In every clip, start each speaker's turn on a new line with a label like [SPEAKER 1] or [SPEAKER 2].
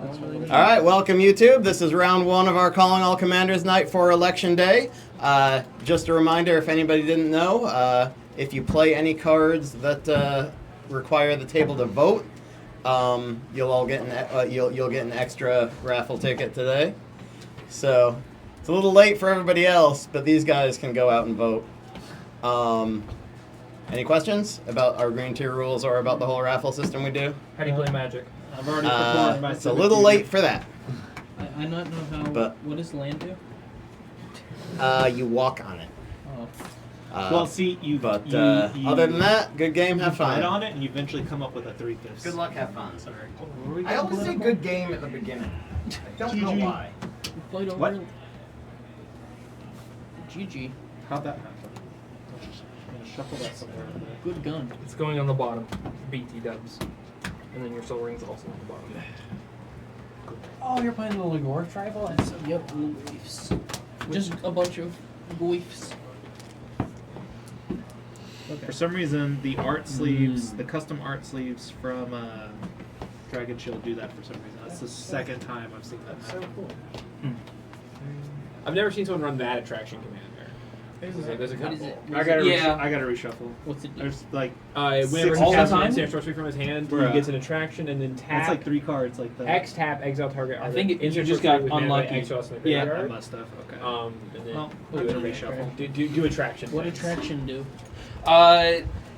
[SPEAKER 1] All right, welcome YouTube. This is round 1 of our Calling All Commanders night for Election Day. Just a reminder, if anybody didn't know, if you play any cards that require the table to vote, you'll all get you'll get an extra raffle ticket today. So it's a little late for everybody else, but these guys can go out and vote. Any questions about our green tier rules or about the whole raffle system we do?
[SPEAKER 2] How do you play Magic?
[SPEAKER 3] I've already performed my
[SPEAKER 1] It's a little late for that.
[SPEAKER 3] I not know how.
[SPEAKER 1] But-
[SPEAKER 3] what does land do?
[SPEAKER 1] You walk on it.
[SPEAKER 3] Oh.
[SPEAKER 4] Well, see,
[SPEAKER 1] But other than that, good game, have
[SPEAKER 4] fight
[SPEAKER 1] fun.
[SPEAKER 4] on it, and you eventually come up with a 3/5.
[SPEAKER 1] Good luck, have fun.
[SPEAKER 4] Sorry.
[SPEAKER 1] I always say good game at the beginning. I don't know
[SPEAKER 4] GG.
[SPEAKER 1] why.
[SPEAKER 3] We played over.
[SPEAKER 4] What?
[SPEAKER 3] GG.
[SPEAKER 4] How'd that happen? I'm gonna shuffle that somewhere in there.
[SPEAKER 3] Good gun.
[SPEAKER 2] It's going on the bottom. BT dubs. And then your soul ring's also on the bottom.
[SPEAKER 5] Oh, you're playing the Ligor tribal? That's so
[SPEAKER 3] Yep. Goofs. Just a bunch of goofs.
[SPEAKER 4] For some reason, the art sleeves, the custom art sleeves from Dragon Shield do that for some reason. That's the second time I've seen that.
[SPEAKER 5] so cool.
[SPEAKER 2] I've never seen someone run that attraction commander. There's a
[SPEAKER 3] What is
[SPEAKER 2] couple.
[SPEAKER 3] it?
[SPEAKER 4] I gotta,
[SPEAKER 3] Yeah.
[SPEAKER 4] I gotta reshuffle.
[SPEAKER 3] What's it do?
[SPEAKER 4] There's like,
[SPEAKER 2] Whenever
[SPEAKER 4] All
[SPEAKER 2] he
[SPEAKER 4] the
[SPEAKER 2] casts
[SPEAKER 5] time?
[SPEAKER 2] an instant sorcery from his hand, he
[SPEAKER 4] Bruh.
[SPEAKER 2] gets an attraction and then tap.
[SPEAKER 4] it's like 3 cards like that.
[SPEAKER 2] X tap, exile target.
[SPEAKER 3] I think
[SPEAKER 2] instant
[SPEAKER 3] you just
[SPEAKER 2] sorcery
[SPEAKER 3] got
[SPEAKER 2] with mana
[SPEAKER 3] unlucky.
[SPEAKER 2] X plus my
[SPEAKER 4] Yeah, I
[SPEAKER 2] graveyard.
[SPEAKER 4] must have. Okay.
[SPEAKER 2] And then
[SPEAKER 4] Well,
[SPEAKER 2] do,
[SPEAKER 4] we're gonna
[SPEAKER 2] it,
[SPEAKER 4] reshuffle.
[SPEAKER 2] do attraction.
[SPEAKER 3] What
[SPEAKER 2] things.
[SPEAKER 3] attraction do?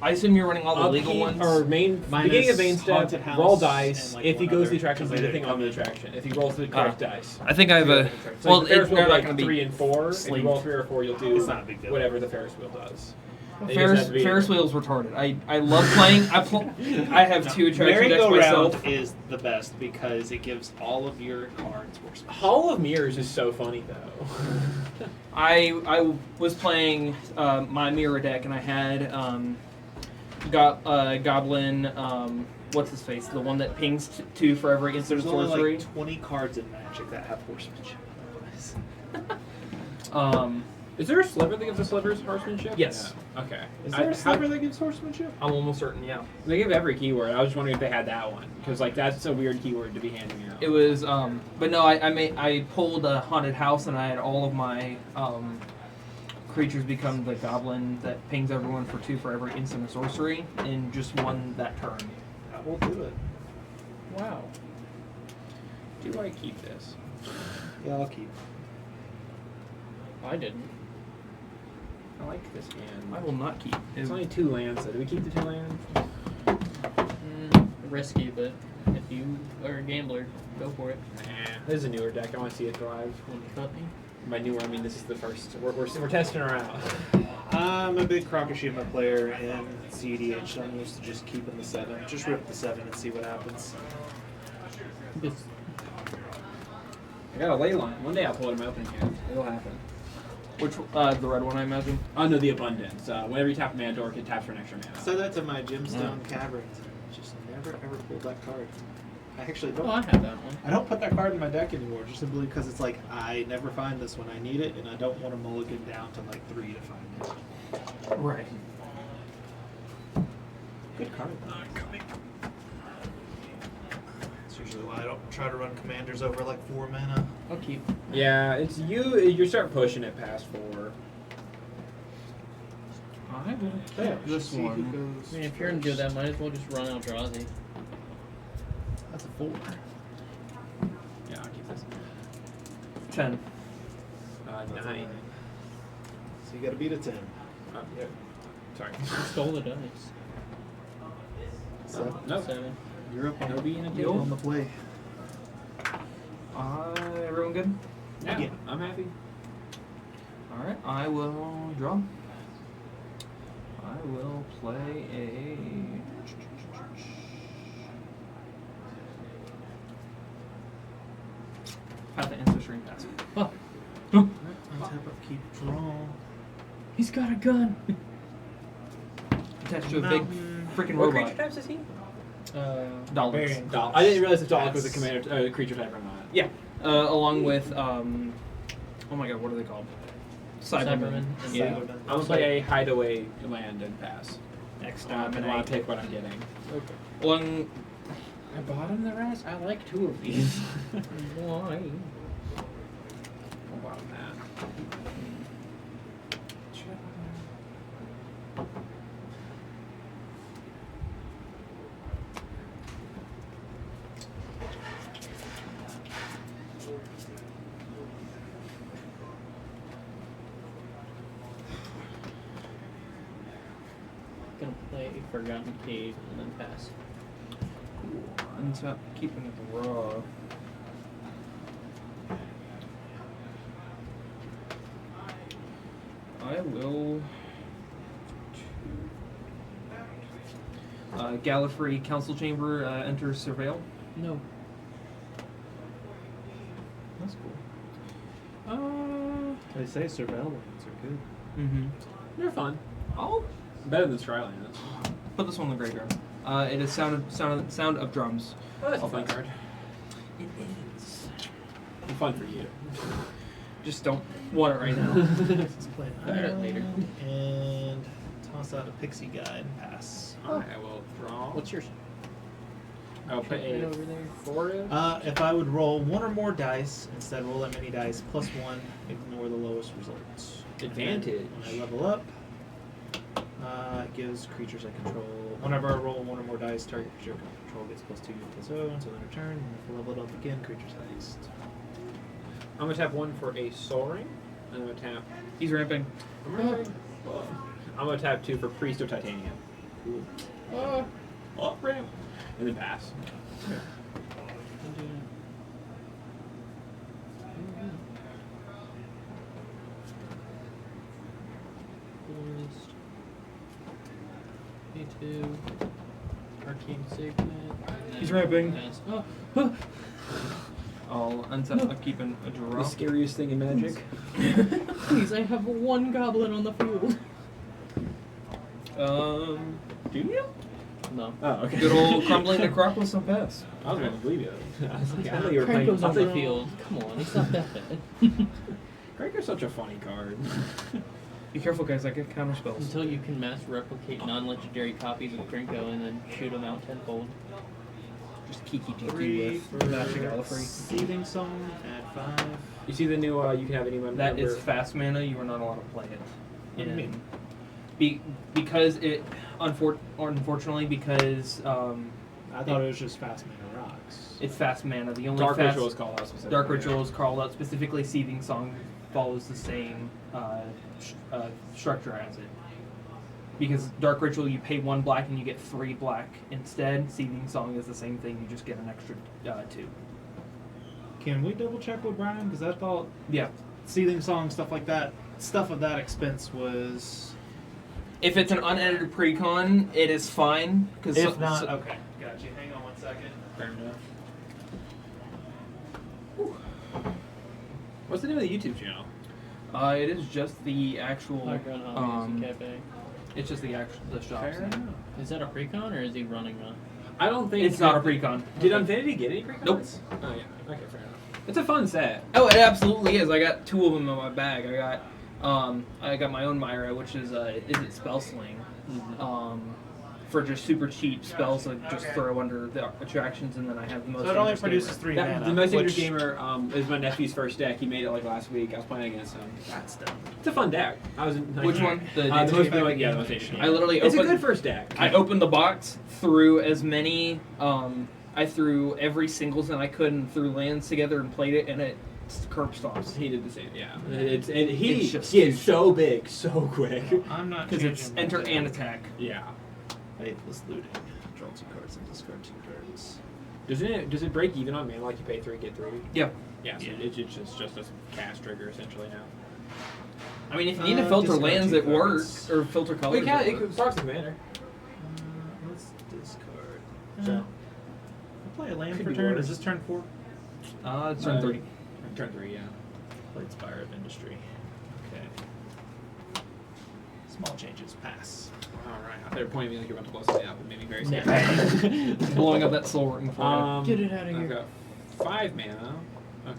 [SPEAKER 5] I assume you're running all the legal
[SPEAKER 2] Upkeep
[SPEAKER 5] ones.
[SPEAKER 2] or main
[SPEAKER 4] Minus
[SPEAKER 2] beginning of main step,
[SPEAKER 4] Haunted House
[SPEAKER 2] roll dice.
[SPEAKER 4] and, like,
[SPEAKER 2] If he
[SPEAKER 4] one
[SPEAKER 2] goes
[SPEAKER 4] other,
[SPEAKER 2] the attraction, do
[SPEAKER 4] 'cause
[SPEAKER 2] the
[SPEAKER 4] they
[SPEAKER 2] thing
[SPEAKER 4] didn't
[SPEAKER 2] on the
[SPEAKER 4] come in.
[SPEAKER 2] attraction. If he rolls the correct dice.
[SPEAKER 5] I think I have a.
[SPEAKER 2] So
[SPEAKER 5] Well,
[SPEAKER 2] the Ferris wheel
[SPEAKER 5] they're not
[SPEAKER 2] like
[SPEAKER 5] going to
[SPEAKER 2] 3
[SPEAKER 5] be.
[SPEAKER 2] and 4. If you
[SPEAKER 5] sleeved.
[SPEAKER 2] roll 3 or 4, you'll do
[SPEAKER 4] It's not a big deal.
[SPEAKER 2] whatever the Ferris wheel does. It doesn't
[SPEAKER 5] Ferris,
[SPEAKER 2] have to be-
[SPEAKER 5] Ferris wheel's retarded. I love playing. I have 2 attraction decks
[SPEAKER 4] Merry-go-round
[SPEAKER 5] myself.
[SPEAKER 4] is the best because it gives all of your cards more space.
[SPEAKER 2] Hall of Mirrors is so funny though.
[SPEAKER 5] I was playing my mirror deck and I had Goblin. What's his face? The one that pings 2 for every instant
[SPEAKER 4] There's only
[SPEAKER 5] sorcery.
[SPEAKER 4] like 20 cards in Magic that have horsemanship.
[SPEAKER 2] Is there a sliver that gives the slivers horsemanship?
[SPEAKER 5] Yes.
[SPEAKER 2] Yeah. Okay.
[SPEAKER 4] Is there a sliver that gives horsemanship?
[SPEAKER 5] I'm almost certain. Yeah.
[SPEAKER 2] They give every keyword. I was just wondering if they had that one because like that's a weird keyword to be handing out.
[SPEAKER 5] It was. But no, I pulled a haunted house and I had all of my creatures become the goblin that pings everyone for 2 for every instant or sorcery and just won that turn.
[SPEAKER 4] I will do it.
[SPEAKER 5] Wow.
[SPEAKER 2] Do I keep this?
[SPEAKER 4] Yeah, I'll keep.
[SPEAKER 3] I didn't.
[SPEAKER 2] I like this hand.
[SPEAKER 5] I will not keep.
[SPEAKER 2] It's only 2 lands. So do we keep the 2 lands?
[SPEAKER 3] Risky, but if you are a gambler, go for it.
[SPEAKER 2] Nah. This is a newer deck. I want to see it thrive.
[SPEAKER 3] Want to cut me?
[SPEAKER 2] By newer, I mean this is the first. We're testing her out.
[SPEAKER 4] I'm a big Krakashima player in CEDH, so I'm used to just keeping the 7. Just rip the 7 and see what happens.
[SPEAKER 3] Just
[SPEAKER 2] I got a ley line. One day I'll pull it in my opening hand. It'll happen.
[SPEAKER 5] Which the red one, I imagine.
[SPEAKER 2] Oh no, the abundance. Whenever you tap a mana dork, it taps for an extra mana.
[SPEAKER 4] Said that to my Gemstone Caverns, and just never ever pulled that card. I actually don't.
[SPEAKER 3] oh, I have that one.
[SPEAKER 4] I don't put that card in my deck anymore, just simply because it's like I never find this when I need it, and I don't want to mulligan down to like 3 to find it.
[SPEAKER 5] Right.
[SPEAKER 4] Good card. That's usually why I don't try to run commanders over like 4 mana.
[SPEAKER 3] I'll keep.
[SPEAKER 2] Yeah, it's you. You start pushing it past 4.
[SPEAKER 5] I will
[SPEAKER 4] Yeah,
[SPEAKER 5] take this
[SPEAKER 4] see who
[SPEAKER 5] one.
[SPEAKER 4] goes
[SPEAKER 3] I mean, if you're gonna do
[SPEAKER 4] first.
[SPEAKER 3] that, might as well just run Eldrazi.
[SPEAKER 4] That's a 4.
[SPEAKER 2] Yeah, I'll keep this.
[SPEAKER 5] 10.
[SPEAKER 2] 9.
[SPEAKER 4] So you got to beat a 10.
[SPEAKER 2] Yeah. Sorry.
[SPEAKER 3] You stole the dice.
[SPEAKER 4] 7.
[SPEAKER 2] Nope.
[SPEAKER 3] 7.
[SPEAKER 4] You're up
[SPEAKER 2] No being a
[SPEAKER 4] on
[SPEAKER 2] deal.
[SPEAKER 4] the play.
[SPEAKER 5] Everyone good?
[SPEAKER 2] Yeah,
[SPEAKER 4] Yeah.
[SPEAKER 2] I'm happy.
[SPEAKER 5] Alright, I will draw. I will play a. Path to Ancestry and Pass. Oh.
[SPEAKER 4] Tap up, keep draw.
[SPEAKER 5] He's got a gun! Attached to a big freaking
[SPEAKER 2] What
[SPEAKER 5] robot.
[SPEAKER 2] creature types is he?
[SPEAKER 5] Daleks.
[SPEAKER 4] Variant.
[SPEAKER 2] I didn't realize if Dalek was a
[SPEAKER 4] That's-
[SPEAKER 2] commander, creature type or not.
[SPEAKER 5] Yeah. Along with, oh my god, what are they called?
[SPEAKER 3] Cybermen.
[SPEAKER 5] Yeah.
[SPEAKER 4] Cybermen.
[SPEAKER 2] I'm gonna play a hideaway land and pass.
[SPEAKER 5] Next
[SPEAKER 2] I'm
[SPEAKER 5] time.
[SPEAKER 2] gonna want to pick what I'm getting.
[SPEAKER 5] Along
[SPEAKER 2] I bought him the rest. I like 2 of these.
[SPEAKER 3] Why?
[SPEAKER 2] How about that?
[SPEAKER 3] Gonna play Forgotten Cave and then pass.
[SPEAKER 5] Ends up keeping it raw. I will. Gallifrey Council Chamber enters Surveil.
[SPEAKER 3] No.
[SPEAKER 4] That's cool. They say surveillance are good.
[SPEAKER 5] Mm-hmm.
[SPEAKER 2] They're fun.
[SPEAKER 5] I'll
[SPEAKER 2] Better than Skylands.
[SPEAKER 5] put this one in the graveyard. It is sound of drums.
[SPEAKER 2] Oh, that's a
[SPEAKER 5] Okay.
[SPEAKER 2] fun card.
[SPEAKER 5] It is.
[SPEAKER 2] Fun for you.
[SPEAKER 5] Just don't want it right now.
[SPEAKER 4] Let's play an
[SPEAKER 3] Better
[SPEAKER 4] island
[SPEAKER 3] later.
[SPEAKER 4] and toss out a pixie guy and pass.
[SPEAKER 2] I will draw.
[SPEAKER 3] What's yours?
[SPEAKER 2] I'll put
[SPEAKER 3] Right
[SPEAKER 2] a
[SPEAKER 3] over there.
[SPEAKER 2] 4.
[SPEAKER 4] If I would roll 1 or more dice, instead roll that many dice plus 1, ignore the lowest results.
[SPEAKER 2] Advantage.
[SPEAKER 4] When I level up, it gives creatures I control. Whenever I roll 1 or more dice, target creature I control gets +2 to its own until end of turn. And if I level it up again, creature's highest.
[SPEAKER 2] I'm gonna tap 1 for a Soul Ring. I'm gonna tap.
[SPEAKER 5] He's ramping.
[SPEAKER 2] I'm gonna tap 2 for Priest of Titanium.
[SPEAKER 3] Oh.
[SPEAKER 2] Oh, ramp. And then pass.
[SPEAKER 3] Me2. Arcane Signet.
[SPEAKER 5] He's ramping.
[SPEAKER 3] Oh.
[SPEAKER 5] I'll end up keeping a draw.
[SPEAKER 2] The scariest thing in Magic.
[SPEAKER 3] Please, I have 1 goblin on the field.
[SPEAKER 2] Do you?
[SPEAKER 3] No.
[SPEAKER 2] Oh, okay.
[SPEAKER 5] Good old Crumbling Necropolis on pass.
[SPEAKER 2] I was gonna believe you. I was like, I thought you were playing.
[SPEAKER 3] Krenko's on the
[SPEAKER 2] I
[SPEAKER 3] field. Come on, he's not that bad.
[SPEAKER 2] Krenko's such a funny card.
[SPEAKER 5] Be careful, guys. I get counter spells.
[SPEAKER 3] Until you can mass replicate non-legendary copies of Krenko and then shoot them out tenfold.
[SPEAKER 5] Just Kiki GT
[SPEAKER 4] 3
[SPEAKER 5] with
[SPEAKER 4] for
[SPEAKER 5] Master Gallifrey.
[SPEAKER 4] Seething Song at 5.
[SPEAKER 2] You see the new, you can have any member.
[SPEAKER 5] That is fast mana. You are not allowed to play it.
[SPEAKER 4] What do you mean?
[SPEAKER 5] Because it, unfortunately, because
[SPEAKER 4] I thought it was just fast mana rocks.
[SPEAKER 5] it's fast mana. The only
[SPEAKER 2] Dark
[SPEAKER 5] fast
[SPEAKER 2] Ritual is called out specifically.
[SPEAKER 5] Dark Ritual is called out specifically. Seething Song follows the same structure as it. Because Dark Ritual, you pay 1 black and you get 3 black instead. Seething Song is the same thing. You just get an extra 2.
[SPEAKER 4] Can we double check with Brian? Because I thought
[SPEAKER 5] Yeah.
[SPEAKER 4] Seething Song, stuff like that, stuff of that expense was.
[SPEAKER 5] If it's an unedited precon, it is fine. Cause
[SPEAKER 4] If not, okay. Got you. Hang on 1 second.
[SPEAKER 2] Fair enough. What's the name of the YouTube channel?
[SPEAKER 5] It is just the actual.
[SPEAKER 3] Background hobbies and cafe.
[SPEAKER 5] It's just the shop's
[SPEAKER 2] Fair
[SPEAKER 5] name.
[SPEAKER 2] enough.
[SPEAKER 3] Is that a precon or is he running a?
[SPEAKER 2] I don't think
[SPEAKER 5] It's not a precon.
[SPEAKER 2] Did Infinity get any precons?
[SPEAKER 5] Nope.
[SPEAKER 2] Oh yeah. Okay, fair enough. It's a fun set.
[SPEAKER 5] Oh, it absolutely is. I got 2 of them in my bag. I got my own Myra, which is it Spell Sling, for just super cheap spells that just throw under the attractions, and then I have the most.
[SPEAKER 4] So it only
[SPEAKER 5] Dangerous
[SPEAKER 4] produces
[SPEAKER 5] Gamer.
[SPEAKER 4] 3
[SPEAKER 2] That,
[SPEAKER 4] mana.
[SPEAKER 2] the Most Dangerous
[SPEAKER 4] which-
[SPEAKER 2] Gamer is my nephew's first deck. He made it like last week. I was playing against him.
[SPEAKER 4] That's dumb.
[SPEAKER 2] It's a fun deck.
[SPEAKER 5] Which one?
[SPEAKER 2] The
[SPEAKER 5] Dangerous
[SPEAKER 2] most
[SPEAKER 5] Gamer?
[SPEAKER 2] yeah, the Most Dangerous Gamer.
[SPEAKER 5] I literally
[SPEAKER 2] It's a
[SPEAKER 5] opened.
[SPEAKER 2] good first deck.
[SPEAKER 5] I opened the box, threw as many. I threw every singles that I could and threw lands together and played it, and it curb stomps.
[SPEAKER 2] He did the same. Yeah. He
[SPEAKER 5] It's just
[SPEAKER 2] is so big, so quick.
[SPEAKER 4] I'm not
[SPEAKER 5] Because it's
[SPEAKER 4] changing
[SPEAKER 5] enter
[SPEAKER 4] my
[SPEAKER 5] and
[SPEAKER 4] deck.
[SPEAKER 5] attack.
[SPEAKER 2] Yeah.
[SPEAKER 4] Faithless Looting. Draw 2 cards and discard 2 cards.
[SPEAKER 2] Does it break even on mana like you pay 3 get 3?
[SPEAKER 5] Yeah.
[SPEAKER 2] Yeah. So
[SPEAKER 4] Yeah.
[SPEAKER 2] it's just a cast trigger essentially now.
[SPEAKER 5] I mean, if you need to filter
[SPEAKER 4] discard
[SPEAKER 5] lands
[SPEAKER 4] 2
[SPEAKER 5] that work,
[SPEAKER 4] cards.
[SPEAKER 5] or filter colors.
[SPEAKER 2] It
[SPEAKER 5] that
[SPEAKER 2] can. It
[SPEAKER 5] work.
[SPEAKER 2] could proxy commander.
[SPEAKER 4] Let's discard.
[SPEAKER 2] So-
[SPEAKER 4] I play a land
[SPEAKER 2] Could
[SPEAKER 4] for
[SPEAKER 2] be
[SPEAKER 4] turn.
[SPEAKER 2] worse.
[SPEAKER 4] Is this turn 4?
[SPEAKER 5] It's turn 3.
[SPEAKER 2] Turn 3, yeah.
[SPEAKER 4] Played Spire of Industry. Okay. Small changes. Pass.
[SPEAKER 2] All right. I thought you were pointing at me like you were about to blow something up. It made me very scared.
[SPEAKER 5] Blowing up that soul ring for you.
[SPEAKER 3] Get it out of
[SPEAKER 2] I've
[SPEAKER 3] here.
[SPEAKER 2] got 5 mana.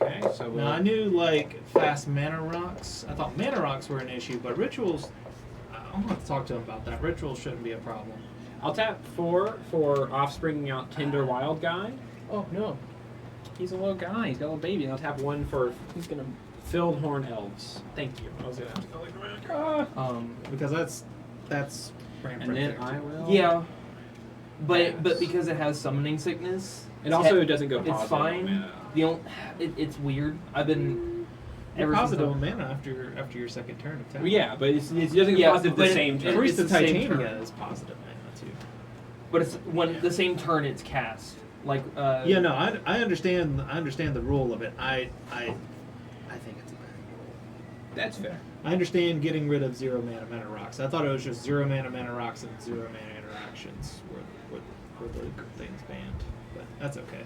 [SPEAKER 2] Okay, so
[SPEAKER 4] Now I knew like fast mana rocks. I thought mana rocks were an issue, but rituals. I'm gonna have to talk to him about that. Rituals shouldn't be a problem.
[SPEAKER 2] I'll tap 4 for offspringing out Tinder Wild Guy.
[SPEAKER 3] Oh no,
[SPEAKER 2] He's a little guy. He's got a little baby. And I'll tap 1 for
[SPEAKER 3] he's gonna.
[SPEAKER 2] Filled Horn Elves. Thank you. I was gonna have to go like,
[SPEAKER 4] Because that's ramp
[SPEAKER 2] and
[SPEAKER 4] right
[SPEAKER 2] then
[SPEAKER 4] there,
[SPEAKER 2] I
[SPEAKER 4] too.
[SPEAKER 2] will.
[SPEAKER 5] Yeah. But
[SPEAKER 2] Pass.
[SPEAKER 5] because it has summoning sickness,
[SPEAKER 2] It also doesn't go positive.
[SPEAKER 5] it's fine.
[SPEAKER 2] on mana.
[SPEAKER 5] The only, it's weird. I've been
[SPEAKER 4] You're
[SPEAKER 5] ever since
[SPEAKER 4] positive
[SPEAKER 5] the-
[SPEAKER 4] on mana after your second turn of
[SPEAKER 2] Well, yeah, but it doesn't go
[SPEAKER 5] Yeah,
[SPEAKER 2] positive
[SPEAKER 5] but
[SPEAKER 2] the
[SPEAKER 5] it-
[SPEAKER 2] same
[SPEAKER 5] it-
[SPEAKER 2] turn.
[SPEAKER 4] Priest of
[SPEAKER 5] it's the same
[SPEAKER 4] Titania
[SPEAKER 5] turn.
[SPEAKER 4] is positive mana too.
[SPEAKER 5] But it's when the same turn it's cast. Like
[SPEAKER 4] Yeah, no, I understand the rule of it. I think it's a bad rule.
[SPEAKER 2] That's fair.
[SPEAKER 4] I understand getting rid of 0 mana rocks. I thought it was just 0 mana rocks and 0 mana interactions were the things banned, but that's okay.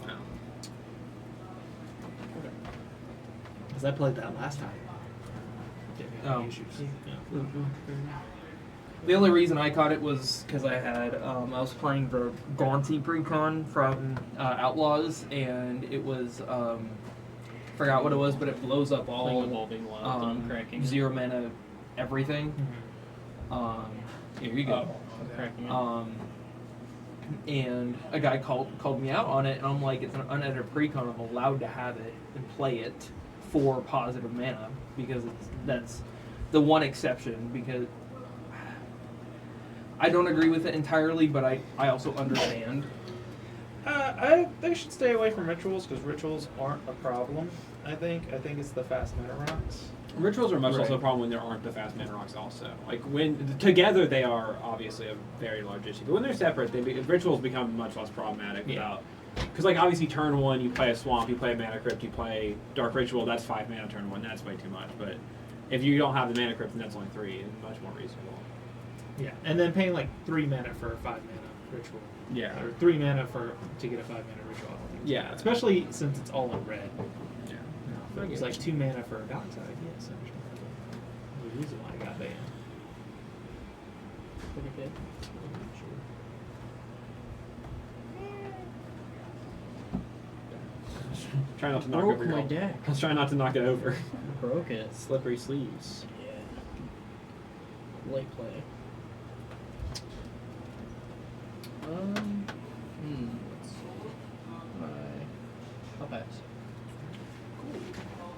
[SPEAKER 2] No.
[SPEAKER 4] Because I played that last time. Didn't have any
[SPEAKER 5] Oh.
[SPEAKER 4] issues. Yeah.
[SPEAKER 5] The only reason I caught it was because I had I was playing the Gaunty precon from Outlaws, and it was forgot what it was, but it blows up
[SPEAKER 3] Playing
[SPEAKER 5] all
[SPEAKER 3] Evolving Wild, and I'm cracking.
[SPEAKER 5] 0 mana everything. Here you go.
[SPEAKER 3] I'm cracking it.
[SPEAKER 5] And a guy called me out on it, and I'm like, it's an unedited precon. I'm allowed to have it and play it for positive mana because that's the one exception. Because I don't agree with it entirely, but I also understand.
[SPEAKER 4] They should stay away from rituals because rituals aren't a problem. I think it's the fast mana rocks.
[SPEAKER 2] Rituals are much
[SPEAKER 4] Right.
[SPEAKER 2] also a problem when there aren't the fast mana rocks also. Like when together they are obviously a very large issue, but when they're separate, rituals become much less problematic.
[SPEAKER 4] Yeah.
[SPEAKER 2] Because like obviously turn 1 you play a swamp, you play a mana crypt, you play dark ritual. That's 5 mana turn 1. That's way too much. But if you don't have the mana crypt, then that's only 3. It's much more reasonable.
[SPEAKER 4] Yeah, and then paying like 3 mana for a 5 mana ritual.
[SPEAKER 2] Yeah.
[SPEAKER 4] Or 3 mana to get a 5 mana ritual. I don't think it's
[SPEAKER 2] Yeah.
[SPEAKER 4] bad. Especially since it's all in red.
[SPEAKER 2] Yeah.
[SPEAKER 4] If it was like 2 mana for a Dockside, yes, I understand. The reason why I got banned.
[SPEAKER 3] Pretty good.
[SPEAKER 2] Try not to knock
[SPEAKER 3] Broke
[SPEAKER 2] over your
[SPEAKER 3] my deck.
[SPEAKER 2] I was trying not to knock it over.
[SPEAKER 3] Broke it.
[SPEAKER 2] Slippery sleeves.
[SPEAKER 3] Yeah. Late play. Let's see. I'll pass.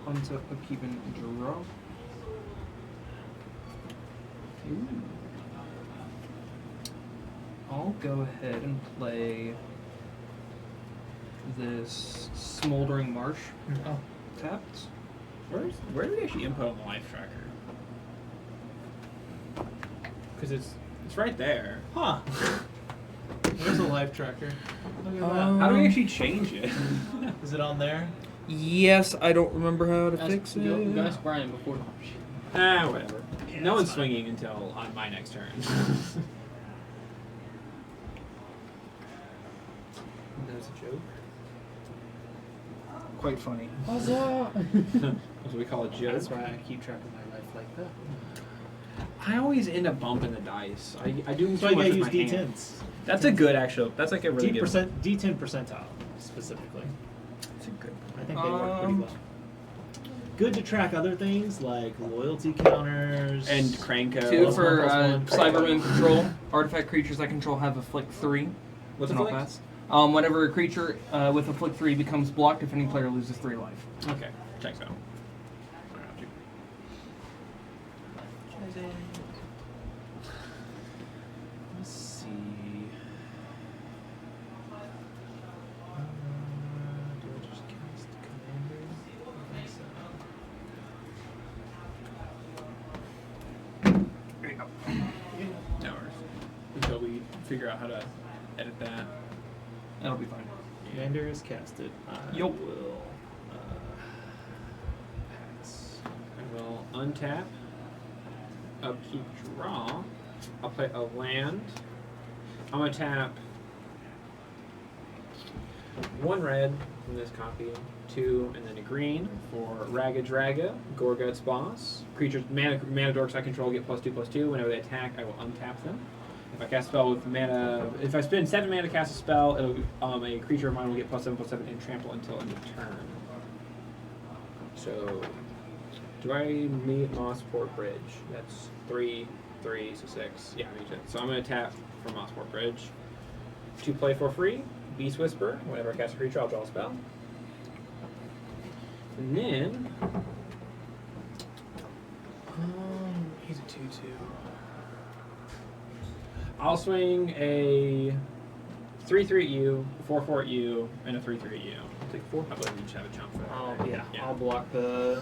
[SPEAKER 5] Onto upkeep and draw.
[SPEAKER 3] Ooh.
[SPEAKER 5] I'll go ahead and play this Smoldering Marsh.
[SPEAKER 3] Oh.
[SPEAKER 5] Tapped.
[SPEAKER 2] Where do we actually input on the life tracker? Because it's right there.
[SPEAKER 4] Huh. There's a life tracker. Look at
[SPEAKER 2] How do we actually change it?
[SPEAKER 4] that. Is it on there?
[SPEAKER 5] Yes, I don't remember how to
[SPEAKER 3] Ask, go ask Brian before.
[SPEAKER 2] Whatever.
[SPEAKER 4] Yeah,
[SPEAKER 2] No
[SPEAKER 4] that's
[SPEAKER 2] one's
[SPEAKER 4] fine.
[SPEAKER 2] swinging until on my next turn.
[SPEAKER 4] There's a joke. Quite funny.
[SPEAKER 2] That's what we call a joke.
[SPEAKER 4] That's why I keep track of my life like that.
[SPEAKER 2] I always end up bumping the dice. I do
[SPEAKER 4] That's
[SPEAKER 2] too
[SPEAKER 4] why you
[SPEAKER 2] much
[SPEAKER 4] gotta
[SPEAKER 2] with
[SPEAKER 4] use
[SPEAKER 2] my hand.
[SPEAKER 4] D10s.
[SPEAKER 2] That's a good actual. That's like a really good.
[SPEAKER 4] D10 percentile specifically.
[SPEAKER 2] That's a good.
[SPEAKER 4] I think they work pretty well. Good to track other things like loyalty counters
[SPEAKER 2] And Cranko.
[SPEAKER 5] 2
[SPEAKER 4] Plus
[SPEAKER 5] for
[SPEAKER 4] 1/+1.
[SPEAKER 5] Cyberman control. Artifact creatures I control have a flick 3.
[SPEAKER 2] What's
[SPEAKER 5] and
[SPEAKER 2] a
[SPEAKER 5] I'll
[SPEAKER 2] flick?
[SPEAKER 5] pass. Whenever a creature with a flick 3 becomes blocked, if any player loses 3 life.
[SPEAKER 2] Okay, checks out.
[SPEAKER 4] Let's see. Do I just cast commander? I think so.
[SPEAKER 2] No worries. Until we figure out how to edit that.
[SPEAKER 5] That'll be fine.
[SPEAKER 4] Commander is casted. I
[SPEAKER 5] Yup.
[SPEAKER 4] will pass.
[SPEAKER 2] I will untap. Upkeep draw. I'll play a land. I'm gonna tap 1 red from this copy, 2, and then a green for Raga Draga, Gorgut's Boss. Creatures, mana dorks I control get +2/+2. Whenever they attack, I will untap them. If I cast a spell with mana, if I spend 7 mana to cast a spell, it'll a creature of mine will get +7/+7 and trample until end of turn. So, do I meet Mossport Bridge? That's 3 3, so 6. Yeah, me too. So I'm going to tap for Mossport Bridge. To play for free, Beast Whisper. Whenever I cast a creature, I'll draw a spell. And then...
[SPEAKER 4] He's a 2/2.
[SPEAKER 2] I'll swing a 3/3 at you, 4/4 at you, and a 3/3 at you.
[SPEAKER 4] I'll take 4.
[SPEAKER 2] I believe you should have a jump for that.
[SPEAKER 4] I'll block the.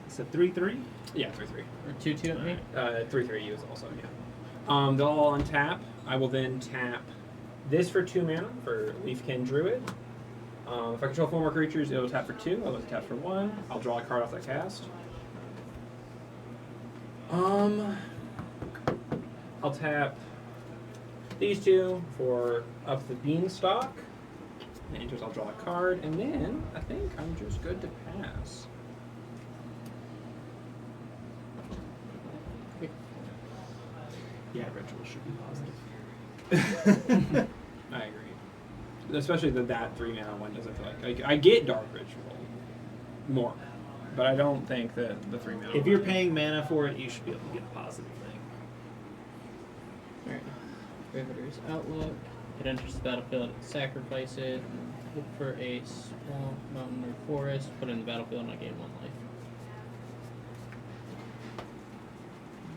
[SPEAKER 4] It's a 3/3.
[SPEAKER 2] Yeah, 3/3.
[SPEAKER 3] Or 2/2 at me.
[SPEAKER 2] 3/3 at you is also, yeah. They'll all untap. I will then tap this for 2 mana for Leafkin Druid. If I control 4 more creatures, it'll tap for 2. I'll tap for 1. I'll draw a card off that cast. I'll tap these 2 for up the Beanstalk. And enters, I'll draw a card, and then I think I'm just good to pass.
[SPEAKER 4] Yeah, ritual should be positive.
[SPEAKER 2] I agree. Especially that 3 mana one doesn't feel like I get Dark Ritual more, but I don't think that the 3 mana.
[SPEAKER 4] If you're paying mana for it, you should be able to get a positive thing.
[SPEAKER 3] Alright. Riveter's Outlook. It enters the battlefield, sacrifice it, look for a small mountain or forest, put it in the battlefield, and I gain 1 life.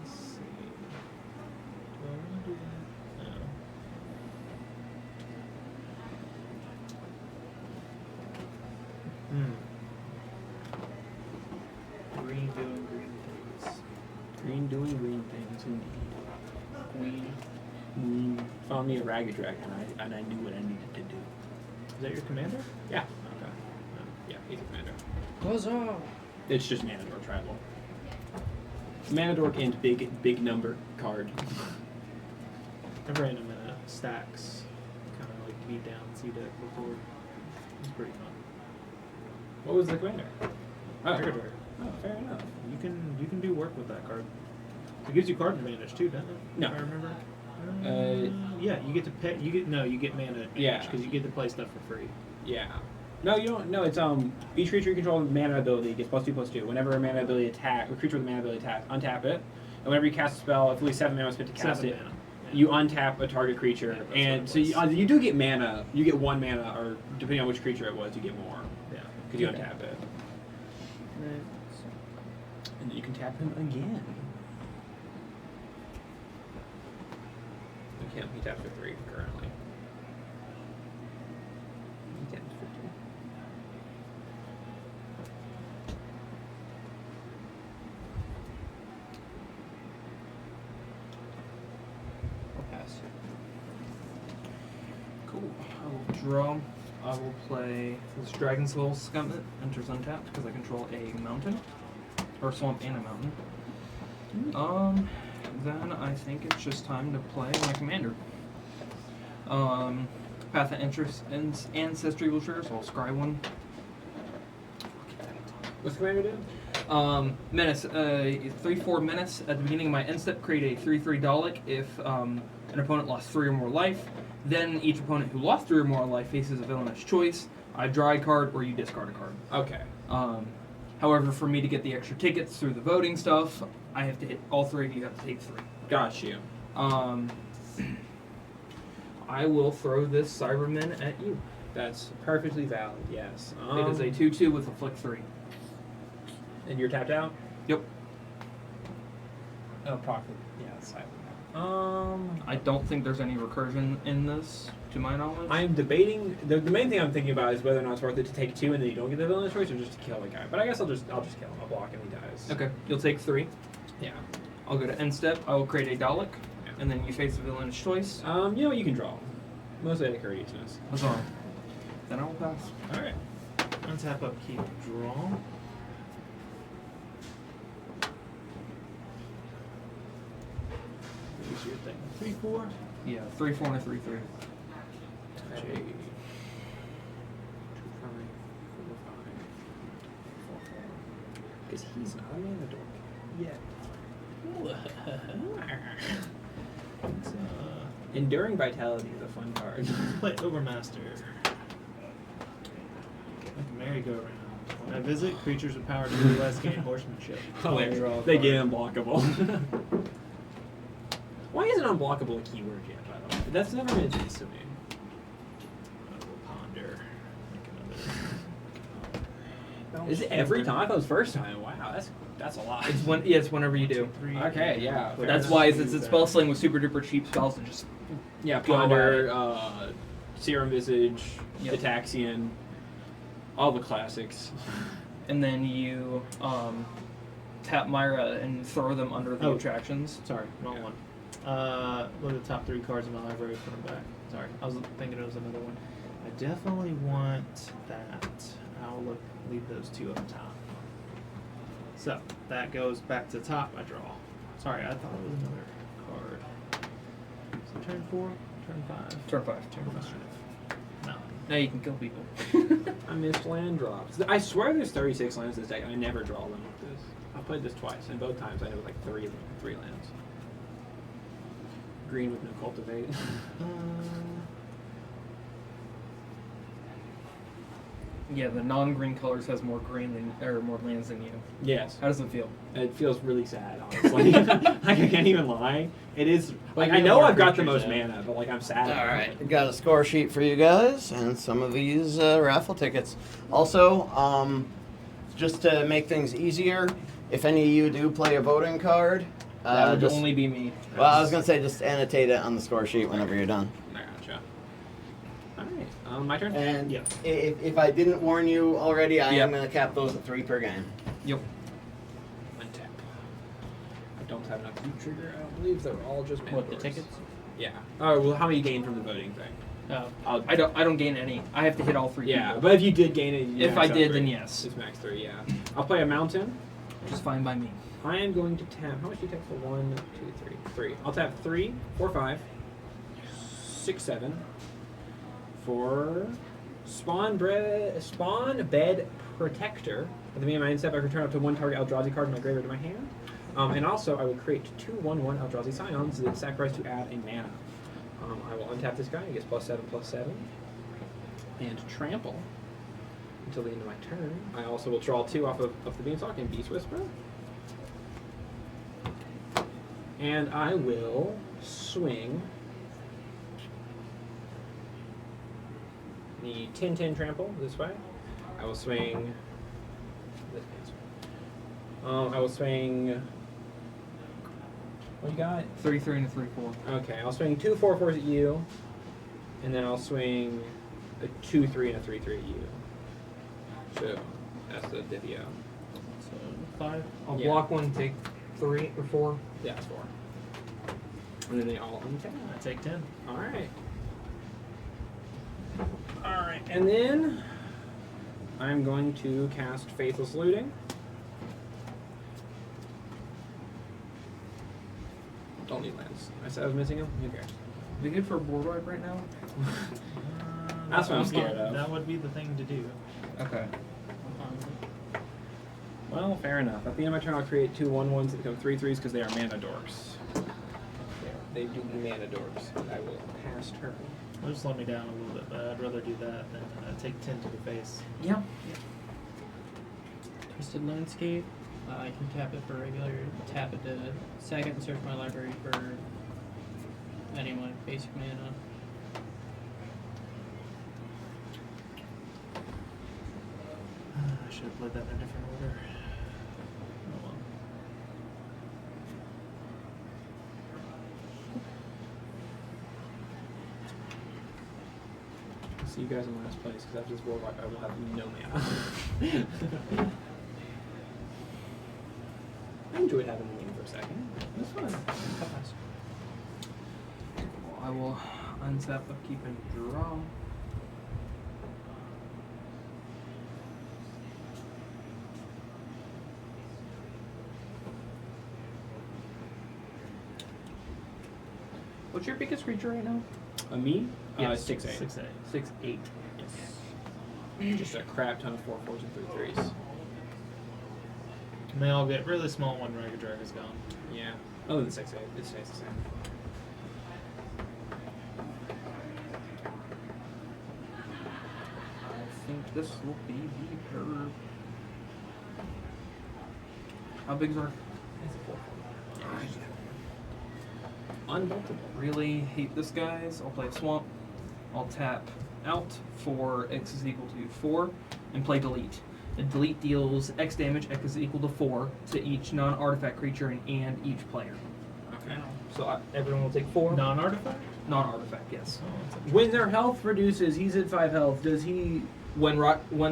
[SPEAKER 4] Let's see. Do I want to do that? No. Green doing green things.
[SPEAKER 2] Green doing green things indeed. Found me a Ragged Dragon, and I knew what I needed to do.
[SPEAKER 4] Is that your commander?
[SPEAKER 2] Yeah.
[SPEAKER 4] Okay.
[SPEAKER 2] Yeah, he's a commander.
[SPEAKER 3] Huzzah!
[SPEAKER 2] It's just Manador tribal. Manador and big number card.
[SPEAKER 4] I ran him in a stacks, kind of like beat down C deck before. It was pretty fun.
[SPEAKER 2] What was the commander?
[SPEAKER 4] Ragged Dragon.
[SPEAKER 2] Oh, fair enough.
[SPEAKER 4] You can do work with that card. It gives you card advantage too, doesn't it?
[SPEAKER 2] No.
[SPEAKER 4] If I remember.
[SPEAKER 2] Yeah,
[SPEAKER 4] you get to pay. You get mana advantage
[SPEAKER 2] Yeah.
[SPEAKER 4] because you get to play stuff for free.
[SPEAKER 2] Yeah. No, you don't. No, it's each creature you control with mana ability gets +2/+2. Whenever a mana ability attack, a creature with a mana ability attack, untap it, and whenever you cast a spell, if at least 7 mana is spent to cast
[SPEAKER 4] 7
[SPEAKER 2] it,
[SPEAKER 4] mana. Yeah.
[SPEAKER 2] you untap a target creature,
[SPEAKER 4] Yeah, that's
[SPEAKER 2] and
[SPEAKER 4] what
[SPEAKER 2] so
[SPEAKER 4] it was.
[SPEAKER 2] you do get mana. You get 1 mana, or depending on which creature it was, you get more
[SPEAKER 4] Yeah.
[SPEAKER 2] because you
[SPEAKER 3] Okay.
[SPEAKER 2] untap it,
[SPEAKER 3] Right.
[SPEAKER 2] and then you can tap him again. You can't. He taps for 3 currently. He taps for 2.
[SPEAKER 3] I'll pass.
[SPEAKER 5] Cool. I will draw. I will play this Dragon Soul Scummit. Enters untapped because I control a mountain. Or swamp and a mountain. Then I think it's just time to play my commander. Path of Interest and Ancestry will trigger, so I'll scry 1.
[SPEAKER 2] What's the commander do?
[SPEAKER 5] Menace, 3/4 menace. At the beginning of my end step, create a 3/3 Dalek if an opponent lost 3 or more life. Then each opponent who lost 3 or more life faces a villainous choice. I draw a card or you discard a card.
[SPEAKER 2] Okay.
[SPEAKER 5] However, for me to get the extra tickets through the voting stuff, I have to hit all 3 of you have to take 3.
[SPEAKER 2] Got you.
[SPEAKER 5] I will throw this Cyberman at you.
[SPEAKER 2] That's perfectly valid. Yes.
[SPEAKER 5] It is a 2/2 with a flick 3.
[SPEAKER 2] And you're tapped out.
[SPEAKER 5] Yep.
[SPEAKER 2] Oh, profit. Yeah, that's fine.
[SPEAKER 5] I don't think there's any recursion in this, to my knowledge.
[SPEAKER 2] I'm debating. The main thing I'm thinking about is whether or not it's worth it to take 2 and then you don't get the villainous choice, or just to kill the guy. But I guess I'll just kill him. I'll block and he dies.
[SPEAKER 5] Okay, you'll take 3.
[SPEAKER 2] Yeah.
[SPEAKER 5] I'll go to end step. I will create a Dalek,
[SPEAKER 2] Yeah.
[SPEAKER 5] and then you face a villainous choice.
[SPEAKER 2] You know what? You can draw. Mostly out of courteousness.
[SPEAKER 5] That's all right. Then I will pass.
[SPEAKER 2] All right.
[SPEAKER 4] Untap upkeep, draw. Here's your thing. 3/4.
[SPEAKER 5] Yeah, 3/4 and a 3/3.
[SPEAKER 2] J. 2, 5, 4, 5, 4, 4. Because he's not a mana dork yet.
[SPEAKER 4] Let's,
[SPEAKER 2] Enduring Vitality is a fun card.
[SPEAKER 4] play Overmaster. Like a merry-go-round. When I visit, creatures with power to do less gain horsemanship.
[SPEAKER 2] Oh,
[SPEAKER 4] Draw a
[SPEAKER 2] they
[SPEAKER 4] card.
[SPEAKER 2] get unblockable. isn't unblockable a keyword yet, by the way. That's never made sense to me.
[SPEAKER 4] I will ponder. Make another.
[SPEAKER 2] Is it every time? I thought it was first time. Wow, that's a lot.
[SPEAKER 5] It's whenever you do.
[SPEAKER 4] 2, 3,
[SPEAKER 2] Okay, yeah. fair
[SPEAKER 5] That's
[SPEAKER 2] enough.
[SPEAKER 5] why it's a spell sling with super duper cheap spells and just
[SPEAKER 2] Yeah,
[SPEAKER 5] Go
[SPEAKER 2] Ponder, Serum Visage,
[SPEAKER 5] Yep.
[SPEAKER 2] Ataxian, all the classics.
[SPEAKER 5] and then you tap Myra and throw them under the
[SPEAKER 4] Oh.
[SPEAKER 5] attractions.
[SPEAKER 4] Sorry, wrong
[SPEAKER 2] Yeah.
[SPEAKER 4] one. Look at the top 3 cards in my library. Put them back. Sorry, I was thinking it was another one. I definitely want that. I'll leave those 2 up top. So that goes back to the top. I draw. Sorry, I thought it was another card. So turn 4, turn 5.
[SPEAKER 5] Turn 5.
[SPEAKER 4] Turn 5. No.
[SPEAKER 5] Now you can kill people.
[SPEAKER 2] I missed land drops. I swear there's 36 lands in this deck, and I never draw them with this. I played this twice, and both times I ended with like three lands. Green with no cultivate.
[SPEAKER 5] Yeah, the non-green colors has more green than or more lands than you.
[SPEAKER 2] Yes.
[SPEAKER 5] How does it feel?
[SPEAKER 2] It feels really sad, honestly. Like, I can't even lie. It is. Like,
[SPEAKER 3] you
[SPEAKER 2] I
[SPEAKER 3] have
[SPEAKER 2] know
[SPEAKER 3] more
[SPEAKER 2] I've got the
[SPEAKER 3] creatures
[SPEAKER 2] most
[SPEAKER 3] now.
[SPEAKER 2] mana, but like I'm sad. about
[SPEAKER 1] Alright,
[SPEAKER 2] it.
[SPEAKER 1] got a score sheet for you guys and some of these raffle tickets. Also, just to make things easier, if any of you do play a voting card,
[SPEAKER 5] That would
[SPEAKER 1] just,
[SPEAKER 5] only be me.
[SPEAKER 1] well, I was going to say just annotate it on the score sheet whenever you're done.
[SPEAKER 2] I gotcha. Alright, my turn?
[SPEAKER 1] And
[SPEAKER 4] Yep.
[SPEAKER 1] if I didn't warn you already, I am
[SPEAKER 5] Yep.
[SPEAKER 1] going to cap those at 3 per game.
[SPEAKER 5] Yep.
[SPEAKER 2] Untap. I don't have enough to trigger. I don't believe they're all just mana
[SPEAKER 3] What, the
[SPEAKER 2] doors.
[SPEAKER 3] tickets?
[SPEAKER 2] Yeah. Oh, well, how many you gain from the voting thing?
[SPEAKER 3] Oh.
[SPEAKER 5] I don't gain any. I have to hit all 3
[SPEAKER 2] Yeah,
[SPEAKER 5] people.
[SPEAKER 2] but if you did gain it, you
[SPEAKER 5] If
[SPEAKER 2] max
[SPEAKER 5] I
[SPEAKER 2] out
[SPEAKER 5] did,
[SPEAKER 2] 3.
[SPEAKER 5] then yes.
[SPEAKER 2] It's max 3, yeah. I'll play a mountain.
[SPEAKER 5] Which is fine by me.
[SPEAKER 2] I am going to tap. How much do you tap for 1, 2, 3? 3. I'll tap 3, 4, 5, 6, 7 for Spawn Bed Protector. At the beginning of my end step, I return up to 1 target Eldrazi card in my graveyard to my hand. And also, I will create 2 1/1 Eldrazi Scions that sacrifice to add a mana. I will untap this guy. He gets +7/+7. And trample until the end of my turn. I also will draw 2 off of the Beanstalk and Beast Whisper. And I will swing the 10/10 trample this way. I will swing this way. I will swing. What you got?
[SPEAKER 5] 3/3 and a 3/4.
[SPEAKER 2] Okay, I'll swing 2 4/4s at you, and then I'll swing a 2/3 and a 3/3 at you. So that's the Divio.
[SPEAKER 3] So 5.
[SPEAKER 5] I'll
[SPEAKER 2] Yeah.
[SPEAKER 5] block 1, take 3 or 4.
[SPEAKER 2] Yeah, that's 4. And then they all untap.
[SPEAKER 4] I take 10.
[SPEAKER 2] All right. All right, and then I'm going to cast Faithless Looting. Don't need lands. I said I was missing them. Who cares?
[SPEAKER 5] Is it good for a board wipe right now?
[SPEAKER 2] That's what I'm
[SPEAKER 4] that
[SPEAKER 2] scared
[SPEAKER 4] would-
[SPEAKER 2] of.
[SPEAKER 4] That would be the thing to do.
[SPEAKER 5] Okay.
[SPEAKER 2] Well, fair enough. At the end of my turn, I'll create 2 1/1s that become 3/3s because they are mana dorks. They do mana dorks. I will pass turn.
[SPEAKER 4] It'll just slow me down a little bit, but I'd rather do that than take 10 to the face.
[SPEAKER 5] Yeah.
[SPEAKER 3] Twisted Landscape. I can tap it for regular, tap it to second, and search my library for any of my basic mana.
[SPEAKER 4] I should have played that in a different order. Oh well.
[SPEAKER 2] See you guys in last place because after this world wipe, I will have no mana. I enjoyed having the game for a second. It was fun.
[SPEAKER 5] I will untap, upkeep, and draw. What's your biggest creature right now?
[SPEAKER 2] Me?
[SPEAKER 4] Yes,
[SPEAKER 2] 6/8.
[SPEAKER 4] 6/8.
[SPEAKER 5] 6/8.
[SPEAKER 2] Yes. Just a crap ton of 4/4s and 3/3s.
[SPEAKER 4] And they all get really small when Ragged Drag is gone.
[SPEAKER 2] Yeah. Other than 6/8, it stays the same.
[SPEAKER 5] I think this will be the herb. How big's our?
[SPEAKER 2] It's a 4/4. unmultiple.
[SPEAKER 5] Really hate this, guys. I'll play a swamp. I'll tap out for X is equal to 4 and play delete. The delete deals X damage, X is equal to 4 to each non-artifact creature and each player.
[SPEAKER 2] Okay.
[SPEAKER 5] So everyone will take 4.
[SPEAKER 4] Non-artifact?
[SPEAKER 5] Non-artifact, yes.
[SPEAKER 2] When their health reduces, he's at 5 health. Does he?
[SPEAKER 5] When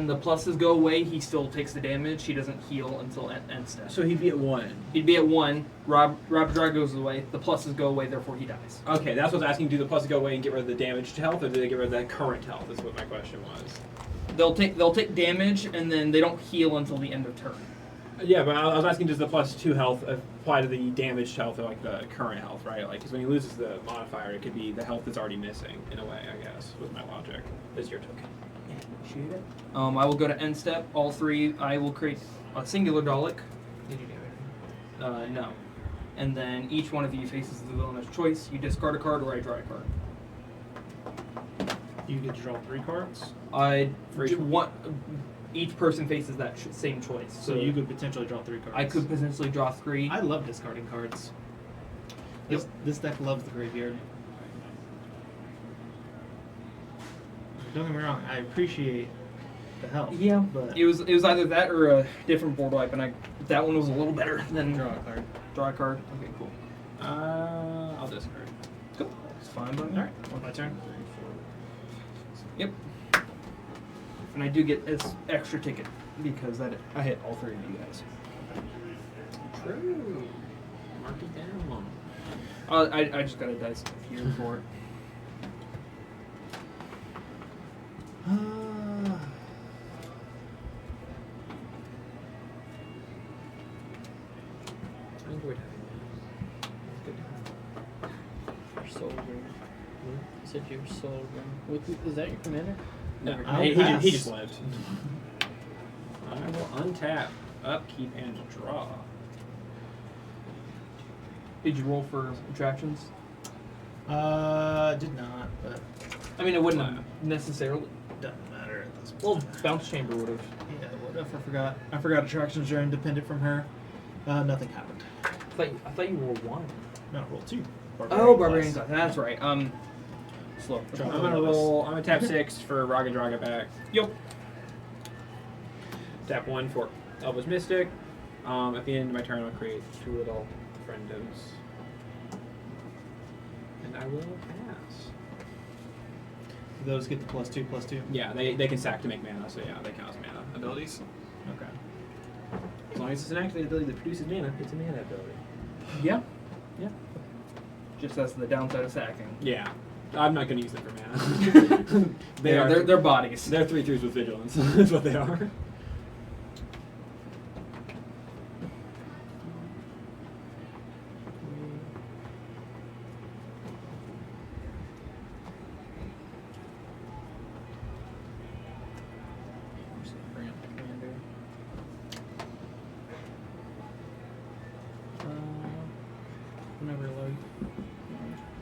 [SPEAKER 5] the pluses go away, he still takes the damage. He doesn't heal until end step.
[SPEAKER 2] So he'd be at 1.
[SPEAKER 5] He'd be at 1. Rob Drag goes away. The pluses go away, therefore he dies.
[SPEAKER 2] Okay, that's what I was asking. Do the pluses go away and get rid of the damaged health, or do they get rid of the current health? Is what my question was.
[SPEAKER 5] They'll take damage and then they don't heal until the end of turn.
[SPEAKER 2] Yeah, but I was asking, does the +2 health apply to the damaged health or like the current health, right? Like, because when he loses the modifier, it could be the health that's already missing in a way. I guess was my logic. Is your token? Shoot it.
[SPEAKER 5] I will go to end step. All 3. I will create a singular Dalek.
[SPEAKER 2] Did you do it?
[SPEAKER 5] No. And then each one of you faces the villainous choice. You discard a card or I draw a card.
[SPEAKER 4] You get to draw 3 cards,
[SPEAKER 2] For each
[SPEAKER 5] each person faces that same choice.
[SPEAKER 4] so you could potentially draw 3 cards.
[SPEAKER 5] I could potentially draw 3.
[SPEAKER 4] I love discarding cards.
[SPEAKER 5] Yep.
[SPEAKER 4] This deck loves the graveyard. Don't get me wrong, I appreciate the help.
[SPEAKER 5] Yeah,
[SPEAKER 4] but
[SPEAKER 5] it was either that or a different board wipe, and that one was a little better than
[SPEAKER 4] draw a card.
[SPEAKER 5] draw a card. Okay, cool.
[SPEAKER 2] I'll discard.
[SPEAKER 5] Cool. It's fine by me.
[SPEAKER 4] All right, my turn.
[SPEAKER 5] Yep. And I do get this extra ticket because I hit all 3 of you guys.
[SPEAKER 2] True. Mark it down.
[SPEAKER 5] I just got a dice here for it.
[SPEAKER 2] I enjoyed having that. It's good to have.
[SPEAKER 3] Your soul ring. You said your soul ring. Is that your commander?
[SPEAKER 2] No,
[SPEAKER 4] I'll
[SPEAKER 2] he
[SPEAKER 4] pass.
[SPEAKER 2] just lived. I will untap, upkeep, and draw.
[SPEAKER 5] Did you roll for attractions?
[SPEAKER 4] Did not, but
[SPEAKER 5] I mean, it wouldn't have necessarily.
[SPEAKER 4] doesn't matter at this point.
[SPEAKER 5] Well, bounce chamber would have.
[SPEAKER 4] Yeah, what if I forgot? I forgot attractions are independent from her. Nothing happened.
[SPEAKER 5] I thought you rolled 1.
[SPEAKER 4] No, roll 2.
[SPEAKER 5] Oh, barbarian class. That's right. Slow.
[SPEAKER 4] Drop
[SPEAKER 2] I'm gonna roll. I'm gonna tap 6 for Raga Draga back.
[SPEAKER 5] Yep.
[SPEAKER 2] Tap 1 for Elvish Mystic. At the end of my turn, I'll create 2 little friendos. And I will pass.
[SPEAKER 4] Those get the +2/+2.
[SPEAKER 2] Yeah, they can sack to make mana, so yeah, they count as mana abilities.
[SPEAKER 4] Okay.
[SPEAKER 2] As long as it's an activated ability that produces mana, it's a mana ability.
[SPEAKER 5] Yeah. Yeah. Just that's the downside of sacking.
[SPEAKER 2] Yeah. I'm not gonna use them for mana.
[SPEAKER 5] They're bodies.
[SPEAKER 2] They're 3/3s with vigilance. That's what they are.
[SPEAKER 3] Bring up the commander. Whenever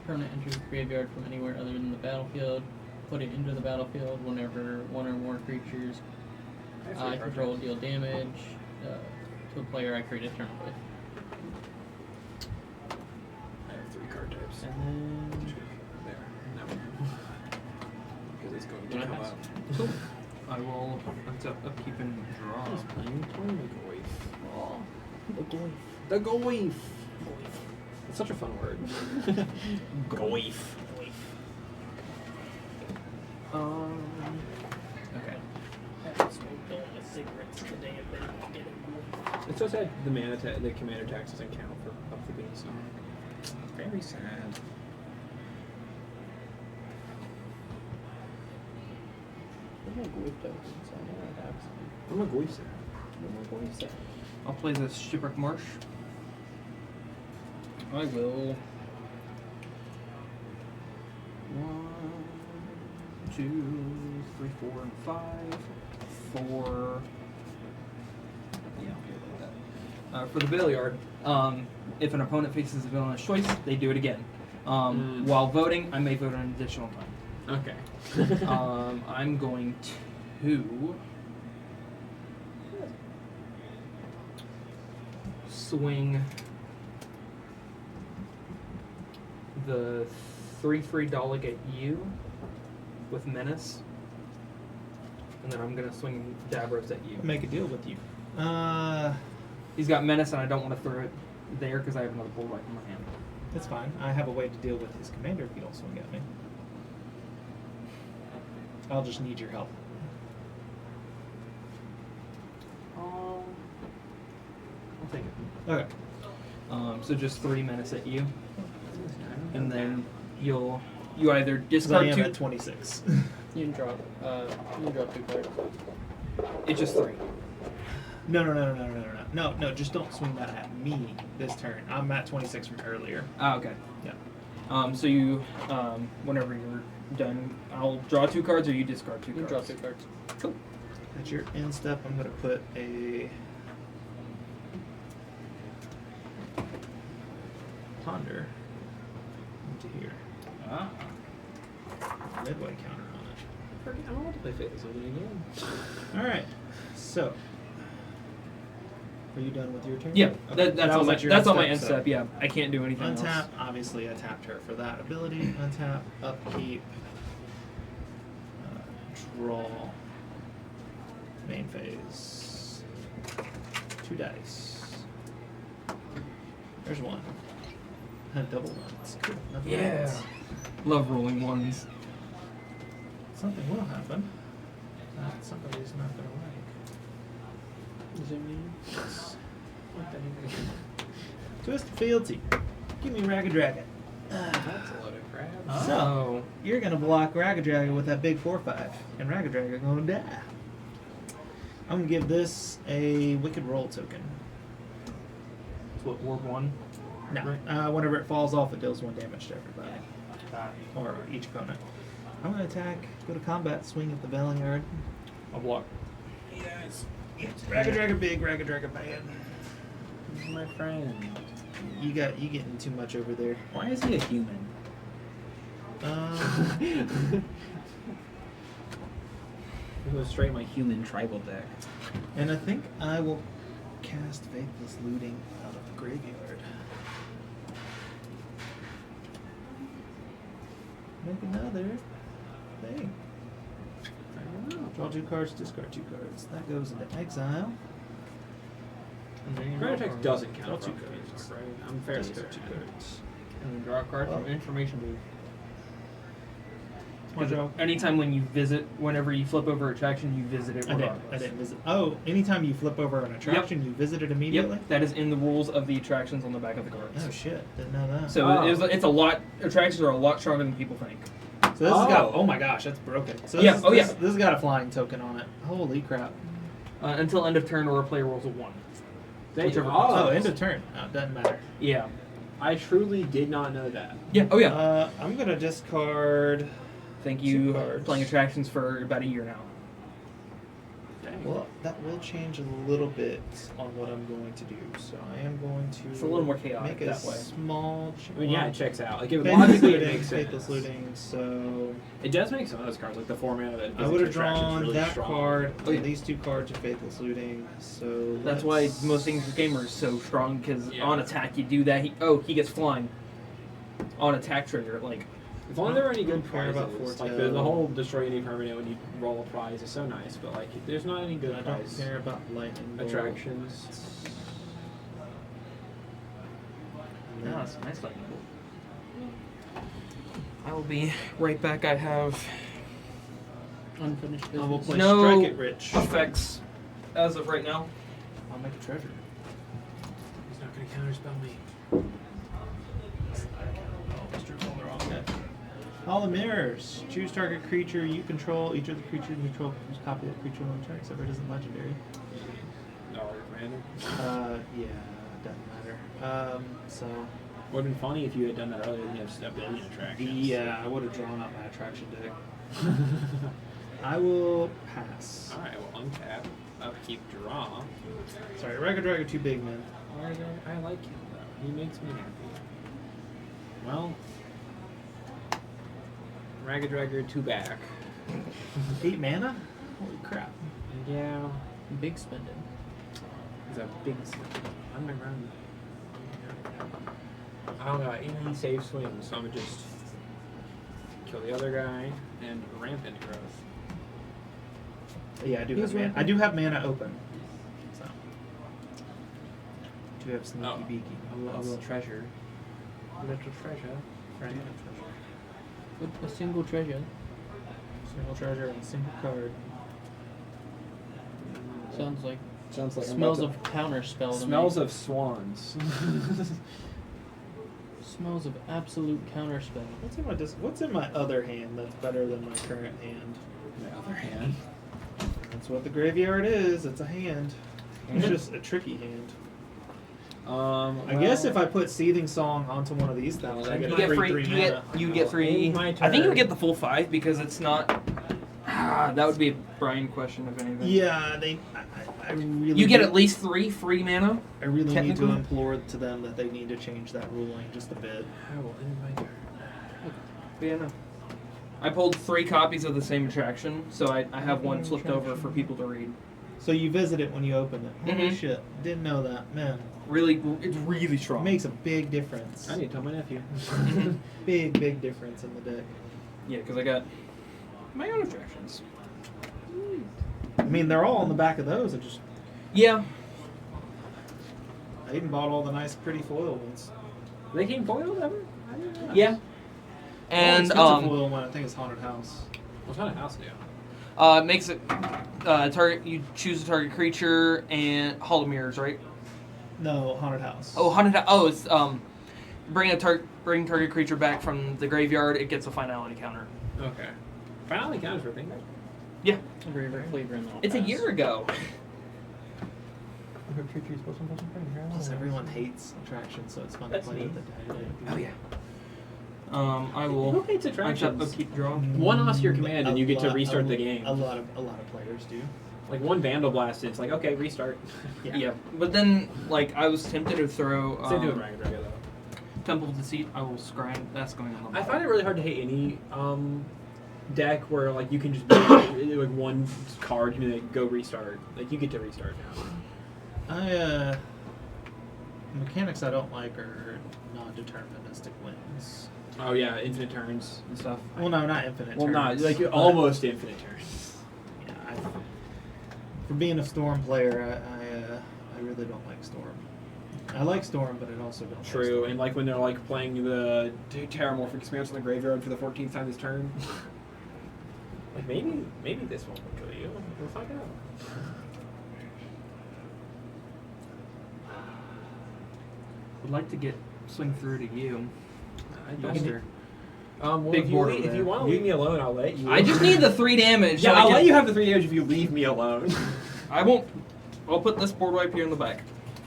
[SPEAKER 3] permanent enters the graveyard from anywhere other than the battlefield, put it into the battlefield. Whenever one or more creatures I control deal damage to a player I create eternally.
[SPEAKER 2] I have 3 card types.
[SPEAKER 3] And then
[SPEAKER 2] There. No. Because it's going
[SPEAKER 3] Can I
[SPEAKER 2] to come
[SPEAKER 3] pass?
[SPEAKER 2] out.
[SPEAKER 5] Cool. I will upkeep and draw.
[SPEAKER 2] I was playing Tornagoyf.
[SPEAKER 3] oh, the goy.
[SPEAKER 2] The Goyf. It's such a fun word. Goyf.
[SPEAKER 5] Okay.
[SPEAKER 3] I haven't smoked all my cigarettes today. I better get it.
[SPEAKER 2] It's so sad the the commander tax doesn't count for upkeeping, so very sad.
[SPEAKER 3] No more goy tokens. I know I have some.
[SPEAKER 2] I'm a Goyf.
[SPEAKER 3] No more goy set.
[SPEAKER 5] I'll play the Shipwreck Marsh. I will. 1, 2, 3, 4, and 5. 4. Yeah, I'll do it like that. For the Bailyard, if an opponent faces a villainous choice, they do it again. While voting, I may vote an additional time.
[SPEAKER 2] Okay.
[SPEAKER 5] I'm going to swing the 3 free Dalek at you with Menace. And then I'm going to swing Davros at you.
[SPEAKER 4] Make a deal with you.
[SPEAKER 5] He's got Menace, and I don't want to throw it there because I have another bullseye in my hand.
[SPEAKER 4] That's fine. I have a way to deal with his commander if you don't swing at me. I'll just need your help.
[SPEAKER 2] I'll take it.
[SPEAKER 4] Okay.
[SPEAKER 5] So just 3 Menace at you. And then you either
[SPEAKER 4] 'Cause I
[SPEAKER 5] discard
[SPEAKER 4] am
[SPEAKER 5] 2.
[SPEAKER 4] at 26.
[SPEAKER 3] You can drop 2 cards.
[SPEAKER 5] It's just 3.
[SPEAKER 4] No, just don't swing that at me this turn. I'm at 26 from earlier.
[SPEAKER 5] Ah, okay.
[SPEAKER 4] Yeah.
[SPEAKER 5] So you, whenever you're done, I'll draw 2 cards, or you discard 2
[SPEAKER 3] You can
[SPEAKER 5] cards.
[SPEAKER 3] drop 2 cards.
[SPEAKER 5] Cool.
[SPEAKER 4] At your end step, I'm going to put a ponder into here.
[SPEAKER 2] Ah.
[SPEAKER 4] Midway counter on
[SPEAKER 2] I don't want to play Faithless Looting again.
[SPEAKER 4] it. All right. So, are you done with your turn?
[SPEAKER 5] Yeah,
[SPEAKER 4] Okay.
[SPEAKER 5] that's
[SPEAKER 4] That
[SPEAKER 5] on
[SPEAKER 4] was
[SPEAKER 5] my
[SPEAKER 4] at your
[SPEAKER 5] that's on my
[SPEAKER 4] end
[SPEAKER 5] end
[SPEAKER 4] step.
[SPEAKER 5] step. Yeah, I can't do anything else.
[SPEAKER 4] Untap. Obviously, I tapped her for that ability. Untap. Upkeep. Draw. Main phase. 2 dice. There's 1. Double ones. Cool. Double
[SPEAKER 5] Yeah.
[SPEAKER 4] ones.
[SPEAKER 5] Love rolling ones.
[SPEAKER 4] Something will happen that somebody's not going to like.
[SPEAKER 3] Is it me?
[SPEAKER 2] What the heck?
[SPEAKER 4] Twisted Fealty. Give me Ragged Dragon.
[SPEAKER 2] That's a load of crap.
[SPEAKER 4] So, you're going to block Ragged Dragon with that big 4/5, and Ragged Dragon going to die. I'm going to give this a Wicked Roll token.
[SPEAKER 5] What, Ward 1?
[SPEAKER 4] No.
[SPEAKER 5] Right.
[SPEAKER 4] Whenever it falls off, it deals 1 damage to everybody. Or each opponent. I'm going to attack, go to combat, swing at the Valanguard.
[SPEAKER 2] I'll block.
[SPEAKER 4] Yes. Ragged Dragon big, Ragged Dragon bad.
[SPEAKER 2] He's my friend.
[SPEAKER 4] You getting too much over there.
[SPEAKER 2] Why is he a human? It goes straight in my human tribal deck.
[SPEAKER 4] And I think I will cast Faithless Looting out of the graveyard. Make another thing.
[SPEAKER 2] I don't know.
[SPEAKER 4] Draw 2 cards, discard 2 cards. That goes into exile.
[SPEAKER 2] Card attack doesn't count.
[SPEAKER 4] Draw 2
[SPEAKER 2] for
[SPEAKER 4] cards.
[SPEAKER 2] right? I'm fairly
[SPEAKER 4] Discard 2
[SPEAKER 2] certain.
[SPEAKER 4] cards.
[SPEAKER 5] And then draw a card from
[SPEAKER 4] Well.
[SPEAKER 5] information booth.
[SPEAKER 4] One draw.
[SPEAKER 5] Anytime whenever you flip over attraction, you visit it
[SPEAKER 4] I
[SPEAKER 5] regardless.
[SPEAKER 4] didn't visit. Oh, anytime you flip over an attraction, you visit it immediately?
[SPEAKER 5] Yep, that is in the rules of the attractions on the back of the cards.
[SPEAKER 4] Oh shit, didn't know that.
[SPEAKER 5] So
[SPEAKER 2] Oh.
[SPEAKER 5] it's a lot. Attractions are a lot stronger than people think.
[SPEAKER 4] So this has got,
[SPEAKER 2] Oh.
[SPEAKER 4] oh my gosh, that's broken. So
[SPEAKER 5] Yeah,
[SPEAKER 4] this,
[SPEAKER 5] oh
[SPEAKER 4] this,
[SPEAKER 5] yeah.
[SPEAKER 4] this has got a flying token on it. Holy crap.
[SPEAKER 5] Until end of turn, or a player rolls a 1. Whichever
[SPEAKER 4] Oh, end of turn. Oh, it doesn't matter.
[SPEAKER 5] Yeah.
[SPEAKER 2] I truly did not know that.
[SPEAKER 5] Yeah. Oh yeah.
[SPEAKER 4] I'm gonna discard.
[SPEAKER 5] Thank
[SPEAKER 4] 2
[SPEAKER 5] you.
[SPEAKER 4] cards.
[SPEAKER 5] Playing attractions for about a year now.
[SPEAKER 2] Dang.
[SPEAKER 4] Well, that will change a little bit on what I'm going to do. So I am going to.
[SPEAKER 5] It's a little more chaotic
[SPEAKER 4] make a
[SPEAKER 5] that way.
[SPEAKER 4] small.
[SPEAKER 2] I mean, yeah, it checks out. Like, it would
[SPEAKER 4] Faithless
[SPEAKER 2] logically it
[SPEAKER 4] looting,
[SPEAKER 2] makes sense.
[SPEAKER 4] Faithless looting. So
[SPEAKER 2] It does make some of those cards, like the 4 mana that
[SPEAKER 4] I would have
[SPEAKER 2] visits attractions
[SPEAKER 4] drawn
[SPEAKER 2] really
[SPEAKER 4] that
[SPEAKER 2] strong.
[SPEAKER 4] card.
[SPEAKER 5] Oh, yeah.
[SPEAKER 4] And these 2 cards are Faithless looting. So
[SPEAKER 5] That's why
[SPEAKER 4] let's-
[SPEAKER 5] most English gamer is so strong, because
[SPEAKER 2] Yeah.
[SPEAKER 5] on attack you do that. He gets flying. On attack trigger, like
[SPEAKER 2] If only there were any good
[SPEAKER 4] I don't care
[SPEAKER 2] prizes.
[SPEAKER 4] about
[SPEAKER 2] Like,
[SPEAKER 4] Fortel.
[SPEAKER 2] the whole destroy any permanent when you roll a prize is so nice, but like, there's not any good
[SPEAKER 4] I don't
[SPEAKER 2] prize
[SPEAKER 4] care about lightning bolt.
[SPEAKER 2] attractions.
[SPEAKER 4] And then-
[SPEAKER 5] no, it's nice lightning bolt. I will be right back. I have
[SPEAKER 3] Unfinished
[SPEAKER 4] I will
[SPEAKER 3] business.
[SPEAKER 4] play
[SPEAKER 5] No
[SPEAKER 4] Strike It Rich.
[SPEAKER 5] effects as of right now.
[SPEAKER 4] I'll make a treasure.
[SPEAKER 2] He's not going to counterspell me.
[SPEAKER 4] All the mirrors. Choose target creature you control. Each of the creatures you control becomes a copy of that creature on turn, except for it isn't legendary.
[SPEAKER 2] No, commander.
[SPEAKER 4] Yeah, doesn't matter. So,
[SPEAKER 2] Would have been funny if you had done that earlier than you have a billion attractions.
[SPEAKER 4] yeah, I would have drawn out my attraction deck. I will pass.
[SPEAKER 2] Alright, well, untap, upkeep, draw.
[SPEAKER 4] Sorry, Ragged Dragon too big, man.
[SPEAKER 2] I like him, though. He makes me happy. Well, Ragged Dragger 2 back.
[SPEAKER 4] 8 mana? Holy crap.
[SPEAKER 2] Yeah,
[SPEAKER 3] Big spending.
[SPEAKER 2] he's a big. I'm around. I don't got any safe swings, so I'm gonna just kill the other guy and rampant growth.
[SPEAKER 4] Yeah, I do
[SPEAKER 3] He's
[SPEAKER 4] have mana.
[SPEAKER 3] rampant.
[SPEAKER 4] I do have mana open. So. Do have sneaky
[SPEAKER 2] Oh.
[SPEAKER 4] beaky.
[SPEAKER 2] A little treasure. Little treasure.
[SPEAKER 4] Random treasure.
[SPEAKER 3] With a single treasure.
[SPEAKER 4] Single treasure and a single card.
[SPEAKER 3] Sounds like
[SPEAKER 1] Sounds like
[SPEAKER 3] smells of counter spell. To
[SPEAKER 2] Smells
[SPEAKER 3] me.
[SPEAKER 2] of swans.
[SPEAKER 3] Smells of absolute counter spell.
[SPEAKER 4] What's in my other hand that's better than my current hand?
[SPEAKER 2] The other hand.
[SPEAKER 4] That's what the graveyard is. It's a hand. It's
[SPEAKER 3] Mhm.
[SPEAKER 4] just a tricky hand.
[SPEAKER 2] I
[SPEAKER 4] I guess if I put Seething Song onto one of these things, I
[SPEAKER 2] You
[SPEAKER 4] get
[SPEAKER 5] You
[SPEAKER 4] a
[SPEAKER 5] get
[SPEAKER 4] free
[SPEAKER 5] free.
[SPEAKER 4] 3
[SPEAKER 5] You
[SPEAKER 4] mana.
[SPEAKER 5] get free.
[SPEAKER 2] My
[SPEAKER 5] I think you
[SPEAKER 2] turn.
[SPEAKER 5] would get the full 5 because it's not. That would be a Brian question if anything.
[SPEAKER 4] Yeah, I really.
[SPEAKER 5] You get
[SPEAKER 4] do-
[SPEAKER 5] at least 3 free mana.
[SPEAKER 4] I really need to
[SPEAKER 5] technically.
[SPEAKER 4] implore to them that they need to change that ruling just a bit.
[SPEAKER 2] I will end my turn.
[SPEAKER 5] But yeah, no. I pulled 3 copies of the same attraction, so I have one flipped over for people to read.
[SPEAKER 4] So you visit it when you open it. Holy
[SPEAKER 5] Mhm.
[SPEAKER 4] shit! Didn't know that. Man,
[SPEAKER 5] Really, it's really strong.
[SPEAKER 4] makes a big difference.
[SPEAKER 2] I need to tell my nephew.
[SPEAKER 4] Big difference in the deck.
[SPEAKER 5] Yeah, because I got my own attractions.
[SPEAKER 4] I mean, they're all on the back of those.
[SPEAKER 5] Yeah.
[SPEAKER 4] I even bought all the nice, pretty foil ones.
[SPEAKER 2] They came foiled ever? I didn't know.
[SPEAKER 5] Yeah. And
[SPEAKER 4] expensive foil one, I think it's Haunted House.
[SPEAKER 2] What's kind of house do?
[SPEAKER 5] it makes it target. You choose a target creature and Hall of Mirrors, right?
[SPEAKER 4] No, Haunted House.
[SPEAKER 5] Oh, haunted. Oh, it's bring target creature back from the graveyard. It gets a finality counter.
[SPEAKER 2] Okay. Finally counts for a thing, right?
[SPEAKER 5] Yeah.
[SPEAKER 3] Greater flavor in the
[SPEAKER 5] It's a year ago.
[SPEAKER 4] Plus, everyone hates attractions, so it's fun
[SPEAKER 2] That's
[SPEAKER 4] to play
[SPEAKER 2] neat.
[SPEAKER 4] with the day.
[SPEAKER 5] Oh yeah. I will.
[SPEAKER 2] Who hates
[SPEAKER 5] I shall
[SPEAKER 2] attractions?
[SPEAKER 5] keep draw.
[SPEAKER 2] One off your command and you get to restart the game.
[SPEAKER 4] A lot of players do.
[SPEAKER 2] Like one Vandal Blast, it's like, okay, restart.
[SPEAKER 5] Yeah. But then, like, I was tempted to throw
[SPEAKER 2] Same thing with Ragged Drago, though.
[SPEAKER 5] Temple of Deceit. I will scry. That's going on the
[SPEAKER 2] I
[SPEAKER 5] bottom.
[SPEAKER 2] find it really hard to hate any deck where like you can just like one card and like, go restart. Like you get to restart now.
[SPEAKER 4] Mechanics I don't like are non-deterministic wins.
[SPEAKER 2] Oh yeah, infinite turns and stuff.
[SPEAKER 4] Well, no, not infinite.
[SPEAKER 2] Well, not
[SPEAKER 4] turns,
[SPEAKER 2] like
[SPEAKER 4] but-
[SPEAKER 2] almost infinite turns.
[SPEAKER 4] Yeah, for being a Storm player, I really don't like Storm. I like Storm, but I also don't. Like
[SPEAKER 2] True,
[SPEAKER 4] Storm.
[SPEAKER 2] and like when they're like playing the Terramorphic Expanse in the graveyard for the 14th time this turn. Like maybe this one will kill you. We'll find out.
[SPEAKER 5] Would like to get swing through to you.
[SPEAKER 2] I don't.
[SPEAKER 5] Duster.
[SPEAKER 2] Well,
[SPEAKER 5] Big
[SPEAKER 2] if
[SPEAKER 5] border
[SPEAKER 2] if
[SPEAKER 5] there.
[SPEAKER 2] you want to leave me alone, I'll let you.
[SPEAKER 5] I just need the 3 damage.
[SPEAKER 2] Yeah,
[SPEAKER 5] so I
[SPEAKER 2] I'll
[SPEAKER 5] can-
[SPEAKER 2] let you have the 3 damage if you leave me alone.
[SPEAKER 5] I won't. I'll put this board wipe here in the back.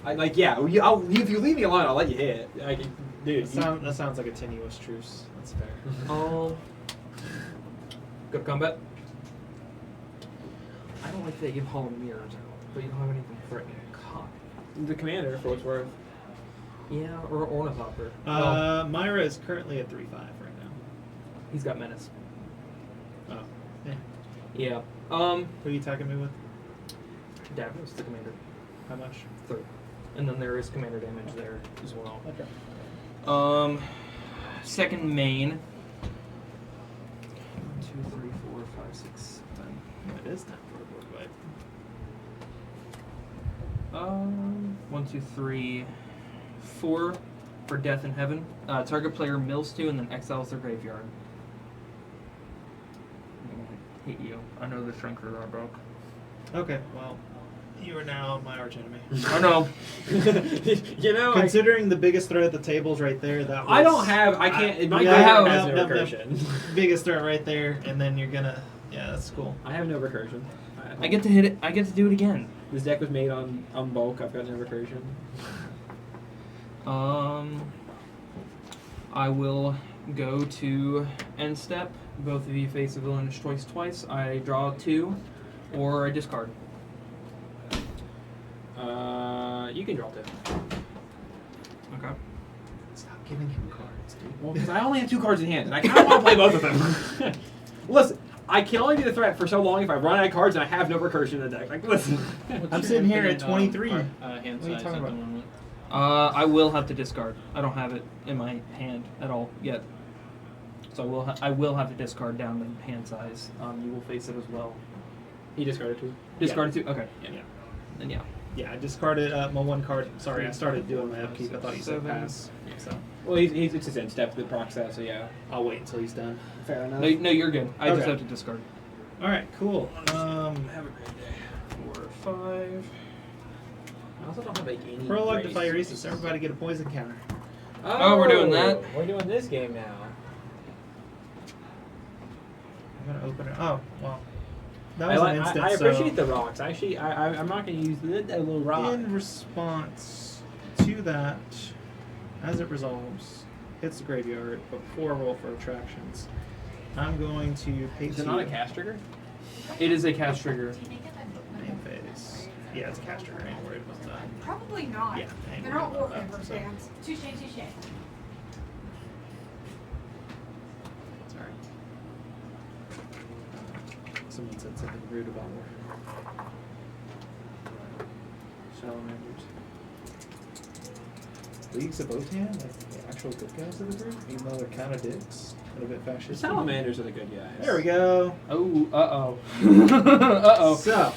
[SPEAKER 2] If you leave me alone, I'll let you hit. Dude,
[SPEAKER 4] That sounds like a tenuous truce. That's fair.
[SPEAKER 5] Oh. Good combat. I don't like that you have Hall of Mirrors out, but you don't have anything threatening a cop.
[SPEAKER 2] the commander, for what's worth.
[SPEAKER 5] Yeah, or Ornithopter.
[SPEAKER 4] Myra is currently at 3-5 right now.
[SPEAKER 5] He's got Menace.
[SPEAKER 4] Oh. Yeah.
[SPEAKER 5] Yeah.
[SPEAKER 4] Who are you attacking me with?
[SPEAKER 5] Davos, the commander.
[SPEAKER 4] How much?
[SPEAKER 5] 3. And then there is commander damage there as well.
[SPEAKER 4] Okay.
[SPEAKER 5] Second main. 1, 2, 3, 4, 5, 6, 7.
[SPEAKER 4] It is time for a board wipe.
[SPEAKER 5] 1, 2, 3, 4 for Death in Heaven. Target player mills 2 and then exiles their graveyard. I'm gonna hit you. I know the Shrinker are broke.
[SPEAKER 4] Okay, well, you are now my arch enemy.
[SPEAKER 5] I know.
[SPEAKER 2] You know,
[SPEAKER 4] Considering the biggest threat at the table's right there, that was,
[SPEAKER 2] I don't have. I can't. My
[SPEAKER 4] yeah,
[SPEAKER 2] graveyard
[SPEAKER 5] I
[SPEAKER 2] has
[SPEAKER 4] have-
[SPEAKER 2] no
[SPEAKER 4] no, no.
[SPEAKER 2] recursion.
[SPEAKER 4] biggest threat right there, and then you're gonna. Yeah, that's cool.
[SPEAKER 2] I have no recursion.
[SPEAKER 5] I get to hit it. I get to do it again.
[SPEAKER 2] This deck was made on bulk. I've got no recursion.
[SPEAKER 5] I will go to end step. Both of you face a villainous choice twice. I draw 2, or I discard.
[SPEAKER 2] You can draw 2.
[SPEAKER 5] Okay.
[SPEAKER 4] Stop giving him cards, dude.
[SPEAKER 2] Well, because I only have 2 cards in hand, and I kind of want to play both of them. Listen, I can only be the threat for so long if I run out of cards and I have no recursion in the deck. Like, listen.
[SPEAKER 3] What's
[SPEAKER 4] I'm
[SPEAKER 3] your
[SPEAKER 4] sitting here at
[SPEAKER 3] infinite,
[SPEAKER 4] 23.
[SPEAKER 3] hand
[SPEAKER 4] What are you
[SPEAKER 3] size
[SPEAKER 4] talking
[SPEAKER 3] at the
[SPEAKER 4] about?
[SPEAKER 3] moment?
[SPEAKER 5] I will have to discard. I don't have it in my hand at all yet. So I will have to discard down to hand size. You will face it as well.
[SPEAKER 2] He discarded 2.
[SPEAKER 5] Discard it too? Okay.
[SPEAKER 2] Yeah.
[SPEAKER 4] Yeah.
[SPEAKER 5] Then yeah.
[SPEAKER 4] Yeah, I discarded my 1 card. Sorry, I started doing my upkeep. I thought you said
[SPEAKER 5] 7.
[SPEAKER 4] pass. So
[SPEAKER 2] Well, he's it's his end step to proc that, so yeah.
[SPEAKER 4] I'll wait until he's done.
[SPEAKER 2] Fair enough.
[SPEAKER 5] No, you're good. I just
[SPEAKER 4] Okay.
[SPEAKER 5] have to discard.
[SPEAKER 4] All right, cool.
[SPEAKER 2] Have a great day. 4, 5. I also don't have like any.
[SPEAKER 4] Prologue to
[SPEAKER 2] race.
[SPEAKER 4] Firesis. Everybody get a poison counter.
[SPEAKER 5] Oh, we're doing that?
[SPEAKER 2] We're doing this game now.
[SPEAKER 4] I'm gonna open it. Oh, well. That
[SPEAKER 2] I,
[SPEAKER 4] was
[SPEAKER 2] like,
[SPEAKER 4] an instant.
[SPEAKER 2] I appreciate
[SPEAKER 4] so
[SPEAKER 2] the rocks. Actually, I'm not going to use that little rock.
[SPEAKER 4] in response to that, as it resolves, hits the graveyard, but before I roll for attractions, I'm going to pay
[SPEAKER 2] Is
[SPEAKER 4] to
[SPEAKER 2] it not a cast trigger?
[SPEAKER 5] It is a cast trigger.
[SPEAKER 4] name phase. Yeah, it's a cast trigger. I ain't worried about that.
[SPEAKER 6] Probably not.
[SPEAKER 4] Yeah, I ain't
[SPEAKER 6] They're
[SPEAKER 4] worried
[SPEAKER 6] not
[SPEAKER 4] about
[SPEAKER 6] Warhammer
[SPEAKER 4] that, so.
[SPEAKER 6] fans. Touche, touche.
[SPEAKER 4] Sorry. Someone said something rude about Warhammer.
[SPEAKER 2] Salamanders.
[SPEAKER 4] Leagues of Otan, like the actual good guys of the group, even though they're kind of dicks and a bit
[SPEAKER 2] The
[SPEAKER 4] fascist.
[SPEAKER 2] salamanders are the good guys.
[SPEAKER 4] There we go.
[SPEAKER 5] Oh, uh-oh.
[SPEAKER 4] So,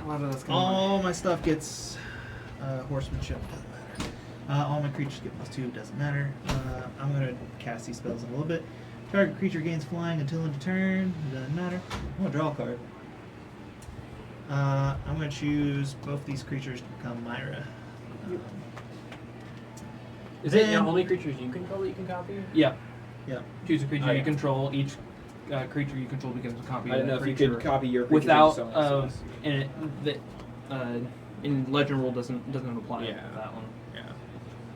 [SPEAKER 5] A lot of that's coming.
[SPEAKER 4] all my stuff gets horsemanship, doesn't matter. All my creatures get +2, doesn't matter. I'm going to cast these spells in a little bit. Target creature gains flying until end of turn, doesn't matter. I'm going to draw a card. I'm going to choose both these creatures to become Myra.
[SPEAKER 2] Is it the
[SPEAKER 4] Then-
[SPEAKER 2] only creatures you control that you can copy?
[SPEAKER 5] Yeah.
[SPEAKER 4] Yeah.
[SPEAKER 5] Choose a creature
[SPEAKER 2] Oh,
[SPEAKER 5] you
[SPEAKER 2] yeah.
[SPEAKER 5] control. Each creature you control becomes a copy
[SPEAKER 2] I
[SPEAKER 5] of
[SPEAKER 2] don't know
[SPEAKER 5] that
[SPEAKER 2] if you
[SPEAKER 5] creature.
[SPEAKER 2] could copy your creature
[SPEAKER 5] without
[SPEAKER 2] into someone else's.
[SPEAKER 5] and in Legend Rule doesn't apply
[SPEAKER 2] Yeah.
[SPEAKER 5] to that one.
[SPEAKER 2] Yeah.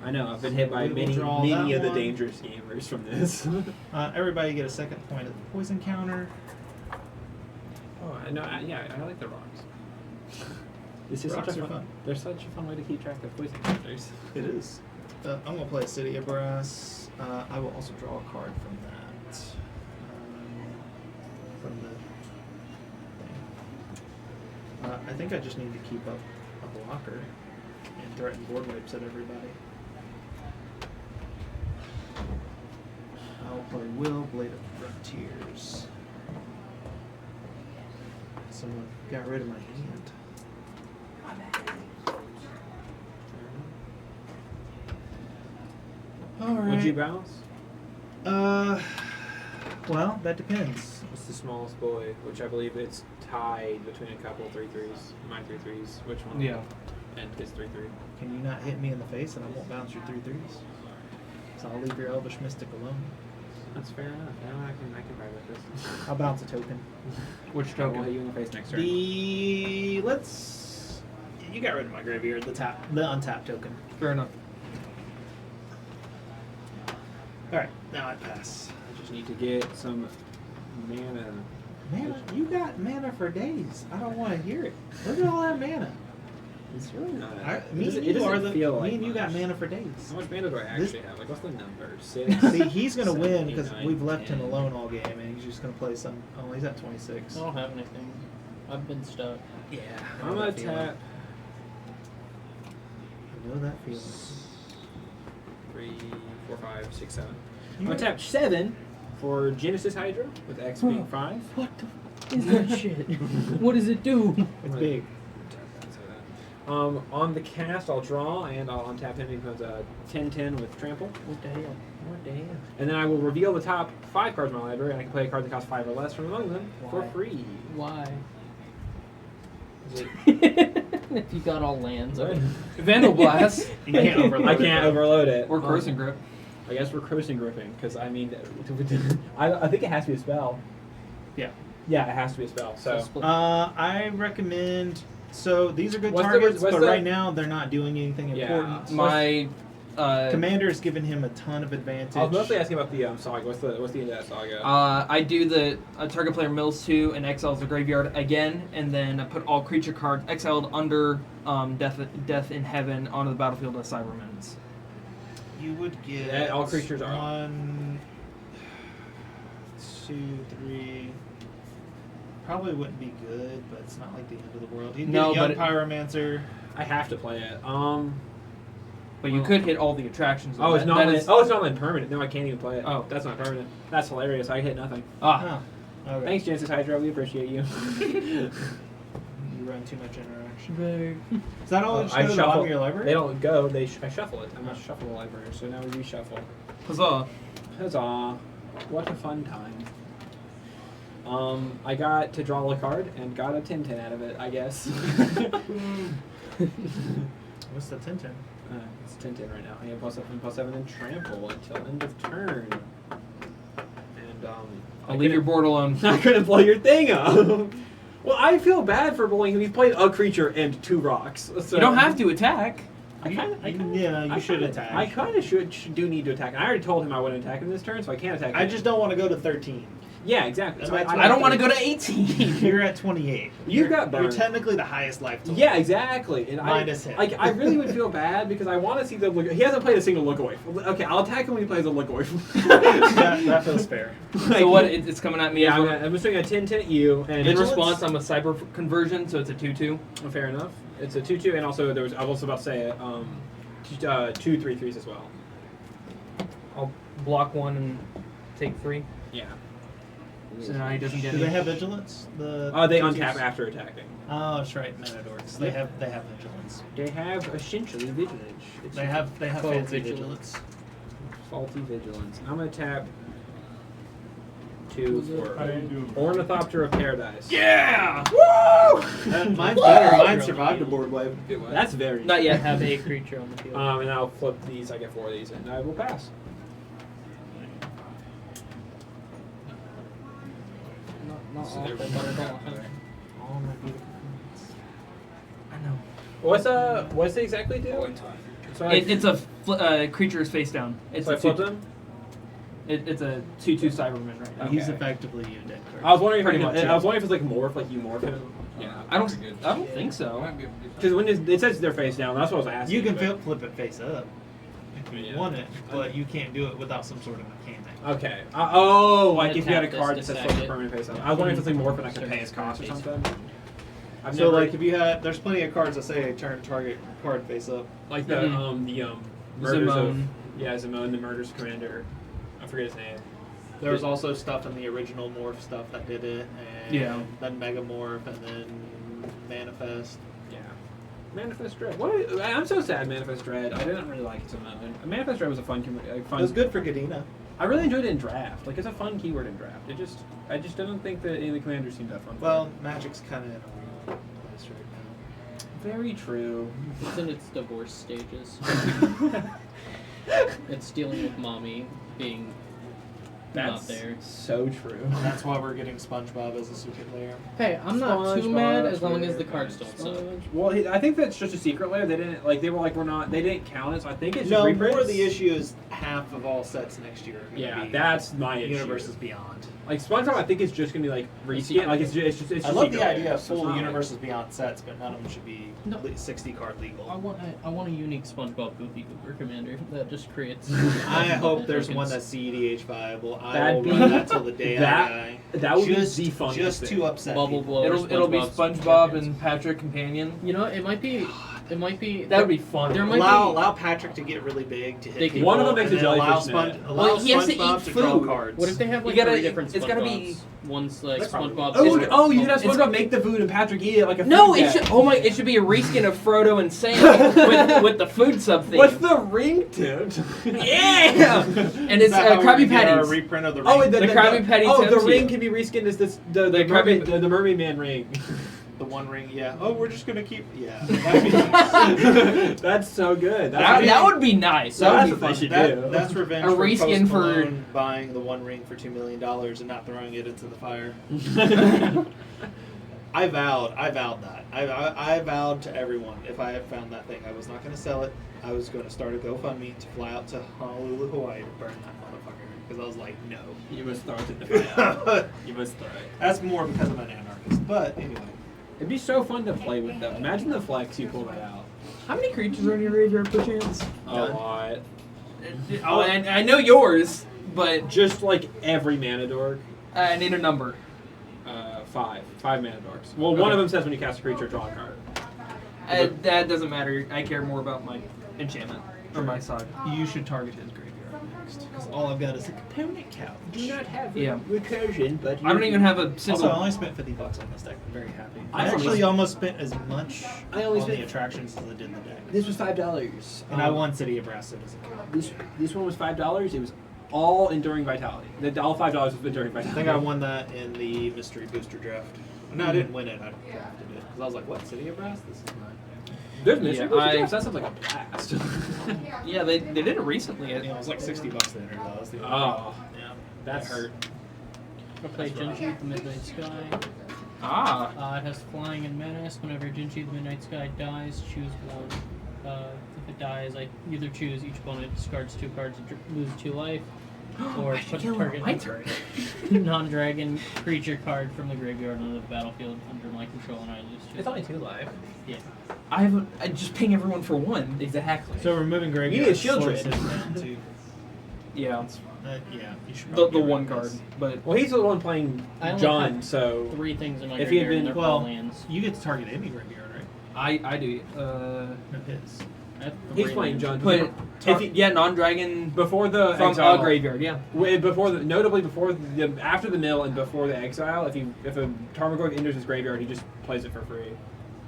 [SPEAKER 2] I know. I've been hit by
[SPEAKER 4] We will
[SPEAKER 2] many
[SPEAKER 4] draw
[SPEAKER 2] of
[SPEAKER 4] that
[SPEAKER 2] the
[SPEAKER 4] one.
[SPEAKER 2] dangerous gamers from this.
[SPEAKER 4] Everybody get a second point of the poison counter.
[SPEAKER 2] Oh, I know. I like the rocks. This is
[SPEAKER 4] Rocks
[SPEAKER 2] such a
[SPEAKER 4] are
[SPEAKER 2] fun.
[SPEAKER 4] fun.
[SPEAKER 2] They're such a fun way to keep track of poison counters.
[SPEAKER 4] It is. I'm gonna play a City of Brass. I will also draw a card from that. From the thing. I think I just need to keep up a blocker and threaten board wipes at everybody. I'll play Will, Blade of Frontiers. Someone got rid of my hand.
[SPEAKER 6] My bad.
[SPEAKER 4] Alright.
[SPEAKER 2] Would you bounce?
[SPEAKER 4] Well, that depends.
[SPEAKER 2] It's the smallest boy, which I believe it's tied between a couple 3/3s. My 3/3s. Which one?
[SPEAKER 5] Yeah.
[SPEAKER 2] And his 3/3.
[SPEAKER 4] Can you not hit me in the face and I won't bounce your 3/3s? So I'll leave your Elvish Mystic alone.
[SPEAKER 2] That's fair enough. Now I can vibe with this.
[SPEAKER 4] I'll bounce a token.
[SPEAKER 5] Which
[SPEAKER 2] I will
[SPEAKER 5] token?
[SPEAKER 2] hit you in the face next turn.
[SPEAKER 4] You got rid of my graveyard. The untapped token.
[SPEAKER 5] Fair enough.
[SPEAKER 4] All right, now I pass.
[SPEAKER 2] I just need to get some mana.
[SPEAKER 4] Mana, you got mana for days. I don't want to hear it. Look at all that mana.
[SPEAKER 2] It's really not.
[SPEAKER 4] Me and
[SPEAKER 2] it
[SPEAKER 4] you
[SPEAKER 2] doesn't
[SPEAKER 4] are the.
[SPEAKER 2] feel
[SPEAKER 4] Me
[SPEAKER 2] like
[SPEAKER 4] and you got
[SPEAKER 2] much.
[SPEAKER 4] mana for days.
[SPEAKER 2] How much mana do I
[SPEAKER 4] This-
[SPEAKER 2] actually have? Like, what's the number? 6.
[SPEAKER 4] See, he's gonna
[SPEAKER 2] 7,
[SPEAKER 4] win
[SPEAKER 2] 8,
[SPEAKER 4] because
[SPEAKER 2] 9,
[SPEAKER 4] we've left him
[SPEAKER 2] 10.
[SPEAKER 4] alone all game, and he's just gonna play some. Oh, he's at 26.
[SPEAKER 3] I don't have anything. I've been stuck.
[SPEAKER 4] Yeah, I
[SPEAKER 2] I'm
[SPEAKER 4] know
[SPEAKER 2] gonna
[SPEAKER 4] that feeling.
[SPEAKER 2] tap
[SPEAKER 4] I know that feeling.
[SPEAKER 2] 3, 4, 5, 6, 7. I'm
[SPEAKER 4] You
[SPEAKER 2] gonna tap 7 for Genesis Hydra with X being 5.
[SPEAKER 5] What the is that shit? What does it do?
[SPEAKER 4] It's big.
[SPEAKER 2] On the cast, I'll draw and I'll untap him. He becomes a 10/10 with trample.
[SPEAKER 5] What the hell?
[SPEAKER 2] What the hell? And then I will reveal the top 5 cards of my library, and I can play a card that costs 5 or less from among them for
[SPEAKER 5] Why?
[SPEAKER 2] free.
[SPEAKER 3] Why?
[SPEAKER 2] Is it-
[SPEAKER 3] If you got all lands, okay.
[SPEAKER 5] Vandal Blast.
[SPEAKER 4] You can't overload
[SPEAKER 2] I
[SPEAKER 4] it,
[SPEAKER 2] can't
[SPEAKER 4] though.
[SPEAKER 2] overload it.
[SPEAKER 5] Or Crossing Grip.
[SPEAKER 2] I guess we're crossing gripping, because I mean, I think it has to be a spell.
[SPEAKER 4] Yeah.
[SPEAKER 2] Yeah, it has to be a spell. So,
[SPEAKER 3] split.
[SPEAKER 4] I recommend. So these are good
[SPEAKER 2] What's the-
[SPEAKER 4] targets,
[SPEAKER 2] what's
[SPEAKER 4] but
[SPEAKER 2] the-
[SPEAKER 4] right now they're not doing anything
[SPEAKER 2] Yeah.
[SPEAKER 4] important.
[SPEAKER 5] My
[SPEAKER 4] Commander's given him a ton of advantage.
[SPEAKER 2] I was mostly asking about the saga. What's the end of that saga?
[SPEAKER 5] I do the target player mills 2 and exiles the graveyard again, and then I put all creature cards exiled under Death in Heaven onto the battlefield as Cybermens.
[SPEAKER 4] You would get
[SPEAKER 2] Yeah, all creatures are-
[SPEAKER 4] 1, 2, 3. Probably wouldn't be good, but it's not like the end of the world. He'd
[SPEAKER 5] No,
[SPEAKER 4] get Young
[SPEAKER 5] but it-
[SPEAKER 4] Pyromancer.
[SPEAKER 2] I have to play it.
[SPEAKER 5] But you could hit all the attractions.
[SPEAKER 2] Oh, it's
[SPEAKER 5] That-
[SPEAKER 2] not.
[SPEAKER 5] that
[SPEAKER 2] Land,
[SPEAKER 5] is-
[SPEAKER 2] oh, it's not land permanent. No, I can't even play it.
[SPEAKER 5] Oh.
[SPEAKER 2] That's not permanent. That's hilarious. I hit nothing.
[SPEAKER 5] Ah,
[SPEAKER 4] Oh, okay.
[SPEAKER 2] Thanks, Jancis Hydra. We appreciate you.
[SPEAKER 4] You run too much interaction.
[SPEAKER 3] Very.
[SPEAKER 4] Is that all? Just
[SPEAKER 2] I
[SPEAKER 4] go to the bottom
[SPEAKER 2] shuffle.
[SPEAKER 4] of your library?
[SPEAKER 2] They don't go. I shuffle it. I must shuffle the library. So now we reshuffle.
[SPEAKER 5] huzzah!
[SPEAKER 2] Huzzah! What a fun time. I got to draw a card and got a Tintin out of it, I guess.
[SPEAKER 4] What's the Tintin?
[SPEAKER 2] It's Tintin right now. I have +7/+7 and trample until end of turn. And
[SPEAKER 5] I'll leave your board alone.
[SPEAKER 2] I couldn't blow your thing up. Well, I feel bad for blowing him. He's played a creature and 2 rocks. So
[SPEAKER 5] You don't have to attack.
[SPEAKER 4] You should attack.
[SPEAKER 2] I kind of do need to attack. And I already told him I wouldn't attack him this turn, so I can't attack him.
[SPEAKER 4] I just don't want to go to 13.
[SPEAKER 2] Yeah, exactly. So
[SPEAKER 4] That's
[SPEAKER 5] I don't want to go to 18.
[SPEAKER 4] You're at 28.
[SPEAKER 2] You got
[SPEAKER 4] You're
[SPEAKER 2] burned.
[SPEAKER 4] technically the highest life total.
[SPEAKER 2] Yeah, exactly. And
[SPEAKER 4] Minus him.
[SPEAKER 2] Like, I really would feel bad because I want to see the look. He hasn't played a single look away. Okay, I'll attack him when he plays a look away.
[SPEAKER 4] that feels fair.
[SPEAKER 5] So what? It's coming at me.
[SPEAKER 2] Yeah,
[SPEAKER 5] as well.
[SPEAKER 2] I'm just doing a 10 at you. And
[SPEAKER 5] In response, I'm a cyber conversion, so it's a 2/2.
[SPEAKER 2] Oh, fair enough. It's a 2/2, and also I was also about to say 2 3/3s as well.
[SPEAKER 5] I'll block 1 and take 3.
[SPEAKER 2] Yeah.
[SPEAKER 5] So now he doesn't get
[SPEAKER 4] Do
[SPEAKER 5] any.
[SPEAKER 4] they have vigilance? The
[SPEAKER 2] They
[SPEAKER 4] tutus?
[SPEAKER 2] untap after attacking.
[SPEAKER 4] Oh, that's right, Manadorks. They have vigilance.
[SPEAKER 2] They have essentially vigilance. It's
[SPEAKER 4] They have
[SPEAKER 3] Full
[SPEAKER 4] fancy
[SPEAKER 3] vigilance.
[SPEAKER 4] vigilance.
[SPEAKER 2] faulty vigilance. I'm gonna tap 2 for
[SPEAKER 4] How do you do?
[SPEAKER 2] Ornithopter of Paradise.
[SPEAKER 5] Yeah!
[SPEAKER 4] Mine's better. Mine survived a board wipe.
[SPEAKER 2] That's very.
[SPEAKER 5] Not yet.
[SPEAKER 3] Have a creature on the field.
[SPEAKER 2] And I'll flip these. I get 4 of these, and I will pass.
[SPEAKER 3] Not
[SPEAKER 2] So
[SPEAKER 3] awful,
[SPEAKER 2] there we
[SPEAKER 3] but
[SPEAKER 2] go.
[SPEAKER 3] it's awful.
[SPEAKER 4] All my beautiful
[SPEAKER 5] I know.
[SPEAKER 2] What's it exactly do? So
[SPEAKER 5] It's a creature is face down. It's
[SPEAKER 2] so I
[SPEAKER 5] a
[SPEAKER 2] flip
[SPEAKER 5] 2/2.
[SPEAKER 2] them.
[SPEAKER 5] It's a 2/2 Cyberman right now.
[SPEAKER 2] Okay.
[SPEAKER 4] He's effectively you deck card.
[SPEAKER 2] I was wondering
[SPEAKER 5] Pretty
[SPEAKER 2] if
[SPEAKER 5] much,
[SPEAKER 2] I
[SPEAKER 5] yeah.
[SPEAKER 2] was wondering if it's like morph, like you morph him.
[SPEAKER 7] Yeah,
[SPEAKER 5] I don't
[SPEAKER 7] pretty good.
[SPEAKER 5] I don't think so.
[SPEAKER 2] Because when it says they're face down, that's what I was asking.
[SPEAKER 4] You can
[SPEAKER 2] but-
[SPEAKER 4] flip it face up if you
[SPEAKER 2] Yeah.
[SPEAKER 4] want it, but you can't do it without some sort of mechanic.
[SPEAKER 2] Okay. Like
[SPEAKER 3] I'm
[SPEAKER 2] if you had a
[SPEAKER 3] gonna
[SPEAKER 2] card
[SPEAKER 3] tap
[SPEAKER 2] that
[SPEAKER 3] this
[SPEAKER 2] says
[SPEAKER 3] to
[SPEAKER 2] flip
[SPEAKER 3] sack it.
[SPEAKER 2] permanent face up. I was wondering if it's like morph and I could
[SPEAKER 3] Sure.
[SPEAKER 2] pay his cost or
[SPEAKER 3] Face.
[SPEAKER 2] something. I've
[SPEAKER 4] So
[SPEAKER 2] never,
[SPEAKER 4] like if you had, there's plenty of cards that say turn target card face up.
[SPEAKER 2] like the
[SPEAKER 5] Mhm.
[SPEAKER 2] murders of
[SPEAKER 5] Zimone.
[SPEAKER 2] Zimone, the murders commander. I forget his name.
[SPEAKER 4] There was also stuff in the original Morph stuff that did it, and
[SPEAKER 5] Yeah.
[SPEAKER 4] then Megamorph, and then Manifest.
[SPEAKER 2] Yeah. Manifest Dread. What? I'm so sad. Manifest Dread. I didn't really like Zimone. Manifest Dread was a fun.
[SPEAKER 4] It was good for Gadina.
[SPEAKER 2] I really enjoyed it in draft. Like it's a fun keyword in draft. I just don't think that any of the commanders seem that fun.
[SPEAKER 4] Well, Magic's kind of in a weird place right
[SPEAKER 2] very true.
[SPEAKER 3] It's in its divorce stages. It's dealing with mommy being
[SPEAKER 2] That's
[SPEAKER 3] not there.
[SPEAKER 2] so true.
[SPEAKER 4] now. That's why we're getting SpongeBob as a secret layer.
[SPEAKER 3] Hey, I'm not too mad as long as the cards don't suck.
[SPEAKER 2] Well, I think that's just a secret layer. They didn't like. They were like, we're not. They didn't count it. So I think it's just
[SPEAKER 4] No,
[SPEAKER 2] reprints.
[SPEAKER 4] more the issue is half of all sets next year. Are gonna
[SPEAKER 2] Yeah,
[SPEAKER 4] be
[SPEAKER 2] that's my issue.
[SPEAKER 4] Universes Beyond.
[SPEAKER 2] Like SpongeBob, I think it's just gonna be like reskin. Like it's just. It's
[SPEAKER 4] I
[SPEAKER 2] just
[SPEAKER 4] love
[SPEAKER 2] secret
[SPEAKER 4] the idea
[SPEAKER 2] layers,
[SPEAKER 4] of
[SPEAKER 2] so it's
[SPEAKER 4] full
[SPEAKER 2] not like-
[SPEAKER 4] Universes Beyond sets, but none of them should be
[SPEAKER 3] No.
[SPEAKER 4] 60 card legal.
[SPEAKER 3] I want a unique SpongeBob Goofy Goober commander that just creates.
[SPEAKER 4] I hope there's one
[SPEAKER 3] tokens.
[SPEAKER 4] that's CEDH viable. I
[SPEAKER 2] That'd
[SPEAKER 4] will
[SPEAKER 2] be-
[SPEAKER 4] run that till the day
[SPEAKER 2] that-
[SPEAKER 4] I die.
[SPEAKER 2] That would
[SPEAKER 4] just,
[SPEAKER 2] be the funniest
[SPEAKER 4] just
[SPEAKER 2] thing.
[SPEAKER 4] to upset
[SPEAKER 3] Bubble
[SPEAKER 4] people.
[SPEAKER 3] blower.
[SPEAKER 5] It'll be
[SPEAKER 3] SpongeBob's
[SPEAKER 5] SpongeBob
[SPEAKER 3] tokens.
[SPEAKER 5] and Patrick companion.
[SPEAKER 3] You know, it might be.
[SPEAKER 5] That would be fun.
[SPEAKER 3] There might
[SPEAKER 4] Allow Patrick to get really big to hit
[SPEAKER 3] They can-
[SPEAKER 4] people,
[SPEAKER 2] One of them makes
[SPEAKER 4] and
[SPEAKER 2] a
[SPEAKER 4] then allow
[SPEAKER 2] jellyfish net.
[SPEAKER 4] allow
[SPEAKER 5] Well, he has to
[SPEAKER 4] SpongeBob
[SPEAKER 5] eat
[SPEAKER 4] to draw
[SPEAKER 5] food.
[SPEAKER 4] cards.
[SPEAKER 3] What if they have like
[SPEAKER 5] You gotta-
[SPEAKER 3] 3 different
[SPEAKER 5] it's gotta be-
[SPEAKER 3] SpongeBobs? One's like
[SPEAKER 4] That's probably-
[SPEAKER 3] SpongeBob.
[SPEAKER 2] Oh, you could have
[SPEAKER 5] It's-
[SPEAKER 2] SpongeBob make the food and Patrick eat it like a
[SPEAKER 5] No,
[SPEAKER 2] food
[SPEAKER 5] it
[SPEAKER 2] guy.
[SPEAKER 5] should. Oh my! It should be a reskin of Frodo and Sam with the food sub thing.
[SPEAKER 2] What's the ring tip?
[SPEAKER 5] Yeah! And
[SPEAKER 4] Is
[SPEAKER 5] it's
[SPEAKER 4] that how we're
[SPEAKER 5] Krabby
[SPEAKER 4] gonna get our
[SPEAKER 5] Patties.
[SPEAKER 4] reprint of the
[SPEAKER 2] Oh,
[SPEAKER 4] ring?
[SPEAKER 2] wait,
[SPEAKER 5] The Krabby Patty
[SPEAKER 2] Oh, the
[SPEAKER 5] Tips,
[SPEAKER 2] ring
[SPEAKER 5] yeah.
[SPEAKER 2] can be reskinned as this the
[SPEAKER 5] The
[SPEAKER 2] mermaid
[SPEAKER 5] Krabby-
[SPEAKER 2] the mermaid man ring.
[SPEAKER 4] The one ring, yeah. Oh, we're just gonna keep. Yeah, that'd be nice.
[SPEAKER 2] That's so good.
[SPEAKER 5] That would be nice.
[SPEAKER 2] That's
[SPEAKER 5] That would
[SPEAKER 2] what
[SPEAKER 5] be
[SPEAKER 2] they
[SPEAKER 5] fun.
[SPEAKER 2] should do.
[SPEAKER 4] That's revenge
[SPEAKER 5] A
[SPEAKER 4] for
[SPEAKER 5] reskin
[SPEAKER 4] Post
[SPEAKER 5] for-
[SPEAKER 4] Malone buying the one ring for $2 million and not throwing it into the fire. I vowed that. I vowed to everyone if I had found that thing, I was not going to sell it. I was going to start a GoFundMe to fly out to Honolulu, Hawaii to burn that motherfucker because I was like, no.
[SPEAKER 2] You must throw it in the fire. You must throw it.
[SPEAKER 4] That's more because I'm an anarchist. But anyway,
[SPEAKER 2] It'd be so fun to play with them. Imagine the flex you pull that out. How many creatures are in your graveyard per chance? A
[SPEAKER 4] None.
[SPEAKER 2] lot.
[SPEAKER 5] Oh, and I know yours, but
[SPEAKER 2] Just like every mana dork.
[SPEAKER 5] I need a number.
[SPEAKER 2] 5. 5 mana dorks. Well, one of them says when you cast a creature, draw a card.
[SPEAKER 5] That doesn't matter. I care more about my enchantment. Or my side.
[SPEAKER 4] You should target his graveyard next. Because all I've got is a component couch.
[SPEAKER 2] Do not have
[SPEAKER 5] Yeah.
[SPEAKER 2] recursion, but
[SPEAKER 5] I don't even have a single.
[SPEAKER 4] Also, I only spent $50 on this deck. I'm very happy.
[SPEAKER 2] I
[SPEAKER 4] I actually
[SPEAKER 2] only-
[SPEAKER 4] almost spent as much
[SPEAKER 2] I only
[SPEAKER 4] on the
[SPEAKER 2] spent-
[SPEAKER 4] attractions as I did the deck.
[SPEAKER 2] This was $5.
[SPEAKER 4] And I won City of Brass Citizen.
[SPEAKER 2] This one was $5. It was all Enduring Vitality. All $5 was Enduring
[SPEAKER 4] I
[SPEAKER 2] Vitality.
[SPEAKER 4] think I won that in the mystery booster draft. No, I didn't win it. I drafted it because I was like, "What, City of Brass? This is mine."
[SPEAKER 2] There's mystery
[SPEAKER 5] Yeah,
[SPEAKER 2] booster
[SPEAKER 5] I-
[SPEAKER 2] drafts? That sounds like a blast.
[SPEAKER 5] Yeah, they did it recently.
[SPEAKER 4] Yeah, it was like $60 to enter though. That's the only
[SPEAKER 2] Oh,
[SPEAKER 4] yeah,
[SPEAKER 2] that hurt.
[SPEAKER 3] I play Genji the Midnight Sky.
[SPEAKER 5] Ah.
[SPEAKER 3] It has flying and menace. Whenever Genji the Midnight Sky dies, choose one. If it dies, I either choose each opponent discards 2 cards and loses 2 life, or
[SPEAKER 5] I should
[SPEAKER 3] put
[SPEAKER 5] kill him on
[SPEAKER 3] target
[SPEAKER 5] my turn.
[SPEAKER 3] non-dragon creature card from the graveyard onto the battlefield under my control, and I lose 2.
[SPEAKER 2] It's only 2 life.
[SPEAKER 3] Yeah.
[SPEAKER 5] I just ping everyone for 1.
[SPEAKER 2] Exactly.
[SPEAKER 4] So removing
[SPEAKER 2] You
[SPEAKER 4] graveyard
[SPEAKER 2] need a shield
[SPEAKER 4] slows
[SPEAKER 2] trade.
[SPEAKER 4] him down too.
[SPEAKER 5] Yeah.
[SPEAKER 4] Yeah, you should
[SPEAKER 5] The
[SPEAKER 4] probably get rid
[SPEAKER 5] one
[SPEAKER 4] of
[SPEAKER 5] card,
[SPEAKER 4] this.
[SPEAKER 5] but
[SPEAKER 2] Well, he's the one playing
[SPEAKER 3] I only
[SPEAKER 2] John,
[SPEAKER 3] have
[SPEAKER 2] so
[SPEAKER 3] 3 things in my
[SPEAKER 2] If he had
[SPEAKER 3] graveyard, and
[SPEAKER 2] been-
[SPEAKER 3] they're all
[SPEAKER 4] well,
[SPEAKER 3] lands.
[SPEAKER 4] You get to target any graveyard, right?
[SPEAKER 5] I do.
[SPEAKER 4] No, his.
[SPEAKER 3] I have
[SPEAKER 2] he's
[SPEAKER 3] 3
[SPEAKER 2] playing
[SPEAKER 3] lands.
[SPEAKER 2] John.
[SPEAKER 5] Put
[SPEAKER 2] If he-
[SPEAKER 5] yeah, non-dragon
[SPEAKER 2] before the
[SPEAKER 5] from
[SPEAKER 2] exile,
[SPEAKER 5] graveyard. Yeah.
[SPEAKER 2] Before the, notably before the after the mill and before the exile, if a Tarmogoyf enters his graveyard, he just plays it for free.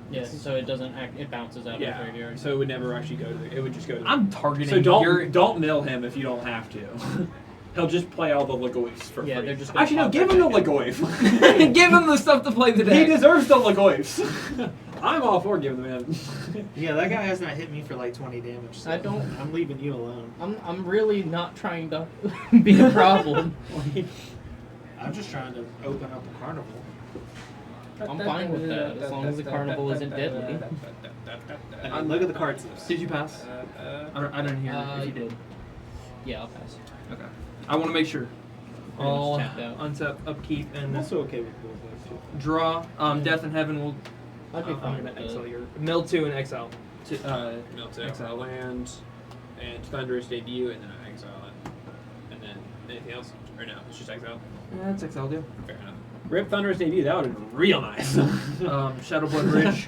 [SPEAKER 3] Yes, so it doesn't act. It bounces out of the
[SPEAKER 2] Yeah.
[SPEAKER 3] graveyard.
[SPEAKER 2] So it would never actually go to. It would just go to.
[SPEAKER 5] I'm targeting.
[SPEAKER 2] So don't
[SPEAKER 5] your,
[SPEAKER 2] don't mill him if you don't have to. He'll just play all the Legoifs for
[SPEAKER 3] Yeah,
[SPEAKER 2] free.
[SPEAKER 3] they're just gonna
[SPEAKER 2] Actually, no.
[SPEAKER 3] pop
[SPEAKER 2] Give
[SPEAKER 3] right
[SPEAKER 2] him the
[SPEAKER 3] back in.
[SPEAKER 2] Legoif.
[SPEAKER 5] Give him the stuff to play the
[SPEAKER 2] He
[SPEAKER 5] deck.
[SPEAKER 2] deserves the Legoifs. I'm all for giving them him.
[SPEAKER 4] Yeah, that guy has not hit me for like 20 damage. So
[SPEAKER 3] I don't-
[SPEAKER 4] I'm leaving you alone.
[SPEAKER 3] I'm really not trying to be a problem.
[SPEAKER 4] I'm just trying to open up a carnival.
[SPEAKER 3] I'm fine with that, as long as the carnival isn't deadly.
[SPEAKER 4] I mean, look at the cards.
[SPEAKER 5] Did you pass? I didn't hear if you did.
[SPEAKER 3] Yeah, I'll pass.
[SPEAKER 5] Okay. I want to make sure.
[SPEAKER 3] Pretty much
[SPEAKER 5] All
[SPEAKER 3] tapped out.
[SPEAKER 5] untap, upkeep,
[SPEAKER 4] I'm
[SPEAKER 5] and
[SPEAKER 4] also okay with both those too.
[SPEAKER 5] draw. Death in Heaven will
[SPEAKER 3] I'd be
[SPEAKER 2] I'm
[SPEAKER 3] fine
[SPEAKER 2] gonna
[SPEAKER 3] with
[SPEAKER 2] exile
[SPEAKER 3] that.
[SPEAKER 2] your
[SPEAKER 5] mill 2 and exile.
[SPEAKER 2] Melt
[SPEAKER 5] exile.
[SPEAKER 2] exile land and Thunderous Debut, and then I exile it. And then anything else? Or no, it's just exile.
[SPEAKER 5] Yeah, that's exile deal.
[SPEAKER 2] Fair enough. Rip Thunderous Debut. That would have been real nice.
[SPEAKER 5] Shadow Blood Ridge.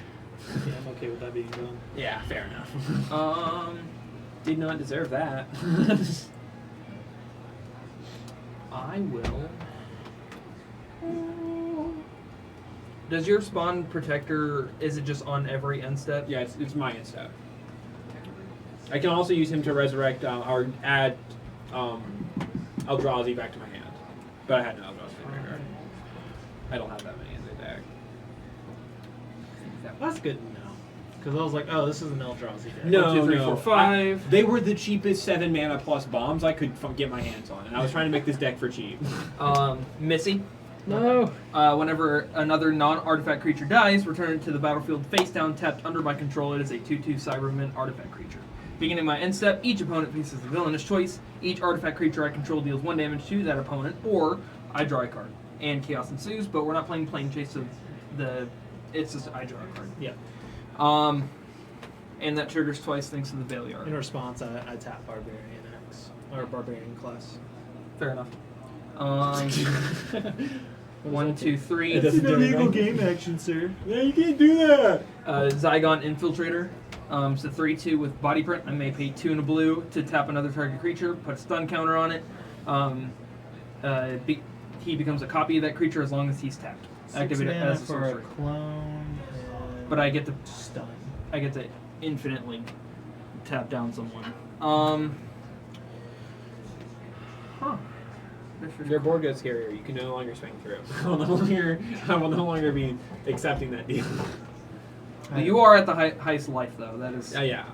[SPEAKER 4] Yeah, I'm okay with that being done.
[SPEAKER 2] Yeah, fair enough. Did not deserve that.
[SPEAKER 5] I will. Does your spawn protector? Is it just on every end step?
[SPEAKER 2] Yeah, it's my end step. I can also use him to resurrect or add Eldrazi back to my hand. But I had no Eldrazi in the graveyard. I don't have that many in the deck.
[SPEAKER 4] That's good to know. Because I was like, oh, this is an Eldrazi deck.
[SPEAKER 2] No,
[SPEAKER 5] 1, 2, 3,
[SPEAKER 2] no.
[SPEAKER 5] 4, 5.
[SPEAKER 2] They were the cheapest 7 mana plus bombs I could get my hands on, and I was trying to make this deck for cheap.
[SPEAKER 5] Missy.
[SPEAKER 3] No.
[SPEAKER 5] Whenever another non-artifact creature dies, return it to the battlefield face down, tapped under my control. It is a 2/2 Cyberman artifact creature. Beginning my end step, each opponent faces the villainous choice. Each artifact creature I control deals 1 damage to that opponent, or I draw a card. And chaos ensues, but we're not playing Plane Chase, so it's just I draw a card.
[SPEAKER 4] Yeah.
[SPEAKER 5] And that triggers twice thanks to the Veil
[SPEAKER 4] In response, I tap Barbarian X. Or Barbarian class.
[SPEAKER 5] Fair enough. 1, 2, 3.
[SPEAKER 4] It doesn't do illegal game action, sir.
[SPEAKER 2] Yeah, you can't do that.
[SPEAKER 5] Zygon Infiltrator. So 3/2 with body print. I may pay 2 and a blue to tap another target creature, put a stun counter on it. He becomes a copy of that creature as long as he's tapped.
[SPEAKER 4] 6
[SPEAKER 5] Activate it
[SPEAKER 4] mana
[SPEAKER 5] as a
[SPEAKER 4] for a
[SPEAKER 5] sorcery.
[SPEAKER 4] clone.
[SPEAKER 5] But I get to
[SPEAKER 4] stun.
[SPEAKER 5] infinitely tap down someone.
[SPEAKER 2] Your board gets scarier. You can no longer swing through. I will no longer be accepting that deal.
[SPEAKER 5] You are at the highest life though. That is.
[SPEAKER 2] Yeah.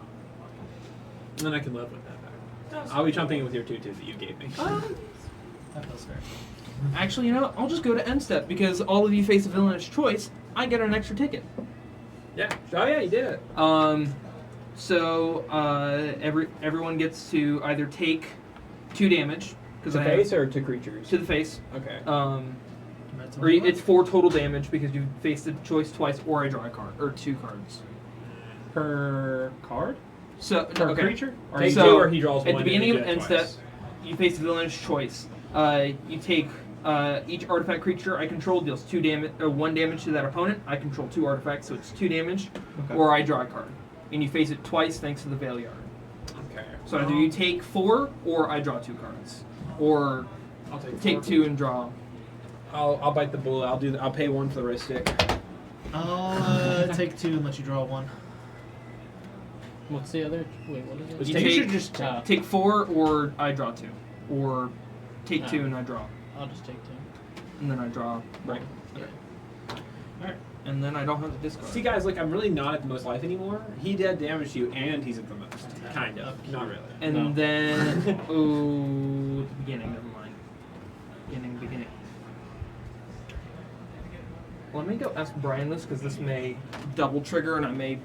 [SPEAKER 2] And then I can live with that. I'll be jumping in with your 2/2 that you gave me.
[SPEAKER 4] That feels fair.
[SPEAKER 5] Actually, you know, I'll just go to end step because all of you face a villainous choice. I get an extra ticket.
[SPEAKER 2] Yeah. Oh yeah, you did it.
[SPEAKER 5] So everyone gets to either take 2 damage because
[SPEAKER 2] To
[SPEAKER 5] I
[SPEAKER 2] face
[SPEAKER 5] have
[SPEAKER 2] or to creatures?
[SPEAKER 5] to the face.
[SPEAKER 2] Okay.
[SPEAKER 4] That's
[SPEAKER 5] Or it's 4 total damage because you face the choice twice, or I draw a card or 2 cards.
[SPEAKER 4] per card?
[SPEAKER 5] So
[SPEAKER 4] Per
[SPEAKER 5] okay.
[SPEAKER 4] creature? Or
[SPEAKER 2] Take
[SPEAKER 5] So,
[SPEAKER 2] 2 or he draws
[SPEAKER 5] at
[SPEAKER 2] one.
[SPEAKER 5] the beginning
[SPEAKER 2] and
[SPEAKER 5] of
[SPEAKER 2] you
[SPEAKER 5] end
[SPEAKER 2] do it
[SPEAKER 5] step,
[SPEAKER 2] twice.
[SPEAKER 5] you face the villainous choice. You take each artifact creature I control deals 2 damage, 1 damage to that opponent. I control 2 artifacts, so it's 2 damage.
[SPEAKER 4] Okay.
[SPEAKER 5] Or I draw a card, and you face it twice thanks to the Veil Yard.
[SPEAKER 2] Okay.
[SPEAKER 5] So either you take 4 or I draw 2 cards, or
[SPEAKER 2] I'll
[SPEAKER 5] take 2 and draw.
[SPEAKER 2] I'll bite the bullet. I'll pay 1 for the wrist stick.
[SPEAKER 4] I'll take 2 and let you draw 1.
[SPEAKER 3] What's the other? Wait, what is it?
[SPEAKER 2] Just
[SPEAKER 5] You
[SPEAKER 2] take-
[SPEAKER 4] You
[SPEAKER 5] take,
[SPEAKER 4] should just
[SPEAKER 3] Uh,
[SPEAKER 5] take 4 or I draw 2, or take 2 and I draw,
[SPEAKER 3] I'll just take 2.
[SPEAKER 5] and then I draw.
[SPEAKER 2] Right.
[SPEAKER 4] Alright.
[SPEAKER 5] And then I don't have to discard.
[SPEAKER 2] See, guys, like I'm really not at the most life anymore. He did damage to you, and he's at the most. Kind of. Not really.
[SPEAKER 5] And
[SPEAKER 3] No.
[SPEAKER 5] then, oh, the beginning, never mind. Beginning. Let me go ask Brian this, because this may double trigger and I may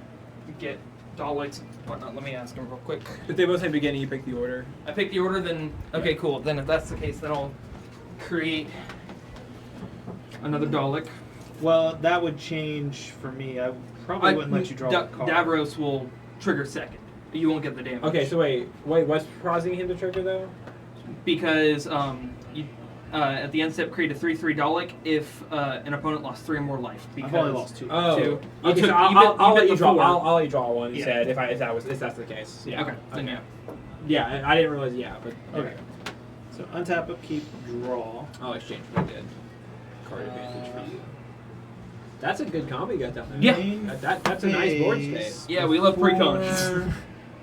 [SPEAKER 5] get Daleks and whatnot. Let me ask him real quick.
[SPEAKER 2] If they both have beginning, you pick the order.
[SPEAKER 5] I pick the order, then, okay, cool. Then if that's the case, then I'll create another Dalek.
[SPEAKER 4] Well, that would change for me. I probably wouldn't let you draw a card.
[SPEAKER 5] Davros will trigger second. You won't get the damage.
[SPEAKER 2] Okay, so wait, what's causing him to trigger though?
[SPEAKER 5] Because you at the end step create a 3/3 Dalek if an opponent lost 3 or more life. Because
[SPEAKER 4] I've only lost 2.
[SPEAKER 2] Oh,
[SPEAKER 5] Two. You
[SPEAKER 2] okay.
[SPEAKER 5] took-
[SPEAKER 2] So I'll,
[SPEAKER 5] you bet-
[SPEAKER 2] I'll, I'll
[SPEAKER 5] you bet
[SPEAKER 2] let you
[SPEAKER 5] the
[SPEAKER 2] draw.
[SPEAKER 5] 4.
[SPEAKER 2] I'll let you draw one
[SPEAKER 4] Yeah.
[SPEAKER 2] instead if that's the case. Yeah.
[SPEAKER 5] Okay. Then yeah.
[SPEAKER 2] Yeah, I didn't realize. Yeah, but
[SPEAKER 4] Okay. So untap, upkeep, draw.
[SPEAKER 2] I'll exchange what I did. Card advantage for you. That's a good combo you got down there.
[SPEAKER 5] Yeah.
[SPEAKER 2] That's a nice board
[SPEAKER 4] Phase.
[SPEAKER 2] state.
[SPEAKER 5] Yeah, we love precons.
[SPEAKER 4] Four.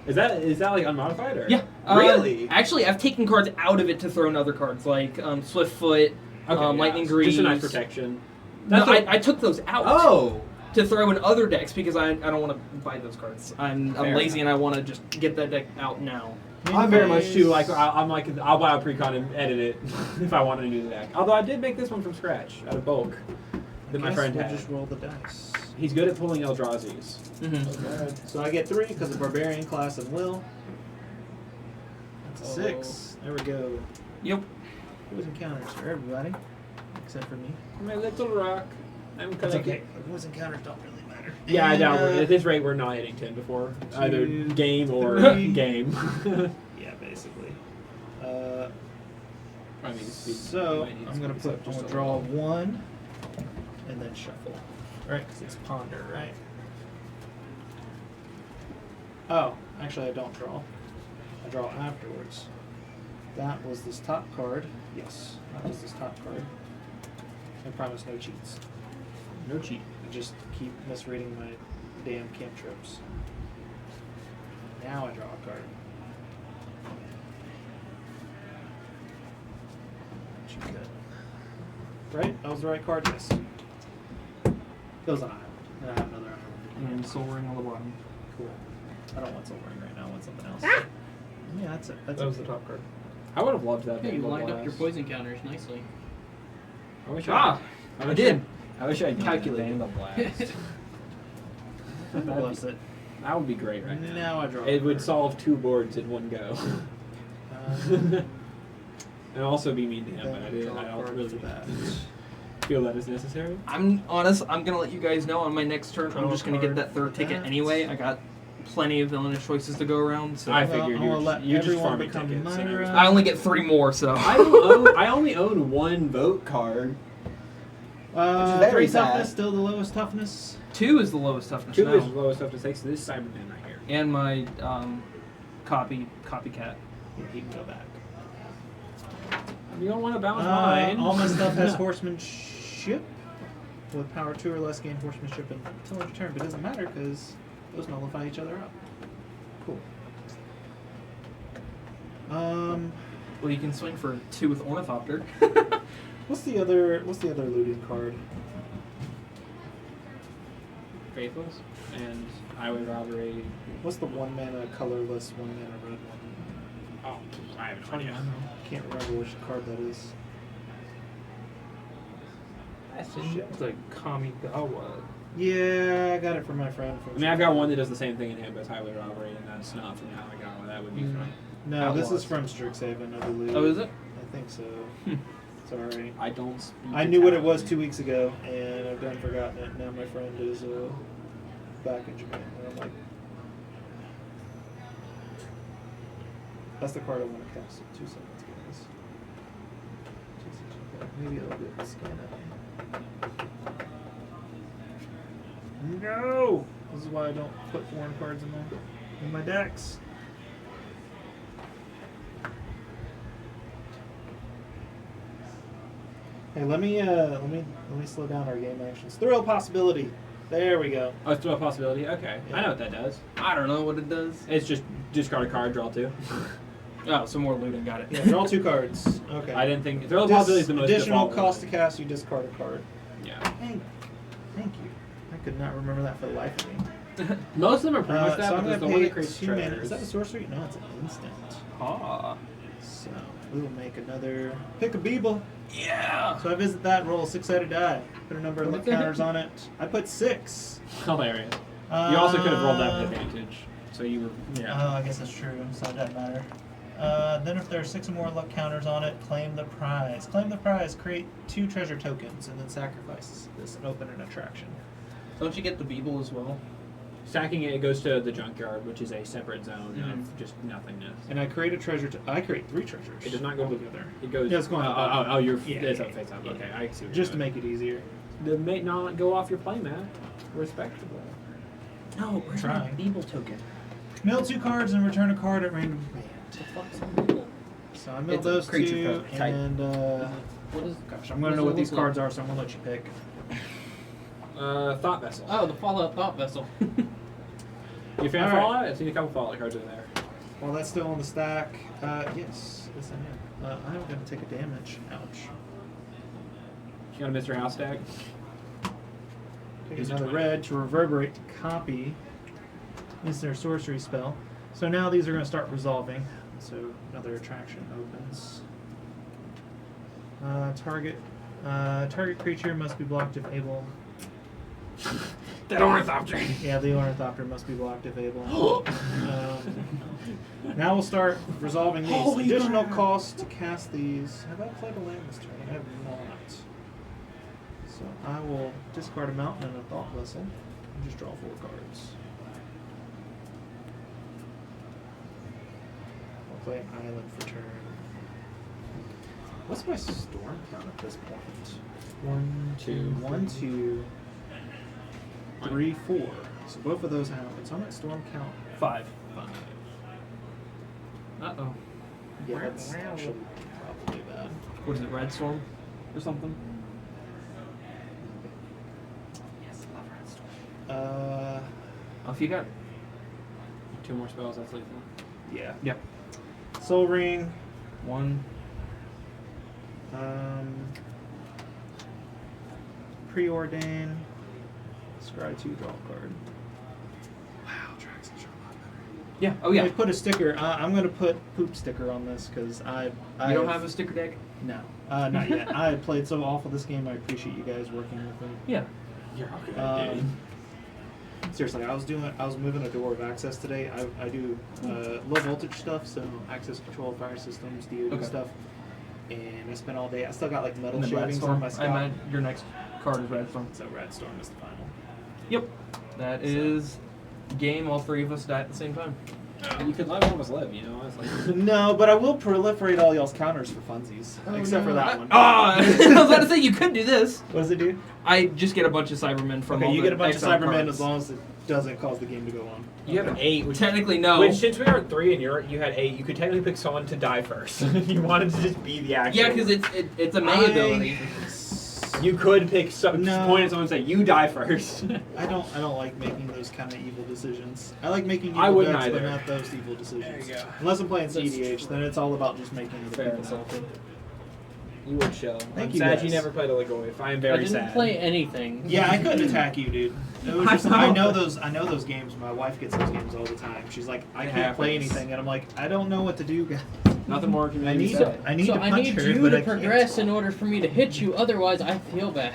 [SPEAKER 2] Is that like unmodified or?
[SPEAKER 5] Yeah.
[SPEAKER 2] Really?
[SPEAKER 5] Actually, I've taken cards out of it to throw in other cards like Swiftfoot,
[SPEAKER 2] Okay, yeah.
[SPEAKER 5] Lightning
[SPEAKER 2] Just
[SPEAKER 5] Greaves.
[SPEAKER 2] a nice protection.
[SPEAKER 5] No,
[SPEAKER 2] That's a-
[SPEAKER 5] I took those out.
[SPEAKER 2] Oh.
[SPEAKER 5] To throw in other decks because I don't want to buy those cards. I'm
[SPEAKER 2] Fair
[SPEAKER 5] lazy
[SPEAKER 2] enough.
[SPEAKER 5] and I want to just get that deck out now.
[SPEAKER 2] I'm very much too like I'm like I'll buy a precon and edit it if I want to do the deck. Although I did make this one from scratch out of bulk that my
[SPEAKER 4] Guess
[SPEAKER 2] friend
[SPEAKER 4] we'll
[SPEAKER 2] had.
[SPEAKER 4] just roll the dice.
[SPEAKER 2] He's good at pulling Eldrazi's.
[SPEAKER 5] Mm-hmm.
[SPEAKER 4] So I get 3 because of barbarian class and will. That's a 6. There we go.
[SPEAKER 5] Yep.
[SPEAKER 4] Who's encounters for everybody, except for me.
[SPEAKER 2] My little rock. I'm
[SPEAKER 4] That's
[SPEAKER 2] collecting.
[SPEAKER 4] okay. Who's encounters don't really matter.
[SPEAKER 2] Yeah, I
[SPEAKER 4] And,
[SPEAKER 2] doubt we're at this rate we're not hitting 10 before either
[SPEAKER 4] 2,
[SPEAKER 2] game or
[SPEAKER 4] 3.
[SPEAKER 2] game.
[SPEAKER 4] Yeah, basically.
[SPEAKER 2] I mean,
[SPEAKER 4] So
[SPEAKER 2] might need
[SPEAKER 4] I'm gonna
[SPEAKER 2] speed
[SPEAKER 4] put.
[SPEAKER 2] up
[SPEAKER 4] I'm
[SPEAKER 2] just
[SPEAKER 4] gonna
[SPEAKER 2] a
[SPEAKER 4] draw
[SPEAKER 2] little.
[SPEAKER 4] 1, and then shuffle. Right, because it's ponder, right? Oh, actually, I don't draw. I draw afterwards. That was this top card. Yes, that was this top card. I promise no cheats.
[SPEAKER 2] No cheat.
[SPEAKER 4] I just keep misreading my damn cantrips. Now I draw a card. Which you could. Right? That was the right card, yes. It was an island. And I have another island.
[SPEAKER 5] And Soul Ring on the bottom.
[SPEAKER 4] Cool. I don't want Soul Ring right now. I want something else. Yeah, that's it. That's
[SPEAKER 2] That was
[SPEAKER 4] okay.
[SPEAKER 2] the top card. I would have loved that.
[SPEAKER 3] Hey, you
[SPEAKER 2] Vandal
[SPEAKER 3] lined up your
[SPEAKER 2] Blast.
[SPEAKER 3] poison counters nicely.
[SPEAKER 2] I wish
[SPEAKER 5] Ah,
[SPEAKER 2] I
[SPEAKER 5] I did.
[SPEAKER 2] I wish I calculated
[SPEAKER 5] Vandal
[SPEAKER 2] Blast.
[SPEAKER 4] Bless it.
[SPEAKER 2] That would be great right now.
[SPEAKER 4] Now I draw. a
[SPEAKER 2] It would
[SPEAKER 4] card.
[SPEAKER 2] solve 2 boards in one go. And also be mean to him, but I
[SPEAKER 4] Then draw a
[SPEAKER 2] don't
[SPEAKER 4] card
[SPEAKER 2] really
[SPEAKER 4] for that.
[SPEAKER 2] feel that is necessary.
[SPEAKER 5] I'm honest. I'm gonna let you guys know on my next turn.
[SPEAKER 4] Draw
[SPEAKER 5] I'm
[SPEAKER 4] a
[SPEAKER 5] just gonna get
[SPEAKER 4] card
[SPEAKER 5] that third
[SPEAKER 4] for
[SPEAKER 5] ticket
[SPEAKER 4] that.
[SPEAKER 5] anyway. I got plenty of villainous choices to go around, so
[SPEAKER 2] I
[SPEAKER 5] I,
[SPEAKER 2] figured
[SPEAKER 4] I'll let
[SPEAKER 2] you're just
[SPEAKER 4] everyone
[SPEAKER 2] farming
[SPEAKER 4] become
[SPEAKER 2] tickets. and
[SPEAKER 4] Myra.
[SPEAKER 2] everything.
[SPEAKER 5] only get 3 more. So
[SPEAKER 2] I only own 1 vote card. Which is very
[SPEAKER 4] 3
[SPEAKER 2] sad.
[SPEAKER 4] toughness, still the lowest toughness.
[SPEAKER 5] 2 is the lowest toughness
[SPEAKER 2] 2
[SPEAKER 5] now.
[SPEAKER 2] is the lowest stuff to take, so this is Cyberman right here.
[SPEAKER 5] And my copycat.
[SPEAKER 4] Yeah, he can go back.
[SPEAKER 2] You don't want to balance mine.
[SPEAKER 4] All my stuff has horsemanship. With power 2 or less, gain horsemanship until end of turn, but it doesn't matter because those nullify each other out. Cool.
[SPEAKER 5] Well, you can swing for 2 with Ornithopter.
[SPEAKER 4] What's the other looting card?
[SPEAKER 2] Faithless and Highway Robbery.
[SPEAKER 4] What's the 1 mana colorless, 1 mana red one?
[SPEAKER 2] Oh, I have no
[SPEAKER 4] I don't
[SPEAKER 2] idea.
[SPEAKER 4] know. Can't remember which card that is.
[SPEAKER 2] That's just shit.
[SPEAKER 5] It's like Kamigawa.
[SPEAKER 4] Yeah, I got it from my friend. From
[SPEAKER 2] I mean, I've got one that does the same thing in hand, but it's Highway Robbery, and that's not from Kamigawa. That would be from.
[SPEAKER 4] No, this
[SPEAKER 2] Outlaws.
[SPEAKER 4] is from Strixhaven, I believe.
[SPEAKER 5] Oh, is it?
[SPEAKER 4] I think so.
[SPEAKER 5] Hmm.
[SPEAKER 4] Sorry.
[SPEAKER 2] I don't speak
[SPEAKER 4] I knew what it
[SPEAKER 2] Italian.
[SPEAKER 4] was 2 weeks ago, and I've done forgotten it. Now my friend is back in Japan, and I'm like, that's the card I want to cast. 2 seconds, guys. 2 seconds. Okay, maybe I'll be able to scan it. No! This is why I don't put foreign cards in my decks. Hey, let me slow down our game actions. Thrill possibility. There we go.
[SPEAKER 2] Oh, it's still a possibility? Okay. I know what that does.
[SPEAKER 5] I don't know what it does.
[SPEAKER 2] It's just discard a card, draw 2.
[SPEAKER 5] Oh, some more looting. Got it.
[SPEAKER 4] Yeah, draw 2 cards. Okay.
[SPEAKER 2] I didn't think... Thrill possibility is the most
[SPEAKER 4] additional
[SPEAKER 2] default
[SPEAKER 4] cost to
[SPEAKER 2] one.
[SPEAKER 4] cast, you discard a card.
[SPEAKER 2] Yeah.
[SPEAKER 4] Thank you. I could not remember that for the life of me.
[SPEAKER 2] Most of them are pretty much that,
[SPEAKER 4] so
[SPEAKER 2] but
[SPEAKER 4] I'm
[SPEAKER 2] there's
[SPEAKER 4] going
[SPEAKER 2] the
[SPEAKER 4] to
[SPEAKER 2] one
[SPEAKER 4] pay
[SPEAKER 2] that creates
[SPEAKER 4] 2 mana.
[SPEAKER 2] treasures.
[SPEAKER 4] Is that a sorcery? No, it's an instant.
[SPEAKER 5] Ah.
[SPEAKER 4] So we will make another pick a Beeble.
[SPEAKER 5] Yeah.
[SPEAKER 4] So I visit that, roll a 6-sided die. Put a number of
[SPEAKER 3] What
[SPEAKER 4] luck
[SPEAKER 3] the heck?
[SPEAKER 4] counters on it. I put 6.
[SPEAKER 2] Hilarious. You also could have rolled that with advantage. So you were... Yeah.
[SPEAKER 4] Oh, I guess that's true, so it doesn't matter. Then if there are 6 or more luck counters on it, claim the prize. Claim the prize, create 2 treasure tokens, and then sacrifice this and open an attraction.
[SPEAKER 5] Don't you get the Beeble as well?
[SPEAKER 2] Stacking it goes to the junkyard, which is a separate zone
[SPEAKER 4] Mhm.
[SPEAKER 2] of just nothingness.
[SPEAKER 4] And I create a treasure. I create 3 treasures.
[SPEAKER 2] It does not go
[SPEAKER 4] all
[SPEAKER 2] together.
[SPEAKER 4] together.
[SPEAKER 2] It goes...
[SPEAKER 4] Yeah, it's going
[SPEAKER 2] Oh, you're...
[SPEAKER 4] Yeah,
[SPEAKER 2] it's
[SPEAKER 4] yeah,
[SPEAKER 2] up face up.
[SPEAKER 4] yeah.
[SPEAKER 2] Okay, I see what
[SPEAKER 4] Just to
[SPEAKER 2] you're
[SPEAKER 4] make it easier.
[SPEAKER 2] doing. To make not go off your playmat. Respectable.
[SPEAKER 5] No, where's my
[SPEAKER 4] Trying.
[SPEAKER 5] Beeble token?
[SPEAKER 4] Mill 2 cards and return a card at random
[SPEAKER 5] The
[SPEAKER 4] command.
[SPEAKER 5] fuck's a Beeble?
[SPEAKER 4] So I milled
[SPEAKER 5] It's a
[SPEAKER 4] those
[SPEAKER 5] creature
[SPEAKER 4] 2,
[SPEAKER 5] type.
[SPEAKER 4] and
[SPEAKER 3] What is?
[SPEAKER 4] gosh, I'm gonna know what these cards are, so I'm gonna let you pick.
[SPEAKER 2] Thought Vessel.
[SPEAKER 3] Oh, the Fallout Thought Vessel.
[SPEAKER 2] You a fan of
[SPEAKER 4] Alright.
[SPEAKER 2] Fallout? I've seen a couple Fallout cards in there.
[SPEAKER 4] While that's still on the stack, yes, I am. I'm gonna take a damage. Ouch.
[SPEAKER 2] You got a Mr. House deck?
[SPEAKER 4] Take
[SPEAKER 2] Use a
[SPEAKER 4] another
[SPEAKER 2] 20.
[SPEAKER 4] red to reverberate to copy. Is their sorcery spell. So now these are going to start resolving. So another attraction opens. Target creature must be blocked if able.
[SPEAKER 2] That Ornithopter.
[SPEAKER 4] Yeah, the Ornithopter must be blocked if able. Now we'll start resolving these.
[SPEAKER 5] Holy
[SPEAKER 4] Additional
[SPEAKER 5] burn.
[SPEAKER 4] cost to cast these. Have I played a land this turn? I have not. So I will discard a mountain and a thought vessel and just draw 4 cards. I'll play an island for turn. What's my storm count at this point? 1, 2, 1, 2, 3, 4. So both of those happen. So I'm at storm count
[SPEAKER 2] 5.
[SPEAKER 4] 5.
[SPEAKER 5] Uh-oh.
[SPEAKER 4] Yeah, that's actually probably bad.
[SPEAKER 5] What is it, Red Storm? Or something?
[SPEAKER 4] Uh,
[SPEAKER 5] Oh, if you got...
[SPEAKER 2] 2 more spells, that's lethal.
[SPEAKER 4] yeah.
[SPEAKER 5] Yep.
[SPEAKER 4] Soul Ring.
[SPEAKER 5] 1.
[SPEAKER 4] Preordain. Scry 2, draw a card. Wow, Drax is a lot better.
[SPEAKER 5] Yeah. Oh, yeah.
[SPEAKER 4] I put a sticker. I'm going to put poop sticker on this because I
[SPEAKER 5] You don't have a sticker deck?
[SPEAKER 4] No, not yet. I played so awful this game. I appreciate you guys working with me.
[SPEAKER 5] Yeah.
[SPEAKER 2] You're okay, dude.
[SPEAKER 4] Seriously, I was moving a door of access today. I do low voltage stuff, so access control, fire systems, DoD
[SPEAKER 5] Okay.
[SPEAKER 4] stuff. And I spent all day. I still got like metal
[SPEAKER 5] And then Red
[SPEAKER 4] shavings
[SPEAKER 5] Storm.
[SPEAKER 4] on my
[SPEAKER 5] I
[SPEAKER 4] scalp.
[SPEAKER 5] meant your next card is Red Storm.
[SPEAKER 4] So Red Storm is the final.
[SPEAKER 5] Yep. That is game. All 3 of us die at the same time.
[SPEAKER 2] You could let one of us live, you know? It's like...
[SPEAKER 4] No, but I will proliferate all y'all's counters for funsies, except for that one.
[SPEAKER 5] I was about to say you could do this.
[SPEAKER 4] What does it do?
[SPEAKER 5] I just get a bunch of Cybermen from all
[SPEAKER 4] Okay, you
[SPEAKER 5] the
[SPEAKER 4] get a bunch of
[SPEAKER 5] exile
[SPEAKER 4] Cybermen
[SPEAKER 5] cards.
[SPEAKER 4] as long as it doesn't cause the game to go on.
[SPEAKER 2] You have an 8, which...
[SPEAKER 5] Technically, no.
[SPEAKER 2] Which, since we are at 3 and you had 8, you could technically pick someone to die first. You wanted to just be the action.
[SPEAKER 5] Yeah, because it's a May ability.
[SPEAKER 2] You could pick some
[SPEAKER 4] No.
[SPEAKER 2] point at someone and say, you die first.
[SPEAKER 4] I don't like making those kind of evil decisions. I like making evil
[SPEAKER 2] I wouldn't
[SPEAKER 4] decks, but
[SPEAKER 2] either.
[SPEAKER 4] not those evil decisions.
[SPEAKER 2] There you go.
[SPEAKER 4] Unless I'm playing
[SPEAKER 2] That's
[SPEAKER 4] CDH, then it's all about just making the
[SPEAKER 2] Fair
[SPEAKER 4] people
[SPEAKER 2] enough.
[SPEAKER 4] salty.
[SPEAKER 2] You would chill.
[SPEAKER 4] Thank
[SPEAKER 2] I'm
[SPEAKER 4] you,
[SPEAKER 2] sad
[SPEAKER 4] guys.
[SPEAKER 2] you never played a Legoif. I am
[SPEAKER 3] I
[SPEAKER 2] very
[SPEAKER 3] didn't
[SPEAKER 2] sad.
[SPEAKER 3] play anything.
[SPEAKER 4] Yeah, I couldn't attack you, dude. It was
[SPEAKER 5] I
[SPEAKER 4] just,
[SPEAKER 5] know.
[SPEAKER 4] I know those games. My wife gets those games all the time. She's like, I
[SPEAKER 2] It
[SPEAKER 4] can't play
[SPEAKER 2] happens.
[SPEAKER 4] anything, and I'm like, I don't know what to do, guys.
[SPEAKER 2] Nothing more
[SPEAKER 4] I
[SPEAKER 2] community
[SPEAKER 4] need
[SPEAKER 2] said.
[SPEAKER 4] I need
[SPEAKER 3] So
[SPEAKER 4] to
[SPEAKER 3] I
[SPEAKER 4] punch
[SPEAKER 3] need
[SPEAKER 4] her,
[SPEAKER 3] you
[SPEAKER 4] but
[SPEAKER 3] to
[SPEAKER 4] I can't.
[SPEAKER 3] progress in order for me to hit you. Otherwise, I feel bad.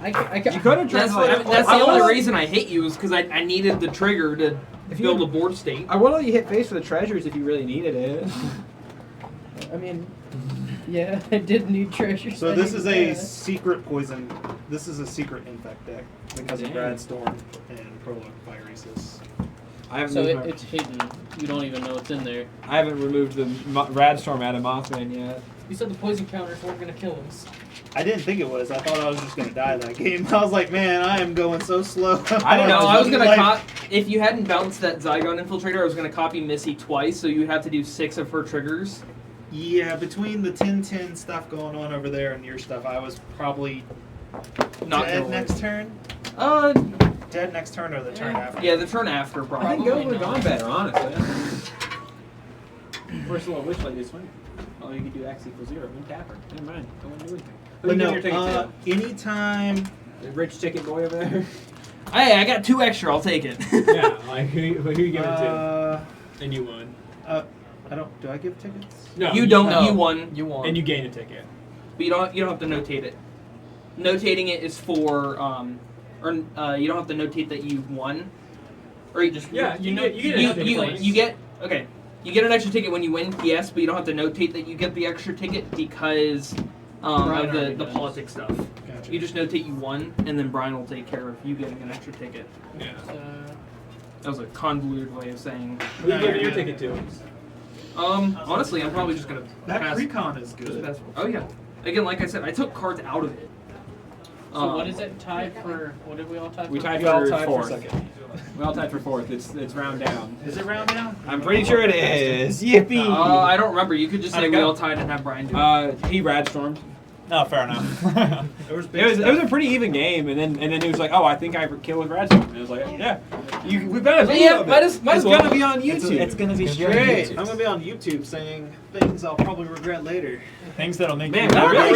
[SPEAKER 2] You could have
[SPEAKER 5] That's,
[SPEAKER 2] tried to
[SPEAKER 5] that's
[SPEAKER 2] I
[SPEAKER 5] the only
[SPEAKER 2] wanna-
[SPEAKER 5] reason I hit you is because I needed the trigger to
[SPEAKER 2] If you
[SPEAKER 5] build
[SPEAKER 2] had-
[SPEAKER 5] a board state.
[SPEAKER 2] I would let you hit face for the treasures if you really needed it.
[SPEAKER 3] I mean, yeah, I did need treasures.
[SPEAKER 4] So
[SPEAKER 3] I
[SPEAKER 4] this
[SPEAKER 3] needed
[SPEAKER 4] is a
[SPEAKER 3] that.
[SPEAKER 4] secret poison. This is a secret infect deck because of
[SPEAKER 2] Damn.
[SPEAKER 4] Brad Storm and Prologue Phyresis.
[SPEAKER 2] I haven't
[SPEAKER 3] So
[SPEAKER 2] moved
[SPEAKER 3] it's hidden. You don't even know it's in there.
[SPEAKER 2] I haven't removed the Radstorm out of Mothman yet.
[SPEAKER 3] You said the poison counters weren't gonna kill us.
[SPEAKER 4] I didn't think it was. I thought I was just gonna die that game. I was like, man, I am going so slow.
[SPEAKER 2] I didn't
[SPEAKER 5] No,
[SPEAKER 2] know.
[SPEAKER 5] I was gonna
[SPEAKER 4] Like,
[SPEAKER 5] if you hadn't bounced that Zygon Infiltrator, I was gonna copy Missy twice, so you'd have to do 6 of her triggers.
[SPEAKER 4] Yeah, between the 10-10 stuff going on over there and your stuff, I was probably
[SPEAKER 5] Not
[SPEAKER 4] dead
[SPEAKER 5] gonna
[SPEAKER 4] next turn.
[SPEAKER 5] Uh,
[SPEAKER 4] Dead next turn or the turn after?
[SPEAKER 5] yeah, the turn after
[SPEAKER 2] I
[SPEAKER 5] probably.
[SPEAKER 2] think Go would have gone better, honestly. First of all, wish like this one. Oh, you could do X equals 0. One tapper. Never mind. Don't want to do anything. Who
[SPEAKER 4] But
[SPEAKER 2] you
[SPEAKER 4] no,
[SPEAKER 2] give your ticket to?
[SPEAKER 4] anytime.
[SPEAKER 2] The rich ticket boy over there?
[SPEAKER 5] Hey, I got 2 extra. I'll take it.
[SPEAKER 2] Yeah, like who you give it to? And you won.
[SPEAKER 4] I don't. Do I give tickets?
[SPEAKER 2] No,
[SPEAKER 5] You don't.
[SPEAKER 3] No.
[SPEAKER 5] You won,
[SPEAKER 3] You won.
[SPEAKER 2] And you gain a ticket.
[SPEAKER 5] but you don't have to notate it. Notating it is for you don't have to notate that you won, or you just
[SPEAKER 2] Yeah, you get
[SPEAKER 5] you get okay. You get an extra ticket when you win, yes, but you don't have to notate that you get the extra ticket because
[SPEAKER 3] Brian
[SPEAKER 5] of
[SPEAKER 3] already
[SPEAKER 5] the
[SPEAKER 3] does.
[SPEAKER 5] politics stuff.
[SPEAKER 4] Gotcha.
[SPEAKER 5] You just notate you won, and then Brian will take care of you getting an extra ticket.
[SPEAKER 2] Yeah.
[SPEAKER 5] That was a convoluted way of saying.
[SPEAKER 2] Who you giving your ticket to?
[SPEAKER 5] Honestly, I'm probably just gonna
[SPEAKER 4] That
[SPEAKER 5] pass.
[SPEAKER 4] recon is
[SPEAKER 5] just
[SPEAKER 4] good.
[SPEAKER 5] pass- Oh yeah. Again, like I said, I took cards out of it.
[SPEAKER 3] So what is it tied for? What did we all tie for?
[SPEAKER 2] We tied
[SPEAKER 4] We all
[SPEAKER 2] for
[SPEAKER 4] tied for
[SPEAKER 2] fourth.
[SPEAKER 4] second.
[SPEAKER 2] We all tied for fourth. It's round down.
[SPEAKER 4] Is it round down?
[SPEAKER 2] I'm pretty sure it is. Yippee!
[SPEAKER 5] I don't remember. You could just
[SPEAKER 2] How'd
[SPEAKER 5] say
[SPEAKER 2] it
[SPEAKER 5] we
[SPEAKER 2] go?
[SPEAKER 5] all tied and have Brian do it.
[SPEAKER 2] He rad stormed.
[SPEAKER 7] No, fair enough.
[SPEAKER 4] There was
[SPEAKER 2] It was a pretty even game, and then he was like, "Oh, I think I killed with rad storm." And it was like, "Yeah, we've got a video
[SPEAKER 5] Yeah,
[SPEAKER 2] of it.
[SPEAKER 5] might as
[SPEAKER 2] It's
[SPEAKER 5] well.
[SPEAKER 2] gonna be on YouTube.
[SPEAKER 7] It's gonna be
[SPEAKER 4] Great.
[SPEAKER 7] straight.
[SPEAKER 4] I'm gonna be on YouTube saying things I'll probably regret later.
[SPEAKER 7] Things that'll make
[SPEAKER 2] Man,
[SPEAKER 7] you
[SPEAKER 2] not
[SPEAKER 5] really.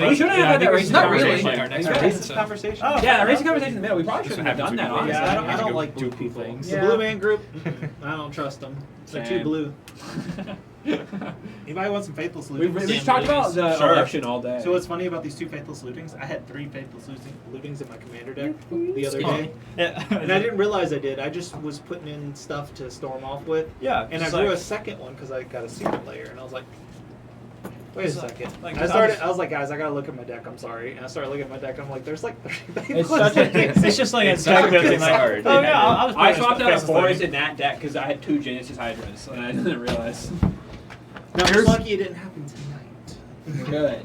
[SPEAKER 2] We shouldn't have had that racing
[SPEAKER 5] Not really.
[SPEAKER 2] conversation.
[SPEAKER 7] Our next
[SPEAKER 2] Yeah.
[SPEAKER 7] episode.
[SPEAKER 4] Conversation.
[SPEAKER 7] Oh,
[SPEAKER 2] Yeah, that racing conversation in the middle. We probably shouldn't have done that.
[SPEAKER 7] Yeah,
[SPEAKER 2] Honestly.
[SPEAKER 4] Yeah, I don't
[SPEAKER 7] go
[SPEAKER 4] like blue
[SPEAKER 7] do
[SPEAKER 4] people.
[SPEAKER 7] things.
[SPEAKER 4] The
[SPEAKER 2] Yeah.
[SPEAKER 4] Blue Man Group, I don't trust them. They're too
[SPEAKER 2] Same.
[SPEAKER 4] blue. Anybody want some faithless
[SPEAKER 2] We
[SPEAKER 4] lootings?
[SPEAKER 2] just talked about the
[SPEAKER 7] Sure.
[SPEAKER 2] election all day.
[SPEAKER 4] So what's funny about these 2 faithless lootings? I had 3 faithless lootings in my commander deck the other day,
[SPEAKER 7] Yeah.
[SPEAKER 4] and I didn't realize I did. I just was putting in stuff to storm off with,
[SPEAKER 7] Yeah.
[SPEAKER 4] and I
[SPEAKER 7] just
[SPEAKER 4] drew
[SPEAKER 7] like-
[SPEAKER 4] a second one because I got a secret layer, and I was like, wait a
[SPEAKER 7] Just like-
[SPEAKER 4] second.
[SPEAKER 7] like,
[SPEAKER 4] I was like, guys, I gotta look at my deck. I'm sorry, and I started looking at my deck. I'm like, there's like 30
[SPEAKER 2] It's
[SPEAKER 4] faithless
[SPEAKER 2] such a-
[SPEAKER 4] lootings.
[SPEAKER 7] It's just like It's a such a deck good that's like, card. oh yeah, I was
[SPEAKER 2] I
[SPEAKER 7] playing
[SPEAKER 2] swapped out a
[SPEAKER 7] Faceless
[SPEAKER 2] forest
[SPEAKER 7] Lady.
[SPEAKER 2] in that deck because I had 2 Genesis Hydras, and I didn't realize.
[SPEAKER 4] No,
[SPEAKER 2] Here's-
[SPEAKER 4] it's lucky it didn't happen tonight.
[SPEAKER 2] Good.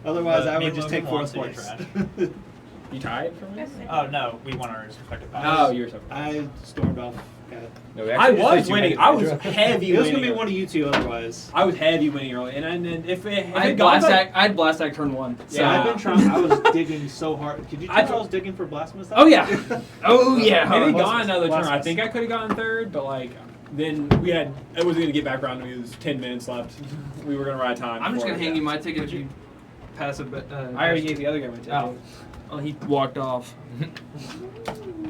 [SPEAKER 4] Otherwise, I
[SPEAKER 7] Me
[SPEAKER 4] would just
[SPEAKER 7] and
[SPEAKER 4] take
[SPEAKER 7] Logan
[SPEAKER 4] 4
[SPEAKER 7] won,
[SPEAKER 4] space.
[SPEAKER 7] so
[SPEAKER 2] You tied for me?
[SPEAKER 7] Oh no, we won ours respective
[SPEAKER 2] Oh,
[SPEAKER 7] battles.
[SPEAKER 2] you were separate.
[SPEAKER 4] I stormed off. God.
[SPEAKER 1] No, we
[SPEAKER 2] I
[SPEAKER 1] actually just played
[SPEAKER 2] was
[SPEAKER 1] two
[SPEAKER 2] winning.
[SPEAKER 1] Hydra.
[SPEAKER 2] I was heavy
[SPEAKER 4] It was
[SPEAKER 2] winning.
[SPEAKER 4] gonna be one of you two otherwise.
[SPEAKER 2] I was heavy winning early, and then if it
[SPEAKER 5] I
[SPEAKER 2] had
[SPEAKER 5] had
[SPEAKER 2] gone
[SPEAKER 5] blast
[SPEAKER 2] back,
[SPEAKER 5] act. I had blast act turn 1.
[SPEAKER 4] So
[SPEAKER 2] Yeah.
[SPEAKER 4] I've been trying. I was digging so hard. Could you tell I was digging for blasphemous?
[SPEAKER 5] Oh yeah. Oh yeah.
[SPEAKER 2] if it had
[SPEAKER 4] Blasphemous.
[SPEAKER 2] gone another turn, I
[SPEAKER 4] Blasphemous.
[SPEAKER 2] think I could have gone third, but like then it was gonna get back around to me. It was 10 minutes left. We were gonna ride time.
[SPEAKER 5] I'm just
[SPEAKER 2] before
[SPEAKER 5] gonna
[SPEAKER 2] it
[SPEAKER 5] hand
[SPEAKER 2] got-
[SPEAKER 5] you my ticket if you pass it.
[SPEAKER 2] I already gave the other guy my ticket.
[SPEAKER 5] Oh. Oh, he walked off.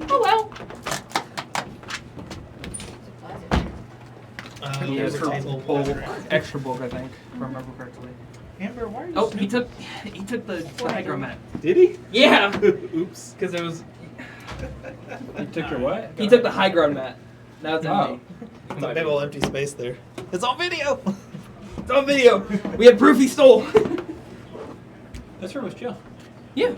[SPEAKER 5] Oh well. He has her whole extra book, I think, if I remember correctly.
[SPEAKER 4] Amber, why are you?
[SPEAKER 5] Oh, he took the hygromat.
[SPEAKER 4] Did he?
[SPEAKER 5] Yeah,
[SPEAKER 4] Oops.
[SPEAKER 5] because it was
[SPEAKER 2] You took your what?
[SPEAKER 5] he took the high ground mat. Now it's
[SPEAKER 2] Oh.
[SPEAKER 5] empty.
[SPEAKER 7] It's a big old empty space there. It's on video.
[SPEAKER 5] It's on video. We have proof he stole.
[SPEAKER 2] That turn was chill.
[SPEAKER 5] Yeah.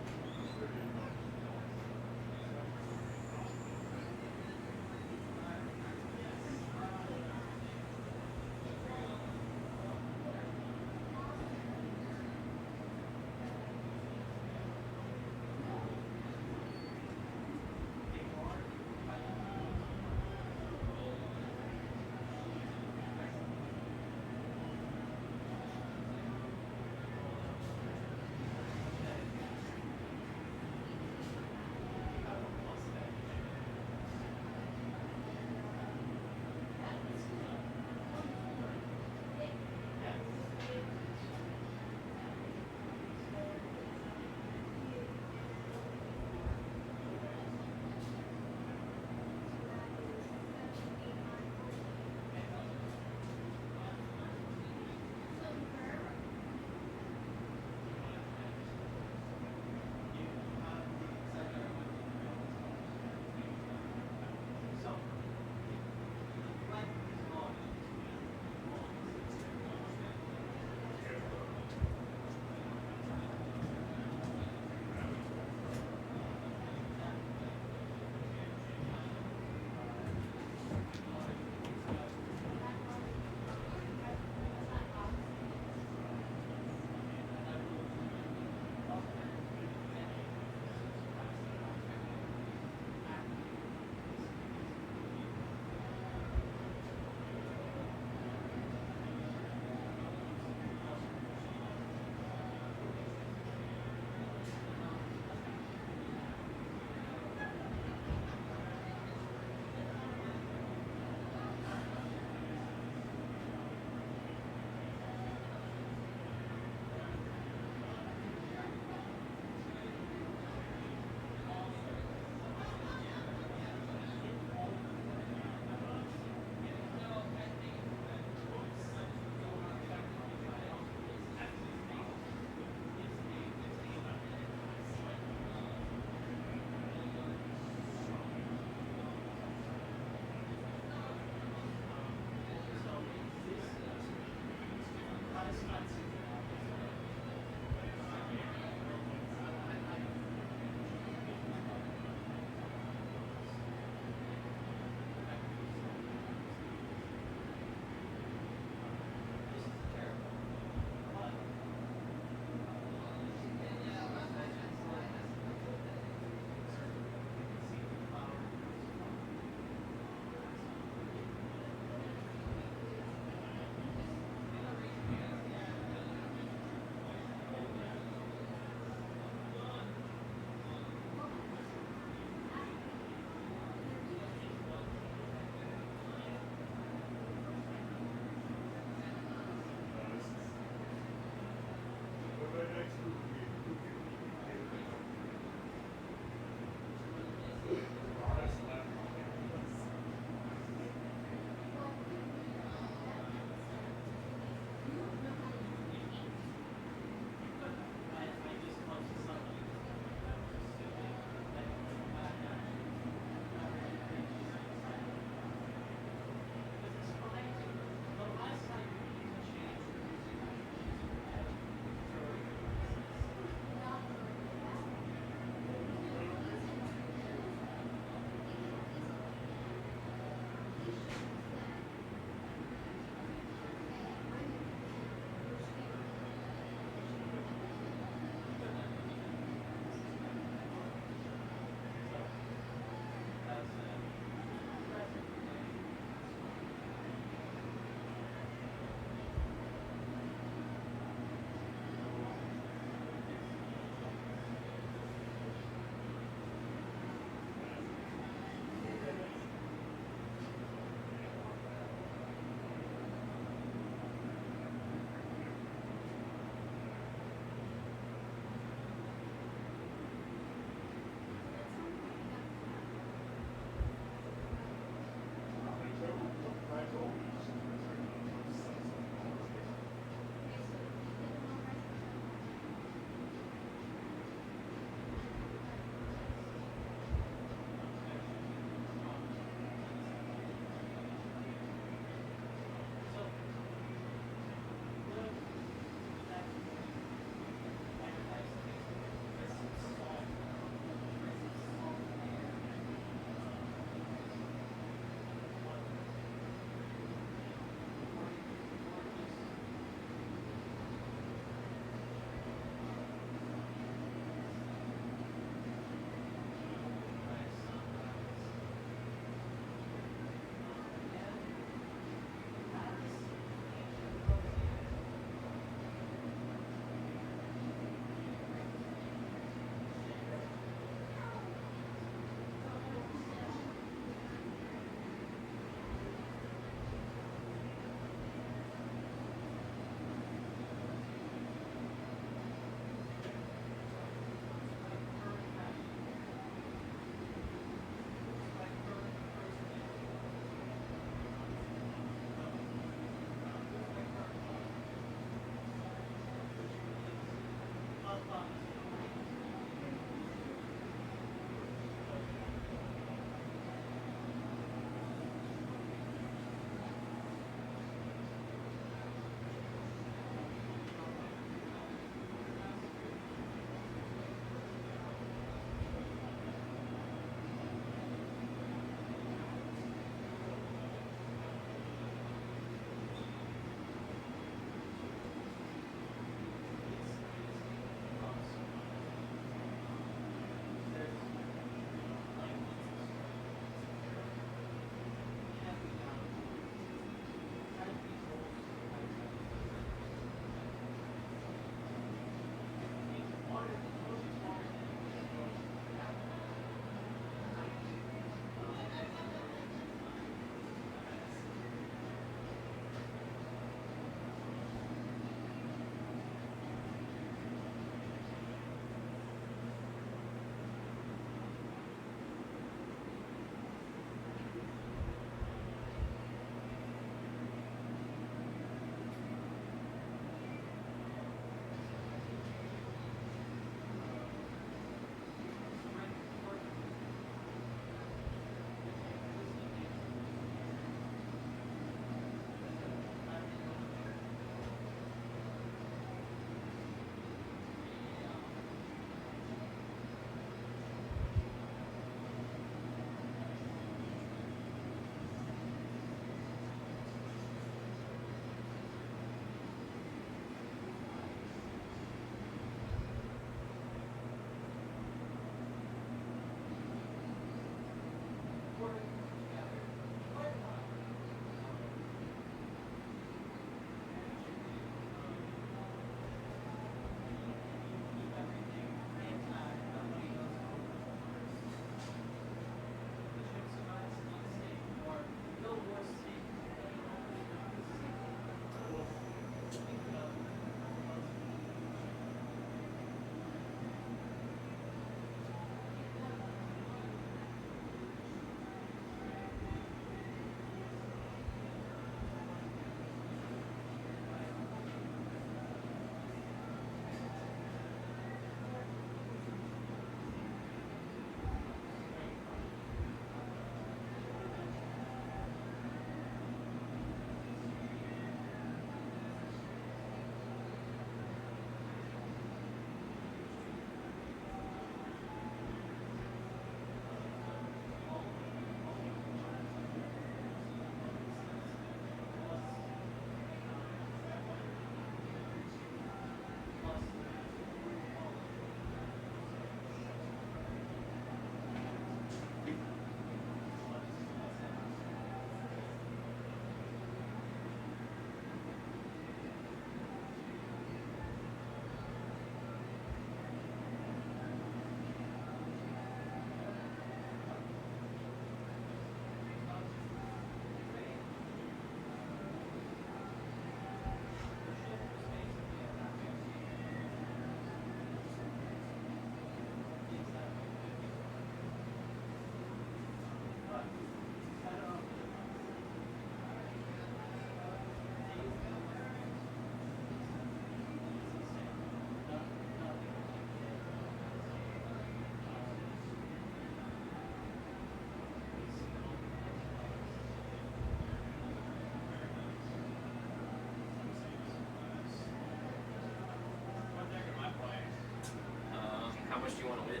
[SPEAKER 5] much do you want to win?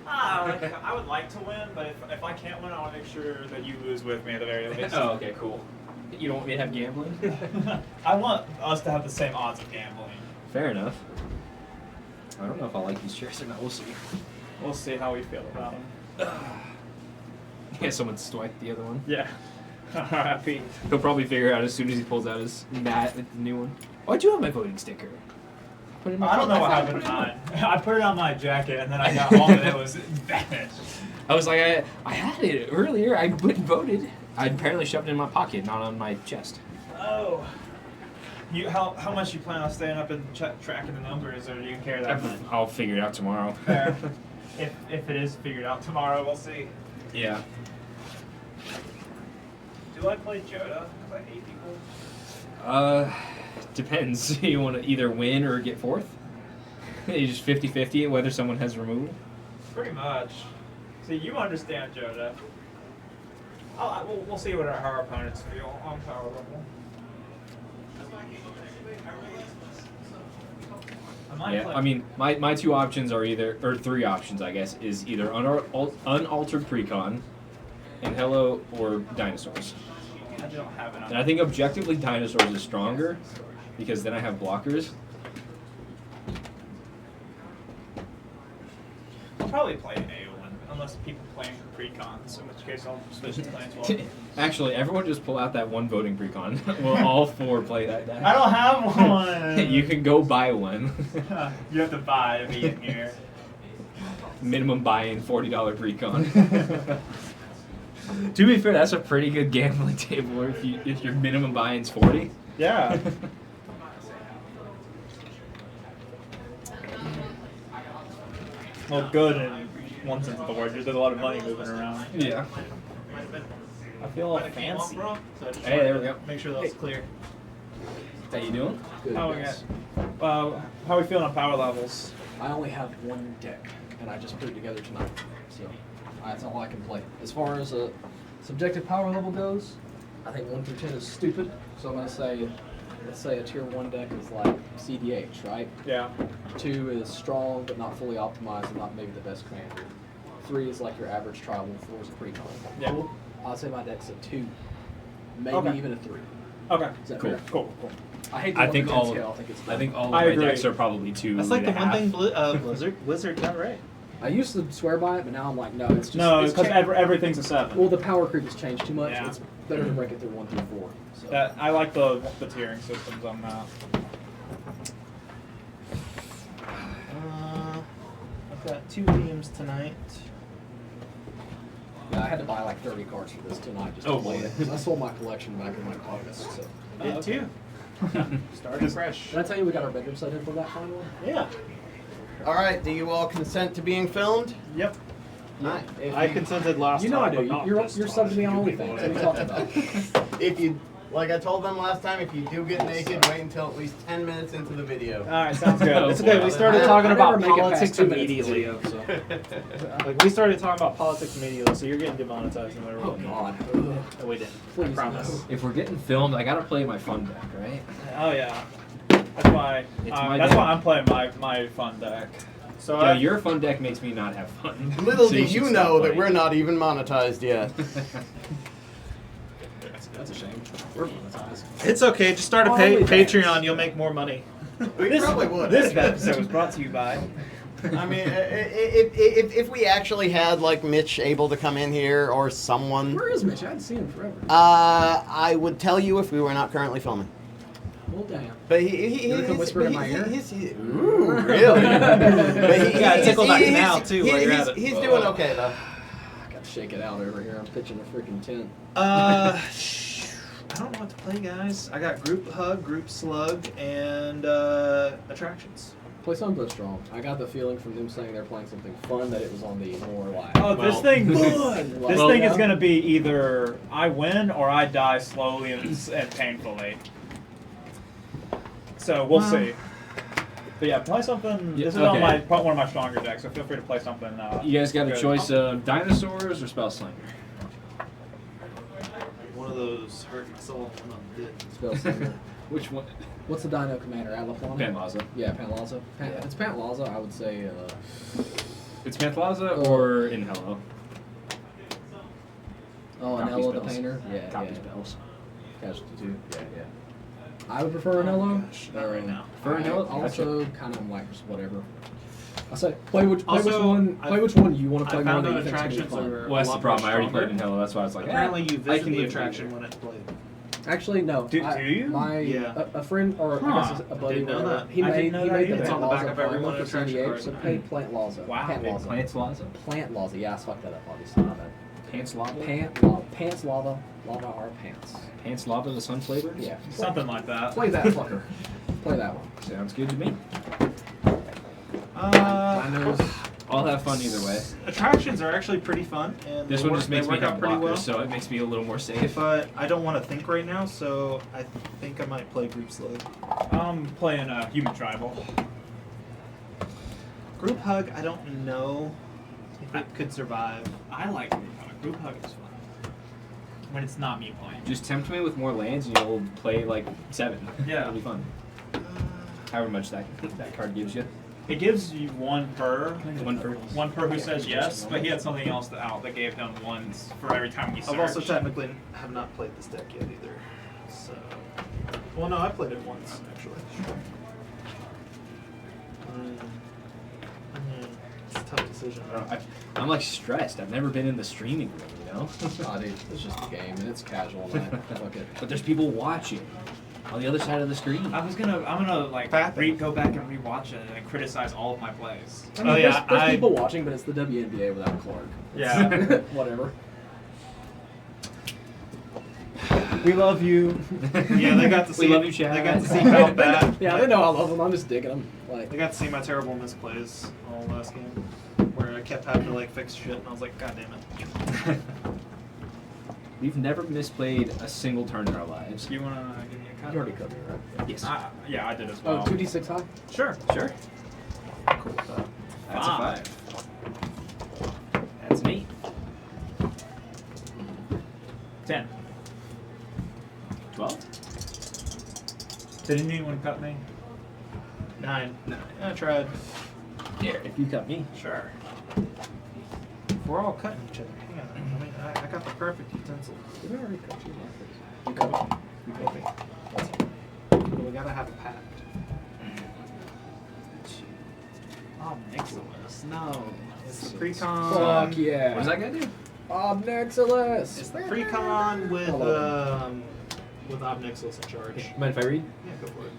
[SPEAKER 7] I would like to win, but if I can't win, I want to make sure that you lose with me at the very least.
[SPEAKER 2] Oh, okay, cool. You don't want me to have gambling?
[SPEAKER 7] I want us to have the same odds of gambling.
[SPEAKER 2] Fair enough. I don't know if I like these chairs or not. We'll see.
[SPEAKER 7] We'll see how we feel about them.
[SPEAKER 2] Yeah, someone swiped the other one.
[SPEAKER 7] Yeah. Alright,
[SPEAKER 2] He'll probably figure it out as soon as he pulls out his new one. Oh, I do have my voting sticker. Put it in my
[SPEAKER 7] I don't know what
[SPEAKER 2] pocket.
[SPEAKER 7] happened to mine. I put it on my jacket and then I got home and it was vanished.
[SPEAKER 2] I was like, I had it earlier. I went and voted. I apparently shoved it in my pocket, not on my chest.
[SPEAKER 7] Oh. How much you plan on staying up and tracking the numbers, or do you care that much?
[SPEAKER 2] I'll figure it out tomorrow.
[SPEAKER 7] Fair. If it is figured out tomorrow, we'll see.
[SPEAKER 2] Yeah.
[SPEAKER 7] Do I play Joda? Because I hate people.
[SPEAKER 2] Depends. You want to either win or get fourth? You just 50-50 whether someone has removed?
[SPEAKER 7] Pretty much. See, you understand Joda. We'll see what how our opponents feel on power level.
[SPEAKER 2] Yeah, I mean, my two options are or three options, I guess, is either unaltered precon, and hello, or dinosaurs.
[SPEAKER 7] I don't have it on.
[SPEAKER 2] And I think objectively dinosaurs is stronger, because then I have blockers.
[SPEAKER 7] I'll probably play Aowen, unless people playing precons, in which case I'll switch to Planeswalker.
[SPEAKER 2] Actually, everyone just pull out that one voting precon. We'll all four play that deck.
[SPEAKER 7] I don't have one!
[SPEAKER 2] You can go buy one.
[SPEAKER 7] You have to buy to be in here.
[SPEAKER 2] Minimum buy-in, $40 precon. To be fair, that's a pretty good gambling table if your minimum buy-in's 40.
[SPEAKER 7] Yeah. Well, good in one sense of the word. There's a lot of money moving around.
[SPEAKER 2] Yeah.
[SPEAKER 7] I feel all fancy. So I just
[SPEAKER 2] Hey, there we go.
[SPEAKER 7] Make sure that's clear.
[SPEAKER 2] How you doing?
[SPEAKER 8] Good.
[SPEAKER 7] How are we feeling on power levels?
[SPEAKER 8] I only have one deck, and I just put it together tonight, so that's all I can play. As far as a subjective power level goes, I think 1 through 10 is stupid. So I'm gonna say, let's say a tier 1 deck is like CDH, right?
[SPEAKER 7] Yeah.
[SPEAKER 8] 2 is strong but not fully optimized and not maybe the best commander. 3 is like your average tribal. 4 is a precon.
[SPEAKER 7] Yeah.
[SPEAKER 8] I'd say my deck's a 2, maybe
[SPEAKER 7] Okay.
[SPEAKER 8] even a 3.
[SPEAKER 7] Okay.
[SPEAKER 8] Is that
[SPEAKER 2] Cool.
[SPEAKER 8] fair?
[SPEAKER 7] Cool.
[SPEAKER 8] I hate the
[SPEAKER 2] I
[SPEAKER 8] 1
[SPEAKER 2] think
[SPEAKER 8] through 10
[SPEAKER 2] all-
[SPEAKER 8] scale. I think it's
[SPEAKER 2] I think all of
[SPEAKER 7] I
[SPEAKER 2] my
[SPEAKER 7] agree.
[SPEAKER 2] decks are probably 2.
[SPEAKER 4] That's like the one thing
[SPEAKER 7] Blizzard got right.
[SPEAKER 8] I used to swear by it, but now I'm like, no, it's just
[SPEAKER 7] No,
[SPEAKER 8] it's
[SPEAKER 7] because
[SPEAKER 8] cha-
[SPEAKER 7] everything's a 7.
[SPEAKER 8] Well, the power creep has changed too much.
[SPEAKER 7] Yeah.
[SPEAKER 8] It's better to break it through 1 through 4. So.
[SPEAKER 7] I like the tiering systems on that. I've got 2 games tonight.
[SPEAKER 8] Yeah, I had to buy like 30 cards for this tonight just to
[SPEAKER 2] Oh,
[SPEAKER 8] play
[SPEAKER 2] boy.
[SPEAKER 8] it. 'Cause I sold my collection back in like August. So.
[SPEAKER 7] Did too.
[SPEAKER 2] Starting fresh.
[SPEAKER 8] Did I tell you we got our bedroom set in for that finally?
[SPEAKER 7] Yeah.
[SPEAKER 1] All right, do you all consent to being filmed?
[SPEAKER 7] Yep.
[SPEAKER 1] Nice.
[SPEAKER 7] I consented last
[SPEAKER 8] You know I
[SPEAKER 7] time.
[SPEAKER 8] do.
[SPEAKER 7] but not
[SPEAKER 8] You're
[SPEAKER 7] this
[SPEAKER 8] subbed to me on
[SPEAKER 7] time.
[SPEAKER 8] OnlyFans. What are you talking about?
[SPEAKER 1] If you, like I told them last time, if you do get naked, wait until at least 10 minutes into the video.
[SPEAKER 7] All right, sounds good.
[SPEAKER 2] Oh,
[SPEAKER 7] It's okay.
[SPEAKER 2] boy.
[SPEAKER 7] We started
[SPEAKER 8] I
[SPEAKER 7] talking
[SPEAKER 8] never
[SPEAKER 7] about
[SPEAKER 8] make it past
[SPEAKER 7] politics
[SPEAKER 8] 2 minutes into
[SPEAKER 7] immediately.
[SPEAKER 8] the video, so.
[SPEAKER 7] Like we started talking about politics immediately, so you're getting demonetized no matter
[SPEAKER 8] Oh
[SPEAKER 7] what.
[SPEAKER 8] God.
[SPEAKER 7] No, we didn't.
[SPEAKER 8] Please,
[SPEAKER 7] I promise.
[SPEAKER 8] no.
[SPEAKER 2] If we're getting filmed, I gotta play my fun deck, right?
[SPEAKER 7] Oh yeah. That's why.
[SPEAKER 2] It's my
[SPEAKER 7] That's
[SPEAKER 2] deck.
[SPEAKER 7] why I'm playing my fun deck. So
[SPEAKER 2] Yeah, your fun deck makes me not have fun.
[SPEAKER 1] Little
[SPEAKER 2] So
[SPEAKER 1] do
[SPEAKER 2] should
[SPEAKER 1] you
[SPEAKER 2] stop
[SPEAKER 1] know that
[SPEAKER 2] playing.
[SPEAKER 1] we're not even monetized yet.
[SPEAKER 8] That's a shame. We're monetized.
[SPEAKER 4] It's okay. Just start a
[SPEAKER 8] OnlyFans.
[SPEAKER 4] Patreon. You'll make more money.
[SPEAKER 1] We probably would.
[SPEAKER 7] This episode was brought to you by.
[SPEAKER 1] I mean, if we actually had like Mitch able to come in here or someone,
[SPEAKER 8] Where is Mitch? I hadn't seen him forever.
[SPEAKER 1] I would tell you if we were not currently filming.
[SPEAKER 8] Well, damn.
[SPEAKER 1] But
[SPEAKER 8] You wanna come whisper in my ear?
[SPEAKER 1] Ooh, really? But
[SPEAKER 4] gotta tickle that canal, too, while you're at it.
[SPEAKER 1] He's doing okay though.
[SPEAKER 8] I gotta shake it out over here. I'm pitching a freaking tent.
[SPEAKER 4] I don't know what to play, guys. I got group hug, group slug, and attractions.
[SPEAKER 8] Play something strong. I got the feeling from them saying they're playing something fun that it was on the more like.
[SPEAKER 7] Oh, this thing.
[SPEAKER 8] Fun.
[SPEAKER 7] This thing is gonna be either I win or I die slowly and painfully. So we'll see. But yeah, play something.
[SPEAKER 2] Yeah,
[SPEAKER 7] This is
[SPEAKER 2] okay.
[SPEAKER 7] on my one of my stronger decks, so feel free to play something.
[SPEAKER 2] You guys got a
[SPEAKER 7] good.
[SPEAKER 2] choice of dinosaurs or Spellslinger?
[SPEAKER 4] One of those hurt soul.
[SPEAKER 8] Spell Slinger. Which one? What's the Dino Commander? Atlaplana?
[SPEAKER 9] Pantlaza.
[SPEAKER 8] Yeah, Pantlaza.
[SPEAKER 9] Yeah.
[SPEAKER 8] If it's Pantlaza, I would say.
[SPEAKER 9] It's Pantlaza or in Hello.
[SPEAKER 8] Oh,
[SPEAKER 9] Copy
[SPEAKER 8] Anello the
[SPEAKER 9] spells.
[SPEAKER 8] Painter. Yeah,
[SPEAKER 9] Copy
[SPEAKER 8] yeah.
[SPEAKER 9] spells.
[SPEAKER 8] Casualty 2. Yeah, yeah. I would prefer Anello.
[SPEAKER 4] Not right now.
[SPEAKER 9] For Anello?
[SPEAKER 8] Also, kind of like just whatever. I say play which
[SPEAKER 4] Also,
[SPEAKER 8] one. Play which one you want to play
[SPEAKER 4] I
[SPEAKER 8] more.
[SPEAKER 4] found
[SPEAKER 8] that
[SPEAKER 4] out
[SPEAKER 8] you think's gonna be
[SPEAKER 4] attractions
[SPEAKER 8] fun.
[SPEAKER 4] are.
[SPEAKER 9] Well, that's
[SPEAKER 4] a
[SPEAKER 9] the
[SPEAKER 4] lot
[SPEAKER 9] problem.
[SPEAKER 4] more
[SPEAKER 9] I already played
[SPEAKER 4] stronger.
[SPEAKER 9] in Hello. That's why I was like,
[SPEAKER 4] Apparently, you
[SPEAKER 9] I
[SPEAKER 4] visit
[SPEAKER 9] can
[SPEAKER 4] the
[SPEAKER 9] live
[SPEAKER 4] attraction
[SPEAKER 9] with
[SPEAKER 4] when it's played.
[SPEAKER 8] Actually, no.
[SPEAKER 7] Do you?
[SPEAKER 8] My
[SPEAKER 4] Yeah.
[SPEAKER 8] a friend or I guess a buddy.
[SPEAKER 4] Didn't know
[SPEAKER 8] whatever,
[SPEAKER 4] that.
[SPEAKER 8] He
[SPEAKER 7] I
[SPEAKER 8] made
[SPEAKER 7] didn't know
[SPEAKER 8] he
[SPEAKER 7] that
[SPEAKER 8] made the
[SPEAKER 7] either.
[SPEAKER 4] It's on the back
[SPEAKER 8] Plant
[SPEAKER 4] of
[SPEAKER 8] Laza
[SPEAKER 4] every one
[SPEAKER 8] primer
[SPEAKER 4] of
[SPEAKER 8] for
[SPEAKER 4] the attraction
[SPEAKER 8] CDH,
[SPEAKER 4] cards.
[SPEAKER 8] so paid Plant Laza.
[SPEAKER 7] Wow.
[SPEAKER 8] Pant
[SPEAKER 9] Big
[SPEAKER 8] Laza.
[SPEAKER 9] Plants Laza.
[SPEAKER 8] Plant Laza. Yeah, I fucked that up. Obviously, not bad.
[SPEAKER 9] Pants Lava.
[SPEAKER 8] Pants Lava. Lava are pants.
[SPEAKER 9] Pants Lava, the sun flavor?
[SPEAKER 8] Yeah.
[SPEAKER 7] Something like that.
[SPEAKER 8] Play that fucker. Play that one.
[SPEAKER 9] Sounds good to me.
[SPEAKER 8] Dinos.
[SPEAKER 9] I'll have fun either way.
[SPEAKER 4] Attractions are actually pretty fun, and
[SPEAKER 9] This
[SPEAKER 4] they
[SPEAKER 9] one
[SPEAKER 4] work,
[SPEAKER 9] just makes
[SPEAKER 4] they
[SPEAKER 9] me
[SPEAKER 4] work out
[SPEAKER 9] have
[SPEAKER 4] pretty
[SPEAKER 9] blockers,
[SPEAKER 4] well.
[SPEAKER 9] so it makes me a little more safe.
[SPEAKER 4] But I don't want to think right now, so I think I might play Group Slug.
[SPEAKER 7] I'm playing Human Tribal.
[SPEAKER 4] Group Hug, I don't know if it could survive.
[SPEAKER 7] I like Group Hug. Group Hug is fun. When it's not me playing.
[SPEAKER 9] Just tempt me with more lands and you'll play like 7.
[SPEAKER 7] Yeah.
[SPEAKER 9] It'll be fun. However much that card gives you.
[SPEAKER 7] It gives you one per.
[SPEAKER 9] One per.
[SPEAKER 7] One per who says yes, but he had something else that gave him ones for every time he searched.
[SPEAKER 4] I've also technically have not played this deck yet either. So, well, no, I played it once actually. It's a tough decision.
[SPEAKER 9] I'm like stressed. I've never been in the streaming room, you know?
[SPEAKER 8] Oh, dude, it's just a game and it's casual. Man. Fuck it.
[SPEAKER 9] But there's people watching on the other side of the screen.
[SPEAKER 7] I'm gonna like
[SPEAKER 4] Fat
[SPEAKER 7] go back and rewatch it and criticize all of my plays.
[SPEAKER 8] I mean,
[SPEAKER 4] Oh, yeah,
[SPEAKER 8] there's
[SPEAKER 4] I-
[SPEAKER 8] people watching, but it's the WNBA without Clark.
[SPEAKER 7] Yeah.
[SPEAKER 8] Whatever.
[SPEAKER 7] We love you.
[SPEAKER 4] Yeah, they got to see.
[SPEAKER 9] We love you, Chad.
[SPEAKER 4] They got to see how bad.
[SPEAKER 8] Yeah, they know I love them. I'm just digging them. Like,
[SPEAKER 4] They got to see my terrible misplays all last game, where I kept having to like fix shit, and I was like, God damn it.
[SPEAKER 9] We've never misplayed a single turn in our lives.
[SPEAKER 7] You wanna give me a cut?
[SPEAKER 8] you already covered it, right?
[SPEAKER 9] Yes.
[SPEAKER 7] Yeah, I did as
[SPEAKER 8] Oh,
[SPEAKER 7] well.
[SPEAKER 8] 2d6 high?
[SPEAKER 7] Sure.
[SPEAKER 9] Sure.
[SPEAKER 4] Cool with that.
[SPEAKER 9] That's
[SPEAKER 7] Five.
[SPEAKER 9] a 5. That's an 8.
[SPEAKER 7] 10.
[SPEAKER 9] 12.
[SPEAKER 7] Did anyone cut me?
[SPEAKER 4] 9.
[SPEAKER 9] No.
[SPEAKER 4] I tried.
[SPEAKER 9] Here, if you cut me.
[SPEAKER 7] Sure.
[SPEAKER 4] We're all cutting each other. Hang on. I mean, I got the perfect utensil.
[SPEAKER 8] Did I already cut you?
[SPEAKER 4] You cut me. You cut me. But we gotta have a pact. Oh, Nixilis. No. It's the precon.
[SPEAKER 8] Fuck yeah.
[SPEAKER 9] What does that guy do?
[SPEAKER 8] Obnixilis!
[SPEAKER 4] It's the precon with Obnixilis in charge.
[SPEAKER 9] Mind if I read?
[SPEAKER 4] Yeah, go for it.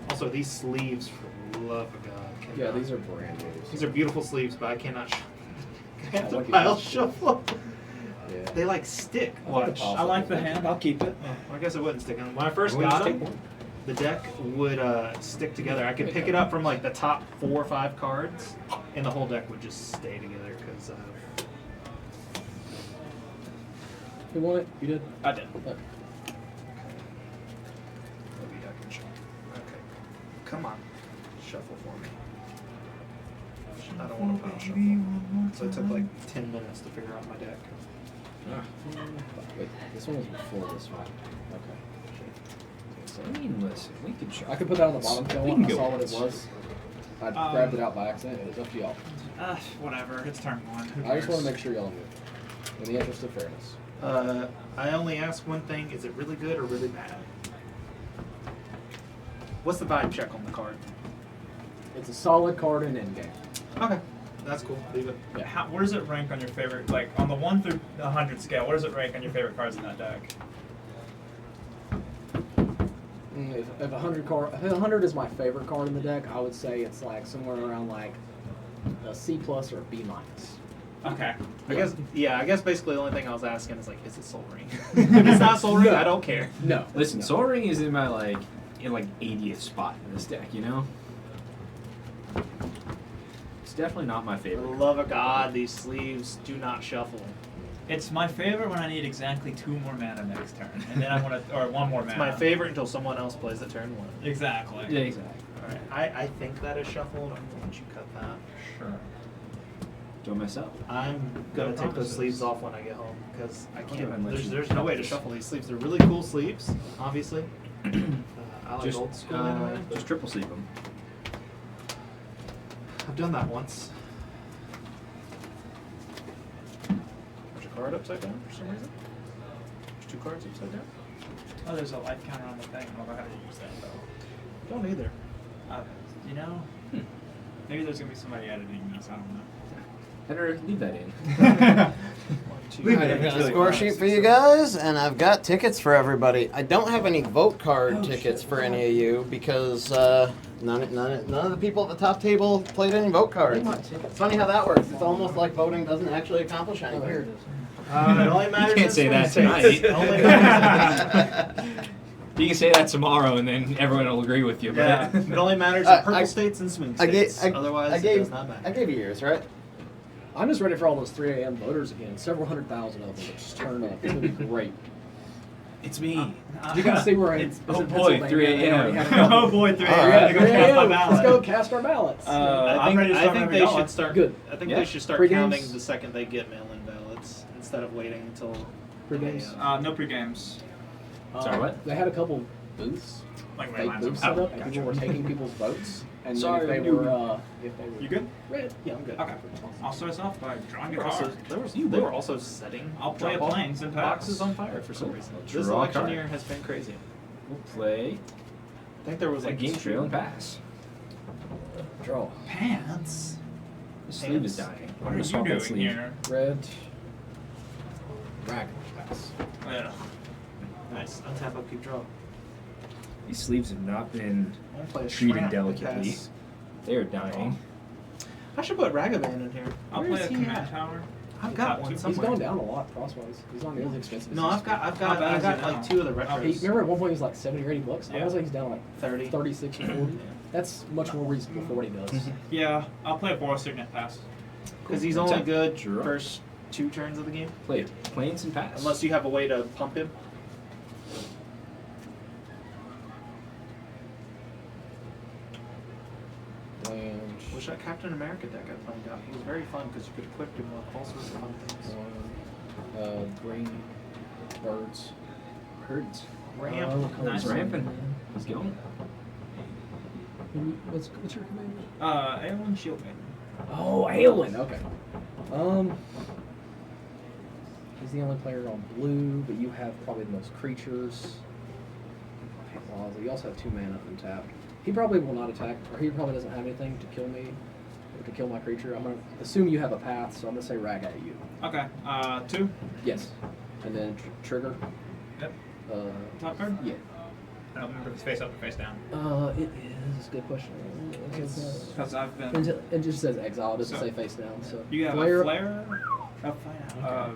[SPEAKER 4] Also, these sleeves, for the love of God.
[SPEAKER 8] Yeah,
[SPEAKER 4] cannot-
[SPEAKER 8] these are brand new.
[SPEAKER 4] These are beautiful sleeves, but I cannot. I have to
[SPEAKER 8] like it.
[SPEAKER 4] pile shuffle.
[SPEAKER 8] Yeah.
[SPEAKER 4] They like stick.
[SPEAKER 8] I like the
[SPEAKER 4] Watch.
[SPEAKER 8] pile
[SPEAKER 7] I like the hand. I'll keep it.
[SPEAKER 4] Well, I guess it wouldn't stick. And when I first
[SPEAKER 9] Why don't
[SPEAKER 4] got
[SPEAKER 9] you just
[SPEAKER 4] them, the deck would stick together. I could pick it up from like the top 4 or 5 cards, and the whole deck would just stay together because.
[SPEAKER 8] Who won it? You did?
[SPEAKER 7] I did.
[SPEAKER 8] Oh.
[SPEAKER 4] Maybe I can shuffle. Okay. Come on. Shuffle for me. I don't want to pile shuffle. So it took like 10 minutes to figure out my deck.
[SPEAKER 8] Wait, this one was before this one. Okay.
[SPEAKER 9] I mean, listen, we can try.
[SPEAKER 8] I could put that on the bottom kill
[SPEAKER 9] We
[SPEAKER 8] one.
[SPEAKER 9] can
[SPEAKER 8] I
[SPEAKER 9] go
[SPEAKER 8] saw what it
[SPEAKER 9] once.
[SPEAKER 8] was. I grabbed it out by accident. It was up to y'all.
[SPEAKER 7] Whatever. It's turn 1. Who
[SPEAKER 8] I just want
[SPEAKER 7] cares?
[SPEAKER 8] to make sure y'all knew. In the interest of fairness.
[SPEAKER 4] I only ask one thing: is it really good or really bad? What's the vibe check on the card?
[SPEAKER 8] It's a solid card in endgame.
[SPEAKER 4] Okay, that's cool. Leave it.
[SPEAKER 7] Where does it rank on your favorite? Like on the 1 through 100 scale, where does it rank on your favorite cards in that deck?
[SPEAKER 8] If 100 is my favorite card in the deck, I would say it's like somewhere around like a C+ or a B-.
[SPEAKER 7] Okay.
[SPEAKER 4] I guess basically the only thing I was asking is like, is it Soul Ring? If it's not Soul Ring,
[SPEAKER 8] No.
[SPEAKER 4] I don't care.
[SPEAKER 8] No.
[SPEAKER 9] Listen,
[SPEAKER 8] no.
[SPEAKER 9] Soul Ring is in my in 80th spot in this deck, you know? It's definitely not my
[SPEAKER 4] For the
[SPEAKER 9] favorite.
[SPEAKER 4] love of God, these sleeves do not shuffle.
[SPEAKER 7] It's my favorite when I need exactly 2 more mana next turn, and then I want to, or 1 more mana.
[SPEAKER 4] It's my favorite until someone else plays it turn 1.
[SPEAKER 7] Exactly.
[SPEAKER 9] Yeah, exactly.
[SPEAKER 4] Alright, I think that is shuffled. I'm going to let you cut that.
[SPEAKER 7] Sure.
[SPEAKER 9] Don't mess up.
[SPEAKER 4] I'm gonna
[SPEAKER 7] No
[SPEAKER 4] take those
[SPEAKER 7] promises.
[SPEAKER 4] sleeves off when I get home because I
[SPEAKER 9] Okay,
[SPEAKER 4] can't.
[SPEAKER 9] then let's
[SPEAKER 4] There's
[SPEAKER 9] just
[SPEAKER 4] there's no way to
[SPEAKER 9] practice.
[SPEAKER 4] shuffle these sleeves. They're really cool sleeves, obviously, I like
[SPEAKER 9] Just,
[SPEAKER 4] old school anyway.
[SPEAKER 9] just triple sleep them.
[SPEAKER 4] I've done that once. There's a card upside down for some reason. There's 2 cards upside down.
[SPEAKER 7] Oh, there's a life counter on the thing. I don't know how to use that though.
[SPEAKER 4] Don't either.
[SPEAKER 7] You know, maybe there's gonna be somebody editing this. I don't know.
[SPEAKER 9] Better leave that in.
[SPEAKER 4] 1, 2,
[SPEAKER 1] Alright, I've got a score sheet for you guys, and I've got tickets for everybody. I don't have any vote card tickets for any of you because none of the people at the top table played any vote cards. It's funny how that works. It's almost like voting doesn't actually accomplish anything.
[SPEAKER 3] Oh, here it is.
[SPEAKER 4] It only matters.
[SPEAKER 9] You can't
[SPEAKER 4] in
[SPEAKER 9] say that
[SPEAKER 4] swing
[SPEAKER 9] tonight.
[SPEAKER 4] states. It only matters.
[SPEAKER 9] You can say that tomorrow, and then everyone will agree with you.
[SPEAKER 4] Yeah,
[SPEAKER 9] But
[SPEAKER 4] it only matters
[SPEAKER 1] I-
[SPEAKER 4] in purple
[SPEAKER 1] I-
[SPEAKER 4] states and swing
[SPEAKER 1] I gave,
[SPEAKER 4] states. Otherwise, it does not matter.
[SPEAKER 1] I gave you yours, right?
[SPEAKER 8] I'm just ready for all those 3 a.m. voters again. Several 100,000 of them that just turn up. It's gonna be great.
[SPEAKER 9] it's me.
[SPEAKER 8] You guys see where
[SPEAKER 7] It's-
[SPEAKER 8] it's
[SPEAKER 9] oh
[SPEAKER 8] in
[SPEAKER 9] boy,
[SPEAKER 8] Pennsylvania,
[SPEAKER 9] 3
[SPEAKER 8] they already
[SPEAKER 9] a.m.
[SPEAKER 8] have it.
[SPEAKER 7] Oh boy, 3
[SPEAKER 1] All
[SPEAKER 7] a.m.
[SPEAKER 1] right.
[SPEAKER 7] I gotta go
[SPEAKER 8] 3
[SPEAKER 7] cast my
[SPEAKER 8] a.m.
[SPEAKER 7] ballot.
[SPEAKER 8] Let's go cast our ballots.
[SPEAKER 7] I'm ready to start
[SPEAKER 4] I think
[SPEAKER 7] whenever
[SPEAKER 4] they
[SPEAKER 7] y'all
[SPEAKER 4] should
[SPEAKER 7] are.
[SPEAKER 4] start.
[SPEAKER 8] Good.
[SPEAKER 4] I think
[SPEAKER 9] Yeah.
[SPEAKER 4] they should start
[SPEAKER 8] Pre-games?
[SPEAKER 4] counting the second they get mail-in ballots instead of waiting until
[SPEAKER 8] Pre-games?
[SPEAKER 7] No pre-games.
[SPEAKER 9] Sorry, what?
[SPEAKER 8] They had a couple booths,
[SPEAKER 7] Like my
[SPEAKER 8] fake
[SPEAKER 7] lines
[SPEAKER 8] booths
[SPEAKER 7] are
[SPEAKER 8] set up, and people were taking people's votes. And then
[SPEAKER 9] Sorry,
[SPEAKER 8] if they were,
[SPEAKER 7] You good?
[SPEAKER 8] red, yeah, I'm good.
[SPEAKER 7] Okay. I'll start us off by drawing a
[SPEAKER 4] Also,
[SPEAKER 7] card.
[SPEAKER 4] they were also setting
[SPEAKER 7] I'll play a
[SPEAKER 4] drop-off
[SPEAKER 7] planes and pass.
[SPEAKER 4] boxes on fire for some
[SPEAKER 9] Cool.
[SPEAKER 4] reason.
[SPEAKER 9] Draw
[SPEAKER 4] This
[SPEAKER 9] a
[SPEAKER 4] election
[SPEAKER 9] card.
[SPEAKER 4] year has been crazy.
[SPEAKER 9] We'll play
[SPEAKER 4] I think there was
[SPEAKER 9] a
[SPEAKER 4] like
[SPEAKER 9] game trail and pass. Draw.
[SPEAKER 7] Pants?
[SPEAKER 9] The sleeve is
[SPEAKER 4] Pants.
[SPEAKER 9] dying.
[SPEAKER 7] What
[SPEAKER 9] I'm
[SPEAKER 7] are
[SPEAKER 9] gonna swap
[SPEAKER 7] you
[SPEAKER 9] that
[SPEAKER 7] doing
[SPEAKER 9] sleeve.
[SPEAKER 7] here?
[SPEAKER 8] Red, rag, pass.
[SPEAKER 7] Yeah.
[SPEAKER 4] Nice. Untap, upkeep, draw.
[SPEAKER 9] These sleeves have not been
[SPEAKER 4] I'll play a
[SPEAKER 9] treated
[SPEAKER 4] shrimp
[SPEAKER 9] delicately.
[SPEAKER 4] pass.
[SPEAKER 9] They are dying.
[SPEAKER 4] I should put Ragavan in here.
[SPEAKER 7] I'll
[SPEAKER 4] Where
[SPEAKER 7] play
[SPEAKER 4] is
[SPEAKER 7] a
[SPEAKER 4] he
[SPEAKER 7] command
[SPEAKER 4] at?
[SPEAKER 7] tower.
[SPEAKER 4] I've got
[SPEAKER 7] Top
[SPEAKER 4] one
[SPEAKER 7] two.
[SPEAKER 8] He's
[SPEAKER 4] somewhere.
[SPEAKER 8] going down a lot crosswise. He's not nearly as expensive.
[SPEAKER 4] No,
[SPEAKER 8] as
[SPEAKER 4] I've
[SPEAKER 7] How bad is it
[SPEAKER 4] like
[SPEAKER 7] now?
[SPEAKER 4] 2 of the
[SPEAKER 8] He,
[SPEAKER 4] retros.
[SPEAKER 8] remember at one point he was like 70 or 80 bucks? I
[SPEAKER 7] Yeah.
[SPEAKER 8] was like he's down like
[SPEAKER 4] 30.
[SPEAKER 8] 36 or 40. That's much more reasonable for what he does.
[SPEAKER 7] Yeah, I'll play a Boros Signet pass.
[SPEAKER 4] Because he's only
[SPEAKER 9] Untap.
[SPEAKER 4] good
[SPEAKER 9] Draw.
[SPEAKER 4] first 2 turns of the game.
[SPEAKER 9] Play planes and pass.
[SPEAKER 4] Unless you have a way to pump him.
[SPEAKER 8] Land,
[SPEAKER 4] Wish that Captain America deck I played out. He was very fun because you could equip him with all sorts of fun things.
[SPEAKER 8] green, birds.
[SPEAKER 9] Birds.
[SPEAKER 4] Ramp.
[SPEAKER 9] Nice ramping. Let's go.
[SPEAKER 8] What's your command?
[SPEAKER 7] Aelin Shieldman.
[SPEAKER 8] Oh, Aelin. Okay. He's the only player on blue, but you have probably the most creatures. Well, you also have 2 mana untapped. He probably will not attack, or he probably doesn't have anything to kill me, or to kill my creature. I'm gonna assume you have a path, so I'm gonna say rag at you.
[SPEAKER 7] Okay, 2.
[SPEAKER 8] Yes. And then trigger.
[SPEAKER 7] Yep.
[SPEAKER 8] Uh,
[SPEAKER 7] Top card?
[SPEAKER 8] yeah.
[SPEAKER 7] I don't remember if it's face up or face down.
[SPEAKER 8] It is a good question.
[SPEAKER 7] Because I've been.
[SPEAKER 8] It just says exile. It doesn't
[SPEAKER 7] So,
[SPEAKER 8] say face down. So
[SPEAKER 7] You have
[SPEAKER 8] flare.
[SPEAKER 7] a flare? Oh, flare.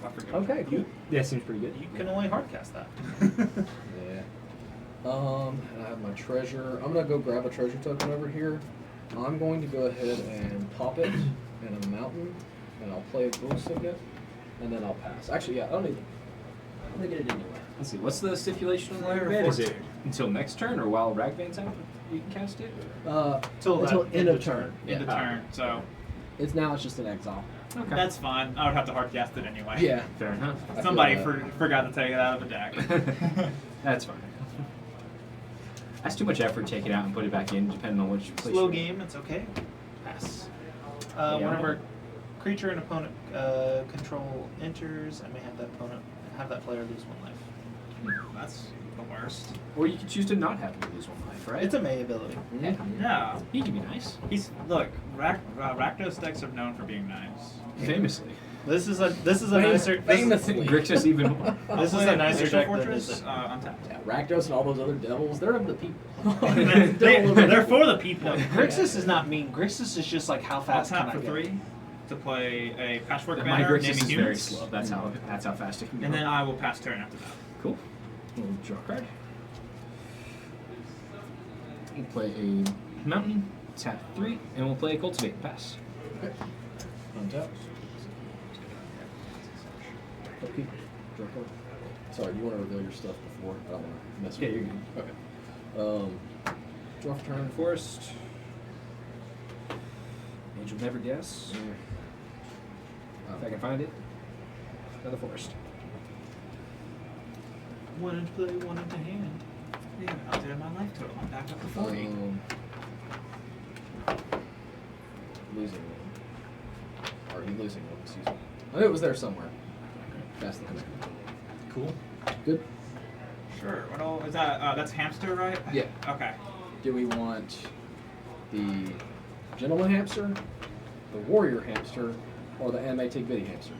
[SPEAKER 7] I forget.
[SPEAKER 8] Okay, cool.
[SPEAKER 9] Yeah, seems pretty good.
[SPEAKER 4] You can only hardcast that.
[SPEAKER 8] Yeah. And I have my treasure. I'm gonna go grab a treasure token over here. I'm going to go ahead and pop it in a mountain, and I'll play a dual signet, and then I'll pass. Actually, yeah, I don't need it. I'm gonna get it anyway.
[SPEAKER 9] Let's see. What's the stipulation on
[SPEAKER 7] Flare
[SPEAKER 9] Ragvan? Is it
[SPEAKER 7] Fortitude.
[SPEAKER 9] until next turn, or while Ragvan's out, you can cast it?
[SPEAKER 4] Till
[SPEAKER 8] Until
[SPEAKER 4] that
[SPEAKER 8] end of turn.
[SPEAKER 7] End of
[SPEAKER 8] Yeah.
[SPEAKER 7] turn, so
[SPEAKER 8] It's now. It's just an exile.
[SPEAKER 9] Okay.
[SPEAKER 7] that's fine. I would have to hardcast it anyway.
[SPEAKER 8] Yeah.
[SPEAKER 9] fair enough.
[SPEAKER 8] I feel
[SPEAKER 7] Somebody
[SPEAKER 8] that.
[SPEAKER 7] forgot to take it out of the deck.
[SPEAKER 9] That's fine. That's too much effort to take it out and put it back in, depending on which place
[SPEAKER 4] Slow
[SPEAKER 9] you're in.
[SPEAKER 4] game, it's okay. Pass.
[SPEAKER 9] Yeah.
[SPEAKER 4] Whenever creature and opponent control enters, I may have that opponent have that player lose 1 life.
[SPEAKER 7] That's the worst.
[SPEAKER 9] Or you can choose to not have him lose 1 life, right?
[SPEAKER 4] It's a May ability.
[SPEAKER 7] Yeah.
[SPEAKER 9] He can be nice.
[SPEAKER 7] Look, Rakdos decks are known for being nice.
[SPEAKER 9] Famously.
[SPEAKER 4] This is a nicer
[SPEAKER 8] Famously.
[SPEAKER 9] Grixis even more.
[SPEAKER 4] This is
[SPEAKER 7] I'll
[SPEAKER 4] a
[SPEAKER 7] play
[SPEAKER 4] nicer
[SPEAKER 7] Glacial
[SPEAKER 4] deck than
[SPEAKER 7] Fortress,
[SPEAKER 4] this.
[SPEAKER 7] untapped.
[SPEAKER 8] Yeah, Rakdos and all those other devils, they're of the people.
[SPEAKER 7] They're for the people.
[SPEAKER 4] Grixis is not mean. Grixis is just like how
[SPEAKER 7] I'll
[SPEAKER 4] fast
[SPEAKER 7] tap
[SPEAKER 4] can
[SPEAKER 7] for
[SPEAKER 4] I get?
[SPEAKER 7] 3 to play a Patchwork
[SPEAKER 9] My
[SPEAKER 7] banner
[SPEAKER 9] Grixis
[SPEAKER 7] naming
[SPEAKER 9] is very
[SPEAKER 7] humans.
[SPEAKER 9] slow. That's how fast it can go.
[SPEAKER 7] And then I will pass turn after that.
[SPEAKER 9] Cool. We'll draw a card. We'll play a mountain, tap 3, and we'll play a cultivate, pass.
[SPEAKER 8] Untap. Upkeep. Draw card. Sorry, you want to reveal your stuff before? I don't want to mess
[SPEAKER 9] Yeah,
[SPEAKER 8] with
[SPEAKER 9] you're
[SPEAKER 8] you.
[SPEAKER 9] good.
[SPEAKER 8] Okay. Draw for turn.
[SPEAKER 9] Forest. Angel never guess. If I can find it. Another forest.
[SPEAKER 4] One into play, one into hand.
[SPEAKER 7] Yeah, I'll do my life total. I'm back up to 40.
[SPEAKER 8] Losing one. Or you losing one, excuse me. I knew it was there somewhere. That's the command.
[SPEAKER 4] Cool.
[SPEAKER 8] Good.
[SPEAKER 7] Sure. What all is that? That's hamster, right?
[SPEAKER 8] Yeah.
[SPEAKER 7] Okay.
[SPEAKER 8] Do we want the gentleman hamster, the warrior hamster, or the anime Tig Bitty hamster?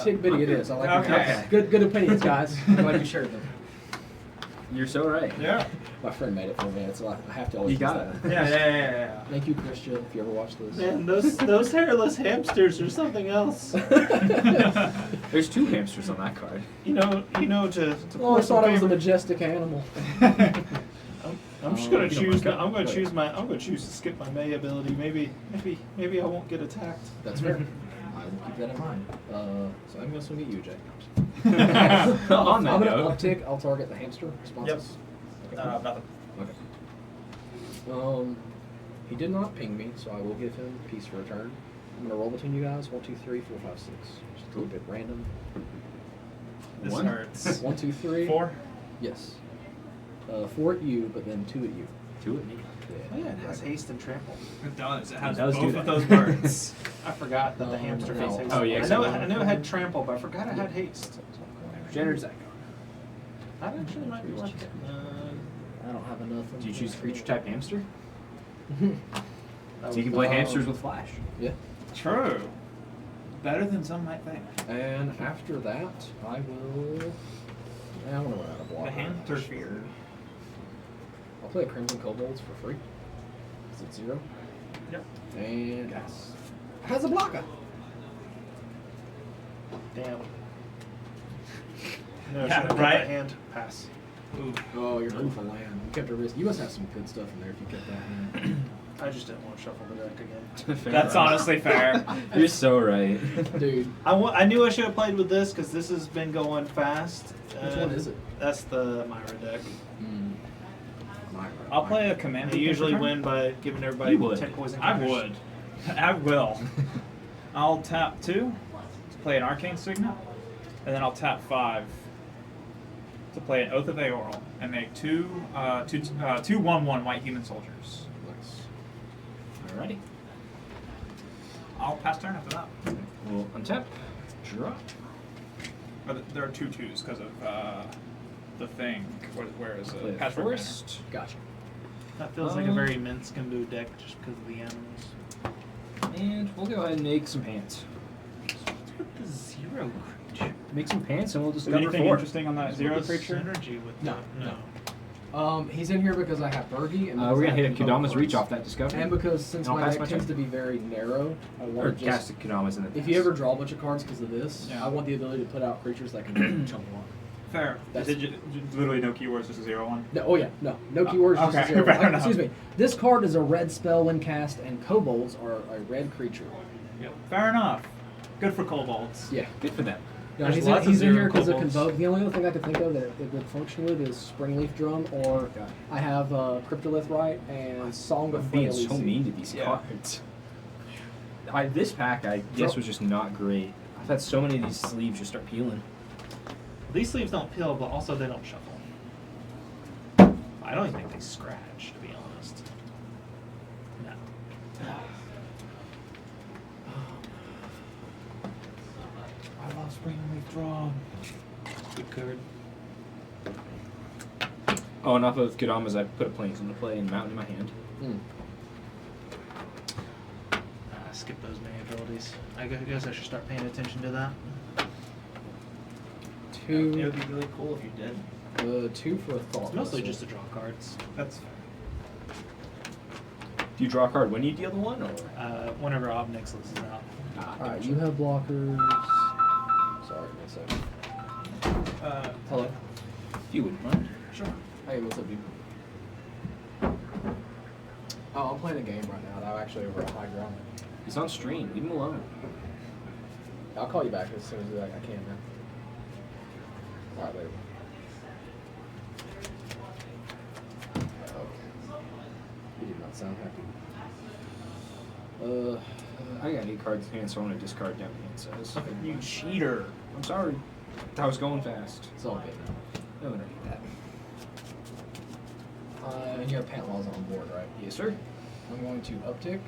[SPEAKER 8] Tig Bitty it is. I like your
[SPEAKER 7] Okay.
[SPEAKER 8] Good opinions, guys. I'm glad you shared them.
[SPEAKER 9] You're so right.
[SPEAKER 7] Yeah.
[SPEAKER 8] My friend made it for me, so I have to always
[SPEAKER 9] You got
[SPEAKER 8] use
[SPEAKER 9] it.
[SPEAKER 8] that.
[SPEAKER 7] Yeah.
[SPEAKER 8] Thank you, Christian, if you ever watch this.
[SPEAKER 4] Man, those hairless hamsters are something else.
[SPEAKER 9] There's 2 hamsters on that card.
[SPEAKER 4] You know to
[SPEAKER 8] Oh, I thought it was a
[SPEAKER 4] favor-
[SPEAKER 8] majestic animal.
[SPEAKER 4] I'm just gonna
[SPEAKER 8] You don't
[SPEAKER 4] choose.
[SPEAKER 8] want
[SPEAKER 4] I'm gonna
[SPEAKER 8] to-
[SPEAKER 4] choose my. I'm gonna choose to skip my May ability. Maybe I won't get attacked.
[SPEAKER 8] That's fair. I will keep that in mind. So I'm going to swing at you, Jay.
[SPEAKER 9] On that
[SPEAKER 8] I'm going
[SPEAKER 9] note.
[SPEAKER 8] to uptick. I'll target the hamster responses.
[SPEAKER 7] Nothing.
[SPEAKER 8] Okay. He did not ping me, so I will give him peace for a turn. I'm going to roll between you guys. 1, 2, 3, 4, 5, 6. Just a little bit random.
[SPEAKER 7] This
[SPEAKER 9] 1.
[SPEAKER 7] hurts.
[SPEAKER 8] 1, 2, 3.
[SPEAKER 7] 4.
[SPEAKER 8] Yes. 4 at you, but then 2 at you.
[SPEAKER 9] 2 at me.
[SPEAKER 4] Oh yeah, it has haste and trample.
[SPEAKER 7] It does. It has
[SPEAKER 9] does do
[SPEAKER 7] both
[SPEAKER 9] that.
[SPEAKER 7] of those birds.
[SPEAKER 4] I forgot that the hamster
[SPEAKER 8] no.
[SPEAKER 4] has haste.
[SPEAKER 9] Oh, yeah,
[SPEAKER 4] I know.
[SPEAKER 9] exactly.
[SPEAKER 4] I know it had trample, but I forgot it had haste.
[SPEAKER 9] Generate that
[SPEAKER 4] That actually might be worth it.
[SPEAKER 8] I don't have enough.
[SPEAKER 9] Do you choose creature type hamster?
[SPEAKER 4] That
[SPEAKER 9] So you can
[SPEAKER 4] was-
[SPEAKER 9] play hamsters with flash.
[SPEAKER 8] Yeah.
[SPEAKER 7] True. Better than some might think.
[SPEAKER 8] And after that, I will. I'm going to run out of block.
[SPEAKER 7] The hamster fear.
[SPEAKER 8] I'll play a Crimson Kobolds for free. Is it 0?
[SPEAKER 7] Yep.
[SPEAKER 8] And has a blocker.
[SPEAKER 4] Damn. No,
[SPEAKER 7] Yeah,
[SPEAKER 4] should have
[SPEAKER 7] right.
[SPEAKER 4] right. Hand pass.
[SPEAKER 7] Ooh.
[SPEAKER 8] Oh, you're home for land. You kept a risk. You must have some good stuff in there if you kept that hand.
[SPEAKER 4] I just didn't want to shuffle the deck again.
[SPEAKER 9] Fair
[SPEAKER 7] That's
[SPEAKER 9] enough.
[SPEAKER 7] honestly fair.
[SPEAKER 9] You're so right.
[SPEAKER 8] Dude,
[SPEAKER 4] I knew I should have played with this because this has been going fast.
[SPEAKER 8] which one is it?
[SPEAKER 4] That's the Myra deck.
[SPEAKER 7] I'll play a command.
[SPEAKER 4] They usually win by giving everybody
[SPEAKER 9] You would.
[SPEAKER 4] 10 poison
[SPEAKER 7] I
[SPEAKER 4] counters.
[SPEAKER 7] would. I will. I'll tap 2 to play an Arcane Signet, and then I'll tap 5 to play an Oath of Aoral and make two 1/1 white human soldiers.
[SPEAKER 8] Nice.
[SPEAKER 9] Alrighty.
[SPEAKER 7] I'll pass turn after that.
[SPEAKER 9] We'll untap. Draw.
[SPEAKER 7] But there are 2 2s because of the thing. Where is
[SPEAKER 9] Play
[SPEAKER 7] it?
[SPEAKER 9] the
[SPEAKER 7] Patchwork Manor.
[SPEAKER 9] forest.
[SPEAKER 8] Gotcha.
[SPEAKER 4] That feels like a very Minskambu deck just because of the animals.
[SPEAKER 9] And we'll go ahead and make some pants.
[SPEAKER 4] What's with the 0 creature?
[SPEAKER 9] Make some pants and we'll
[SPEAKER 7] Is
[SPEAKER 9] discover
[SPEAKER 7] anything
[SPEAKER 9] 4.
[SPEAKER 7] interesting on that
[SPEAKER 4] What's
[SPEAKER 7] 0
[SPEAKER 4] with the
[SPEAKER 7] creature?
[SPEAKER 4] synergy with
[SPEAKER 8] No,
[SPEAKER 4] no.
[SPEAKER 8] He's in here because I have Bergie and
[SPEAKER 9] We're
[SPEAKER 8] because I
[SPEAKER 9] gonna hit a
[SPEAKER 8] have Convoke
[SPEAKER 9] Kodama's reach
[SPEAKER 8] cards.
[SPEAKER 9] off that discovery.
[SPEAKER 8] And because since
[SPEAKER 9] I'll
[SPEAKER 8] my
[SPEAKER 9] pass
[SPEAKER 8] deck
[SPEAKER 9] my
[SPEAKER 8] tends
[SPEAKER 9] turn.
[SPEAKER 8] to be very narrow, I
[SPEAKER 9] Or
[SPEAKER 8] want to
[SPEAKER 9] cast
[SPEAKER 8] just.
[SPEAKER 9] Kodama's in the
[SPEAKER 8] If you ever draw a bunch of cards because of this,
[SPEAKER 7] Yeah.
[SPEAKER 8] I want the ability to put out creatures that can chunk one.
[SPEAKER 7] Fair.
[SPEAKER 8] That's-
[SPEAKER 7] Literally no keywords, just a 0/1.
[SPEAKER 8] No, oh yeah, no keywords. Just
[SPEAKER 7] okay,
[SPEAKER 8] a 0.
[SPEAKER 7] fair enough.
[SPEAKER 8] Excuse me. This card is a red spell when cast, and kobolds are a red creature.
[SPEAKER 7] Yep. Fair enough. Good for kobolds.
[SPEAKER 8] Yeah.
[SPEAKER 9] Good for them.
[SPEAKER 8] No,
[SPEAKER 4] There's
[SPEAKER 8] he's
[SPEAKER 4] lots
[SPEAKER 8] in,
[SPEAKER 4] of
[SPEAKER 8] he's in
[SPEAKER 4] zero
[SPEAKER 8] here because of
[SPEAKER 4] kobolds.
[SPEAKER 8] Convoke. The only other thing I could think of that it would function with is Springleaf Drum, or I have Cryptolith Right and Song
[SPEAKER 9] I'm
[SPEAKER 8] of
[SPEAKER 9] being
[SPEAKER 8] Frailty.
[SPEAKER 9] so mean to these
[SPEAKER 7] Yeah.
[SPEAKER 9] cards. This pack, I guess, was just not great. I've had so many of these sleeves just start peeling.
[SPEAKER 4] These sleeves don't peel, but also they don't shuffle. I don't even think they scratch, to be honest. No. I love Springleaf Drum. Good card.
[SPEAKER 9] Oh, and off of Kodama's, I put a plains into play and mountain in my hand.
[SPEAKER 4] Skip those main abilities. I guess I should start paying attention to that.
[SPEAKER 7] It would be really cool if you did.
[SPEAKER 8] 2 for a thought.
[SPEAKER 4] It's mostly
[SPEAKER 8] Whistle.
[SPEAKER 4] just to draw cards.
[SPEAKER 7] That's
[SPEAKER 9] Do you draw a card when you deal the 1, or?
[SPEAKER 4] Whenever Obnix is out.
[SPEAKER 8] Alright, you have blockers. Sorry, 1 second.
[SPEAKER 9] Hello. If you wouldn't mind.
[SPEAKER 7] sure.
[SPEAKER 8] Hey, what's up, dude? Oh, I'm playing a game right now. I'm actually over at High Ground.
[SPEAKER 9] He's on stream. Leave him alone.
[SPEAKER 8] I'll call you back as soon as I can, man. Alright, later. You do not sound happy.
[SPEAKER 9] I got 8 cards in hand, so I'm gonna discard down the hand size.
[SPEAKER 7] You cheater.
[SPEAKER 9] I'm sorry. I was going fast.
[SPEAKER 8] It's all good now.
[SPEAKER 9] No, we don't need that.
[SPEAKER 8] And you have Pantlaw's on board, right?
[SPEAKER 9] Yes, sir.
[SPEAKER 8] I'm going to uptick.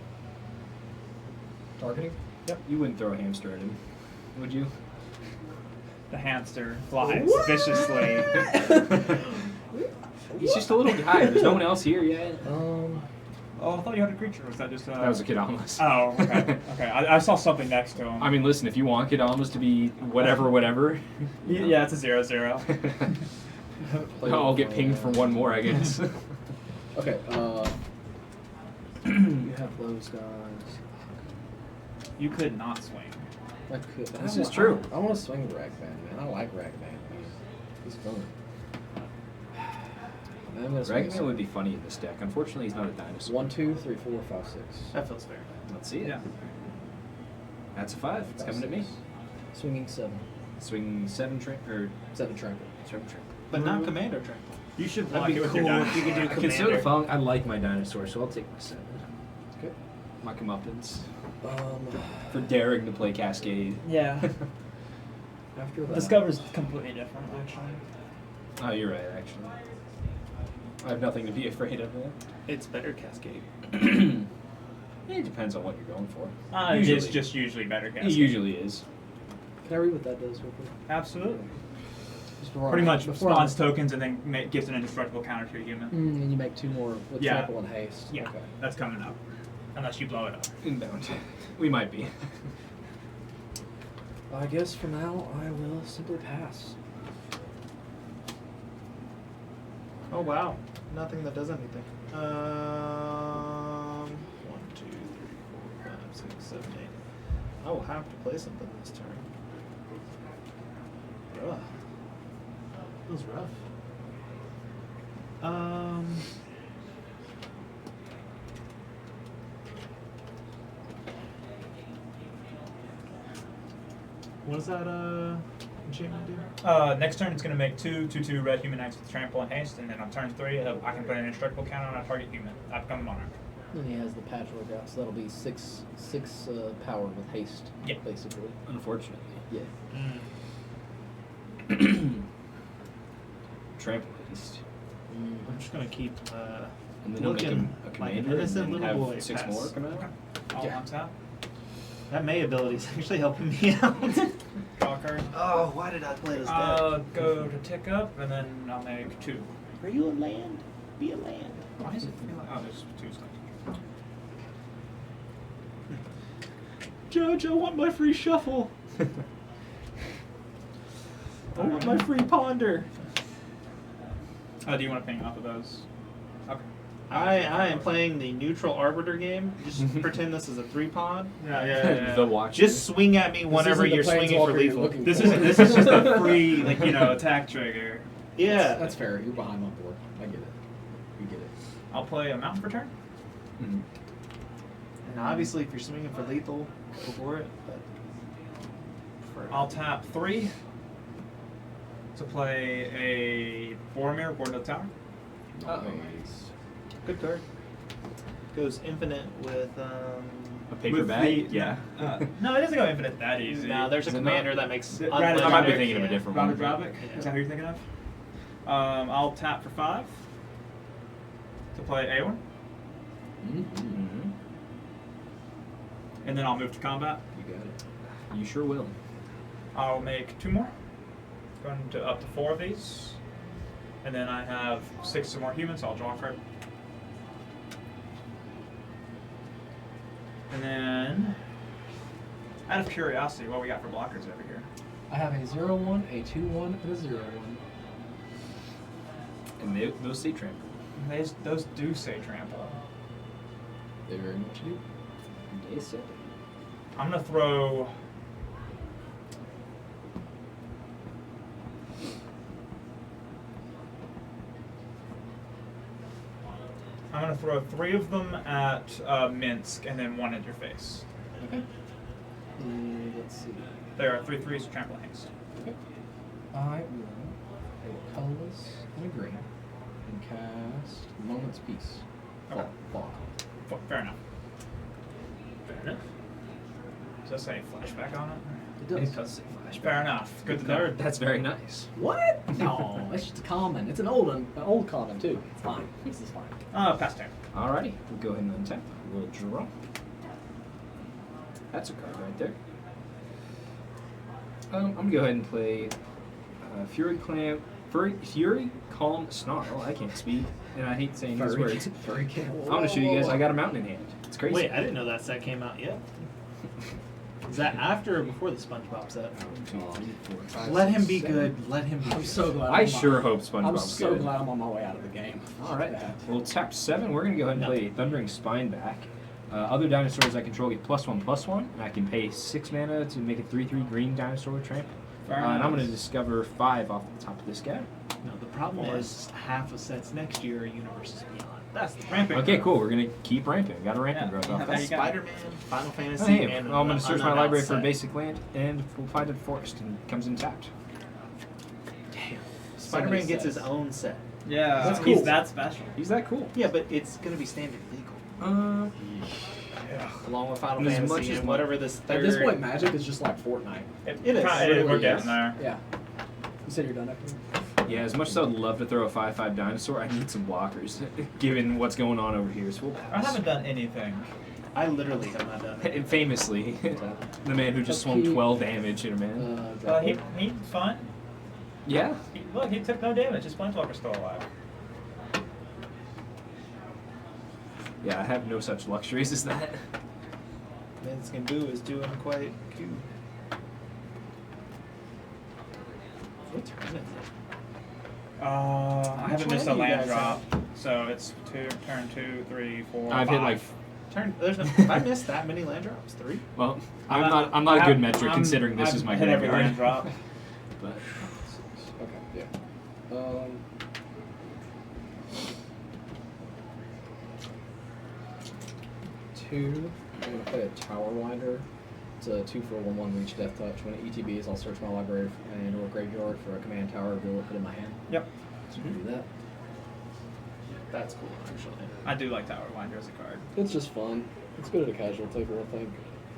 [SPEAKER 8] Targeting.
[SPEAKER 9] Yep. You wouldn't throw a hamster at him, would you?
[SPEAKER 7] The hamster flies viciously.
[SPEAKER 9] He's just a little guy. There's no one else here yet.
[SPEAKER 7] Oh, I thought you had a creature. Was that just?
[SPEAKER 9] That was a Kidamas.
[SPEAKER 7] Oh, okay. Okay, I saw something next to him.
[SPEAKER 9] I mean, listen, if you want Kidamas to be whatever.
[SPEAKER 7] Yeah, it's a 0/0.
[SPEAKER 9] I'll get pinged for one more, I guess.
[SPEAKER 8] Okay. You have those guys.
[SPEAKER 7] You could not swing.
[SPEAKER 8] I could.
[SPEAKER 9] This is true.
[SPEAKER 8] I want to swing Ragban, man. I like Ragban. He's fun. And I'm gonna swing
[SPEAKER 9] Ragman would be funny in this deck. Unfortunately, he's not a dinosaur.
[SPEAKER 8] 1, 2, 3, 4, 5, 6.
[SPEAKER 4] That feels fair.
[SPEAKER 9] Let's see it.
[SPEAKER 7] Yeah.
[SPEAKER 9] That's a 5. It's coming to me.
[SPEAKER 8] Swinging 7.
[SPEAKER 9] Swing 7 or
[SPEAKER 8] 7 trample.
[SPEAKER 9] 7 trample.
[SPEAKER 4] But not Commander Trample.
[SPEAKER 7] You should
[SPEAKER 4] That'd
[SPEAKER 7] block
[SPEAKER 4] be
[SPEAKER 7] it with
[SPEAKER 4] cool
[SPEAKER 7] your
[SPEAKER 4] if you could do
[SPEAKER 7] dinosaur.
[SPEAKER 9] Consider
[SPEAKER 4] Commander.
[SPEAKER 9] the following. I like my dinosaur, so I'll take my 7.
[SPEAKER 8] Okay.
[SPEAKER 9] My comeuppance.
[SPEAKER 8] Um,
[SPEAKER 9] For daring to play Cascade.
[SPEAKER 7] Yeah.
[SPEAKER 8] after that.
[SPEAKER 7] Discover's completely different, actually.
[SPEAKER 9] Oh, you're right, actually. I have nothing to be afraid of there.
[SPEAKER 4] It's better Cascade.
[SPEAKER 9] It depends on what you're going for.
[SPEAKER 7] It's
[SPEAKER 9] Usually.
[SPEAKER 7] just usually better.
[SPEAKER 9] It
[SPEAKER 7] Cascade.
[SPEAKER 9] usually is.
[SPEAKER 8] Can I read what that does real quick?
[SPEAKER 7] Absolutely.
[SPEAKER 8] Just before
[SPEAKER 7] Pretty much
[SPEAKER 8] before
[SPEAKER 7] spawns tokens and then gives an indestructible counter to a human.
[SPEAKER 8] And you make 2 more with
[SPEAKER 7] Yeah.
[SPEAKER 8] trample and haste.
[SPEAKER 7] Yeah,
[SPEAKER 8] Okay.
[SPEAKER 7] that's coming up. Unless you blow it up.
[SPEAKER 9] Inbound. We might be.
[SPEAKER 8] I guess for now I will simply pass.
[SPEAKER 4] Oh wow, nothing that does anything. 1, 2, 3, 4, 5, 6, 7, 8. I will have to play something this turn. Ugh. Feels rough. What does that enchantment do?
[SPEAKER 7] Next turn, it's going to make 2/2 red human knights with trample and haste, and then on turn 3, I can put an indestructible counter on a target human. I become a monarch.
[SPEAKER 8] And he has the patchwork out, so that'll be 6 power with haste.
[SPEAKER 7] Yeah.
[SPEAKER 8] Basically.
[SPEAKER 9] Unfortunately.
[SPEAKER 8] Yeah.
[SPEAKER 9] Trample haste.
[SPEAKER 4] I'm just gonna keep
[SPEAKER 9] And then he'll make
[SPEAKER 4] looking
[SPEAKER 9] him a
[SPEAKER 4] like an
[SPEAKER 9] commander
[SPEAKER 4] innocent
[SPEAKER 9] and then
[SPEAKER 4] little
[SPEAKER 9] have
[SPEAKER 4] boy.
[SPEAKER 9] 6
[SPEAKER 4] Pass.
[SPEAKER 9] more come out.
[SPEAKER 7] All
[SPEAKER 8] Yeah.
[SPEAKER 7] on tap.
[SPEAKER 4] That May ability is actually helping me out.
[SPEAKER 7] Draw a card.
[SPEAKER 4] Oh, why did I play this deck?
[SPEAKER 7] Go to tick up, and then I'll make 2.
[SPEAKER 4] Are you a land? Be a land.
[SPEAKER 7] Why is it feel like? Oh, there's 2 stuff.
[SPEAKER 4] Judge, I want my free shuffle. I want my free ponder.
[SPEAKER 7] Oh, do you want to ping off of those? Okay.
[SPEAKER 4] I am playing the neutral arbiter game. Just pretend this is a 3-pod.
[SPEAKER 7] Yeah.
[SPEAKER 9] The watch.
[SPEAKER 4] Just swing at me whenever
[SPEAKER 8] isn't the
[SPEAKER 4] you're swinging for
[SPEAKER 8] planeswalker you're
[SPEAKER 4] lethal.
[SPEAKER 8] looking
[SPEAKER 7] This
[SPEAKER 8] for.
[SPEAKER 7] is just a free attack trigger.
[SPEAKER 4] Yeah.
[SPEAKER 8] That's fair. You're behind my board. I get it. You get it.
[SPEAKER 7] I'll play a mountain for turn.
[SPEAKER 9] Mhm.
[SPEAKER 4] And obviously, if you're swinging for lethal, go for it. But
[SPEAKER 7] I'll tap 3 to play a Boromir, Board of the Tower.
[SPEAKER 8] Nice.
[SPEAKER 4] good card. Goes infinite with
[SPEAKER 9] A paper
[SPEAKER 7] With
[SPEAKER 9] bag?
[SPEAKER 7] the-
[SPEAKER 9] Yeah.
[SPEAKER 7] No, it doesn't go infinite that easy.
[SPEAKER 4] Now there's a
[SPEAKER 9] Is it
[SPEAKER 4] commander
[SPEAKER 9] not?
[SPEAKER 4] that makes.
[SPEAKER 7] Right,
[SPEAKER 9] I
[SPEAKER 4] unlimited-
[SPEAKER 9] might be thinking of a
[SPEAKER 4] yeah.
[SPEAKER 9] different
[SPEAKER 7] Robert
[SPEAKER 9] one.
[SPEAKER 7] Drovic? Is that who you're thinking of? I'll tap for 5 to play Awen,
[SPEAKER 9] Mhm.
[SPEAKER 7] and then I'll move to combat.
[SPEAKER 8] You got it.
[SPEAKER 9] You sure will.
[SPEAKER 7] I'll make 2 more, going to up to 4 of these, and then I have 6 more humans. So I'll draw a card, and then out of curiosity, what we got for blockers over here?
[SPEAKER 8] I have a 0/1, a 2/1, and a 0/1.
[SPEAKER 9] And those say trample.
[SPEAKER 7] Those do say trample.
[SPEAKER 8] They very much do.
[SPEAKER 9] They say.
[SPEAKER 7] I'm gonna throw. I'm gonna throw 3 of them at Minsk and then 1 at your face.
[SPEAKER 8] Okay. And let's see.
[SPEAKER 7] There are 3 3s, trample haste.
[SPEAKER 8] Okay. I will a colorless and a green and cast Moment's Peace.
[SPEAKER 7] Okay.
[SPEAKER 8] Fog.
[SPEAKER 7] Fair enough. Fair enough. Does that say flashback on it?
[SPEAKER 8] It does.
[SPEAKER 9] does say flashback.
[SPEAKER 7] Fair enough. Good to know.
[SPEAKER 9] That's very nice.
[SPEAKER 8] What? No, that's just a common. It's an old common too. It's fine. This is fine.
[SPEAKER 7] Pass turn.
[SPEAKER 9] Alrighty, we'll go ahead and untap. We'll draw. That's a card right there. I'm gonna go ahead and play Fury Calm Snarl. I can't speak, and I hate saying these words.
[SPEAKER 8] Furry cat.
[SPEAKER 9] I'm gonna show you guys. I got a mountain in hand. It's crazy.
[SPEAKER 4] Wait, I didn't know that set came out yet. Is that after or before the SpongeBob set?
[SPEAKER 9] 1, 2, 3, 4, 5,
[SPEAKER 4] Let him
[SPEAKER 9] 6,
[SPEAKER 4] be
[SPEAKER 9] 7.
[SPEAKER 4] good. Let him be
[SPEAKER 8] I'm
[SPEAKER 4] good.
[SPEAKER 8] so glad.
[SPEAKER 9] I
[SPEAKER 8] I'm
[SPEAKER 9] sure
[SPEAKER 8] on-
[SPEAKER 9] hope SpongeBob's
[SPEAKER 8] I'm so
[SPEAKER 9] good.
[SPEAKER 8] glad I'm on my way out of the game.
[SPEAKER 9] All right.
[SPEAKER 8] That.
[SPEAKER 9] We'll tap 7. We're gonna go ahead and
[SPEAKER 4] No.
[SPEAKER 9] play Thundering Spineback. Other dinosaurs I control get +1/+1, and I can pay 6 mana to make a 3/3 green dinosaur tramp.
[SPEAKER 7] Fair
[SPEAKER 9] And I'm
[SPEAKER 7] enough.
[SPEAKER 9] gonna discover 5 off the top of this guy.
[SPEAKER 4] No, the problem is half of sets next year are Universes Beyond. That's the
[SPEAKER 7] Ramping.
[SPEAKER 9] Okay, cool. We're gonna keep ramping. Got a ramping
[SPEAKER 7] Yeah.
[SPEAKER 9] growth
[SPEAKER 7] Yeah,
[SPEAKER 9] off
[SPEAKER 7] there
[SPEAKER 9] that.
[SPEAKER 7] you go.
[SPEAKER 4] Spider-Man, Final
[SPEAKER 9] Oh,
[SPEAKER 4] Fantasy,
[SPEAKER 9] hey,
[SPEAKER 4] and
[SPEAKER 9] well, I'm gonna search my
[SPEAKER 4] unannounced
[SPEAKER 9] library for
[SPEAKER 4] set.
[SPEAKER 9] basic land, and we'll find a forest, and it comes in tapped.
[SPEAKER 4] Damn. Spider-Man gets his own set.
[SPEAKER 7] Yeah,
[SPEAKER 8] That's
[SPEAKER 7] he's
[SPEAKER 8] cool.
[SPEAKER 7] that special.
[SPEAKER 9] He's that cool.
[SPEAKER 4] Yeah, but it's gonna be standard legal. Along with Final
[SPEAKER 9] And as
[SPEAKER 4] Fantasy
[SPEAKER 9] much as
[SPEAKER 4] and
[SPEAKER 9] my-
[SPEAKER 4] whatever this third.
[SPEAKER 8] At this point, Magic is just like Fortnite.
[SPEAKER 4] It is.
[SPEAKER 8] really
[SPEAKER 7] We're
[SPEAKER 8] is.
[SPEAKER 7] getting there.
[SPEAKER 8] Yeah. You said you're done after?
[SPEAKER 9] Yeah, as much as I'd love to throw a 5/5 dinosaur, I need some blockers, given what's going on over here. So we'll
[SPEAKER 7] I
[SPEAKER 9] pass.
[SPEAKER 7] haven't done anything.
[SPEAKER 4] I literally have not done it.
[SPEAKER 9] And famously, the man who just swung
[SPEAKER 8] Okay.
[SPEAKER 9] 12 damage in a man.
[SPEAKER 7] He's fun.
[SPEAKER 9] Yeah.
[SPEAKER 7] Look, he took no damage. His Planeswalker's still alive.
[SPEAKER 9] Yeah, I have no such luxuries as that.
[SPEAKER 4] Minskin Boo is doing quite cute. What turn is it?
[SPEAKER 7] I haven't missed a
[SPEAKER 4] many do you
[SPEAKER 7] land
[SPEAKER 4] guys
[SPEAKER 7] drop, so it's turn 2, 3, 4,
[SPEAKER 9] I've
[SPEAKER 7] 5.
[SPEAKER 9] hit like,
[SPEAKER 4] Turn. There's no. Have I missed that many land drops? 3.
[SPEAKER 9] well, I'm not a good metric considering this is my
[SPEAKER 7] hit every
[SPEAKER 9] graveyard.
[SPEAKER 7] land drop.
[SPEAKER 9] But
[SPEAKER 8] Okay, yeah. 2. I'm gonna play a Tower Winder. It's a 2 for a 1/1 reach death touch. When it ETBs, I'll search my library and or graveyard for a command tower, reveal it, put it in my hand.
[SPEAKER 7] Yep.
[SPEAKER 8] So you can do that.
[SPEAKER 4] That's cool, actually.
[SPEAKER 7] I do like Tower Winder as a card.
[SPEAKER 8] It's just fun. It's good at a casual table, I think.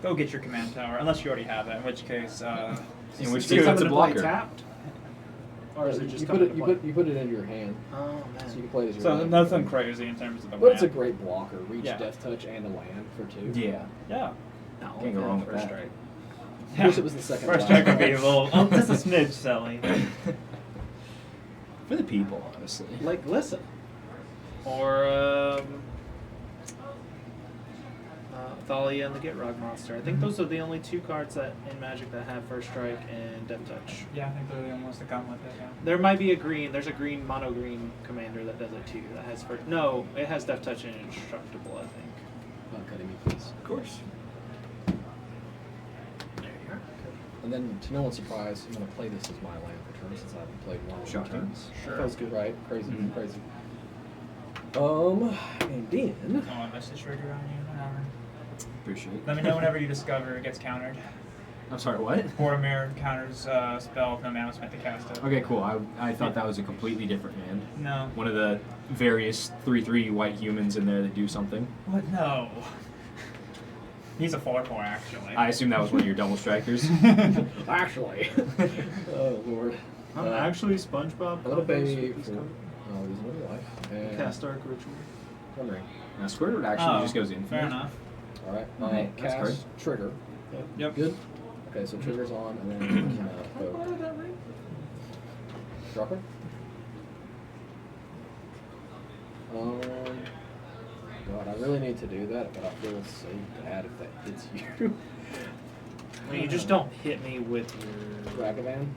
[SPEAKER 7] Go get your command tower, unless you already have it, in which case,
[SPEAKER 9] in which
[SPEAKER 4] Is
[SPEAKER 9] case
[SPEAKER 4] it
[SPEAKER 9] it's a
[SPEAKER 4] coming to play
[SPEAKER 9] blocker.
[SPEAKER 4] tapped? Or is it just
[SPEAKER 8] you
[SPEAKER 4] coming
[SPEAKER 8] put it
[SPEAKER 4] to play?
[SPEAKER 8] you put it into your hand,
[SPEAKER 4] Oh
[SPEAKER 8] so you
[SPEAKER 4] man.
[SPEAKER 8] can play it as your
[SPEAKER 7] so
[SPEAKER 8] land.
[SPEAKER 7] nothing crazy in terms of the
[SPEAKER 8] But it's a
[SPEAKER 7] land.
[SPEAKER 8] great blocker. Reach,
[SPEAKER 7] Yeah.
[SPEAKER 8] death touch, and a land for 2.
[SPEAKER 9] yeah,
[SPEAKER 7] Yeah.
[SPEAKER 4] No,
[SPEAKER 9] Can't go wrong with
[SPEAKER 4] first
[SPEAKER 9] that.
[SPEAKER 4] strike.
[SPEAKER 8] I wish it was the second
[SPEAKER 7] First
[SPEAKER 8] one.
[SPEAKER 7] strike would be a little, just a smidge silly.
[SPEAKER 9] for the people, honestly.
[SPEAKER 4] Like, listen. Or Thalia and the Gitrog monster. I think those are the only 2 cards that in Magic that have first strike and death touch.
[SPEAKER 7] Yeah, I think they're the only ones that come with it, yeah.
[SPEAKER 4] There might be a green. There's a green mono green commander that does it too. That has first. No, it has death touch and indestructible. I think.
[SPEAKER 8] Cutting me, please.
[SPEAKER 9] Of course.
[SPEAKER 4] There you are.
[SPEAKER 8] And then, to no one's surprise, I'm going to play this as my land for turn since I haven't played one of the
[SPEAKER 9] Shocking.
[SPEAKER 8] turns.
[SPEAKER 4] That was good.
[SPEAKER 8] Right? Crazy,
[SPEAKER 9] Mhm.
[SPEAKER 8] crazy. And then...
[SPEAKER 7] Oh, I missed the trigger on you.
[SPEAKER 9] Appreciate it.
[SPEAKER 7] Let me know whenever you discover it gets countered.
[SPEAKER 9] I'm sorry, what?
[SPEAKER 7] Boromir counters spell with no mana spent to cast it.
[SPEAKER 9] Okay, cool. I thought that was a completely different hand.
[SPEAKER 7] No.
[SPEAKER 9] One of the various 3/3 white humans in there that do something.
[SPEAKER 7] What? No. He's a 4/4 actually.
[SPEAKER 9] I assume that was one of your double strikers.
[SPEAKER 8] Actually. Oh, Lord.
[SPEAKER 4] I'm actually SpongeBob.
[SPEAKER 8] I'm going to pay
[SPEAKER 4] combos with
[SPEAKER 8] for...
[SPEAKER 4] these
[SPEAKER 8] Oh, he's another life.
[SPEAKER 4] cards.
[SPEAKER 8] And...
[SPEAKER 4] Cast Dark Ritual.
[SPEAKER 8] Wondering.
[SPEAKER 9] Now Squidward actually
[SPEAKER 7] Oh,
[SPEAKER 9] just goes infinite.
[SPEAKER 7] Fair enough.
[SPEAKER 8] Alright.
[SPEAKER 9] Okay, that's
[SPEAKER 8] Cast
[SPEAKER 9] great.
[SPEAKER 8] trigger.
[SPEAKER 7] Yep.
[SPEAKER 8] Good. Okay, so trigger's on, and then vote. Drop her. God, I really need to do that, but I feel so bad if that hits you.
[SPEAKER 4] I mean, you just don't hit me with your.
[SPEAKER 8] Ragavan?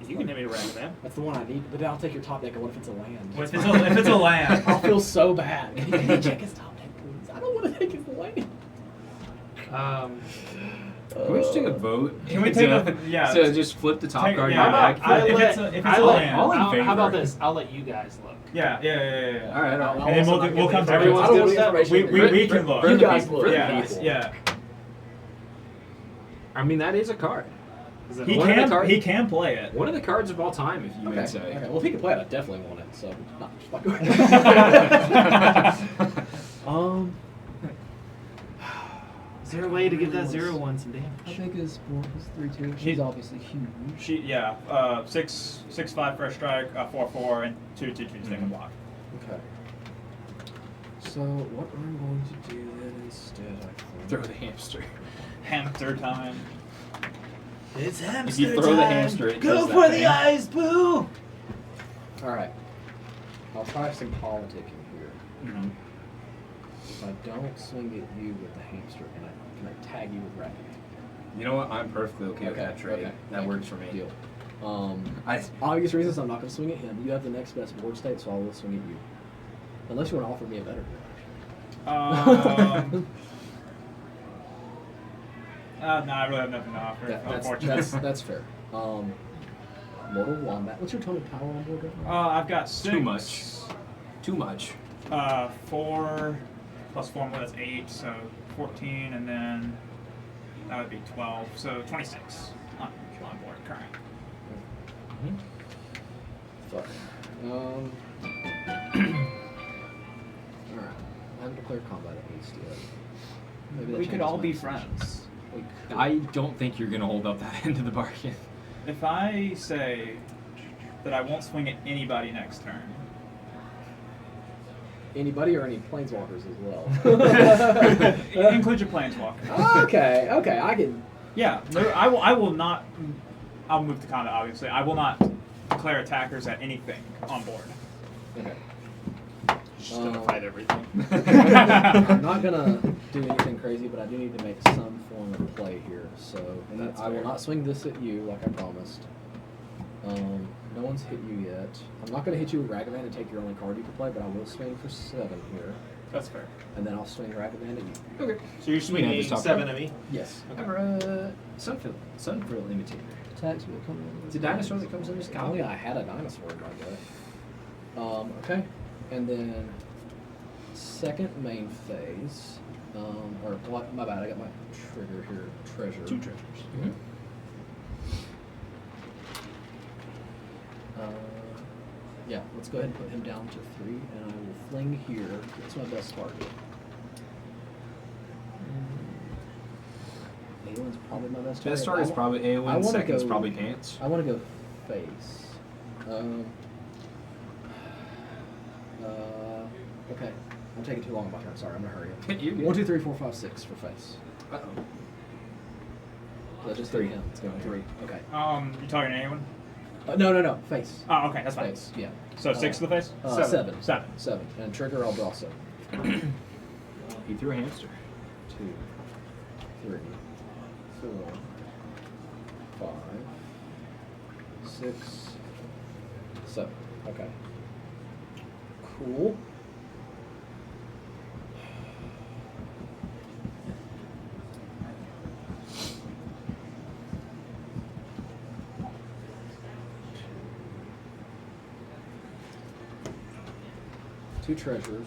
[SPEAKER 4] You can hit me with Ragavan.
[SPEAKER 8] That's the one I need, but then I'll take your top deck, and what if it's a land?
[SPEAKER 7] If it's a land.
[SPEAKER 8] I'll feel so bad. Can you check his top deck, please? I don't want to take his land.
[SPEAKER 9] Can we just take a vote?
[SPEAKER 7] Can we
[SPEAKER 9] to-
[SPEAKER 7] take a- yeah.
[SPEAKER 9] So just flip the top
[SPEAKER 7] Take-
[SPEAKER 9] card
[SPEAKER 7] yeah,
[SPEAKER 9] in your
[SPEAKER 7] how
[SPEAKER 9] deck?
[SPEAKER 7] about- if it's a land.
[SPEAKER 9] all in
[SPEAKER 4] How
[SPEAKER 9] favor.
[SPEAKER 4] about this? I'll let you guys look.
[SPEAKER 7] Yeah.
[SPEAKER 9] All right.
[SPEAKER 8] I'll
[SPEAKER 7] And then
[SPEAKER 8] also
[SPEAKER 7] we'll
[SPEAKER 8] not
[SPEAKER 7] we'll
[SPEAKER 8] give
[SPEAKER 7] come
[SPEAKER 8] it
[SPEAKER 7] to
[SPEAKER 8] everyone's
[SPEAKER 4] I don't
[SPEAKER 8] good
[SPEAKER 4] want that.
[SPEAKER 8] information.
[SPEAKER 7] We can look.
[SPEAKER 9] For
[SPEAKER 8] You
[SPEAKER 9] the
[SPEAKER 8] guys
[SPEAKER 9] people.
[SPEAKER 8] look.
[SPEAKER 9] For the
[SPEAKER 7] Yeah.
[SPEAKER 9] people.
[SPEAKER 7] Yeah.
[SPEAKER 9] I mean, that is a card.
[SPEAKER 4] Is it
[SPEAKER 7] He
[SPEAKER 9] One of the
[SPEAKER 7] can
[SPEAKER 9] cards-
[SPEAKER 7] he can play it.
[SPEAKER 9] One of the cards of all time, if you
[SPEAKER 8] Okay.
[SPEAKER 9] would say.
[SPEAKER 8] Okay. Well, if he can play it, I definitely want it. So, no, just fuck with
[SPEAKER 4] there a way to give that 0/1 some
[SPEAKER 8] How
[SPEAKER 4] damage?
[SPEAKER 8] big is 3/2? She's obviously huge.
[SPEAKER 7] She 6/5 first strike, 4/4, and 2/2 second block.
[SPEAKER 8] Okay. So what I'm going to do then instead, I think.
[SPEAKER 9] Throw the hamster.
[SPEAKER 7] Hamster time.
[SPEAKER 4] It's hamster
[SPEAKER 9] If you throw the hamster, it
[SPEAKER 4] Go
[SPEAKER 9] does that
[SPEAKER 4] for
[SPEAKER 9] thing.
[SPEAKER 4] the eyes, Boo!
[SPEAKER 8] All right. I'll try some politicking here.
[SPEAKER 9] Mm-hmm.
[SPEAKER 8] If I don't swing at you with the hamster, can I tag you with racket?
[SPEAKER 9] You know what? I'm perfectly okay with that trade.
[SPEAKER 8] okay.
[SPEAKER 9] That
[SPEAKER 8] Thank
[SPEAKER 9] works
[SPEAKER 8] you.
[SPEAKER 9] for me.
[SPEAKER 8] Deal.
[SPEAKER 9] I
[SPEAKER 8] Obvious reasons I'm not going to swing at him. You have the next best board state, so I will swing at you. Unless you want to offer me a better deal.
[SPEAKER 7] No, I really have nothing to offer. Unfortunately.
[SPEAKER 8] That's fair. Mortal Wombat. What's your total power on board right now?
[SPEAKER 7] I've got 6.
[SPEAKER 9] Too much.
[SPEAKER 7] 4 plus 4 more, that's 8, so 14, and then that would be 12, so 26 on board current.
[SPEAKER 8] Fuck. Alright. I haven't declared combat at least yet. Maybe that
[SPEAKER 7] We could
[SPEAKER 8] changes
[SPEAKER 7] all
[SPEAKER 8] my
[SPEAKER 7] be
[SPEAKER 8] decision.
[SPEAKER 7] friends.
[SPEAKER 8] We could.
[SPEAKER 9] I don't think you're gonna hold up that end of the bargain.
[SPEAKER 7] If I say that I won't swing at anybody next turn,
[SPEAKER 8] Anybody or any planeswalkers as well.
[SPEAKER 7] include your planeswalker.
[SPEAKER 8] okay, I can.
[SPEAKER 7] Yeah, no, I will not. I'll move to combat, obviously. I will not declare attackers at anything on board.
[SPEAKER 8] Okay.
[SPEAKER 4] Just gonna fight everything.
[SPEAKER 8] I'm not gonna do anything crazy, but I do need to make some form of play here. So
[SPEAKER 4] That's
[SPEAKER 8] I will
[SPEAKER 4] fair.
[SPEAKER 8] not swing this at you like I promised. No one's hit you yet. I'm not gonna hit you with Ragavan and take your only card you can play, but I will swing for 7 here,
[SPEAKER 4] That's fair.
[SPEAKER 8] and then I'll swing Ragavan at you.
[SPEAKER 9] Okay.
[SPEAKER 4] So you're swinging
[SPEAKER 9] the top
[SPEAKER 4] 7
[SPEAKER 9] card.
[SPEAKER 4] at me?
[SPEAKER 8] Yes.
[SPEAKER 9] Sunfield Imitator.
[SPEAKER 8] Attacks will come in.
[SPEAKER 9] It's a dinosaur that comes in this
[SPEAKER 8] If only I had a dinosaur in my deck. Okay, and then second main phase. Or what? My bad. I got my trigger here. Treasure.
[SPEAKER 4] 2 treasures.
[SPEAKER 9] Mm-hmm.
[SPEAKER 8] Yeah, let's go ahead and put him down to 3, and I will fling here. That's my best target. Aelin's probably my best target.
[SPEAKER 9] Best target's probably
[SPEAKER 8] I
[SPEAKER 9] Aowen.
[SPEAKER 8] wanna
[SPEAKER 9] Second's
[SPEAKER 8] go-
[SPEAKER 9] probably Pants.
[SPEAKER 8] I want to go face. Okay. I'm taking too long on my turn. Sorry, I'm gonna hurry up.
[SPEAKER 9] You're good.
[SPEAKER 8] 1, 2, 3, 4, 5, 6 for face.
[SPEAKER 9] Uh-oh.
[SPEAKER 8] That's just 3 him. It's going 3. Okay.
[SPEAKER 7] You talking to anyone?
[SPEAKER 8] No. Face.
[SPEAKER 7] Oh, okay, that's fine.
[SPEAKER 8] Face. Yeah.
[SPEAKER 7] So 6 to the face?
[SPEAKER 8] 7.
[SPEAKER 7] 7.
[SPEAKER 8] 7. And trigger, I'll draw 7.
[SPEAKER 9] He threw a hamster.
[SPEAKER 8] 2, 3, 4, 5, 6, 7. Okay. Cool. Two treasures.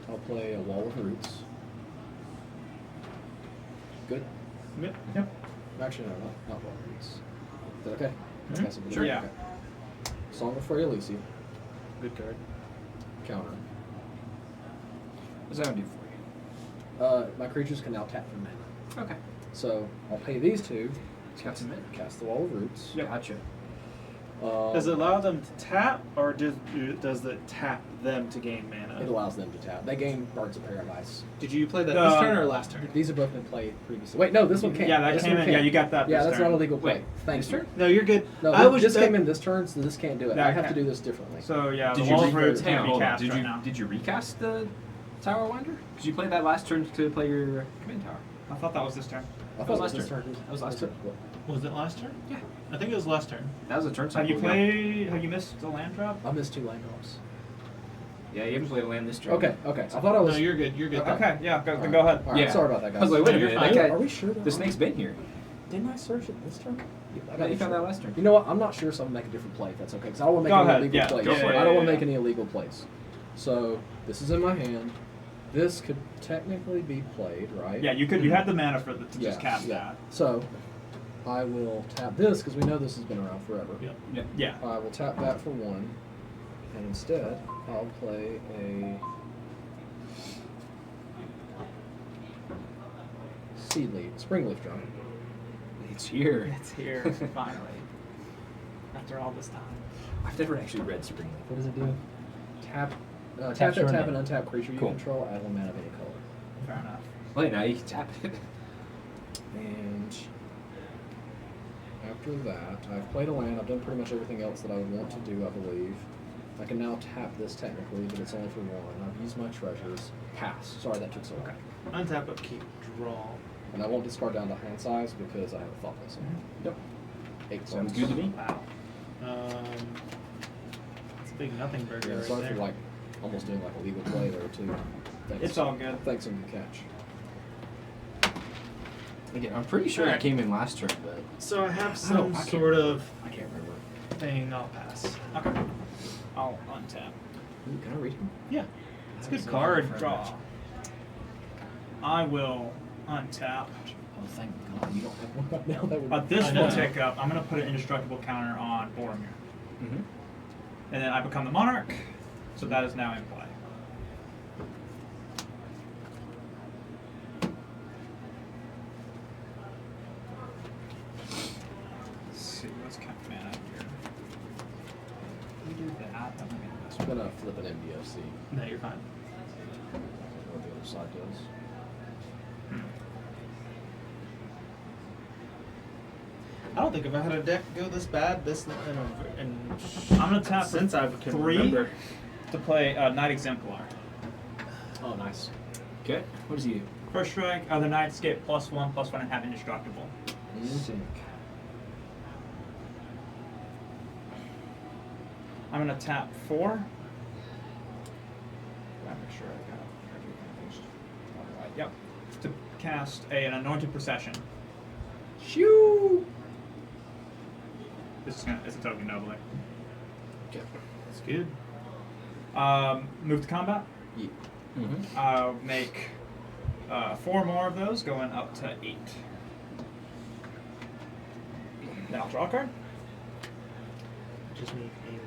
[SPEAKER 8] I'll play a Wall of Roots. Good.
[SPEAKER 7] Yep.
[SPEAKER 8] Actually, no, not Wall of Roots. Is that okay?
[SPEAKER 7] Mhm.
[SPEAKER 8] Okay, so we'll do
[SPEAKER 7] Sure.
[SPEAKER 8] that.
[SPEAKER 7] Yeah.
[SPEAKER 8] Okay. Song of Freya Lucy.
[SPEAKER 4] Good card.
[SPEAKER 8] Counter.
[SPEAKER 9] What's that gonna do for
[SPEAKER 8] My creatures can now tap for mana.
[SPEAKER 9] you? Okay.
[SPEAKER 8] So I'll pay these two.
[SPEAKER 9] It's got some in.
[SPEAKER 8] Cast the Wall of Roots.
[SPEAKER 7] Yep.
[SPEAKER 9] Gotcha.
[SPEAKER 4] Does it allow them to tap, or does it tap them to gain mana?
[SPEAKER 8] It allows them to tap. They gain Birds of Paradise.
[SPEAKER 4] Did you play that
[SPEAKER 7] Uh,
[SPEAKER 4] this turn or last turn?
[SPEAKER 8] These have both been played previously. Wait, no, this one can't.
[SPEAKER 7] Yeah, that
[SPEAKER 8] this
[SPEAKER 7] came
[SPEAKER 8] one
[SPEAKER 7] in.
[SPEAKER 8] can't.
[SPEAKER 7] Yeah, you got that
[SPEAKER 8] Yeah,
[SPEAKER 7] this
[SPEAKER 8] that's
[SPEAKER 7] turn.
[SPEAKER 8] not a legal play.
[SPEAKER 9] Wait,
[SPEAKER 8] Thank
[SPEAKER 9] this
[SPEAKER 8] you.
[SPEAKER 9] turn?
[SPEAKER 4] No, you're good.
[SPEAKER 8] No,
[SPEAKER 4] I was
[SPEAKER 8] this
[SPEAKER 4] just
[SPEAKER 8] came in this turn, so this can't do it.
[SPEAKER 7] Yeah,
[SPEAKER 8] I have
[SPEAKER 7] okay.
[SPEAKER 8] to do this differently.
[SPEAKER 7] So yeah,
[SPEAKER 9] Did
[SPEAKER 7] the
[SPEAKER 9] you
[SPEAKER 7] Wall of Roots
[SPEAKER 9] hang on,
[SPEAKER 7] can't be
[SPEAKER 9] hold on.
[SPEAKER 7] cast
[SPEAKER 9] Did
[SPEAKER 7] right
[SPEAKER 9] you
[SPEAKER 7] now.
[SPEAKER 9] did you recast the Tower Winder? Because you played that last turn to play your command tower.
[SPEAKER 7] I thought that was this turn.
[SPEAKER 8] I
[SPEAKER 9] That was
[SPEAKER 8] thought
[SPEAKER 9] last
[SPEAKER 8] this
[SPEAKER 9] turn.
[SPEAKER 8] turn.
[SPEAKER 9] That was last turn.
[SPEAKER 4] Was it last turn?
[SPEAKER 9] Yeah.
[SPEAKER 4] I think it was last turn.
[SPEAKER 9] That was a turn
[SPEAKER 7] Have
[SPEAKER 9] cycle.
[SPEAKER 7] you played? Have you missed a land drop?
[SPEAKER 8] I missed 2 land drops.
[SPEAKER 9] Yeah, you haven't played a land this turn.
[SPEAKER 8] Okay. I thought I was.
[SPEAKER 4] No, you're good. You're good.
[SPEAKER 7] Okay, yeah, go,
[SPEAKER 8] All
[SPEAKER 7] then go ahead.
[SPEAKER 8] All right,
[SPEAKER 9] Yeah.
[SPEAKER 8] sorry about that, guys.
[SPEAKER 9] I was like, wait a
[SPEAKER 4] No, you're
[SPEAKER 9] minute.
[SPEAKER 4] fine.
[SPEAKER 9] That guy,
[SPEAKER 8] Are we sure?
[SPEAKER 9] the snake's been here.
[SPEAKER 8] Didn't I search it this turn?
[SPEAKER 9] Yeah, you found that last turn.
[SPEAKER 8] You know what? I'm not sure, so I'm gonna make a different play if that's okay. Because I don't want to make
[SPEAKER 7] Go
[SPEAKER 8] any
[SPEAKER 7] ahead,
[SPEAKER 8] illegal
[SPEAKER 7] yeah,
[SPEAKER 8] plays.
[SPEAKER 7] go for it.
[SPEAKER 8] I don't want to
[SPEAKER 7] Yeah.
[SPEAKER 8] make any illegal plays. So this is in my hand. This could technically be played, right?
[SPEAKER 7] Yeah, you could. You had the mana for to just cast
[SPEAKER 8] yeah.
[SPEAKER 7] that.
[SPEAKER 8] So I will tap this because we know this has been around forever.
[SPEAKER 4] Yep.
[SPEAKER 7] Yeah.
[SPEAKER 8] I will tap that for 1, and instead I'll play a Springleaf Drum.
[SPEAKER 9] It's here.
[SPEAKER 4] It's here, finally. After all this time.
[SPEAKER 9] I've never actually read Springleaf. What does it do?
[SPEAKER 8] Tap
[SPEAKER 9] Tap
[SPEAKER 8] and
[SPEAKER 9] turn
[SPEAKER 8] tap an untap creature you
[SPEAKER 9] Cool.
[SPEAKER 8] control, add 1 mana of any color.
[SPEAKER 4] Fair enough.
[SPEAKER 9] Wait, now you can tap it.
[SPEAKER 8] And after that, I've played a land. I've done pretty much everything else that I would want to do, I believe. I can now tap this technically, but it's only for 1. I've used my treasures. Pass. Sorry, that took so long.
[SPEAKER 4] Okay. Untap, upkeep, draw.
[SPEAKER 8] And I won't discard down to hand size because I have a thought missing.
[SPEAKER 9] Yep.
[SPEAKER 8] 8
[SPEAKER 9] Sounds
[SPEAKER 8] points.
[SPEAKER 9] good to me.
[SPEAKER 4] Wow. It's a big nothing burger
[SPEAKER 8] Yeah,
[SPEAKER 4] right
[SPEAKER 8] sorry
[SPEAKER 4] there.
[SPEAKER 8] for like almost doing like a legal play there too. Thanks.
[SPEAKER 7] It's all good.
[SPEAKER 8] Thanks on the catch.
[SPEAKER 9] Again, I'm pretty sure I
[SPEAKER 4] Alright.
[SPEAKER 9] came in last turn, but
[SPEAKER 4] So I have
[SPEAKER 9] I
[SPEAKER 4] some
[SPEAKER 9] can't-
[SPEAKER 4] sort of
[SPEAKER 8] I can't remember.
[SPEAKER 4] thing. I'll pass.
[SPEAKER 7] Okay. I'll untap.
[SPEAKER 8] Ooh, can I read him?
[SPEAKER 4] Yeah. It's a good
[SPEAKER 8] So
[SPEAKER 4] card.
[SPEAKER 8] for
[SPEAKER 7] Draw. I will untap.
[SPEAKER 8] Oh, thank God you don't have one right now. That would
[SPEAKER 7] This
[SPEAKER 4] I
[SPEAKER 7] will
[SPEAKER 4] know.
[SPEAKER 7] tick up. I'm going to put an indestructible counter on Boromir.
[SPEAKER 9] mm-hmm.
[SPEAKER 7] And then I become the monarch, so that is now in play. Let's see, what's kind of mana here? We do that. That might be the best
[SPEAKER 8] I'm
[SPEAKER 7] one.
[SPEAKER 8] gonna flip an MDFC.
[SPEAKER 4] No, you're fine.
[SPEAKER 8] What the other side does.
[SPEAKER 4] I don't think I've had a deck go this bad
[SPEAKER 7] I'm going to tap
[SPEAKER 4] since I can
[SPEAKER 7] 3
[SPEAKER 4] remember.
[SPEAKER 7] to play Knight Exemplar.
[SPEAKER 8] Oh, nice.
[SPEAKER 9] Okay. What does he do?
[SPEAKER 7] First strike, other knights get +1, +1, and have indestructible.
[SPEAKER 9] Sick.
[SPEAKER 7] I'm going to tap 4. Gotta make sure I got everything finished. Alright, yep. To cast an Anointed Procession.
[SPEAKER 9] Shoo!
[SPEAKER 7] It's a token nobly.
[SPEAKER 8] Okay.
[SPEAKER 4] That's good.
[SPEAKER 7] Move to combat.
[SPEAKER 8] Yeah.
[SPEAKER 9] Mm-hmm.
[SPEAKER 7] I'll make 4 more of those, going up to 8. Then I'll draw a card.
[SPEAKER 4] Just need a land.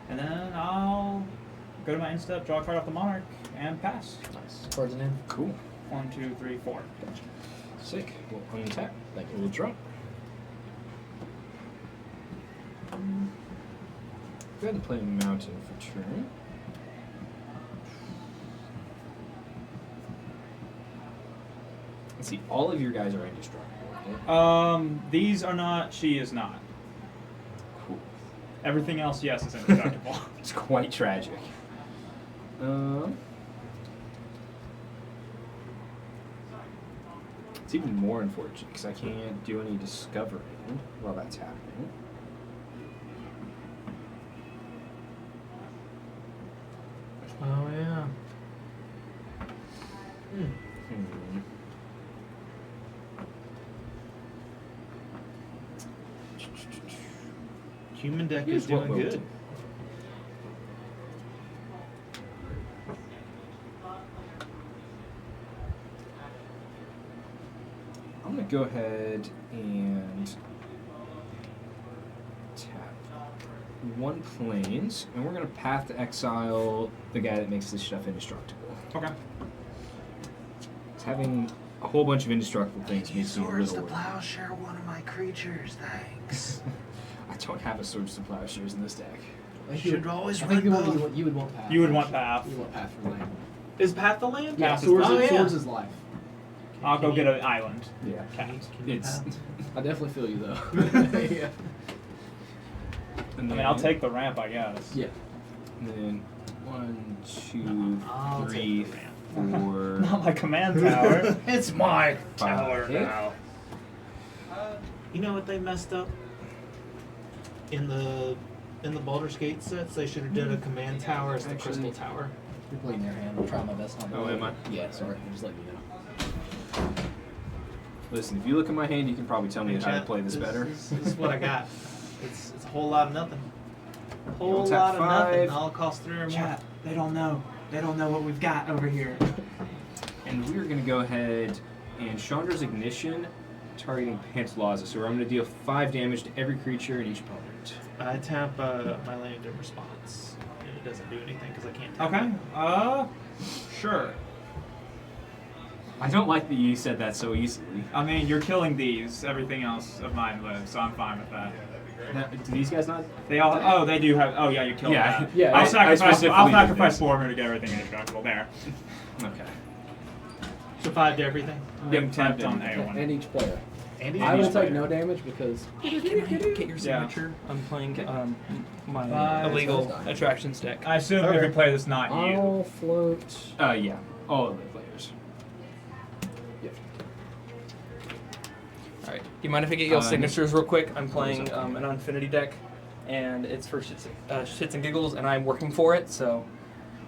[SPEAKER 7] And then I'll go to my end step, draw a card off the Monarch, and pass.
[SPEAKER 8] Nice. Cards in hand.
[SPEAKER 9] Cool.
[SPEAKER 7] 1, 2, 3, 4.
[SPEAKER 9] Sick. We'll untap.
[SPEAKER 8] Thank you.
[SPEAKER 9] We'll draw. Go ahead and play Mountain for turn. Let's see. All of your guys are indestructible. Right?
[SPEAKER 7] These are not, she is not.
[SPEAKER 9] Cool.
[SPEAKER 7] Everything else, yes, is indestructible.
[SPEAKER 9] It's quite tragic. It's even more unfortunate because I can't do any discovering while that's happening.
[SPEAKER 4] Oh yeah.
[SPEAKER 9] Hmm.
[SPEAKER 4] Human deck
[SPEAKER 9] Here's
[SPEAKER 4] is
[SPEAKER 9] what
[SPEAKER 4] doing
[SPEAKER 9] we'll
[SPEAKER 4] good.
[SPEAKER 9] do. I'm gonna go ahead and tap 1 planes, and we're gonna Path to Exile the guy that makes this stuff indestructible.
[SPEAKER 7] Okay.
[SPEAKER 9] It's having a whole bunch of indestructible things makes me a little worried.
[SPEAKER 4] plowshare one of my creatures, thanks.
[SPEAKER 9] I don't have a Swords to Plowshares in this deck.
[SPEAKER 8] I think
[SPEAKER 4] Should always
[SPEAKER 8] I think
[SPEAKER 4] run both.
[SPEAKER 8] you would want path.
[SPEAKER 7] You would want
[SPEAKER 8] actually.
[SPEAKER 7] path.
[SPEAKER 8] You want path for land.
[SPEAKER 4] Is Path the land?
[SPEAKER 7] Yeah,
[SPEAKER 8] Swords,
[SPEAKER 4] oh,
[SPEAKER 8] is,
[SPEAKER 4] yeah.
[SPEAKER 8] Swords is life.
[SPEAKER 7] I'll go get an island.
[SPEAKER 9] Yeah.
[SPEAKER 7] Cat.
[SPEAKER 9] It's.
[SPEAKER 8] I definitely feel you though. Yeah.
[SPEAKER 7] I mean, I'll take the ramp, I guess.
[SPEAKER 8] Yeah.
[SPEAKER 9] And then 1, 2,
[SPEAKER 4] I'll
[SPEAKER 9] 3,
[SPEAKER 4] take the ramp.
[SPEAKER 9] 4.
[SPEAKER 7] Not my command tower.
[SPEAKER 4] It's my
[SPEAKER 9] Five,
[SPEAKER 4] tower
[SPEAKER 9] eight.
[SPEAKER 4] now. You know what they messed up? In the Baldur's Gate sets, they should have done a command tower as the
[SPEAKER 8] Actually-
[SPEAKER 4] Crystal Tower.
[SPEAKER 8] You're playing their hand. I'm trying my best not to.
[SPEAKER 9] Oh, am I?
[SPEAKER 8] Yeah, sorry. I'm just letting you know.
[SPEAKER 9] Listen, if you look at my hand, you can probably tell me how to
[SPEAKER 4] Chat,
[SPEAKER 9] play this better.
[SPEAKER 4] This is what I got. It's a whole lot of nothing. Whole
[SPEAKER 9] Don't tap
[SPEAKER 4] lot of nothing.
[SPEAKER 9] 5.
[SPEAKER 4] All cost 3 or more.
[SPEAKER 7] Chat, they don't know. They don't know what we've got over here.
[SPEAKER 9] And we're going to go ahead and Chandra's Ignition, targeting Pantalaza. So I'm going to deal 5 damage to every creature and each opponent.
[SPEAKER 4] I tap my land in response, and it doesn't do anything because I can't tap
[SPEAKER 7] Okay.
[SPEAKER 4] it.
[SPEAKER 7] Sure.
[SPEAKER 9] I don't like that you said that so easily.
[SPEAKER 7] I mean, you're killing these. Everything else of mine lives, so I'm fine with that.
[SPEAKER 9] Now, do these guys not?
[SPEAKER 7] They all. Oh, they do have. Oh, yeah, you killed
[SPEAKER 9] Yeah.
[SPEAKER 7] that.
[SPEAKER 8] Yeah,
[SPEAKER 7] I'll
[SPEAKER 8] I
[SPEAKER 7] sacrifice. I'll
[SPEAKER 9] specifically did
[SPEAKER 7] sacrifice
[SPEAKER 9] this.
[SPEAKER 7] 4 to get everything indestructible. There.
[SPEAKER 9] Okay.
[SPEAKER 4] So 5 to everything.
[SPEAKER 7] Yep, tapped on
[SPEAKER 8] And
[SPEAKER 7] A1.
[SPEAKER 8] each player.
[SPEAKER 4] Andy,
[SPEAKER 8] I will
[SPEAKER 7] each
[SPEAKER 8] take
[SPEAKER 7] player.
[SPEAKER 8] no damage because
[SPEAKER 5] Can I get your
[SPEAKER 7] Yeah.
[SPEAKER 5] signature? I'm playing my
[SPEAKER 7] Five.
[SPEAKER 5] illegal attractions deck.
[SPEAKER 7] I assume every player that's not you.
[SPEAKER 8] I'll float.
[SPEAKER 9] Yeah. All of the players.
[SPEAKER 5] All right. Do you mind if I get your
[SPEAKER 9] Uh,
[SPEAKER 5] signatures real quick? I'm playing an Infinity deck, and it's for shits and giggles, and I'm working for it. So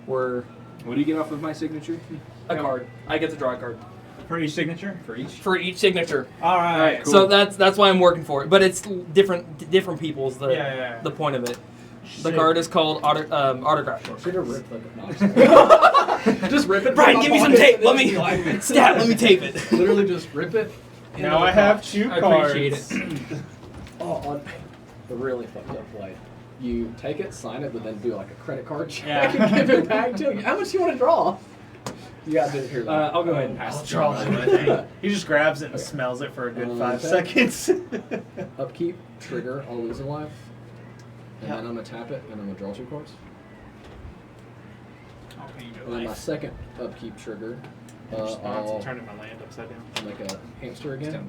[SPEAKER 5] we're
[SPEAKER 9] What do you get off of my signature?
[SPEAKER 5] a card. I get to draw a card
[SPEAKER 7] For each signature.
[SPEAKER 9] For each?
[SPEAKER 5] for each signature.
[SPEAKER 7] All right.
[SPEAKER 9] Alright, cool.
[SPEAKER 5] So that's why I'm working for it. But it's different people's
[SPEAKER 7] Yeah.
[SPEAKER 5] the point of it. The
[SPEAKER 4] Shit.
[SPEAKER 5] card is called autograph.
[SPEAKER 8] Should have ripped like a Just rip it.
[SPEAKER 5] Brian,
[SPEAKER 8] from
[SPEAKER 5] give
[SPEAKER 8] my
[SPEAKER 5] me some
[SPEAKER 8] pocket
[SPEAKER 5] tape.
[SPEAKER 8] and
[SPEAKER 5] Let
[SPEAKER 8] then
[SPEAKER 5] me
[SPEAKER 8] be like-
[SPEAKER 5] stat. Let me tape it.
[SPEAKER 8] Literally just rip it. into
[SPEAKER 7] Now
[SPEAKER 8] the
[SPEAKER 7] I have
[SPEAKER 8] box.
[SPEAKER 7] 2
[SPEAKER 5] I
[SPEAKER 7] cards.
[SPEAKER 5] appreciate it.
[SPEAKER 8] Oh, on the really fucked up play. You take it, sign it, but then do like a credit card check
[SPEAKER 7] Yeah.
[SPEAKER 8] and give it back to you. How much do you want to draw? You got to hear that.
[SPEAKER 9] I'll go ahead and pass
[SPEAKER 4] I'll
[SPEAKER 9] the
[SPEAKER 4] draw
[SPEAKER 9] draw.
[SPEAKER 4] it, I think. He just grabs it and
[SPEAKER 8] Okay.
[SPEAKER 4] smells it for a good 5
[SPEAKER 8] Okay.
[SPEAKER 4] seconds.
[SPEAKER 8] Upkeep, trigger, I'll lose a life. And
[SPEAKER 4] Yeah.
[SPEAKER 8] then I'm going to tap it, and I'm going to draw 2 cards.
[SPEAKER 7] I'll pay you
[SPEAKER 8] And then my
[SPEAKER 7] life.
[SPEAKER 8] second upkeep trigger,
[SPEAKER 4] Response,
[SPEAKER 8] I'll
[SPEAKER 4] I'm turning my land upside down.
[SPEAKER 8] make a hamster again.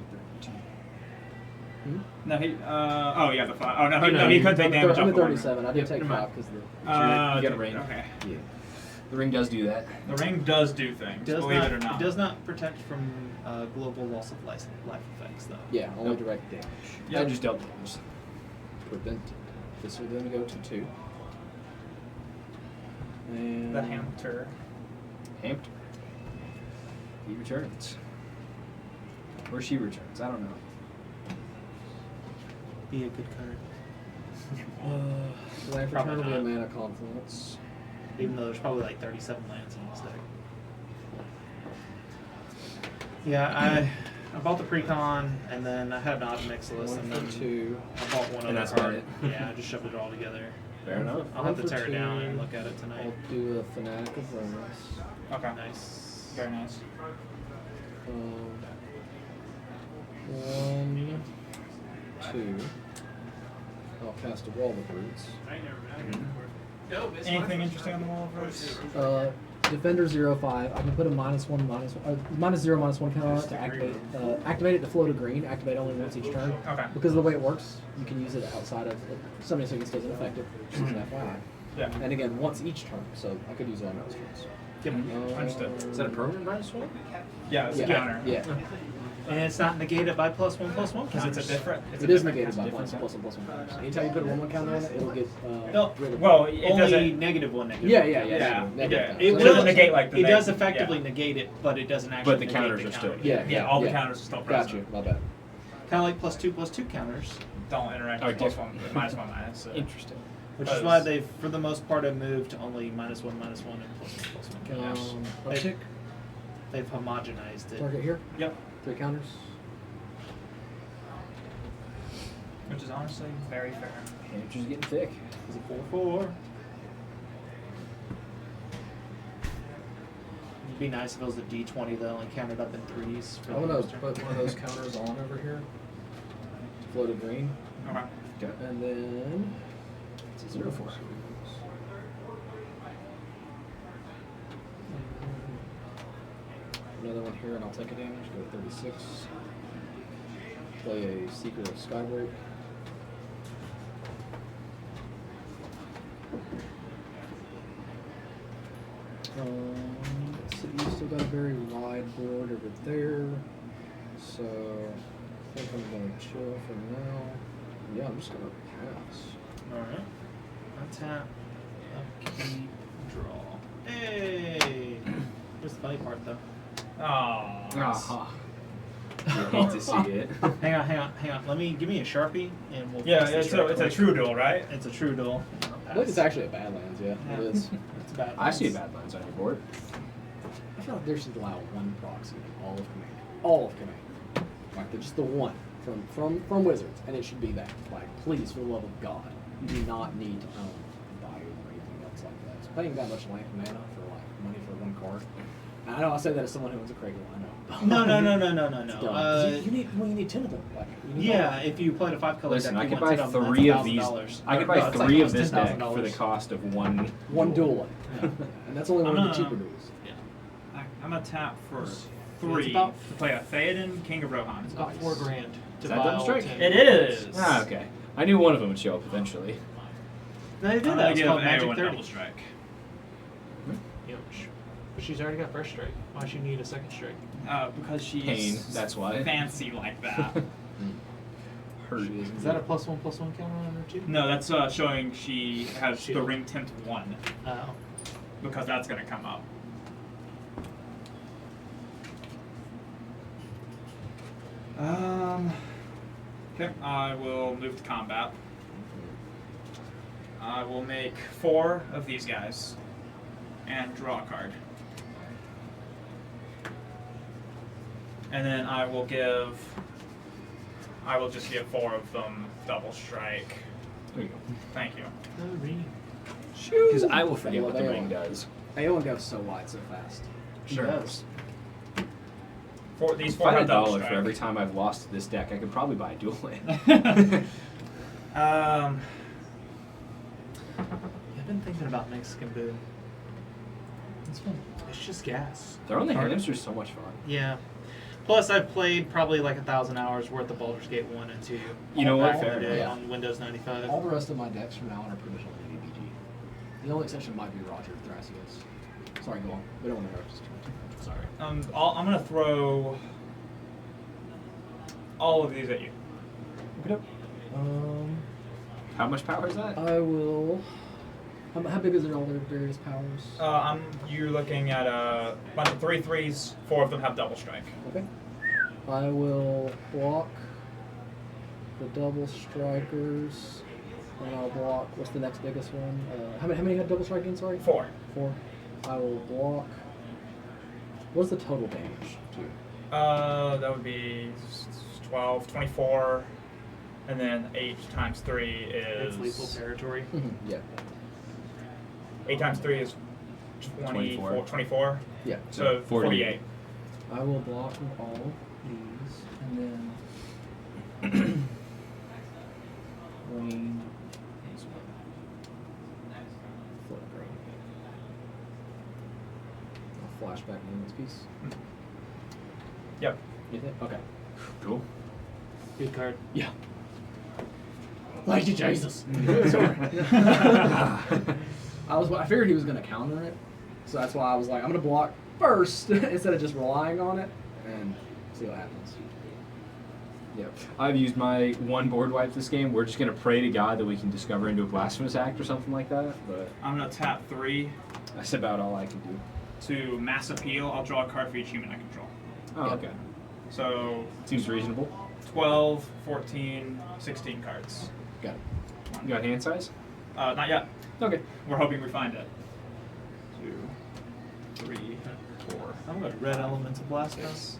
[SPEAKER 7] No, he. Oh, yeah, the 5. Oh, no,
[SPEAKER 9] Oh, no,
[SPEAKER 7] he
[SPEAKER 9] you-
[SPEAKER 7] couldn't take damage
[SPEAKER 8] I'm
[SPEAKER 7] off
[SPEAKER 8] at
[SPEAKER 7] the one.
[SPEAKER 8] 37. I did take
[SPEAKER 4] never mind.
[SPEAKER 8] 5 because the...
[SPEAKER 7] You
[SPEAKER 9] get a ring.
[SPEAKER 7] Okay.
[SPEAKER 9] The ring does do that.
[SPEAKER 7] The ring does do things,
[SPEAKER 4] Does
[SPEAKER 7] believe
[SPEAKER 4] not,
[SPEAKER 7] it or not.
[SPEAKER 4] It does not protect from global loss of life effects, though.
[SPEAKER 8] Yeah, only direct damage.
[SPEAKER 7] Yep.
[SPEAKER 9] I just dealt damage.
[SPEAKER 8] Prevented. This will then go to 2. And...
[SPEAKER 7] The hamster.
[SPEAKER 9] Hamped. He returns. Or she returns. I don't know.
[SPEAKER 4] Be a good card.
[SPEAKER 8] Land for
[SPEAKER 4] Probably
[SPEAKER 8] turn will be a
[SPEAKER 4] not.
[SPEAKER 8] mana confluence.
[SPEAKER 4] Even though there's probably like 37 lands in this deck. Yeah, I bought the precon, and then I had an odd mix list,
[SPEAKER 8] 1
[SPEAKER 4] and then
[SPEAKER 8] for 2.
[SPEAKER 4] I bought one
[SPEAKER 9] And
[SPEAKER 4] other
[SPEAKER 9] that's about
[SPEAKER 4] card.
[SPEAKER 9] it.
[SPEAKER 4] Yeah, I just shoved it all together.
[SPEAKER 9] Fair enough.
[SPEAKER 4] I'll have to
[SPEAKER 8] 1 for
[SPEAKER 4] tear it down
[SPEAKER 8] 2.
[SPEAKER 4] and look at it tonight.
[SPEAKER 8] I'll do a Fanatic of Bonus.
[SPEAKER 7] Okay.
[SPEAKER 4] Nice.
[SPEAKER 7] Very nice.
[SPEAKER 8] 1, 2. I'll cast a Wall of Roots.
[SPEAKER 7] Anything interesting on the wall of roots?
[SPEAKER 8] Defender 0/5. I can put a -1/-1, -0/-1 counter on it to activate it to float a green. Activate only once each turn.
[SPEAKER 7] Okay.
[SPEAKER 8] Because of the way it works, you can use it outside of somebody seconds doesn't affect it. Just as an FYI.
[SPEAKER 7] Yeah.
[SPEAKER 8] And again, once each turn, so I could use it on most turns.
[SPEAKER 4] Yep.
[SPEAKER 7] Understood.
[SPEAKER 9] Is that a permanent -1?
[SPEAKER 7] Yeah, it's
[SPEAKER 8] Yeah.
[SPEAKER 7] a counter.
[SPEAKER 8] Yeah.
[SPEAKER 4] And it's not negated by +1/+1
[SPEAKER 7] Because it's a
[SPEAKER 4] counters.
[SPEAKER 7] different. It's
[SPEAKER 8] It
[SPEAKER 7] a
[SPEAKER 8] is
[SPEAKER 7] different
[SPEAKER 8] negated by
[SPEAKER 7] different
[SPEAKER 8] +1/+1. Anytime you put a 1/1 counter on it, it'll get
[SPEAKER 4] No,
[SPEAKER 8] rid of
[SPEAKER 7] Well,
[SPEAKER 8] it.
[SPEAKER 7] it
[SPEAKER 4] Only
[SPEAKER 7] doesn't.
[SPEAKER 4] -1, -1.
[SPEAKER 8] Yeah.
[SPEAKER 7] Yeah,
[SPEAKER 8] Negative.
[SPEAKER 4] It
[SPEAKER 7] So
[SPEAKER 4] will
[SPEAKER 7] doesn't negate like the
[SPEAKER 4] It does
[SPEAKER 7] neg-
[SPEAKER 4] effectively
[SPEAKER 7] yeah.
[SPEAKER 4] negate it, but it doesn't actually.
[SPEAKER 9] But the counters are still.
[SPEAKER 8] Yeah.
[SPEAKER 7] All the counters are still present.
[SPEAKER 8] Got you. My bad.
[SPEAKER 4] Kind of like +2/+2 counters,
[SPEAKER 7] Don't interact
[SPEAKER 9] Oh,
[SPEAKER 7] with
[SPEAKER 9] different.
[SPEAKER 7] +1, -1. So.
[SPEAKER 9] Interesting.
[SPEAKER 4] which is why they've, for the most part, have moved to only -1, -1, and +1/+1 counters.
[SPEAKER 8] Uptick.
[SPEAKER 4] They've homogenized it.
[SPEAKER 8] Target here.
[SPEAKER 7] Yep.
[SPEAKER 8] 3 counters.
[SPEAKER 7] Which is honestly very fair.
[SPEAKER 9] Hamster's getting thick.
[SPEAKER 4] It's a 4/4. It'd be nice if it was a D20 though and counted up in 3s. For
[SPEAKER 8] I'm
[SPEAKER 4] the
[SPEAKER 8] gonna
[SPEAKER 4] hamster.
[SPEAKER 8] put one of those counters on over here. Float a green.
[SPEAKER 7] Okay.
[SPEAKER 8] And then
[SPEAKER 9] It's a 0/4.
[SPEAKER 8] another one here, and I'll take a damage. Go to 36. Play a Secret of Skybreak. Let's see, you've still got a very wide board over there. So I think I'm gonna chill for now. Yeah, I'm just gonna pass.
[SPEAKER 4] Alright. Untap. Upkeep. Draw. Hey! Here's the funny part though.
[SPEAKER 7] Oh.
[SPEAKER 9] Aha. You hate to see it.
[SPEAKER 4] Hang on. Give me a Sharpie and we'll
[SPEAKER 7] Yeah,
[SPEAKER 4] fix this
[SPEAKER 7] it's a
[SPEAKER 4] right
[SPEAKER 7] it's a
[SPEAKER 4] quick.
[SPEAKER 7] true duel, right?
[SPEAKER 4] It's a true duel.
[SPEAKER 8] I think it's actually a Badlands, yeah.
[SPEAKER 4] Yeah.
[SPEAKER 8] It is.
[SPEAKER 4] It's bad.
[SPEAKER 9] I see a bad lines on your board.
[SPEAKER 8] I feel like there should allow one proxy in all of Command. All of Command. Like just the one from Wizards, and it should be that. Like, please, for the love of God, you do not need to own Bio or anything else like that. So paying that much mana for like money for one card. I know I say that as someone who owns a Kragel. I know.
[SPEAKER 4] No.
[SPEAKER 8] You need 10 of them. Like, you need
[SPEAKER 4] Yeah, if you played a 5-color
[SPEAKER 9] Listen,
[SPEAKER 4] deck,
[SPEAKER 9] I
[SPEAKER 4] you
[SPEAKER 9] could
[SPEAKER 4] want
[SPEAKER 9] buy
[SPEAKER 4] 10 of them,
[SPEAKER 9] 3
[SPEAKER 4] that's
[SPEAKER 9] of these.
[SPEAKER 4] $1,000.
[SPEAKER 9] I could
[SPEAKER 4] No,
[SPEAKER 9] buy
[SPEAKER 4] it's like
[SPEAKER 9] 3 of
[SPEAKER 4] almost
[SPEAKER 9] this deck
[SPEAKER 4] $10,000.
[SPEAKER 9] for the cost of one.
[SPEAKER 8] one duel.
[SPEAKER 4] Yeah.
[SPEAKER 8] And that's only one of the
[SPEAKER 7] I'm
[SPEAKER 8] cheaper
[SPEAKER 7] gonna-
[SPEAKER 8] duels.
[SPEAKER 7] I'm gonna tap for
[SPEAKER 4] It's
[SPEAKER 7] 3
[SPEAKER 4] about-
[SPEAKER 7] to play a Theoden, King of Rohan.
[SPEAKER 4] It's about
[SPEAKER 8] Nice.
[SPEAKER 4] $4,000 to
[SPEAKER 9] Is that
[SPEAKER 4] buy
[SPEAKER 9] double
[SPEAKER 4] all
[SPEAKER 9] strike?
[SPEAKER 4] 10.
[SPEAKER 7] It is.
[SPEAKER 9] Ah, okay. I knew one of them would show up eventually.
[SPEAKER 4] They did
[SPEAKER 7] I'm
[SPEAKER 4] that.
[SPEAKER 7] gonna
[SPEAKER 4] It's
[SPEAKER 7] give
[SPEAKER 4] called Magic
[SPEAKER 7] Eowyn
[SPEAKER 4] 30.
[SPEAKER 7] double strike.
[SPEAKER 4] But she's already got first strike. Why should she need a second strike?
[SPEAKER 7] Because she's
[SPEAKER 9] Pain, that's why.
[SPEAKER 7] fancy like that.
[SPEAKER 9] Hurt.
[SPEAKER 4] Is that a +1/+1 counter on her too?
[SPEAKER 7] No, that's showing she has the
[SPEAKER 4] Shield.
[SPEAKER 7] ring tempt 1
[SPEAKER 4] Oh.
[SPEAKER 7] because that's gonna come up. Okay, I will move to combat. I will make 4 of these guys and draw a card. And then I will just give 4 of them double strike.
[SPEAKER 9] There you go.
[SPEAKER 7] Thank you.
[SPEAKER 4] The ring.
[SPEAKER 9] Because I will forget what the
[SPEAKER 8] Eowyn.
[SPEAKER 9] ring does.
[SPEAKER 8] Eowyn goes so wide so fast.
[SPEAKER 4] She does.
[SPEAKER 7] These
[SPEAKER 9] If
[SPEAKER 7] 4
[SPEAKER 9] I had
[SPEAKER 7] have
[SPEAKER 9] a
[SPEAKER 7] double
[SPEAKER 9] dollar
[SPEAKER 7] strike.
[SPEAKER 9] for every time I've lost to this deck, I could probably buy a dual land.
[SPEAKER 4] I've been thinking about Mexican Boom.
[SPEAKER 8] It's fun.
[SPEAKER 4] It's just gas.
[SPEAKER 9] They're on the
[SPEAKER 4] Hard.
[SPEAKER 9] hamsters so much fun.
[SPEAKER 4] Yeah. Plus, I've played probably like 1,000 hours worth of Baldur's Gate 1 and 2.
[SPEAKER 9] You know
[SPEAKER 4] all
[SPEAKER 9] what?
[SPEAKER 4] back in the
[SPEAKER 9] Fair
[SPEAKER 4] day
[SPEAKER 8] enough.
[SPEAKER 4] on Windows 95.
[SPEAKER 8] All the rest of my decks from now on are provisionally DBG. The only exception might be Roger Thrasios. Sorry, go on. We don't want to interrupt. Sorry.
[SPEAKER 7] I'm gonna throw all of these at you.
[SPEAKER 9] How much power is that?
[SPEAKER 8] I will. How big is it? All their various powers?
[SPEAKER 7] You're looking at a bunch of 3/3s. 4 of them have double strike.
[SPEAKER 8] Okay. I will block the double strikers, and I'll block. What's the next biggest one? How many had double strike again? Sorry.
[SPEAKER 7] 4.
[SPEAKER 8] 4. I will block. What's the total damage?
[SPEAKER 7] That would be 12, 24, and then 8 times 3 is
[SPEAKER 4] It's lethal territory.
[SPEAKER 8] Yeah.
[SPEAKER 7] 8 times 3 is 24. 24.
[SPEAKER 8] Yeah.
[SPEAKER 7] So 48.
[SPEAKER 8] I will block with all of these, and then green. Flip green. I'll flashback Moon's piece.
[SPEAKER 7] Yep.
[SPEAKER 8] You think? Okay.
[SPEAKER 9] Cool.
[SPEAKER 4] Good card.
[SPEAKER 8] Yeah. Thank you, Jesus. I figured he was gonna counter it, so that's why I was like, I'm gonna block first instead of just relying on it and see what happens. Yep.
[SPEAKER 9] I've used my one board wipe this game. We're just gonna pray to God that we can discover into a blasphemous act or something like that. But
[SPEAKER 7] I'm gonna tap 3
[SPEAKER 9] that's about all I can do.
[SPEAKER 7] to mass appeal. I'll draw a card for each human I control.
[SPEAKER 9] Oh,
[SPEAKER 8] Yeah.
[SPEAKER 9] okay.
[SPEAKER 7] So
[SPEAKER 9] Seems reasonable.
[SPEAKER 7] 12, 14, 16 cards.
[SPEAKER 8] Got it.
[SPEAKER 9] You got hand size?
[SPEAKER 7] Not yet.
[SPEAKER 9] Okay.
[SPEAKER 7] We're hoping we find it. 2, 3, 4,
[SPEAKER 4] I'm going to red elemental blast us.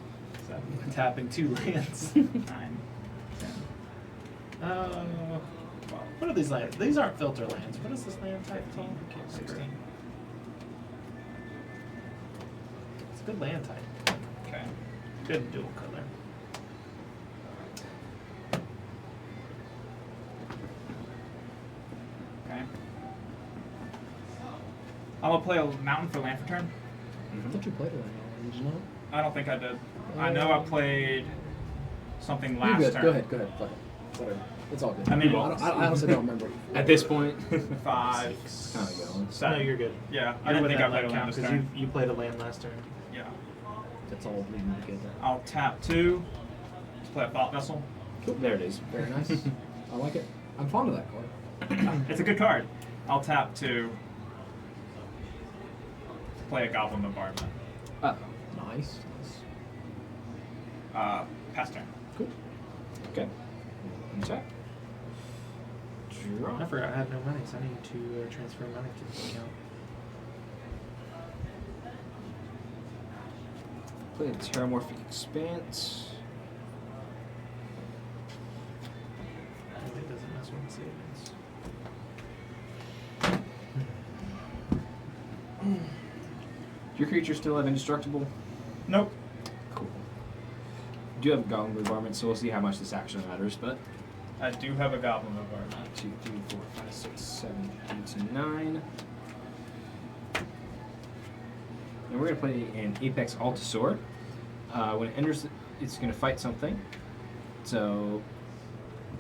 [SPEAKER 4] Tapping 2 lands.
[SPEAKER 7] 9, 10.
[SPEAKER 4] What are these lands? These aren't filter lands. What is this land type called?
[SPEAKER 7] 16.
[SPEAKER 4] It's a good land type.
[SPEAKER 7] Okay.
[SPEAKER 4] Good dual color.
[SPEAKER 7] Okay. I'm gonna play a mountain for land for turn.
[SPEAKER 8] I thought you played it right now. Did you know?
[SPEAKER 7] I don't think I did. I know I played something
[SPEAKER 8] You're
[SPEAKER 7] last
[SPEAKER 8] good.
[SPEAKER 7] turn.
[SPEAKER 8] Go ahead. Go ahead. Fuck it. Whatever. It's all good.
[SPEAKER 7] I mean,
[SPEAKER 8] I honestly don't remember.
[SPEAKER 9] At this point,
[SPEAKER 7] 5,
[SPEAKER 9] kind of going.
[SPEAKER 7] 7.
[SPEAKER 4] No, you're good.
[SPEAKER 7] Yeah, I
[SPEAKER 4] You're
[SPEAKER 7] didn't think I
[SPEAKER 4] within
[SPEAKER 7] played a
[SPEAKER 4] that
[SPEAKER 7] land
[SPEAKER 4] count
[SPEAKER 7] this
[SPEAKER 4] because
[SPEAKER 7] turn.
[SPEAKER 4] you played a land last turn.
[SPEAKER 7] Yeah.
[SPEAKER 8] That's all leading together.
[SPEAKER 7] I'll tap 2 to play a thought vessel.
[SPEAKER 9] There it is.
[SPEAKER 8] Very nice. I like it. I'm fond of that card.
[SPEAKER 7] It's a good card. I'll tap 2 to play a goblin bombardment.
[SPEAKER 8] Nice.
[SPEAKER 7] Pass turn.
[SPEAKER 8] Cool.
[SPEAKER 9] Okay. Check. Draw.
[SPEAKER 4] I forgot I had no money, so I need to transfer money to this account.
[SPEAKER 9] Play the Terramorphic Expanse.
[SPEAKER 4] It doesn't mess with the savings.
[SPEAKER 9] Your creatures still have indestructible?
[SPEAKER 7] Nope.
[SPEAKER 9] Cool. You do have a goblin bombardment, so we'll see how much this actually matters, but
[SPEAKER 7] I do have a goblin bombardment.
[SPEAKER 9] 1, 2, 3, 4, 5, 6, 7, 8, 9. And we're going to play an Apex Altasaur. When it enters, it's going to fight something. So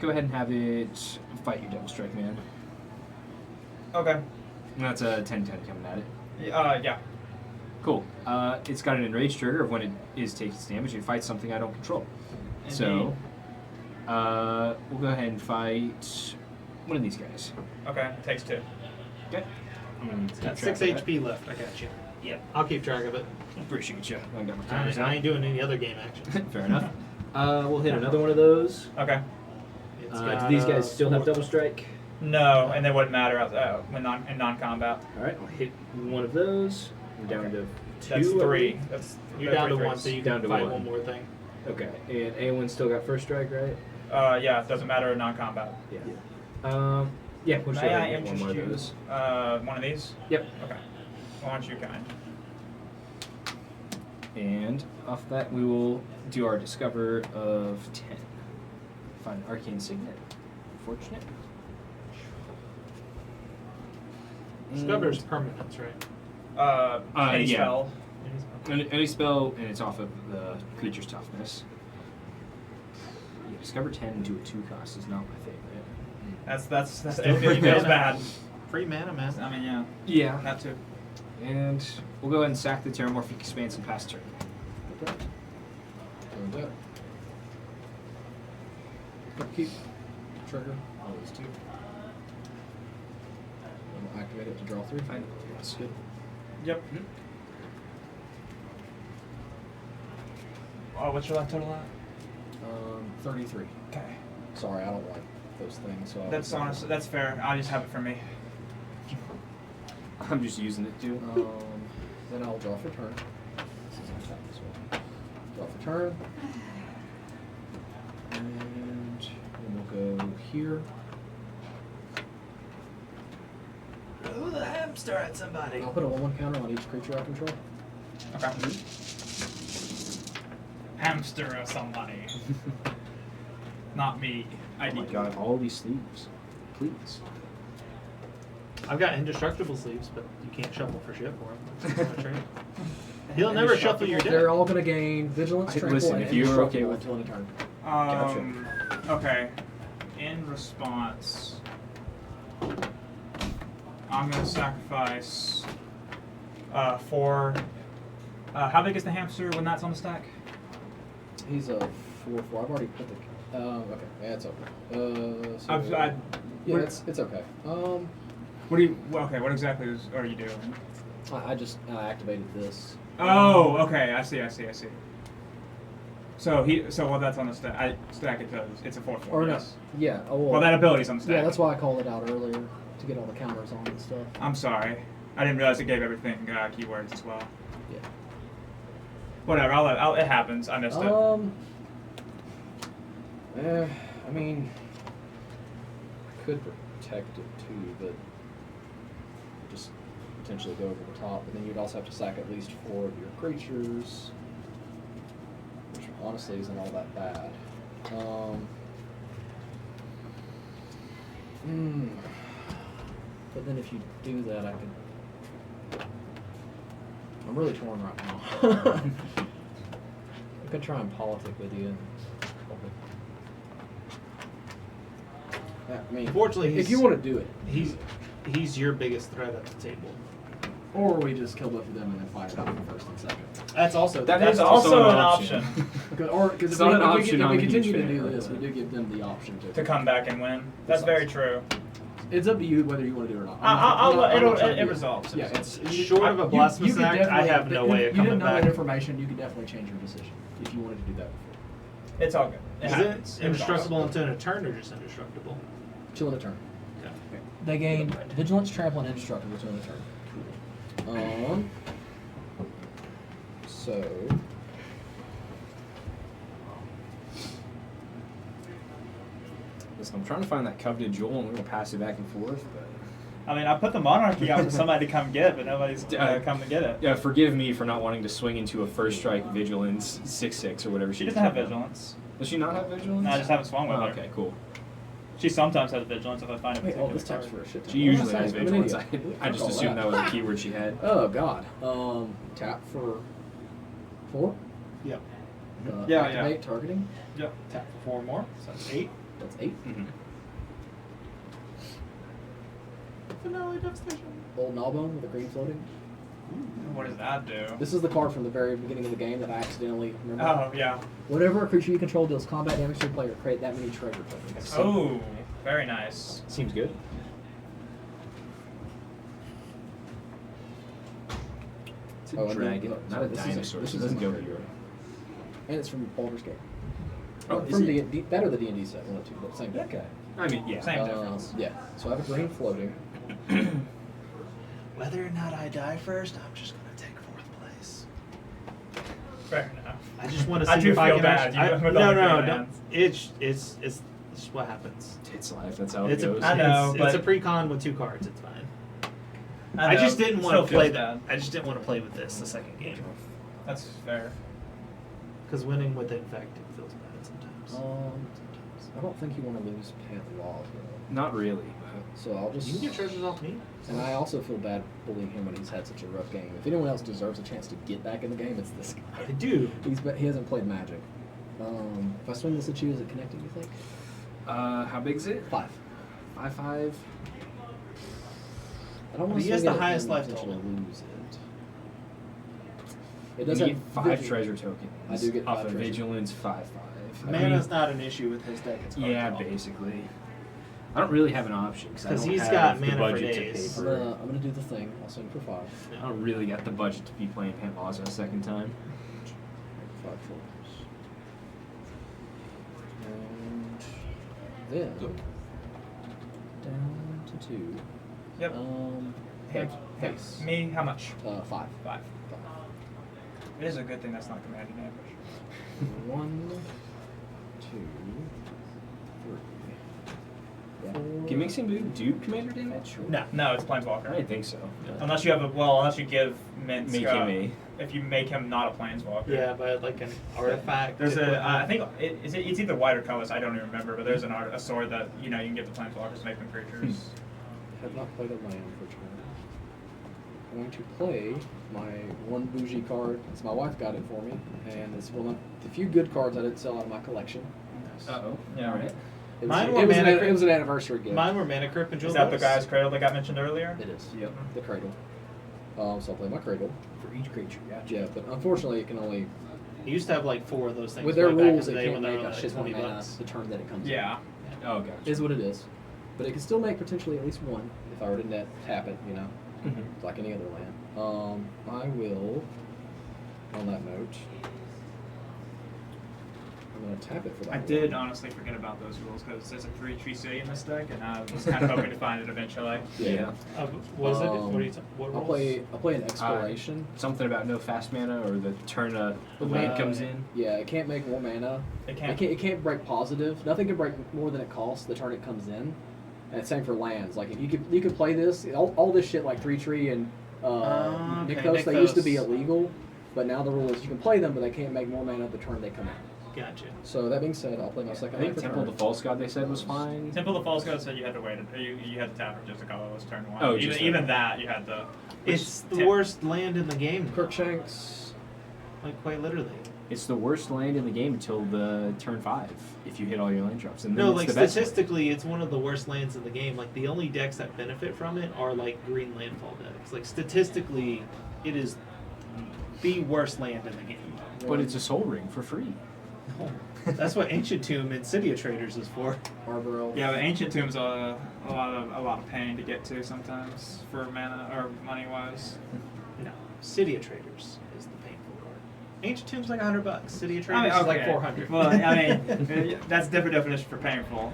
[SPEAKER 9] go ahead and have it fight your Devil Strike, man.
[SPEAKER 7] Okay.
[SPEAKER 9] And that's a 10-10 coming at it.
[SPEAKER 7] Yeah.
[SPEAKER 9] Cool. It's got an enrage trigger of when it is taking damage. It fights something I don't control. So we'll go ahead and fight one of these guys.
[SPEAKER 7] Okay. Takes 2.
[SPEAKER 9] Okay. I'm gonna
[SPEAKER 4] It's got
[SPEAKER 9] keep track
[SPEAKER 4] 6
[SPEAKER 9] of that.
[SPEAKER 4] HP left. I got you.
[SPEAKER 7] Yep.
[SPEAKER 4] I'll keep track of it.
[SPEAKER 9] Appreciate you. I got my
[SPEAKER 4] I
[SPEAKER 9] counters out.
[SPEAKER 4] ain't doing any other game action.
[SPEAKER 9] Fair enough. We'll hit another one of those.
[SPEAKER 7] Okay.
[SPEAKER 4] It's
[SPEAKER 9] Do
[SPEAKER 4] got,
[SPEAKER 9] these guys still have
[SPEAKER 4] 4.
[SPEAKER 9] double strike?
[SPEAKER 7] No, and they wouldn't matter when in non-combat.
[SPEAKER 9] All right, I'll hit one of those. I'm down to 2.
[SPEAKER 7] That's
[SPEAKER 9] I
[SPEAKER 7] 3.
[SPEAKER 9] believe.
[SPEAKER 7] That's
[SPEAKER 4] You're down to
[SPEAKER 7] three
[SPEAKER 4] 1,
[SPEAKER 7] threes.
[SPEAKER 4] so you
[SPEAKER 9] Down
[SPEAKER 4] can
[SPEAKER 9] to
[SPEAKER 4] fight
[SPEAKER 9] 1.
[SPEAKER 4] one more thing.
[SPEAKER 9] Okay, and A1 still got first strike, right?
[SPEAKER 7] Yeah, it doesn't matter in non-combat.
[SPEAKER 9] Yeah. Yeah, we'll
[SPEAKER 7] May I
[SPEAKER 9] hit one
[SPEAKER 7] interest
[SPEAKER 9] more of
[SPEAKER 7] you?
[SPEAKER 9] those.
[SPEAKER 7] One of these.
[SPEAKER 9] Yep.
[SPEAKER 7] Okay. Why don't you kind?
[SPEAKER 9] And off that, we will do our Discover of 10. Find an Arcane Signet. Fortunate.
[SPEAKER 4] Discover's permanence, right?
[SPEAKER 7] Any
[SPEAKER 9] yeah.
[SPEAKER 7] spell.
[SPEAKER 9] Any spell, and it's off of the creature's toughness. Yeah, Discover 10 into a 2 cost is not my favorite.
[SPEAKER 7] That's
[SPEAKER 4] Still
[SPEAKER 7] it
[SPEAKER 4] free
[SPEAKER 7] feels
[SPEAKER 4] mana.
[SPEAKER 7] bad.
[SPEAKER 4] Free mana, man.
[SPEAKER 7] I mean, yeah.
[SPEAKER 9] Yeah.
[SPEAKER 7] That too.
[SPEAKER 9] And we'll go ahead and sack the Terramorphic Expanse and pass turn.
[SPEAKER 8] Okay. Doing that. Keep trigger on those 2. And we'll activate it to draw 3.
[SPEAKER 9] Fine.
[SPEAKER 8] That's good.
[SPEAKER 7] Yep. Oh, what's your life total at?
[SPEAKER 8] 33.
[SPEAKER 7] Okay.
[SPEAKER 8] Sorry, I don't like those things. So
[SPEAKER 7] That's honest. That's fair. I'll just have it for me.
[SPEAKER 9] I'm just using it too.
[SPEAKER 8] Then I'll draw for turn. This is on top as well. Draw for turn. And then we'll go here.
[SPEAKER 4] Throw the hamster at somebody.
[SPEAKER 8] I'll put a 1/1 counter on each creature I control.
[SPEAKER 7] Okay. Hamster or somebody. Not me. I
[SPEAKER 9] Oh my
[SPEAKER 7] need
[SPEAKER 9] god, all these sleeves. Please.
[SPEAKER 4] I've got indestructible sleeves, but you can't shuffle for shit for him. He'll never shuffle your deck.
[SPEAKER 8] They're all going to gain vigilance, trample,
[SPEAKER 9] Listen,
[SPEAKER 8] and
[SPEAKER 9] if you're okay
[SPEAKER 8] indestructible
[SPEAKER 9] with
[SPEAKER 8] until end of turn.
[SPEAKER 7] Okay. In response, I'm gonna sacrifice 4. How big is the hamster when that's on the stack?
[SPEAKER 8] He's a 4/4. I've already put the. Okay, yeah, it's okay. So, yeah, it's okay.
[SPEAKER 7] What do you? Okay, what exactly are you doing?
[SPEAKER 8] I just activated this.
[SPEAKER 7] Oh, okay. I see. So while that's on the stack, I stack it because it's a 4/4.
[SPEAKER 8] Or
[SPEAKER 7] yes.
[SPEAKER 8] no? Yeah. Oh,
[SPEAKER 7] Well, that ability's on the stack.
[SPEAKER 8] Yeah, that's why I called it out earlier to get all the counters on and stuff.
[SPEAKER 7] I'm sorry. I didn't realize it gave everything keywords as well.
[SPEAKER 8] Yeah.
[SPEAKER 7] Whatever. It happens. I missed it.
[SPEAKER 8] I mean, I could protect it too, but just potentially go over the top. But then you'd also have to sack at least 4 of your creatures, which honestly isn't all that bad. But then if you do that, I could. I'm really torn right now. I could try and politic with you. Yeah, I mean,
[SPEAKER 4] Fortunately,
[SPEAKER 8] if you want to do it,
[SPEAKER 4] he's your biggest threat at the table.
[SPEAKER 8] or we just kill both of them and then fight it out for first and second.
[SPEAKER 4] That's also
[SPEAKER 7] That is also an option.
[SPEAKER 8] Because
[SPEAKER 9] It's not an option
[SPEAKER 8] if
[SPEAKER 9] I'm
[SPEAKER 8] we
[SPEAKER 9] a huge
[SPEAKER 8] continue to
[SPEAKER 9] fan
[SPEAKER 8] do
[SPEAKER 9] of,
[SPEAKER 8] this, we
[SPEAKER 9] but-
[SPEAKER 8] do give them the option
[SPEAKER 7] To come back and win. That's very true.
[SPEAKER 8] It's up to you whether you want to do it or not.
[SPEAKER 7] It resolves.
[SPEAKER 8] Yeah, it's
[SPEAKER 4] Short of a blasphemous act, I have no way of
[SPEAKER 8] You
[SPEAKER 4] coming
[SPEAKER 8] didn't know that
[SPEAKER 4] back.
[SPEAKER 8] information. You could definitely change your decision if you wanted to do that before.
[SPEAKER 7] It's all good. It
[SPEAKER 4] Is
[SPEAKER 7] happens.
[SPEAKER 4] it indestructible until a turn or just indestructible?
[SPEAKER 8] Chill in a turn.
[SPEAKER 4] Okay.
[SPEAKER 8] They gain vigilance, trample, and indestructible in a turn. So.
[SPEAKER 9] Listen, I'm trying to find that coveted jewel, and we're gonna pass it back and forth, but
[SPEAKER 7] I mean, I put the monarchy out for somebody to come get, but nobody's come to get it.
[SPEAKER 9] Yeah, forgive me for not wanting to swing into a first strike vigilance 6/6 or whatever.
[SPEAKER 7] She
[SPEAKER 9] was
[SPEAKER 7] doesn't have
[SPEAKER 9] talking about.
[SPEAKER 7] vigilance.
[SPEAKER 9] Does she not have vigilance?
[SPEAKER 7] No, I just haven't swung with
[SPEAKER 9] Oh,
[SPEAKER 7] her.
[SPEAKER 9] okay, cool.
[SPEAKER 7] She sometimes has vigilance if I find a
[SPEAKER 10] Wait,
[SPEAKER 7] particular
[SPEAKER 10] this taps
[SPEAKER 7] card.
[SPEAKER 10] for a shit ton.
[SPEAKER 9] She usually
[SPEAKER 10] I'm
[SPEAKER 9] has
[SPEAKER 10] an
[SPEAKER 9] vigilance.
[SPEAKER 10] idiot.
[SPEAKER 9] I just
[SPEAKER 10] Fuck all
[SPEAKER 9] assumed that was a keyword she had.
[SPEAKER 10] Oh god. Tap for 4.
[SPEAKER 4] Yep.
[SPEAKER 7] Yeah,
[SPEAKER 10] Activate targeting.
[SPEAKER 7] Yep.
[SPEAKER 4] Tap for 4 more. So that's 8.
[SPEAKER 10] That's 8.
[SPEAKER 9] Mhm.
[SPEAKER 4] Finale devastation.
[SPEAKER 10] Old Gnawbone with a green floating.
[SPEAKER 7] What does that do?
[SPEAKER 10] This is the card from the very beginning of the game that I accidentally remember.
[SPEAKER 7] Oh, yeah.
[SPEAKER 10] Whenever a creature you control deals combat damage to a player, create that many treasure tokens.
[SPEAKER 7] Oh, very nice.
[SPEAKER 9] Seems good. It's a
[SPEAKER 10] Oh, and then-
[SPEAKER 9] dragon,
[SPEAKER 10] look,
[SPEAKER 9] not a
[SPEAKER 10] this is
[SPEAKER 9] dinosaur.
[SPEAKER 10] this
[SPEAKER 9] so
[SPEAKER 10] is
[SPEAKER 9] it doesn't go
[SPEAKER 10] my
[SPEAKER 9] here.
[SPEAKER 10] And it's from Baldur's Gate.
[SPEAKER 9] Oh, is
[SPEAKER 10] from
[SPEAKER 9] it?
[SPEAKER 10] D&D, that or the D&D set, one or two, but same deck.
[SPEAKER 9] Okay. I mean, yeah.
[SPEAKER 7] Same difference.
[SPEAKER 10] Yeah. So I have a green floating.
[SPEAKER 4] Whether or not I die first, I'm just gonna take 4th place.
[SPEAKER 7] Fair enough.
[SPEAKER 4] I just want to see
[SPEAKER 7] I do
[SPEAKER 4] if I
[SPEAKER 7] feel
[SPEAKER 4] can
[SPEAKER 7] bad,
[SPEAKER 4] actually-
[SPEAKER 7] you- with
[SPEAKER 4] no,
[SPEAKER 7] all the
[SPEAKER 4] no,
[SPEAKER 7] good
[SPEAKER 4] no.
[SPEAKER 7] hands.
[SPEAKER 4] It's just what happens.
[SPEAKER 9] It's life. That's how it
[SPEAKER 4] It's
[SPEAKER 9] goes.
[SPEAKER 7] I know,
[SPEAKER 4] it's a
[SPEAKER 7] but-
[SPEAKER 4] pre-con with 2 cards. It's fine.
[SPEAKER 7] I
[SPEAKER 4] I
[SPEAKER 7] know,
[SPEAKER 4] just didn't
[SPEAKER 7] still
[SPEAKER 4] want to play
[SPEAKER 7] feels
[SPEAKER 4] that.
[SPEAKER 7] bad.
[SPEAKER 4] I just didn't want to play with this the second game
[SPEAKER 7] That's fair.
[SPEAKER 4] because winning with infected feels bad sometimes.
[SPEAKER 10] I don't think you want to lose Pant Law here.
[SPEAKER 9] Not really.
[SPEAKER 10] So I'll just.
[SPEAKER 4] You can get treasures off me.
[SPEAKER 10] And I also feel bad bullying him when he's had such a rough game. If anyone else deserves a chance to get back in the game, it's this guy.
[SPEAKER 4] I do.
[SPEAKER 10] He hasn't played Magic. If I swing this at you, is it connecting, you think?
[SPEAKER 9] How big is it?
[SPEAKER 10] 5.
[SPEAKER 9] 5/5.
[SPEAKER 10] I don't want
[SPEAKER 4] He
[SPEAKER 10] to
[SPEAKER 4] has
[SPEAKER 10] swing
[SPEAKER 4] the
[SPEAKER 10] it and
[SPEAKER 4] highest life
[SPEAKER 10] potentially
[SPEAKER 4] total.
[SPEAKER 10] lose it. It
[SPEAKER 9] You
[SPEAKER 10] does
[SPEAKER 9] get
[SPEAKER 10] have
[SPEAKER 9] 5
[SPEAKER 10] vision.
[SPEAKER 9] treasure tokens.
[SPEAKER 10] I do get
[SPEAKER 9] off
[SPEAKER 10] 5
[SPEAKER 9] of
[SPEAKER 10] treasure.
[SPEAKER 9] vigilance 5/5.
[SPEAKER 4] Mana's not an issue with his deck. It's
[SPEAKER 9] Yeah,
[SPEAKER 4] card draw.
[SPEAKER 9] basically. I don't really have an option because I
[SPEAKER 4] 'Cause
[SPEAKER 9] don't
[SPEAKER 4] he's
[SPEAKER 9] have
[SPEAKER 4] got
[SPEAKER 9] the
[SPEAKER 4] mana for
[SPEAKER 9] budget to pay
[SPEAKER 4] days.
[SPEAKER 10] I'm
[SPEAKER 9] for.
[SPEAKER 10] gonna do the thing. I'll swing for 5.
[SPEAKER 9] I don't really got the budget to be playing Pantlaws a second time.
[SPEAKER 10] 5 shoulders. And then down to 2.
[SPEAKER 7] Yep.
[SPEAKER 10] Face.
[SPEAKER 7] Me, how much?
[SPEAKER 10] 5.
[SPEAKER 7] 5. It is a good thing that's not commanded damage.
[SPEAKER 10] 1, 2, 3.
[SPEAKER 9] Can Mixing Mood do commander damage?
[SPEAKER 7] No, it's
[SPEAKER 9] I
[SPEAKER 7] Planeswalker.
[SPEAKER 9] didn't think so.
[SPEAKER 7] Unless you have unless you give Minsk.
[SPEAKER 9] Make him a.
[SPEAKER 7] If you make him not a Planeswalker.
[SPEAKER 4] Yeah, but like an artifact.
[SPEAKER 7] There's
[SPEAKER 4] to put
[SPEAKER 7] I think it's either white or colors. I don't even remember, but there's a sword that you can give the Planeswalkers to make them creatures.
[SPEAKER 10] Have not played a land for turn. I'm going to play my one bougie card. It's my wife got it for me, and it's one of the few good cards I didn't sell out of my collection.
[SPEAKER 9] Uh-oh.
[SPEAKER 7] Yeah.
[SPEAKER 9] Alright.
[SPEAKER 10] It was,
[SPEAKER 4] Mine
[SPEAKER 10] it
[SPEAKER 4] were
[SPEAKER 10] was,
[SPEAKER 4] Mana
[SPEAKER 10] an,
[SPEAKER 4] Crypt.
[SPEAKER 10] it was an anniversary gift.
[SPEAKER 4] Mine were Mana Crypt and Jewel
[SPEAKER 7] Is that the
[SPEAKER 4] Books.
[SPEAKER 7] guy's cradle that got mentioned earlier?
[SPEAKER 10] It is.
[SPEAKER 9] Yep.
[SPEAKER 10] The Cradle. So I'll play my Cradle.
[SPEAKER 9] For each creature, gotcha.
[SPEAKER 10] Yeah, but unfortunately it can only,
[SPEAKER 4] You used to have like 4 of those things.
[SPEAKER 10] with their
[SPEAKER 4] way back in
[SPEAKER 10] rules,
[SPEAKER 4] the
[SPEAKER 10] it
[SPEAKER 4] day
[SPEAKER 10] can't
[SPEAKER 4] when they
[SPEAKER 10] make
[SPEAKER 4] were
[SPEAKER 10] a
[SPEAKER 4] like
[SPEAKER 10] shit ton
[SPEAKER 4] 20
[SPEAKER 10] of mana
[SPEAKER 4] bucks.
[SPEAKER 10] the turn that it comes
[SPEAKER 7] Yeah.
[SPEAKER 9] Oh,
[SPEAKER 10] in.
[SPEAKER 9] gotcha.
[SPEAKER 10] Is what it is. But it can still make potentially at least 1 if I were to net tap it,
[SPEAKER 9] Mhm.
[SPEAKER 10] like any other land. I will, on that note, I'm going to tap it for that.
[SPEAKER 7] I did honestly forget about those rules because there's a 3-tree city in this deck, and I was kind of hoping to find it eventually.
[SPEAKER 10] Yeah.
[SPEAKER 4] What is it? What are you? What
[SPEAKER 10] I'll
[SPEAKER 4] rules?
[SPEAKER 10] play an Exploration.
[SPEAKER 9] Something about no fast mana or the turn the land comes in.
[SPEAKER 10] Yeah, it can't make more mana.
[SPEAKER 7] It can't.
[SPEAKER 10] It can't break positive. Nothing can break more than it costs the turn it comes in. And same for lands. Like if you could play this, all this shit like 3-tree and
[SPEAKER 4] Okay,
[SPEAKER 10] Nykthos, they used to be
[SPEAKER 4] Nykthos.
[SPEAKER 10] illegal, but now the rule is you can play them, but they can't make more mana the turn they come in.
[SPEAKER 4] Gotcha.
[SPEAKER 10] So that being said, I'll play my second
[SPEAKER 9] I think
[SPEAKER 10] land for
[SPEAKER 9] Temple of
[SPEAKER 10] turn.
[SPEAKER 9] the False God they said was fine.
[SPEAKER 7] Temple of the False God said you had to wait. You had to tap it just a couple of those turn 1.
[SPEAKER 9] Oh,
[SPEAKER 7] even
[SPEAKER 9] just
[SPEAKER 7] even that you had to.
[SPEAKER 4] It's the worst land in the game.
[SPEAKER 10] Crookshanks.
[SPEAKER 4] Like quite literally.
[SPEAKER 9] It's the worst land in the game until the turn 5 if you hit all your land drops. And then
[SPEAKER 4] No,
[SPEAKER 9] it's
[SPEAKER 4] like
[SPEAKER 9] the best one.
[SPEAKER 4] statistically, it's one of the worst lands in the game. Like the only decks that benefit from it are like green landfall decks. Like statistically, it is the worst land in the game.
[SPEAKER 9] But it's a Soul Ring for free.
[SPEAKER 4] No, that's what Ancient Tomb and City of Traders is for.
[SPEAKER 10] Arbor Elf.
[SPEAKER 7] Yeah, but Ancient Tomb's a lot of pain to get to sometimes for mana or money wise.
[SPEAKER 4] No, City of Traders is the painful card. Ancient Tomb's like $100. City of
[SPEAKER 7] I mean,
[SPEAKER 4] Traders is like
[SPEAKER 7] okay.
[SPEAKER 4] 400.
[SPEAKER 7] Well, I mean, that's different definition for painful.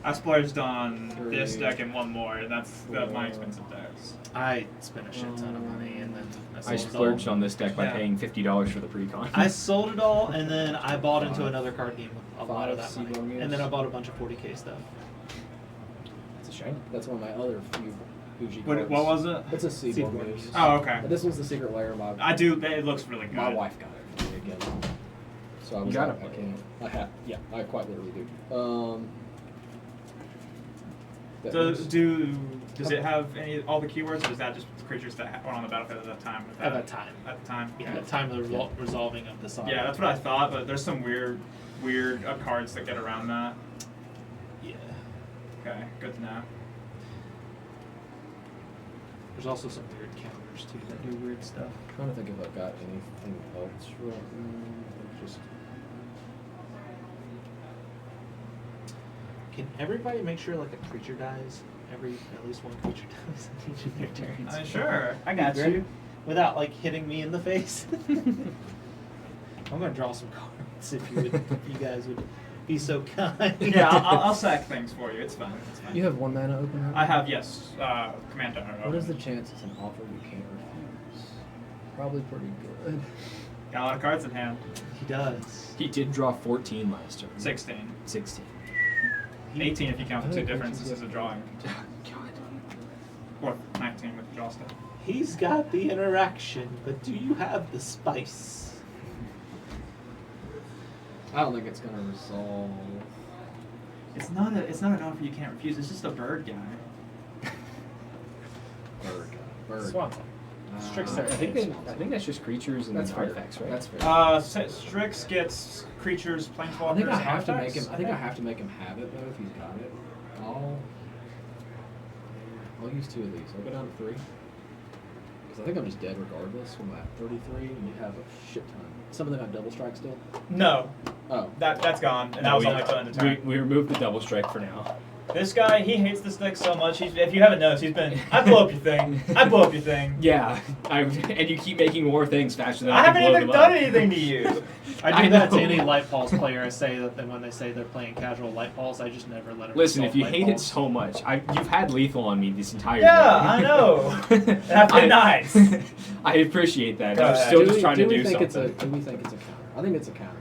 [SPEAKER 7] I splurged on this
[SPEAKER 10] 3,
[SPEAKER 7] deck and one more, and that's my
[SPEAKER 10] 4.
[SPEAKER 7] expensive decks.
[SPEAKER 4] I spent a shit ton of money and then
[SPEAKER 9] I
[SPEAKER 4] sold it
[SPEAKER 9] splurged
[SPEAKER 4] all.
[SPEAKER 9] on this deck by
[SPEAKER 7] Yeah.
[SPEAKER 9] paying $50 for the precon.
[SPEAKER 4] I sold it all and then I bought into another card game with a lot of
[SPEAKER 10] 5
[SPEAKER 4] that money.
[SPEAKER 10] Seaborn
[SPEAKER 4] And then I
[SPEAKER 10] Muse.
[SPEAKER 4] bought a bunch of 40k stuff. That's
[SPEAKER 9] It's a shame.
[SPEAKER 10] That's one of my other few bougie
[SPEAKER 7] What
[SPEAKER 10] cards.
[SPEAKER 7] was it?
[SPEAKER 10] It's a Seaborn
[SPEAKER 4] Seaborn
[SPEAKER 10] Muse.
[SPEAKER 4] Muse.
[SPEAKER 7] Oh, okay.
[SPEAKER 10] But this one's the secret layer.
[SPEAKER 7] I do. It looks really good.
[SPEAKER 10] My wife got it for me again. So I was
[SPEAKER 9] gotta
[SPEAKER 10] like, I
[SPEAKER 9] play
[SPEAKER 10] can't. I have. Yeah, I quite literally do. That
[SPEAKER 7] Does
[SPEAKER 10] means-
[SPEAKER 7] does it have all the keywords, or is that just creatures that are on the battlefield at that time?
[SPEAKER 4] At that time.
[SPEAKER 7] At the time.
[SPEAKER 4] Yeah, the time of the resolving of the saga.
[SPEAKER 7] Yeah, that's what I thought. But there's some weird cards that get around that.
[SPEAKER 4] Yeah.
[SPEAKER 7] Okay, good to know.
[SPEAKER 4] There's also some weird counters too that do weird stuff.
[SPEAKER 10] I'm trying to think if I've got anything else right now. Just
[SPEAKER 4] Can everybody make sure like a creature dies? At least one creature dies in each of their turns.
[SPEAKER 7] Sure, I got
[SPEAKER 4] Great.
[SPEAKER 7] you.
[SPEAKER 4] Without like hitting me in the face. I'm gonna draw some cards if you guys would be so kind.
[SPEAKER 7] Yeah, I'll sack things for you. It's fine. It's fine.
[SPEAKER 10] you have 1 mana open. Right?
[SPEAKER 7] I have command donor.
[SPEAKER 10] What is the chance it's an offer you can't refuse? Probably pretty good.
[SPEAKER 7] Got a lot of cards in hand.
[SPEAKER 4] He does.
[SPEAKER 9] He did draw 14 last turn.
[SPEAKER 7] 16.
[SPEAKER 9] 16.
[SPEAKER 7] 18 if you count the two
[SPEAKER 10] I think
[SPEAKER 7] differences as a drawing.
[SPEAKER 9] God.
[SPEAKER 7] Or 19 with the draw stuff.
[SPEAKER 4] He's got the interaction, but do you have the spice?
[SPEAKER 10] I don't think it's gonna resolve.
[SPEAKER 7] It's not an offer you can't refuse. It's just a bird guy.
[SPEAKER 10] Bird.
[SPEAKER 4] Swanson. Strixer.
[SPEAKER 9] I think that's just creatures and
[SPEAKER 10] That's fair.
[SPEAKER 9] artifacts, right?
[SPEAKER 10] That's fair.
[SPEAKER 7] Strix gets creatures, planeswalkers,
[SPEAKER 10] I think I
[SPEAKER 7] and
[SPEAKER 10] have to make
[SPEAKER 7] artifacts,
[SPEAKER 10] him. I think I have to make him have it though. If he's got it, I'll use 2 of these. I'll go down to 3. Because I think I'm just dead regardless. I'm at 33, and you have a shit ton. Some of them have double strike still.
[SPEAKER 7] No,
[SPEAKER 10] Oh,
[SPEAKER 7] that's gone, and that was only till end of turn.
[SPEAKER 9] We removed the double strike for now.
[SPEAKER 7] This guy, he hates the stick so much. If you haven't noticed, I blow up your thing. I blow up your thing.
[SPEAKER 9] Yeah, and you keep making more things faster than
[SPEAKER 7] I
[SPEAKER 9] I can
[SPEAKER 7] haven't
[SPEAKER 9] blow
[SPEAKER 7] even
[SPEAKER 9] them
[SPEAKER 7] done
[SPEAKER 9] up.
[SPEAKER 7] anything to you.
[SPEAKER 4] I do that to
[SPEAKER 9] know.
[SPEAKER 4] any Light Pulse player. I say that when they say they're playing casual Light Pulse, I just never let them.
[SPEAKER 9] Listen,
[SPEAKER 4] resolve
[SPEAKER 9] if you
[SPEAKER 4] Light
[SPEAKER 9] hate it
[SPEAKER 4] Pulse.
[SPEAKER 9] so much, you've had lethal on me this entire
[SPEAKER 7] Yeah,
[SPEAKER 9] game.
[SPEAKER 7] I know. And I've been nice.
[SPEAKER 9] I appreciate that.
[SPEAKER 7] Go
[SPEAKER 9] I'm
[SPEAKER 7] ahead.
[SPEAKER 9] still just trying to
[SPEAKER 10] we
[SPEAKER 9] do
[SPEAKER 10] think
[SPEAKER 9] something.
[SPEAKER 10] do we think it's a counter? I think it's a counter.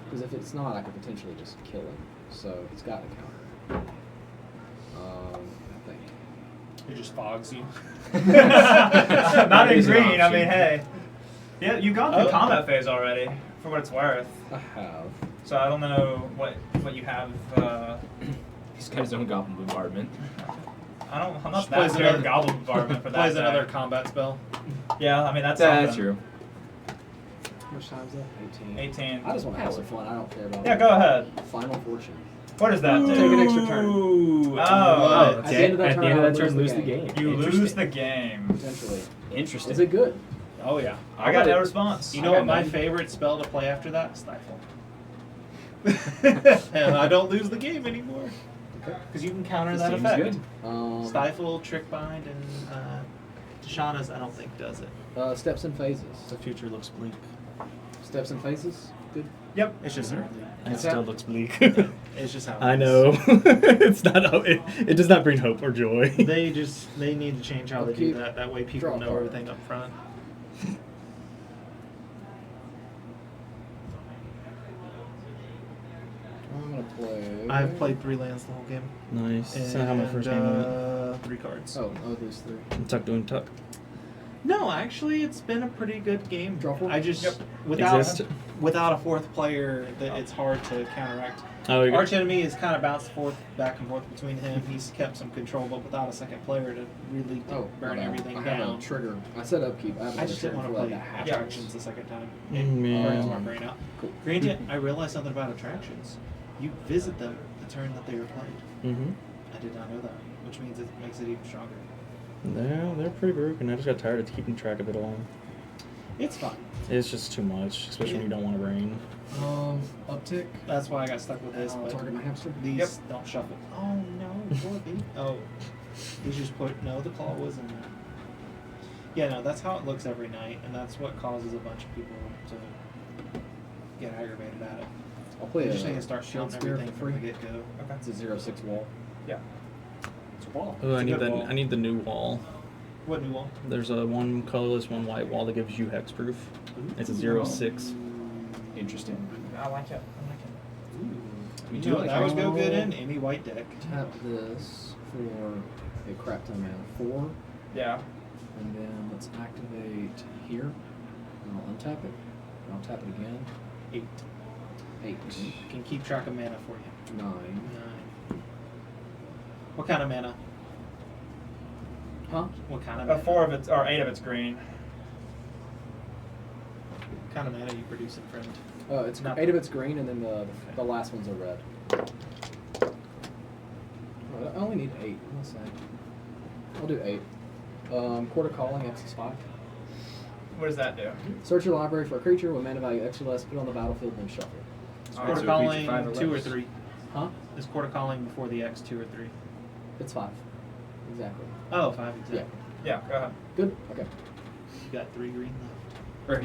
[SPEAKER 10] Because if it's not, I could potentially just kill him. So he's got a counter. I think.
[SPEAKER 4] It just fogs you.
[SPEAKER 7] Not in
[SPEAKER 9] Is an
[SPEAKER 7] green. I
[SPEAKER 9] option.
[SPEAKER 7] mean, hey. Yeah, you've gone through
[SPEAKER 4] Oh.
[SPEAKER 7] combat phase already, for what it's worth.
[SPEAKER 10] I have.
[SPEAKER 7] So I don't know what you have.
[SPEAKER 9] He's got his own goblin bombardment.
[SPEAKER 7] I'm not
[SPEAKER 4] Just
[SPEAKER 7] that
[SPEAKER 4] plays
[SPEAKER 7] scared of
[SPEAKER 4] another-
[SPEAKER 7] Goblin Bombardment for that.
[SPEAKER 4] Plays
[SPEAKER 7] deck.
[SPEAKER 4] another combat spell.
[SPEAKER 7] Yeah, I mean that's
[SPEAKER 9] That's
[SPEAKER 7] something.
[SPEAKER 9] true.
[SPEAKER 10] How much time is that? 18.
[SPEAKER 7] 18.
[SPEAKER 10] I just want to have some fun. I don't care about
[SPEAKER 7] Yeah, go ahead.
[SPEAKER 10] Final Fortune.
[SPEAKER 7] What does that do?
[SPEAKER 10] Take an extra turn.
[SPEAKER 7] Oh,
[SPEAKER 10] At the end of that
[SPEAKER 9] At
[SPEAKER 10] turn,
[SPEAKER 9] the end of
[SPEAKER 10] I'll
[SPEAKER 9] that turn, lose the game.
[SPEAKER 7] you lose
[SPEAKER 9] Interesting.
[SPEAKER 7] the game.
[SPEAKER 10] Potentially.
[SPEAKER 9] Interesting.
[SPEAKER 10] Is it good?
[SPEAKER 4] Oh yeah.
[SPEAKER 7] I got no response.
[SPEAKER 4] You know
[SPEAKER 9] I
[SPEAKER 4] what
[SPEAKER 9] got
[SPEAKER 4] my
[SPEAKER 9] none.
[SPEAKER 4] favorite spell to play after that? Stifle. And I don't lose the game anymore.
[SPEAKER 10] Okay.
[SPEAKER 4] Because you can counter
[SPEAKER 9] This
[SPEAKER 4] that
[SPEAKER 9] seems
[SPEAKER 4] effect.
[SPEAKER 9] good.
[SPEAKER 4] Stifle, Trick Bind, and Tishana's I don't think does it.
[SPEAKER 10] Steps and phases.
[SPEAKER 11] The future looks bleak.
[SPEAKER 10] Steps and phases. Good.
[SPEAKER 7] Yep.
[SPEAKER 4] It's just early.
[SPEAKER 11] It
[SPEAKER 10] What's
[SPEAKER 11] still
[SPEAKER 10] that?
[SPEAKER 11] looks bleak.
[SPEAKER 4] It's just how it
[SPEAKER 11] I
[SPEAKER 4] is.
[SPEAKER 11] know. It's not. It does not bring hope or joy.
[SPEAKER 4] They need to change how they do
[SPEAKER 10] Keep-
[SPEAKER 4] that. That way people
[SPEAKER 10] draw
[SPEAKER 4] know
[SPEAKER 10] card.
[SPEAKER 4] everything up front.
[SPEAKER 10] I'm gonna play.
[SPEAKER 4] I've played 3 lands the whole game.
[SPEAKER 11] Nice. That's not how my first game went.
[SPEAKER 4] 3 cards.
[SPEAKER 10] Oh, these 3.
[SPEAKER 11] Tuck doing tuck.
[SPEAKER 4] No, actually, it's been a pretty good game.
[SPEAKER 10] Draw 4?
[SPEAKER 4] I just
[SPEAKER 7] Yep.
[SPEAKER 11] Exist.
[SPEAKER 4] without a 4th player, it's hard to counteract.
[SPEAKER 11] Oh, you
[SPEAKER 4] Arch Enemy is kind of bounced back and forth between him. He's kept some control, but without a second player to really burn everything
[SPEAKER 10] I have
[SPEAKER 4] down.
[SPEAKER 10] a trigger. I set upkeep. I, have
[SPEAKER 4] I just didn't want to play
[SPEAKER 10] that.
[SPEAKER 4] attractions the second time. It
[SPEAKER 11] Mm,
[SPEAKER 4] burns
[SPEAKER 11] yeah.
[SPEAKER 4] my brain out. Granted, I realized something about attractions. You visit them the turn that they were played.
[SPEAKER 11] Mm-hmm.
[SPEAKER 4] I did not know that, which means it makes it even stronger.
[SPEAKER 11] They're pretty broken. I just got tired of keeping track of it all.
[SPEAKER 4] It's fun.
[SPEAKER 11] It's just too much, especially when you don't want to rain.
[SPEAKER 10] Uptick.
[SPEAKER 4] That's why I got stuck with this.
[SPEAKER 10] I'll
[SPEAKER 4] But
[SPEAKER 10] target my hamster.
[SPEAKER 4] these
[SPEAKER 7] Yep.
[SPEAKER 4] don't shuffle. Oh no, poor baby. Oh, these just put the claw was in there. Yeah, no, that's how it looks every night, and that's what causes a bunch of people to get aggravated at it.
[SPEAKER 10] I'll play
[SPEAKER 4] You
[SPEAKER 10] a
[SPEAKER 4] just need to start
[SPEAKER 10] shield
[SPEAKER 4] counting
[SPEAKER 10] spear
[SPEAKER 4] everything
[SPEAKER 10] for
[SPEAKER 4] from the
[SPEAKER 10] free.
[SPEAKER 4] get go.
[SPEAKER 10] It's a 0/6 wall.
[SPEAKER 7] Yeah.
[SPEAKER 10] It's a wall.
[SPEAKER 11] Oh, I
[SPEAKER 7] a
[SPEAKER 11] need
[SPEAKER 7] good
[SPEAKER 11] the
[SPEAKER 7] wall.
[SPEAKER 11] I need the new wall.
[SPEAKER 4] What new wall?
[SPEAKER 11] There's a one colorless, one white wall that gives you hexproof. It's a 0/6.
[SPEAKER 9] Interesting.
[SPEAKER 7] I like it. I like it.
[SPEAKER 10] We
[SPEAKER 4] You
[SPEAKER 10] do
[SPEAKER 4] know,
[SPEAKER 10] like
[SPEAKER 4] that would go
[SPEAKER 10] Hexproof.
[SPEAKER 4] good in any white deck.
[SPEAKER 10] Tap this for a crap ton mana. 4.
[SPEAKER 7] Yeah.
[SPEAKER 10] And then let's activate here. And I'll untap it. And I'll tap it again.
[SPEAKER 4] 8.
[SPEAKER 10] 8.
[SPEAKER 4] Can keep track of mana for you.
[SPEAKER 10] 9.
[SPEAKER 4] 9. What kind of mana?
[SPEAKER 10] Huh?
[SPEAKER 4] What kind of mana?
[SPEAKER 7] 4 of it's or 8 of it's green.
[SPEAKER 4] What kind of mana are you producing, friend?
[SPEAKER 10] It's
[SPEAKER 4] Not-
[SPEAKER 10] 8 of it's green, and then the last one's a red. I only need 8. Let's say. I'll do 8. Court of Calling, X is 5.
[SPEAKER 7] What does that do?
[SPEAKER 10] Search your library for a creature with mana value X or less, put it on the battlefield, then shuffle.
[SPEAKER 4] Is
[SPEAKER 7] Alright,
[SPEAKER 4] Court
[SPEAKER 9] so
[SPEAKER 4] of
[SPEAKER 9] a creature 5 or
[SPEAKER 4] Calling 2 or
[SPEAKER 9] less.
[SPEAKER 4] 3?
[SPEAKER 10] Huh?
[SPEAKER 4] Is Court of Calling before the X 2 or 3?
[SPEAKER 10] It's 5. Exactly.
[SPEAKER 4] Oh, 5 exactly.
[SPEAKER 7] Yeah, go ahead.
[SPEAKER 10] Good. Okay.
[SPEAKER 4] You got 3 green left.
[SPEAKER 9] Or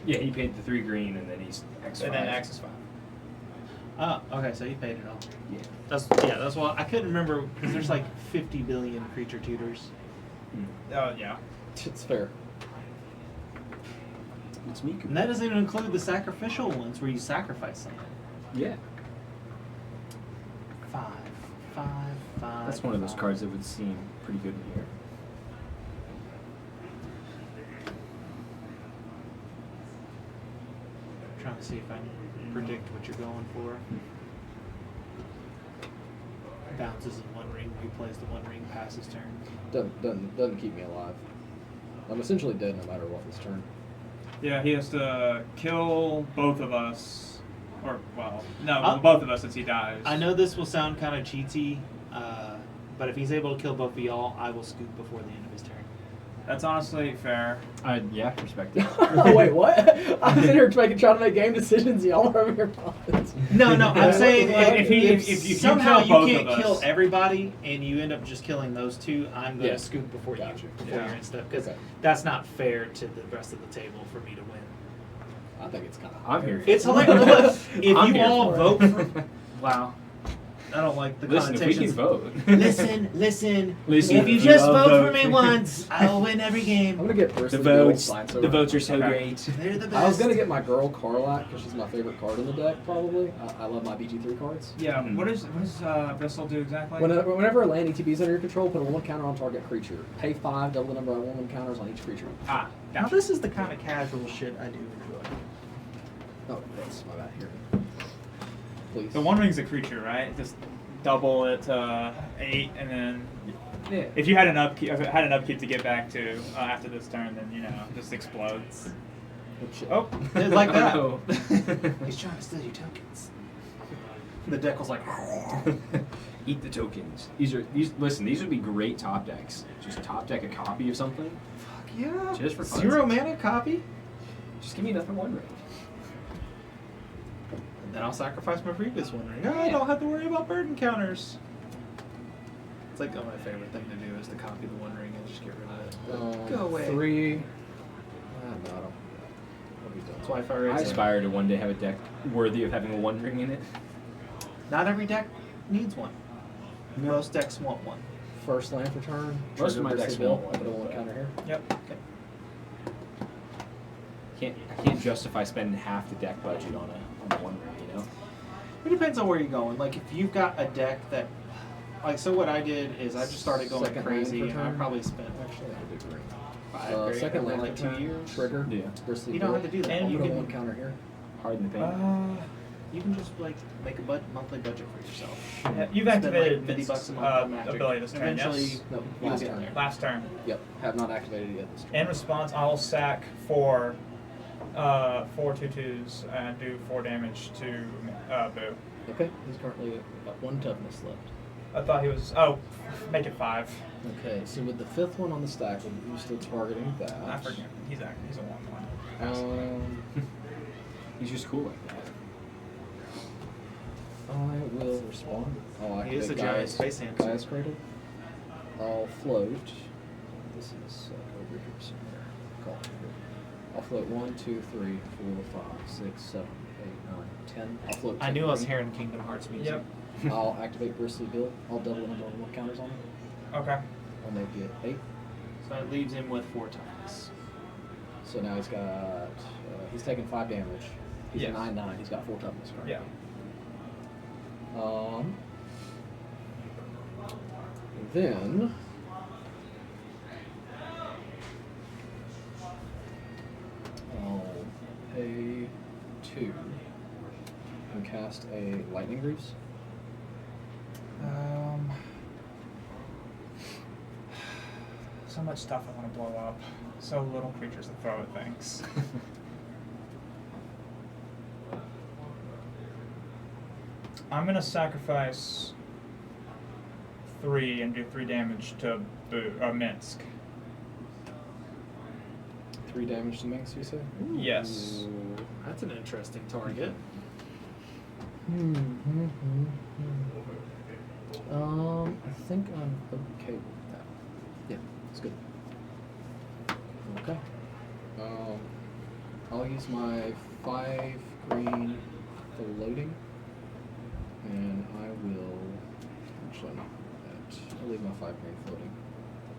[SPEAKER 9] he paid the 3 green and then he's X5.
[SPEAKER 7] And then X is 5.
[SPEAKER 4] Oh, okay, so you paid it all.
[SPEAKER 9] Yeah.
[SPEAKER 4] That's why I couldn't remember because there's like 50 billion creature tutors.
[SPEAKER 7] Oh yeah.
[SPEAKER 10] It's fair.
[SPEAKER 9] It's me.
[SPEAKER 4] And that doesn't even include the sacrificial ones where you sacrifice something.
[SPEAKER 9] Yeah.
[SPEAKER 4] 5, 5, 5.
[SPEAKER 9] That's one of those
[SPEAKER 4] 5.
[SPEAKER 9] cards that would seem pretty good in here.
[SPEAKER 4] Trying to see if I can predict what you're going for. Bounces in 1 ring, replays the 1 ring, passes turn.
[SPEAKER 10] Doesn't keep me alive. I'm essentially dead no matter what this turn.
[SPEAKER 7] Yeah, he has to kill both of us. Or, well, no,
[SPEAKER 4] I'll-
[SPEAKER 7] both of us since he dies.
[SPEAKER 4] I know this will sound kind of cheaty, but if he's able to kill both of y'all, I will scoop before the end of his turn.
[SPEAKER 7] That's honestly fair.
[SPEAKER 9] Yeah, perspective.
[SPEAKER 10] Oh, wait, what? I'm sitting here trying to make game decisions. Y'all are over here puppets.
[SPEAKER 4] No, I'm saying like,
[SPEAKER 7] If he- if you
[SPEAKER 4] somehow
[SPEAKER 7] kill both
[SPEAKER 4] you can't
[SPEAKER 7] of us-
[SPEAKER 4] kill everybody and you end up just killing those 2, I'm going to
[SPEAKER 10] Yeah.
[SPEAKER 4] scoop before
[SPEAKER 10] Gotcha.
[SPEAKER 4] you before
[SPEAKER 7] Yeah.
[SPEAKER 4] your end stuff because
[SPEAKER 10] Okay.
[SPEAKER 4] that's not fair to the rest of the table for me to win.
[SPEAKER 10] I think it's kind of.
[SPEAKER 9] I'm here.
[SPEAKER 4] It's hilarious. If
[SPEAKER 9] I'm
[SPEAKER 4] you
[SPEAKER 9] here
[SPEAKER 4] all
[SPEAKER 9] for
[SPEAKER 4] vote
[SPEAKER 9] it.
[SPEAKER 4] for, wow, I don't like the
[SPEAKER 9] Listen, if we
[SPEAKER 4] connotations.
[SPEAKER 9] can vote.
[SPEAKER 4] Listen.
[SPEAKER 9] Listen,
[SPEAKER 4] If you
[SPEAKER 9] we
[SPEAKER 4] just
[SPEAKER 9] love
[SPEAKER 4] vote for me
[SPEAKER 9] voting.
[SPEAKER 4] once, I'll win every
[SPEAKER 10] I'm
[SPEAKER 4] game.
[SPEAKER 10] gonna get
[SPEAKER 9] The
[SPEAKER 10] Bristly
[SPEAKER 9] votes,
[SPEAKER 10] Bill
[SPEAKER 9] the votes are so
[SPEAKER 7] Okay.
[SPEAKER 9] great.
[SPEAKER 4] They're the best.
[SPEAKER 10] I was gonna get my girl Carlac because she's my favorite card in the deck. Probably. I love my BG3 cards.
[SPEAKER 7] Yeah,
[SPEAKER 9] Mhm.
[SPEAKER 7] what does Bristol do exactly?
[SPEAKER 10] Whenever a land ETB is under your control, put a 1 counter on target creature. Pay 5, double the number of 1 counters on each creature.
[SPEAKER 7] Ah,
[SPEAKER 4] Now
[SPEAKER 7] gotcha.
[SPEAKER 4] this is the kind of casual shit I do enjoy.
[SPEAKER 10] Oh, that's my bad. Here. Please.
[SPEAKER 7] The 1 ring's a creature, right? Just double it to 8, and then
[SPEAKER 9] Yeah.
[SPEAKER 7] if you had an upkeep, to get back to after this turn, then just explodes.
[SPEAKER 10] Good shit.
[SPEAKER 7] Oh,
[SPEAKER 4] It's like that.
[SPEAKER 9] Oh.
[SPEAKER 4] He's trying to steal your tokens. The deck was like,
[SPEAKER 9] Eat the tokens. These would be great top decks. Just top deck a copy of something.
[SPEAKER 4] fuck yeah.
[SPEAKER 9] Just for fun.
[SPEAKER 4] 0 mana copy.
[SPEAKER 9] Just give me another 1 ring.
[SPEAKER 4] And then I'll sacrifice my previous 1 ring. I don't have to worry about burden counters. It's like my favorite thing to do is to copy the 1 ring and just get rid of it. Go away.
[SPEAKER 10] 3. No, I don't. What we done?
[SPEAKER 4] That's why if I
[SPEAKER 9] I
[SPEAKER 4] raise it.
[SPEAKER 9] aspire to one day have a deck worthy of having a 1 ring in it.
[SPEAKER 4] Not every deck needs one. Most decks want one.
[SPEAKER 10] First land for turn.
[SPEAKER 9] Most of
[SPEAKER 10] trigger
[SPEAKER 9] my
[SPEAKER 10] Bristly
[SPEAKER 9] decks
[SPEAKER 10] Bill,
[SPEAKER 9] want one.
[SPEAKER 10] Put a 1 counter here.
[SPEAKER 7] yep.
[SPEAKER 9] I can't justify spending half the deck budget on a 1 ring,
[SPEAKER 4] It depends on where you're going. Like if you've got a deck that, like so what I did is I just started going
[SPEAKER 10] Second
[SPEAKER 4] crazy
[SPEAKER 10] land for
[SPEAKER 4] and I
[SPEAKER 10] turn?
[SPEAKER 4] probably spent
[SPEAKER 10] Actually, I did green.
[SPEAKER 4] 5 grand
[SPEAKER 10] Second
[SPEAKER 4] over
[SPEAKER 10] land
[SPEAKER 4] like
[SPEAKER 10] for
[SPEAKER 4] 2
[SPEAKER 10] turn.
[SPEAKER 4] years.
[SPEAKER 10] Trigger.
[SPEAKER 9] Yeah.
[SPEAKER 10] Bristly
[SPEAKER 4] You don't
[SPEAKER 10] Bill.
[SPEAKER 4] have to do that.
[SPEAKER 10] And
[SPEAKER 4] And
[SPEAKER 10] you
[SPEAKER 4] you
[SPEAKER 10] put a
[SPEAKER 4] can
[SPEAKER 10] 1 counter here.
[SPEAKER 9] Hard in the paint.
[SPEAKER 4] You can just like make a monthly budget for yourself.
[SPEAKER 7] You've
[SPEAKER 4] Spend, like,
[SPEAKER 7] activated
[SPEAKER 4] $50
[SPEAKER 7] Vince's
[SPEAKER 4] a month on Magic.
[SPEAKER 7] ability this turn,
[SPEAKER 4] Eventually,
[SPEAKER 7] yes?
[SPEAKER 10] No,
[SPEAKER 4] you'll
[SPEAKER 10] last
[SPEAKER 4] get
[SPEAKER 10] turn.
[SPEAKER 4] there.
[SPEAKER 7] Last turn.
[SPEAKER 10] Yep. Have not activated it yet this turn.
[SPEAKER 7] In response, I'll sack 4 2/2s and do 4 damage to Boo.
[SPEAKER 10] Okay. He's currently got 1 toughness left.
[SPEAKER 7] I thought he was. Oh, make it 5.
[SPEAKER 10] Okay. So with the 5th one on the stack, you're still targeting that.
[SPEAKER 7] I forget. He's a 1/1.
[SPEAKER 9] He's just cool like that.
[SPEAKER 10] I will respond. I'll
[SPEAKER 4] He is
[SPEAKER 10] activate
[SPEAKER 4] a giant
[SPEAKER 10] Gaia's-
[SPEAKER 4] space answer.
[SPEAKER 10] Gaia's Cradle. I'll float. This is over here somewhere. Call it here. I'll float 1, 2, 3, 4, 5, 6, 7, 8, 9, 10. I'll float.
[SPEAKER 4] I
[SPEAKER 10] 10
[SPEAKER 4] knew I was
[SPEAKER 10] green.
[SPEAKER 4] hearing Kingdom Hearts music.
[SPEAKER 7] Yep.
[SPEAKER 10] I'll activate Bristly Bill. I'll double the number of 1 counters on it.
[SPEAKER 7] Okay.
[SPEAKER 10] I'll make it 8.
[SPEAKER 4] So it leaves him with 4 times.
[SPEAKER 10] So now he's got. He's taking 5 damage. He's
[SPEAKER 7] Yes.
[SPEAKER 10] a 9/9. He's got 4 toughness currently.
[SPEAKER 7] Yeah.
[SPEAKER 10] Then I'll pay 2 and cast a Lightning Greaves.
[SPEAKER 7] So much stuff I want to blow up. So little creatures to throw at things. I'm gonna sacrifice 3 and do 3 damage to Minsk.
[SPEAKER 10] 3 damage to Minx, you say?
[SPEAKER 7] Yes.
[SPEAKER 4] Ooh, that's an interesting target.
[SPEAKER 10] I think I'm okay with that. Yeah, it's good. Okay. I'll use my 5 green floating, and I will. Actually, not that. I'll leave my 5 green floating.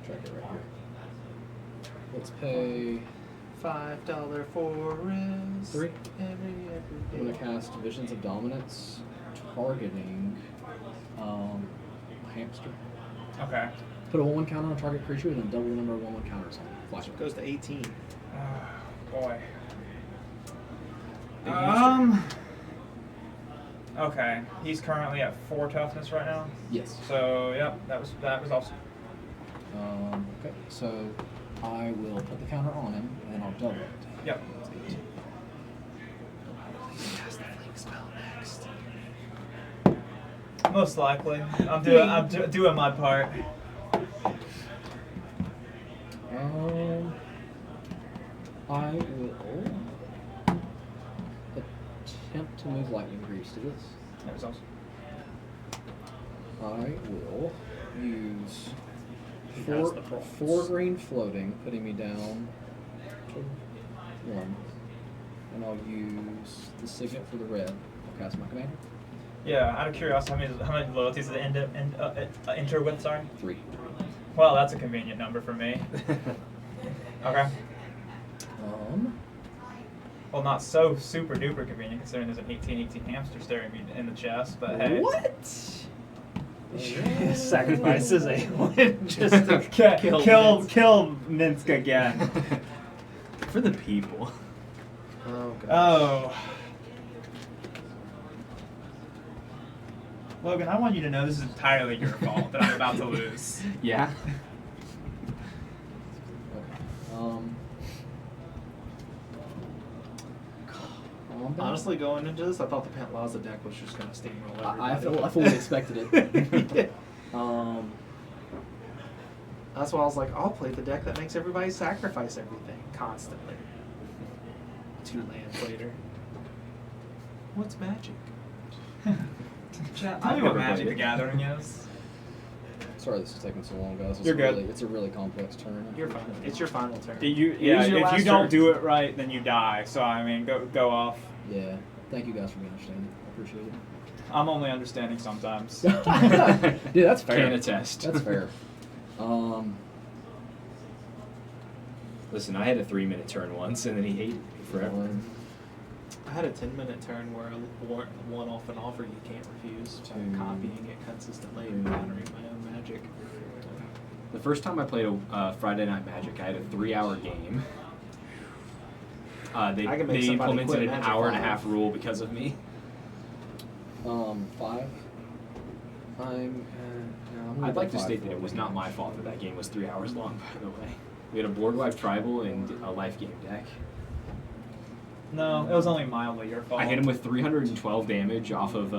[SPEAKER 10] Track it right here. Let's pay
[SPEAKER 4] $5 forest.
[SPEAKER 10] 3.
[SPEAKER 4] Every
[SPEAKER 10] I'm gonna cast Visions of Dominance, targeting hamster.
[SPEAKER 7] Okay.
[SPEAKER 10] Put a 1/1 counter on target creature, and then double the number of 1/1 counters on it. Flash it.
[SPEAKER 4] Goes to 18.
[SPEAKER 7] Boy.
[SPEAKER 10] Big hamster.
[SPEAKER 7] Okay. He's currently at 4 toughness right now.
[SPEAKER 10] Yes.
[SPEAKER 7] So yep, that was awesome.
[SPEAKER 10] Okay, so I will put the counter on him, and then I'll double it.
[SPEAKER 7] Yep.
[SPEAKER 4] Cast the flame spell next.
[SPEAKER 7] Most likely. I'm doing my part.
[SPEAKER 10] I will attempt to move Lightning Greaves to this.
[SPEAKER 7] That was awesome.
[SPEAKER 10] I will use
[SPEAKER 4] He has the prawns.
[SPEAKER 10] 4 green floating, putting me down to 1. And I'll use the signet for the red. I'll cast my commander.
[SPEAKER 7] Yeah, out of curiosity, how many loyalties does it enter with, sorry?
[SPEAKER 10] 3.
[SPEAKER 7] Well, that's a convenient number for me. Okay. Well, not so super duper convenient considering there's an 18 hamster staring me in the chest, but hey.
[SPEAKER 4] What? Sacrifices a one just to
[SPEAKER 7] kill Minsk again.
[SPEAKER 9] For the people.
[SPEAKER 4] Oh, gosh.
[SPEAKER 7] Oh. Logan, I want you to know this is entirely your fault that I'm about to lose.
[SPEAKER 9] Yeah.
[SPEAKER 4] Honestly, going into this, I thought the Pantlaza deck was just going to steamroll everybody.
[SPEAKER 10] I fully expected it.
[SPEAKER 4] That's why I was like, I'll play the deck that makes everybody sacrifice everything constantly. 2 lands later. What's magic?
[SPEAKER 7] Chat, tell me what Magic the Gathering is.
[SPEAKER 10] Sorry this is taking so long, guys.
[SPEAKER 7] You're good.
[SPEAKER 10] It's a really complex turn.
[SPEAKER 4] You're fine. It's your final turn.
[SPEAKER 7] If you
[SPEAKER 4] Use your last
[SPEAKER 7] don't
[SPEAKER 4] turn.
[SPEAKER 7] do it right, then you die. So I mean, go off.
[SPEAKER 10] Yeah. Thank you guys for being understanding. I appreciate it.
[SPEAKER 7] I'm only understanding sometimes.
[SPEAKER 10] Dude, that's fair.
[SPEAKER 9] Can attest.
[SPEAKER 10] That's fair.
[SPEAKER 9] Listen, I had a 3-minute turn once, and then he hated me forever.
[SPEAKER 4] I had a 10-minute turn where one off an offer you can't refuse. I'm copying it consistently and countering my own magic.
[SPEAKER 9] The first time I played a Friday Night Magic, I had a 3-hour game. They
[SPEAKER 4] I can make somebody
[SPEAKER 9] implemented
[SPEAKER 4] quit
[SPEAKER 9] an
[SPEAKER 4] Magic
[SPEAKER 9] hour and a
[SPEAKER 4] 5.
[SPEAKER 9] half rule because of me.
[SPEAKER 10] 5.
[SPEAKER 9] I'd like to state that it was not my fault that that game was 3 hours long, by the way. We had a board wipe tribal and a life game deck.
[SPEAKER 7] No, it was only mildly your fault.
[SPEAKER 9] I hit him with 312 damage off of,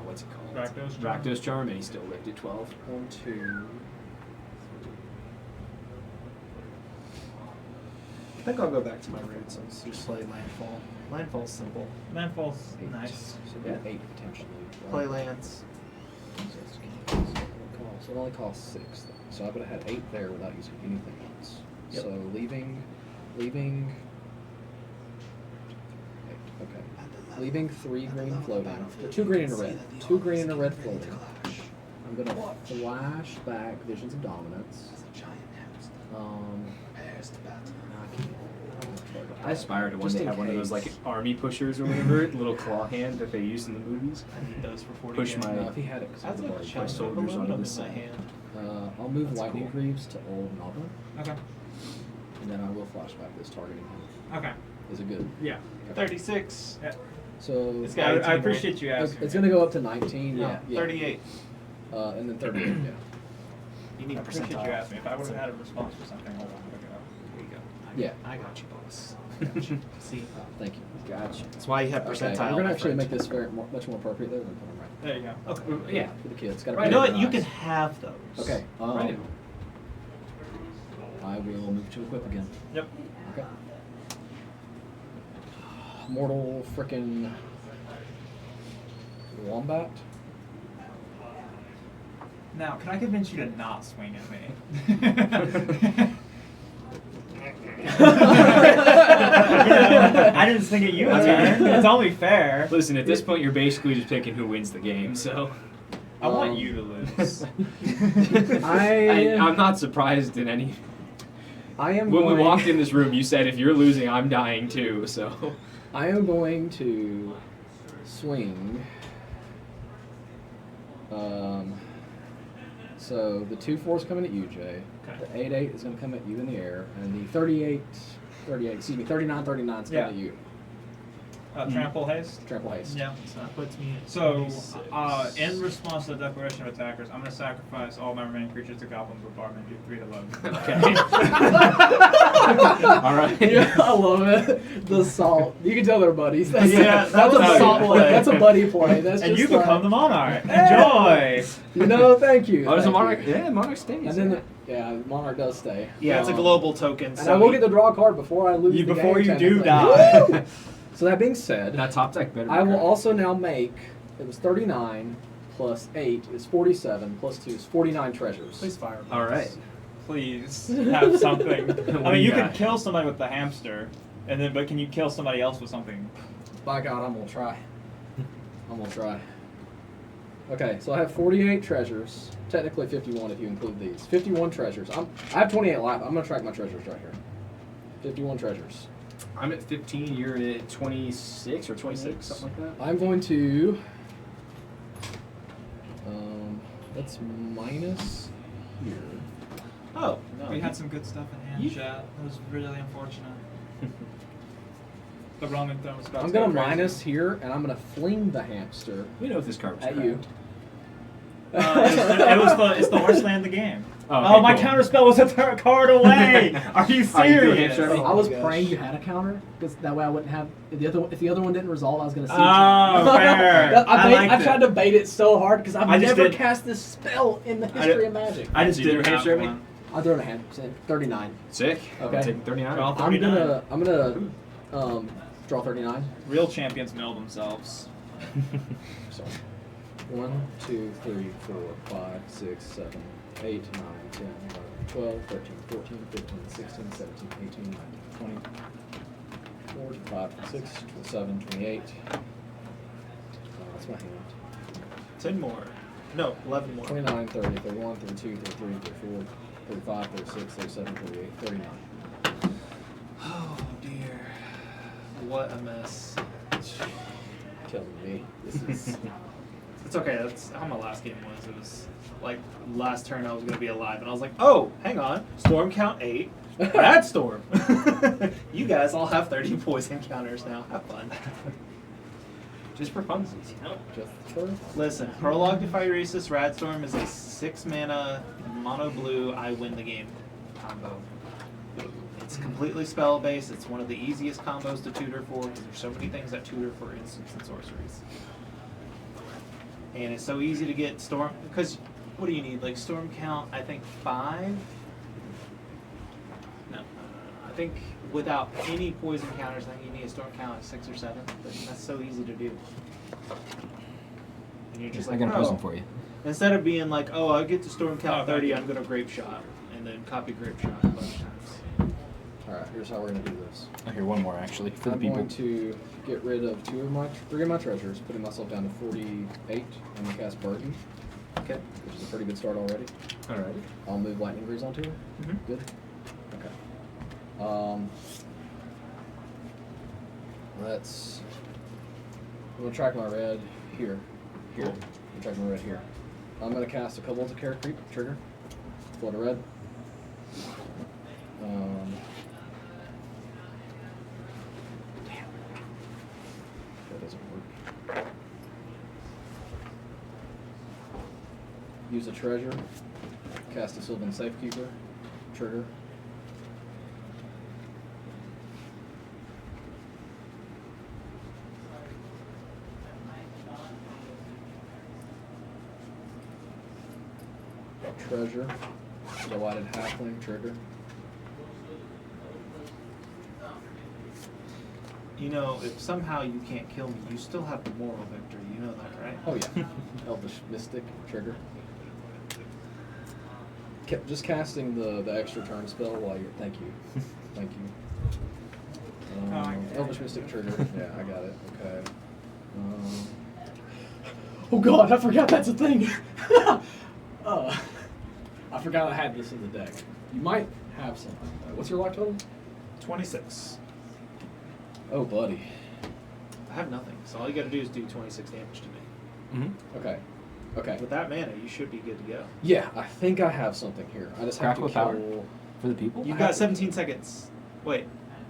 [SPEAKER 9] what's it called?
[SPEAKER 7] Rakdos Charm.
[SPEAKER 9] Rakdos Charm, and he still lived at 12.
[SPEAKER 10] 1, 2.
[SPEAKER 4] I think I'll go back to my roots and just play Landfall. Landfall's simple.
[SPEAKER 7] Landfall's
[SPEAKER 10] 8.
[SPEAKER 7] nice.
[SPEAKER 10] So yeah, 8 potentially.
[SPEAKER 4] Play lands.
[SPEAKER 10] So it only costs 6. Then. So I would have had 8 there without using anything else.
[SPEAKER 4] Yep.
[SPEAKER 10] So leaving. 8, okay. Leaving 3 green floating. 2 green and a red. 2 green and a red floating. I'm gonna flash back Visions of Dominance.
[SPEAKER 9] I aspire to one
[SPEAKER 10] Just
[SPEAKER 9] day
[SPEAKER 10] in
[SPEAKER 9] have one of those
[SPEAKER 10] case.
[SPEAKER 9] like army pushers or whatever, the little claw hand that they use in the movies.
[SPEAKER 4] I need those for 40.
[SPEAKER 9] Push my-
[SPEAKER 10] No, if he had it, 'cause
[SPEAKER 4] That's
[SPEAKER 10] I'd
[SPEAKER 4] a
[SPEAKER 10] already
[SPEAKER 4] chunk
[SPEAKER 10] played
[SPEAKER 4] of
[SPEAKER 9] soldiers onto
[SPEAKER 4] aluminum
[SPEAKER 9] the
[SPEAKER 4] in my
[SPEAKER 9] side.
[SPEAKER 4] hand.
[SPEAKER 10] I'll move
[SPEAKER 9] That's
[SPEAKER 10] Lightning
[SPEAKER 9] cool.
[SPEAKER 10] Greaves to Old Nova,
[SPEAKER 7] Okay.
[SPEAKER 10] and then I will flashback this targeting him.
[SPEAKER 7] Okay.
[SPEAKER 10] Is it good?
[SPEAKER 7] Yeah.
[SPEAKER 4] 36. Yeah.
[SPEAKER 10] So
[SPEAKER 4] It's
[SPEAKER 7] I,
[SPEAKER 4] got 18,
[SPEAKER 7] I appreciate you
[SPEAKER 10] it's,
[SPEAKER 7] asking.
[SPEAKER 10] it's gonna go up to 19. Yeah.
[SPEAKER 4] No, 38.
[SPEAKER 10] And then 38. Yeah.
[SPEAKER 4] You need
[SPEAKER 7] I appreciate
[SPEAKER 4] percentile.
[SPEAKER 7] you asking. If I would have had a response for something, hold on. There you go.
[SPEAKER 10] Yeah.
[SPEAKER 4] I got you, boss. I got you. See?
[SPEAKER 10] Thank you.
[SPEAKER 9] Gotcha.
[SPEAKER 4] That's why you have
[SPEAKER 10] Okay,
[SPEAKER 4] percentile.
[SPEAKER 10] we're gonna actually
[SPEAKER 4] difference.
[SPEAKER 10] make this much more appropriate there than put them right.
[SPEAKER 7] There you go.
[SPEAKER 4] Okay.
[SPEAKER 9] Yeah.
[SPEAKER 10] For the kids. Got
[SPEAKER 9] Right.
[SPEAKER 4] You know what? You
[SPEAKER 10] nice.
[SPEAKER 4] can have those.
[SPEAKER 10] Okay.
[SPEAKER 9] Right.
[SPEAKER 10] I will move to equip again.
[SPEAKER 7] Yep.
[SPEAKER 10] Okay. Mortal frickin' wombat.
[SPEAKER 7] Now, can I convince you to not swing at me? I didn't swing at you in turn. It's only fair.
[SPEAKER 9] Listen, at this point, you're basically just picking who wins the game, so.
[SPEAKER 7] I want you to lose.
[SPEAKER 9] I'm not surprised in any.
[SPEAKER 10] I am
[SPEAKER 9] When
[SPEAKER 10] going,
[SPEAKER 9] we walked in this room, you said if you're losing, I'm dying too, so.
[SPEAKER 10] I am going to swing. So the 2-4's coming at you, Jay.
[SPEAKER 7] Okay.
[SPEAKER 10] The 8-8 is going to come at you in the air, and the 39 is coming
[SPEAKER 7] Yeah.
[SPEAKER 10] at you.
[SPEAKER 7] Trample haste.
[SPEAKER 10] Trample haste.
[SPEAKER 7] Yeah.
[SPEAKER 4] So that puts me at
[SPEAKER 7] So,
[SPEAKER 4] 26.
[SPEAKER 7] in response to the declaration of attackers, I'm going to sacrifice all my remaining creatures to goblin bombardment. Do 3 to load.
[SPEAKER 9] Okay. All right.
[SPEAKER 10] Yeah, I love it. The salt. You can tell they're buddies. That's
[SPEAKER 7] Yeah,
[SPEAKER 10] that's
[SPEAKER 7] that's
[SPEAKER 10] a
[SPEAKER 7] a
[SPEAKER 10] salt
[SPEAKER 7] buddy
[SPEAKER 10] play.
[SPEAKER 7] play.
[SPEAKER 10] That's a buddy play. That's
[SPEAKER 7] And
[SPEAKER 10] just
[SPEAKER 7] you
[SPEAKER 10] like,
[SPEAKER 7] become the monarch. Enjoy.
[SPEAKER 10] You know, thank you.
[SPEAKER 9] Oh, there's a
[SPEAKER 10] thank
[SPEAKER 9] monarch.
[SPEAKER 10] you.
[SPEAKER 9] Yeah, monarch stays.
[SPEAKER 10] And then, the monarch does stay.
[SPEAKER 4] Yeah, it's a
[SPEAKER 10] Um,
[SPEAKER 4] global token.
[SPEAKER 10] And
[SPEAKER 4] so
[SPEAKER 10] I will get to draw a card before I lose the
[SPEAKER 7] Before
[SPEAKER 10] game,
[SPEAKER 7] you do
[SPEAKER 10] technically.
[SPEAKER 7] die.
[SPEAKER 10] So that being said,
[SPEAKER 9] that top deck better. Be
[SPEAKER 10] I will
[SPEAKER 9] correct.
[SPEAKER 10] also now make. It was 39 plus 8 is 47 plus 2 is 49 treasures.
[SPEAKER 4] Please fire.
[SPEAKER 9] All right.
[SPEAKER 7] Please have something. I mean, you
[SPEAKER 9] Yeah.
[SPEAKER 7] could kill somebody with the hamster, and then but can you kill somebody else with something?
[SPEAKER 10] By God, I'm gonna try. I'm gonna try. Okay, so I have 48 treasures. Technically 51 if you include these. 51 treasures. I have 28 life. I'm gonna track my treasures right here. 51 treasures.
[SPEAKER 9] I'm at 15. You're at 26 or 26, something like that.
[SPEAKER 10] I'm going to. That's minus here.
[SPEAKER 4] Oh, no.
[SPEAKER 7] We had some good stuff in hand,
[SPEAKER 4] You-
[SPEAKER 7] chat. It was really unfortunate. The Roman thing was about
[SPEAKER 10] I'm
[SPEAKER 7] to go
[SPEAKER 10] gonna
[SPEAKER 7] crazy.
[SPEAKER 10] minus here, and I'm gonna fling the hamster
[SPEAKER 9] We know if this card was
[SPEAKER 10] at
[SPEAKER 9] correct.
[SPEAKER 10] you.
[SPEAKER 7] It's the worst land of the game.
[SPEAKER 9] Oh, okay,
[SPEAKER 7] my
[SPEAKER 9] cool.
[SPEAKER 7] counter spell was a card away. Are you
[SPEAKER 9] Are you doing
[SPEAKER 7] serious?
[SPEAKER 9] hamster?
[SPEAKER 10] I was
[SPEAKER 4] gosh.
[SPEAKER 10] praying you had a counter, because that way I wouldn't have. If the other one didn't resolve, I was gonna see.
[SPEAKER 7] Oh, fair. I liked
[SPEAKER 10] I tried to bait it so hard because I've
[SPEAKER 7] I just
[SPEAKER 10] never
[SPEAKER 7] did-
[SPEAKER 10] cast this spell in the
[SPEAKER 7] I
[SPEAKER 10] history
[SPEAKER 7] did-
[SPEAKER 10] of Magic.
[SPEAKER 7] I just
[SPEAKER 9] So you
[SPEAKER 7] didn't
[SPEAKER 9] threw
[SPEAKER 7] have
[SPEAKER 9] hamster at me?
[SPEAKER 7] one.
[SPEAKER 10] I'll throw it a hand. 39.
[SPEAKER 9] Sick.
[SPEAKER 10] Okay.
[SPEAKER 9] I'm taking 39.
[SPEAKER 7] Draw
[SPEAKER 10] I'm
[SPEAKER 7] 39.
[SPEAKER 10] gonna draw 39.
[SPEAKER 7] Real champions know themselves.
[SPEAKER 10] So 1, 2, 3, 4, 5, 6, 7, 8, 9, 10, 11, 12, 13, 14, 15, 16, 17, 18, 19, 20, 25, 26, 27, 28. That's my hand.
[SPEAKER 4] 10 more. No, 11 more.
[SPEAKER 10] 29, 30, 31, 32, 33, 34, 35, 36, 37, 38, 39.
[SPEAKER 4] Oh, dear. What a mess.
[SPEAKER 10] Killing me. This is.
[SPEAKER 4] It's okay. That's how my last game was. It was like last turn I was going to be alive. And I was like, oh, hang on. Storm count 8. Bad storm. You guys all have 30 poison counters now. Have fun.
[SPEAKER 9] Just for funsies, you know?
[SPEAKER 10] Just for.
[SPEAKER 4] Listen, Prologue to Phyresis Radstorm is a 6 mana mono blue I win the game combo. It's completely spell based. It's one of the easiest combos to tutor for because there's so many things that tutor for instants and sorceries. And it's so easy to get storm because what do you need? Like storm count, I think 5. No, I think without any poison counters, I think you need a storm count of 6 or 7. But that's so easy to do. And you're just
[SPEAKER 9] I
[SPEAKER 4] like,
[SPEAKER 9] got a
[SPEAKER 4] oh.
[SPEAKER 9] present for you.
[SPEAKER 4] Instead of being like, oh, I get to storm count
[SPEAKER 7] Oh, thank
[SPEAKER 4] 30,
[SPEAKER 7] you.
[SPEAKER 4] I'm going to grape shot. And then copy grape shot a bunch of times.
[SPEAKER 10] Alright, here's how we're gonna do this.
[SPEAKER 11] I hear one more actually for the
[SPEAKER 10] I'm
[SPEAKER 11] people.
[SPEAKER 10] going to get rid of 3 of my treasures, putting myself down to 48. I'm gonna cast Burden,
[SPEAKER 4] Okay.
[SPEAKER 10] which is a pretty good start already.
[SPEAKER 9] Alright.
[SPEAKER 10] I'll move Lightning Breeze onto her.
[SPEAKER 4] Mhm.
[SPEAKER 10] Good. Okay. Let's. I'm gonna track my red here. Here. I'm gonna track my red here. I'm gonna cast a Kobolds of Care creep trigger. Float a red. Damn. That doesn't work. Use a treasure. Cast a Sylvan Safekeeper. Trigger. Treasure. Delighted Halfling. Trigger.
[SPEAKER 4] You know, if somehow you can't kill me, you still have the moral victory. You know that, right?
[SPEAKER 10] Oh yeah. Elvish Mystic. Trigger. Just casting the extra turn spell while you're. Thank you. Thank you. Elvish Mystic trigger. Yeah, I got it. Okay. Oh god, I forgot that's a thing. I forgot I had this in the deck. You might have something. What's your life total?
[SPEAKER 4] 26.
[SPEAKER 10] Oh, buddy.
[SPEAKER 4] I have nothing, so all you gotta do is do 26 damage to me.
[SPEAKER 9] Mm-hmm.
[SPEAKER 10] Okay. Okay.
[SPEAKER 4] With that mana, you should be good to go.
[SPEAKER 10] Yeah, I think I have something here. I just have
[SPEAKER 9] Crackle
[SPEAKER 10] to
[SPEAKER 9] power
[SPEAKER 10] kill.
[SPEAKER 9] for the people.
[SPEAKER 4] You've got 17 seconds. Wait.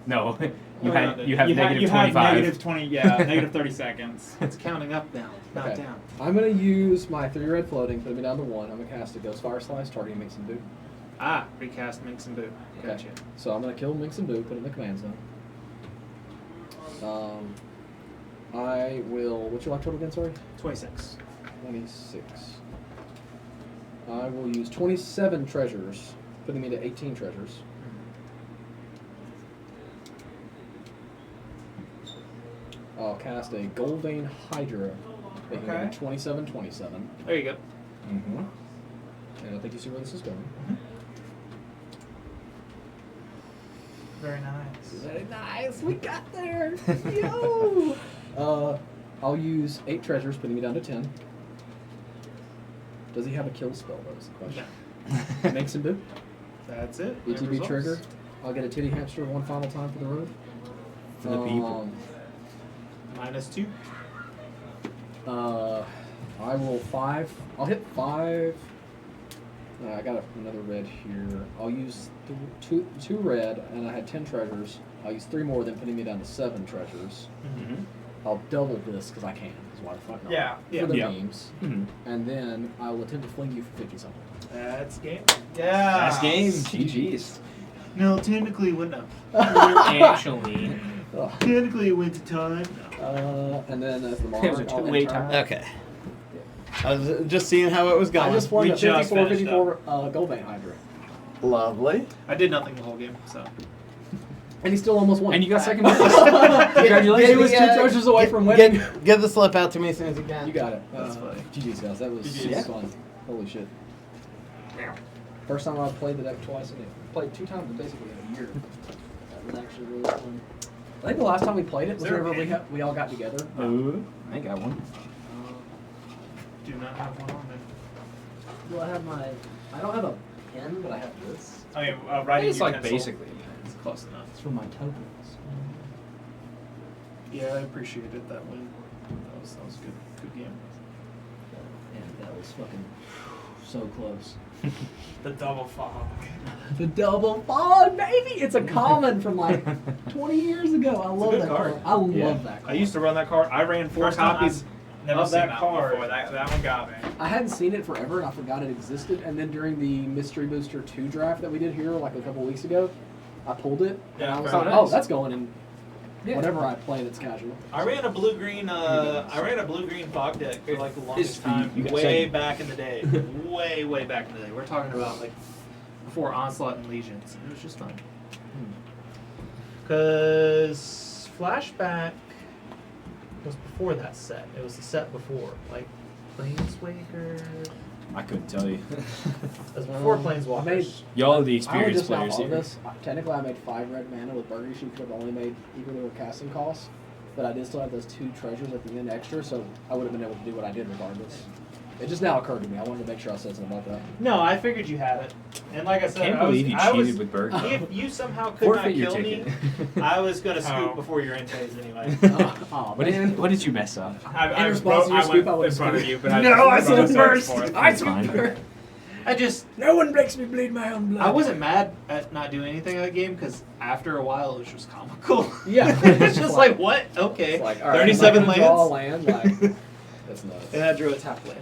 [SPEAKER 9] No, you
[SPEAKER 4] Oh,
[SPEAKER 9] have
[SPEAKER 4] no,
[SPEAKER 9] you have negative
[SPEAKER 7] you
[SPEAKER 9] 25.
[SPEAKER 7] have negative 20. Yeah, negative 30 seconds.
[SPEAKER 4] It's counting up now, not
[SPEAKER 10] Okay.
[SPEAKER 4] down.
[SPEAKER 10] I'm gonna use my 3 red floating, put me down to 1. I'm gonna cast a Ghost Fire Slice, targeting Minx and Boot.
[SPEAKER 4] Ah, recast Minx and Boot. Gotcha.
[SPEAKER 10] So I'm gonna kill Minx and Boot, put it in the command zone. I will. What's your life total again? Sorry.
[SPEAKER 4] 26.
[SPEAKER 10] 26. I will use 27 treasures, putting me to 18 treasures. I'll cast a Goldane Hydra, making
[SPEAKER 4] Okay.
[SPEAKER 10] it 27/27.
[SPEAKER 4] There you go.
[SPEAKER 10] Mm-hmm. And I think you see where this is going.
[SPEAKER 4] Very nice.
[SPEAKER 10] Very nice. We got there. Yo. I'll use 8 treasures, putting me down to 10. Does he have a kill spell? That was the question. Makes him do.
[SPEAKER 4] That's it.
[SPEAKER 10] ETB
[SPEAKER 4] Results.
[SPEAKER 10] trigger. I'll get a titty hamster one final time for the road.
[SPEAKER 9] For the people.
[SPEAKER 4] -2.
[SPEAKER 10] I will 5. I'll hit 5. I got another red here. I'll use two red, and I had 10 treasures. I'll use 3 more, then putting me down to 7 treasures.
[SPEAKER 9] Mm-hmm.
[SPEAKER 10] I'll double this because I can. Because why the fuck not?
[SPEAKER 4] Yeah,
[SPEAKER 10] For the
[SPEAKER 9] yeah.
[SPEAKER 10] memes.
[SPEAKER 9] Mm-hmm.
[SPEAKER 10] And then I will attempt to fling you for 50 something.
[SPEAKER 4] That's game. Yeah.
[SPEAKER 9] Last game. GG's.
[SPEAKER 4] No, technically it wouldn't have.
[SPEAKER 9] Actually.
[SPEAKER 10] Ugh.
[SPEAKER 4] Technically it went to time.
[SPEAKER 10] And then as the
[SPEAKER 9] It was
[SPEAKER 10] monarch,
[SPEAKER 9] a
[SPEAKER 10] I'll
[SPEAKER 9] two-way
[SPEAKER 10] enter.
[SPEAKER 9] tie.
[SPEAKER 1] Okay. I was just seeing how it was going.
[SPEAKER 10] I just flung
[SPEAKER 4] We
[SPEAKER 10] a
[SPEAKER 4] just
[SPEAKER 10] 54 Goldbane Hydra.
[SPEAKER 1] Lovely.
[SPEAKER 4] I did nothing the whole game, so.
[SPEAKER 10] And he still almost won.
[SPEAKER 9] And you got second place. Congratulations.
[SPEAKER 10] He was 2 treasures away from winning.
[SPEAKER 1] Get the slip out to me as soon as you can.
[SPEAKER 10] You got it.
[SPEAKER 4] That's funny.
[SPEAKER 10] GG's, guys. That was
[SPEAKER 4] GG's.
[SPEAKER 10] fun. Holy shit. First time I've played the deck twice. Played 2 times in basically a year. That was actually really fun. I think the last time we played it was
[SPEAKER 4] there a
[SPEAKER 10] whenever
[SPEAKER 4] pin?
[SPEAKER 10] we all got together.
[SPEAKER 9] Ooh, I got one.
[SPEAKER 4] Do not have one on me.
[SPEAKER 10] Well, I have my. I don't have a pen, but I have this.
[SPEAKER 4] I mean,
[SPEAKER 9] I
[SPEAKER 4] writing
[SPEAKER 9] think it's like
[SPEAKER 4] utensil.
[SPEAKER 9] basically.
[SPEAKER 4] It's close enough.
[SPEAKER 10] It's for my tokens.
[SPEAKER 4] Yeah, I appreciated that win. That was a good game.
[SPEAKER 10] And that was fucking so close.
[SPEAKER 4] The double fog.
[SPEAKER 10] The double fog, baby! It's a common from like 20 years ago. I love
[SPEAKER 4] good
[SPEAKER 10] that
[SPEAKER 4] card.
[SPEAKER 10] card. I love
[SPEAKER 9] Yeah.
[SPEAKER 10] that card.
[SPEAKER 7] I used to run that card. I ran 4
[SPEAKER 4] First time
[SPEAKER 7] copies
[SPEAKER 4] I've never
[SPEAKER 7] of
[SPEAKER 4] seen
[SPEAKER 7] that
[SPEAKER 4] that
[SPEAKER 7] card.
[SPEAKER 4] before.
[SPEAKER 7] That one got me.
[SPEAKER 10] I hadn't seen it forever, and I forgot it existed. And then during the Mystery Booster 2 draft that we did here like a couple weeks ago, I pulled it, and
[SPEAKER 4] Yeah,
[SPEAKER 10] I was
[SPEAKER 4] very
[SPEAKER 10] like, "Oh,
[SPEAKER 4] nice.
[SPEAKER 10] that's going in whatever I play that's casual."
[SPEAKER 4] I ran a blue-green. I ran a blue-green fog deck for like the longest
[SPEAKER 9] for you.
[SPEAKER 4] time,
[SPEAKER 9] You got
[SPEAKER 4] way
[SPEAKER 9] second.
[SPEAKER 4] back in the day. way back in the day. We're talking about like before Onslaught and Legions. It was just fun. Cause Flashback was before that set. It was the set before, like Planeswalker.
[SPEAKER 9] I couldn't tell you.
[SPEAKER 4] It was before
[SPEAKER 10] I
[SPEAKER 4] Planeswalkers.
[SPEAKER 10] made-
[SPEAKER 9] Y'all are the
[SPEAKER 10] I only
[SPEAKER 9] experienced
[SPEAKER 10] just now
[SPEAKER 9] players
[SPEAKER 10] thought
[SPEAKER 9] here.
[SPEAKER 10] of this. Technically, I made 5 red mana with Burger. She could have only made equal to her casting costs, but I did still have those 2 treasures at the end extra, so I would have been able to do what I did regardless. It just now occurred to me. I wanted to make sure I said something about that.
[SPEAKER 4] No, I figured you had it. And like I said,
[SPEAKER 9] Can't
[SPEAKER 4] I was,
[SPEAKER 9] believe you
[SPEAKER 4] I was,
[SPEAKER 9] cheated with bird.
[SPEAKER 4] if you somehow could
[SPEAKER 9] Forfeit
[SPEAKER 4] not
[SPEAKER 9] your
[SPEAKER 4] kill me,
[SPEAKER 9] ticket.
[SPEAKER 4] I was gonna scoop
[SPEAKER 7] Oh.
[SPEAKER 4] before your end phase anyway.
[SPEAKER 3] Oh,
[SPEAKER 9] What
[SPEAKER 3] man.
[SPEAKER 9] what did you mess up?
[SPEAKER 4] I
[SPEAKER 3] response to your scoop, I
[SPEAKER 4] went
[SPEAKER 3] would've
[SPEAKER 4] in front of
[SPEAKER 3] scooped.
[SPEAKER 4] you, but I
[SPEAKER 3] No, I
[SPEAKER 4] was
[SPEAKER 3] said it
[SPEAKER 4] so
[SPEAKER 3] first.
[SPEAKER 4] for it.
[SPEAKER 3] I
[SPEAKER 9] It's fine.
[SPEAKER 3] scooped her.
[SPEAKER 4] I just,
[SPEAKER 3] No one makes me bleed my own blood.
[SPEAKER 4] I wasn't mad at not doing anything in the game because after a while it was just comical.
[SPEAKER 3] Yeah.
[SPEAKER 4] It's just like, what? Okay.
[SPEAKER 10] It's like, all right,
[SPEAKER 4] 37
[SPEAKER 10] am I gonna draw a
[SPEAKER 4] lands.
[SPEAKER 10] land? Like, that's nuts.
[SPEAKER 4] And I drew a tap land.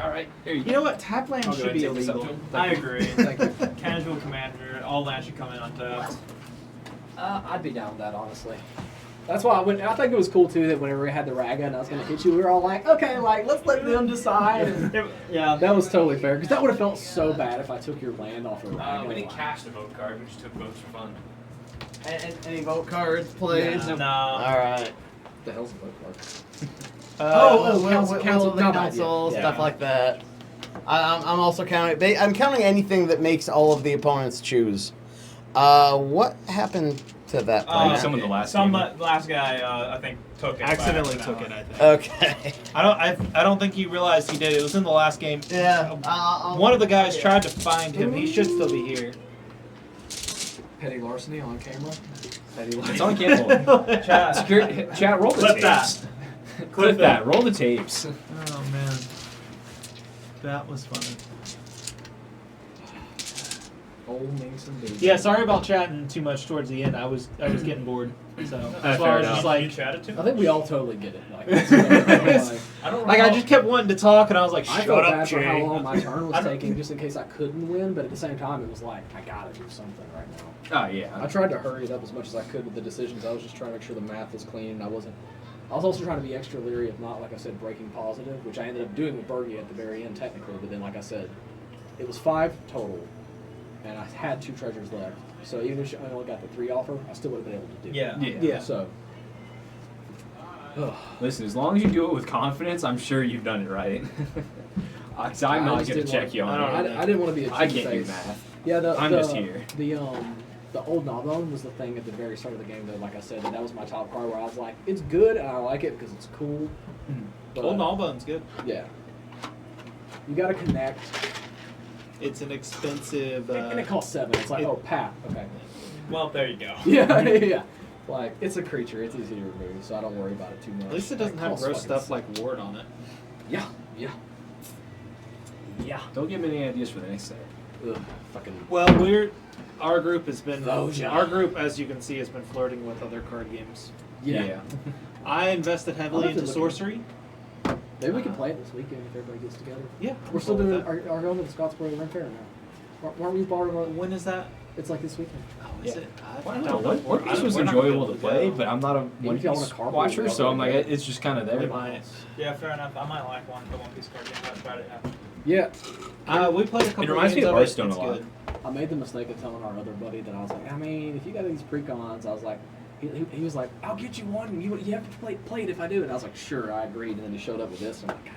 [SPEAKER 9] All right. Here
[SPEAKER 4] You know what? Tap land
[SPEAKER 9] I'll go
[SPEAKER 4] should
[SPEAKER 9] ahead
[SPEAKER 4] be
[SPEAKER 9] and take this
[SPEAKER 4] illegal.
[SPEAKER 9] up to him.
[SPEAKER 7] I agree.
[SPEAKER 10] Thank you.
[SPEAKER 7] Casual commander, all lands should come in untapped.
[SPEAKER 10] I'd be down with that, honestly. That's why I think it was cool too that whenever we had the Raga and I was gonna hit you, we were all like, okay, like let's let them decide. And
[SPEAKER 7] Yeah.
[SPEAKER 10] that was totally fair because that would have felt so bad if I took your land off of Raga.
[SPEAKER 9] we didn't
[SPEAKER 10] like-
[SPEAKER 9] cash the vote card. We just took votes for fun.
[SPEAKER 1] Any vote cards, please?
[SPEAKER 7] No.
[SPEAKER 1] All right.
[SPEAKER 10] What the hell's a vote card?
[SPEAKER 1] Council, the
[SPEAKER 10] not bad,
[SPEAKER 1] council,
[SPEAKER 10] yeah.
[SPEAKER 1] stuff
[SPEAKER 10] Yeah.
[SPEAKER 1] like that. I'm also counting. I'm counting anything that makes all of the opponents choose. What happened to that
[SPEAKER 9] Like
[SPEAKER 1] plan?
[SPEAKER 9] some of the last
[SPEAKER 7] Some
[SPEAKER 9] game.
[SPEAKER 7] last guy, I think, took it. by
[SPEAKER 4] Accidentally
[SPEAKER 7] accident.
[SPEAKER 4] took it, I think.
[SPEAKER 1] Okay.
[SPEAKER 4] I don't think he realized he did. It was in the last game.
[SPEAKER 1] Yeah.
[SPEAKER 4] One of the guys tried to find him. He should still be here.
[SPEAKER 10] Petty larceny on camera. Petty
[SPEAKER 9] It's
[SPEAKER 10] larceny.
[SPEAKER 9] on camera.
[SPEAKER 7] Chat.
[SPEAKER 9] Chat, roll the
[SPEAKER 7] Clip
[SPEAKER 9] tapes. Clip that. Roll the tapes.
[SPEAKER 4] Oh man, that was funny.
[SPEAKER 10] Old Mason Beach.
[SPEAKER 4] Yeah, sorry about chatting too much towards the end. I was getting bored. So that's why
[SPEAKER 9] fair
[SPEAKER 4] I was
[SPEAKER 9] enough.
[SPEAKER 4] just
[SPEAKER 7] You
[SPEAKER 4] like,
[SPEAKER 7] chatted to?
[SPEAKER 10] I think we all totally get it. Like, that's like,
[SPEAKER 7] I don't
[SPEAKER 4] I just kept wanting to talk, and I was like,
[SPEAKER 10] I
[SPEAKER 4] shut
[SPEAKER 10] felt
[SPEAKER 4] up,
[SPEAKER 10] bad for how
[SPEAKER 4] Jay.
[SPEAKER 10] long my turn
[SPEAKER 7] I
[SPEAKER 10] was
[SPEAKER 7] don't-
[SPEAKER 10] taking, just in case I couldn't win. But at the same time, it was like I gotta do something right now.
[SPEAKER 9] Oh yeah.
[SPEAKER 10] I tried to hurry it up as much as I could with the decisions. I was just trying to make sure the math was clean, and I wasn't. I was also trying to be extra leery of not, like I said, breaking positive, which I ended up doing with Bergie at the very end, technically. But then, like I said, it was 5 total, and I had 2 treasures left. So even if I only got the 3 offer, I still would have been able to do it.
[SPEAKER 7] Yeah.
[SPEAKER 4] Yeah.
[SPEAKER 10] So.
[SPEAKER 9] Listen, as long as you do it with confidence, I'm sure you've done it right. So I'm
[SPEAKER 10] I
[SPEAKER 9] not
[SPEAKER 10] just
[SPEAKER 9] going to
[SPEAKER 10] didn't
[SPEAKER 9] check you
[SPEAKER 10] want-
[SPEAKER 9] on it.
[SPEAKER 10] I didn't want to be a
[SPEAKER 9] I
[SPEAKER 10] cheap
[SPEAKER 9] can't do
[SPEAKER 10] face.
[SPEAKER 9] math.
[SPEAKER 10] Yeah,
[SPEAKER 9] I'm just here.
[SPEAKER 10] The old Nabon was the thing at the very start of the game, though. Like I said, that was my top card where I was like, it's good and I like it because it's cool. But,
[SPEAKER 4] Old Nalbone's good.
[SPEAKER 10] yeah, you got to connect,
[SPEAKER 4] It's an expensive.
[SPEAKER 10] and it costs 7. It's like, oh, Pat, okay.
[SPEAKER 7] Well, there you go.
[SPEAKER 10] Yeah, yeah. Like it's a creature, it's easy to remove, so I don't worry about it too much.
[SPEAKER 4] At least it doesn't have
[SPEAKER 10] costs
[SPEAKER 4] gross
[SPEAKER 10] fucking
[SPEAKER 4] stuff like ward on it.
[SPEAKER 10] Yeah, yeah.
[SPEAKER 9] Don't give me any ideas for the next set.
[SPEAKER 10] Ugh, fucking.
[SPEAKER 4] Well, our group has been.
[SPEAKER 10] Voja.
[SPEAKER 4] Our group, as you can see, has been flirting with other card games.
[SPEAKER 10] Yeah.
[SPEAKER 4] I invested
[SPEAKER 10] I'll
[SPEAKER 4] heavily
[SPEAKER 10] have to
[SPEAKER 4] into
[SPEAKER 10] look
[SPEAKER 4] sorcery.
[SPEAKER 10] Maybe we can play it this weekend if everybody gets together.
[SPEAKER 4] Yeah,
[SPEAKER 10] We're still
[SPEAKER 4] cool with
[SPEAKER 10] doing our going to the Scottsboro Ren Fair now. Weren't we part of a?
[SPEAKER 4] When is that?
[SPEAKER 10] It's like this weekend.
[SPEAKER 4] Oh, is
[SPEAKER 9] Yeah.
[SPEAKER 4] it?
[SPEAKER 9] I don't know. One Piece was
[SPEAKER 4] we're not gonna
[SPEAKER 9] enjoyable
[SPEAKER 4] be
[SPEAKER 9] to
[SPEAKER 4] able
[SPEAKER 9] play,
[SPEAKER 4] go.
[SPEAKER 9] but I'm not a
[SPEAKER 10] Even
[SPEAKER 9] One
[SPEAKER 10] if y'all
[SPEAKER 9] Piece
[SPEAKER 10] want a cardboard,
[SPEAKER 9] watcher,
[SPEAKER 10] we'll
[SPEAKER 9] so
[SPEAKER 10] go
[SPEAKER 9] I'm like,
[SPEAKER 10] together.
[SPEAKER 9] it's just kind of
[SPEAKER 4] We
[SPEAKER 9] there.
[SPEAKER 4] might.
[SPEAKER 7] Yeah, fair enough. I might like the One Piece card game. I tried it out.
[SPEAKER 10] Yeah,
[SPEAKER 4] We played a couple
[SPEAKER 9] It reminds me
[SPEAKER 4] games
[SPEAKER 9] of
[SPEAKER 4] it.
[SPEAKER 9] Hearthstone
[SPEAKER 4] It's
[SPEAKER 9] a lot.
[SPEAKER 4] good.
[SPEAKER 10] I made the mistake of telling our other buddy that I was like, I mean, if you got these precons, I was like, he was like, I'll get you one. You have to play it if I do. And I was like, sure, I agreed. And then he showed up with this, and I'm like, God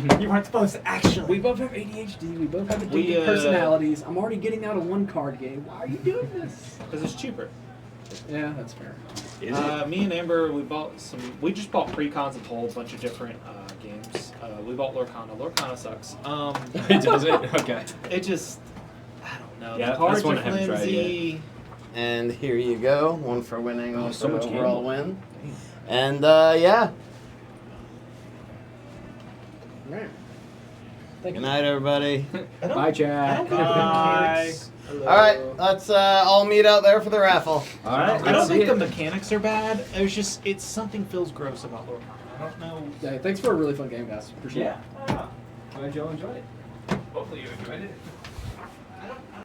[SPEAKER 10] damn.
[SPEAKER 7] You weren't supposed to actually.
[SPEAKER 10] We both have ADHD. We both have
[SPEAKER 4] We,
[SPEAKER 10] addictive personalities. I'm already getting out of one card game. Why are you doing this?
[SPEAKER 4] Because it's cheaper.
[SPEAKER 10] Yeah, that's fair.
[SPEAKER 9] Is it?
[SPEAKER 4] Me and Amber, we just bought precons of a whole bunch of different games. We bought Lorcana. Lorcana sucks.
[SPEAKER 9] It does it? Okay.
[SPEAKER 4] It just, I don't know.
[SPEAKER 9] Yeah,
[SPEAKER 4] the cards
[SPEAKER 9] that's one
[SPEAKER 4] are
[SPEAKER 9] I haven't tried
[SPEAKER 4] flimsy.
[SPEAKER 1] And here you go. One for winning, one
[SPEAKER 9] so
[SPEAKER 1] for
[SPEAKER 9] much
[SPEAKER 1] overall
[SPEAKER 9] game.
[SPEAKER 1] win. And yeah.
[SPEAKER 10] Right.
[SPEAKER 1] Good night, everybody.
[SPEAKER 10] Bye,
[SPEAKER 4] I
[SPEAKER 10] Jack.
[SPEAKER 4] don't think the
[SPEAKER 7] Bye.
[SPEAKER 4] mechanics.
[SPEAKER 1] All right, let's all meet out there for the raffle.
[SPEAKER 9] All right.
[SPEAKER 4] I don't
[SPEAKER 9] let's
[SPEAKER 4] think
[SPEAKER 9] see
[SPEAKER 4] the
[SPEAKER 9] it.
[SPEAKER 4] mechanics are bad. It's something feels gross about Lorcana. I don't know.
[SPEAKER 10] Yeah, thanks for a really fun game, guys. Appreciate it.
[SPEAKER 9] Yeah. Glad y'all enjoyed it. Hopefully you enjoyed it.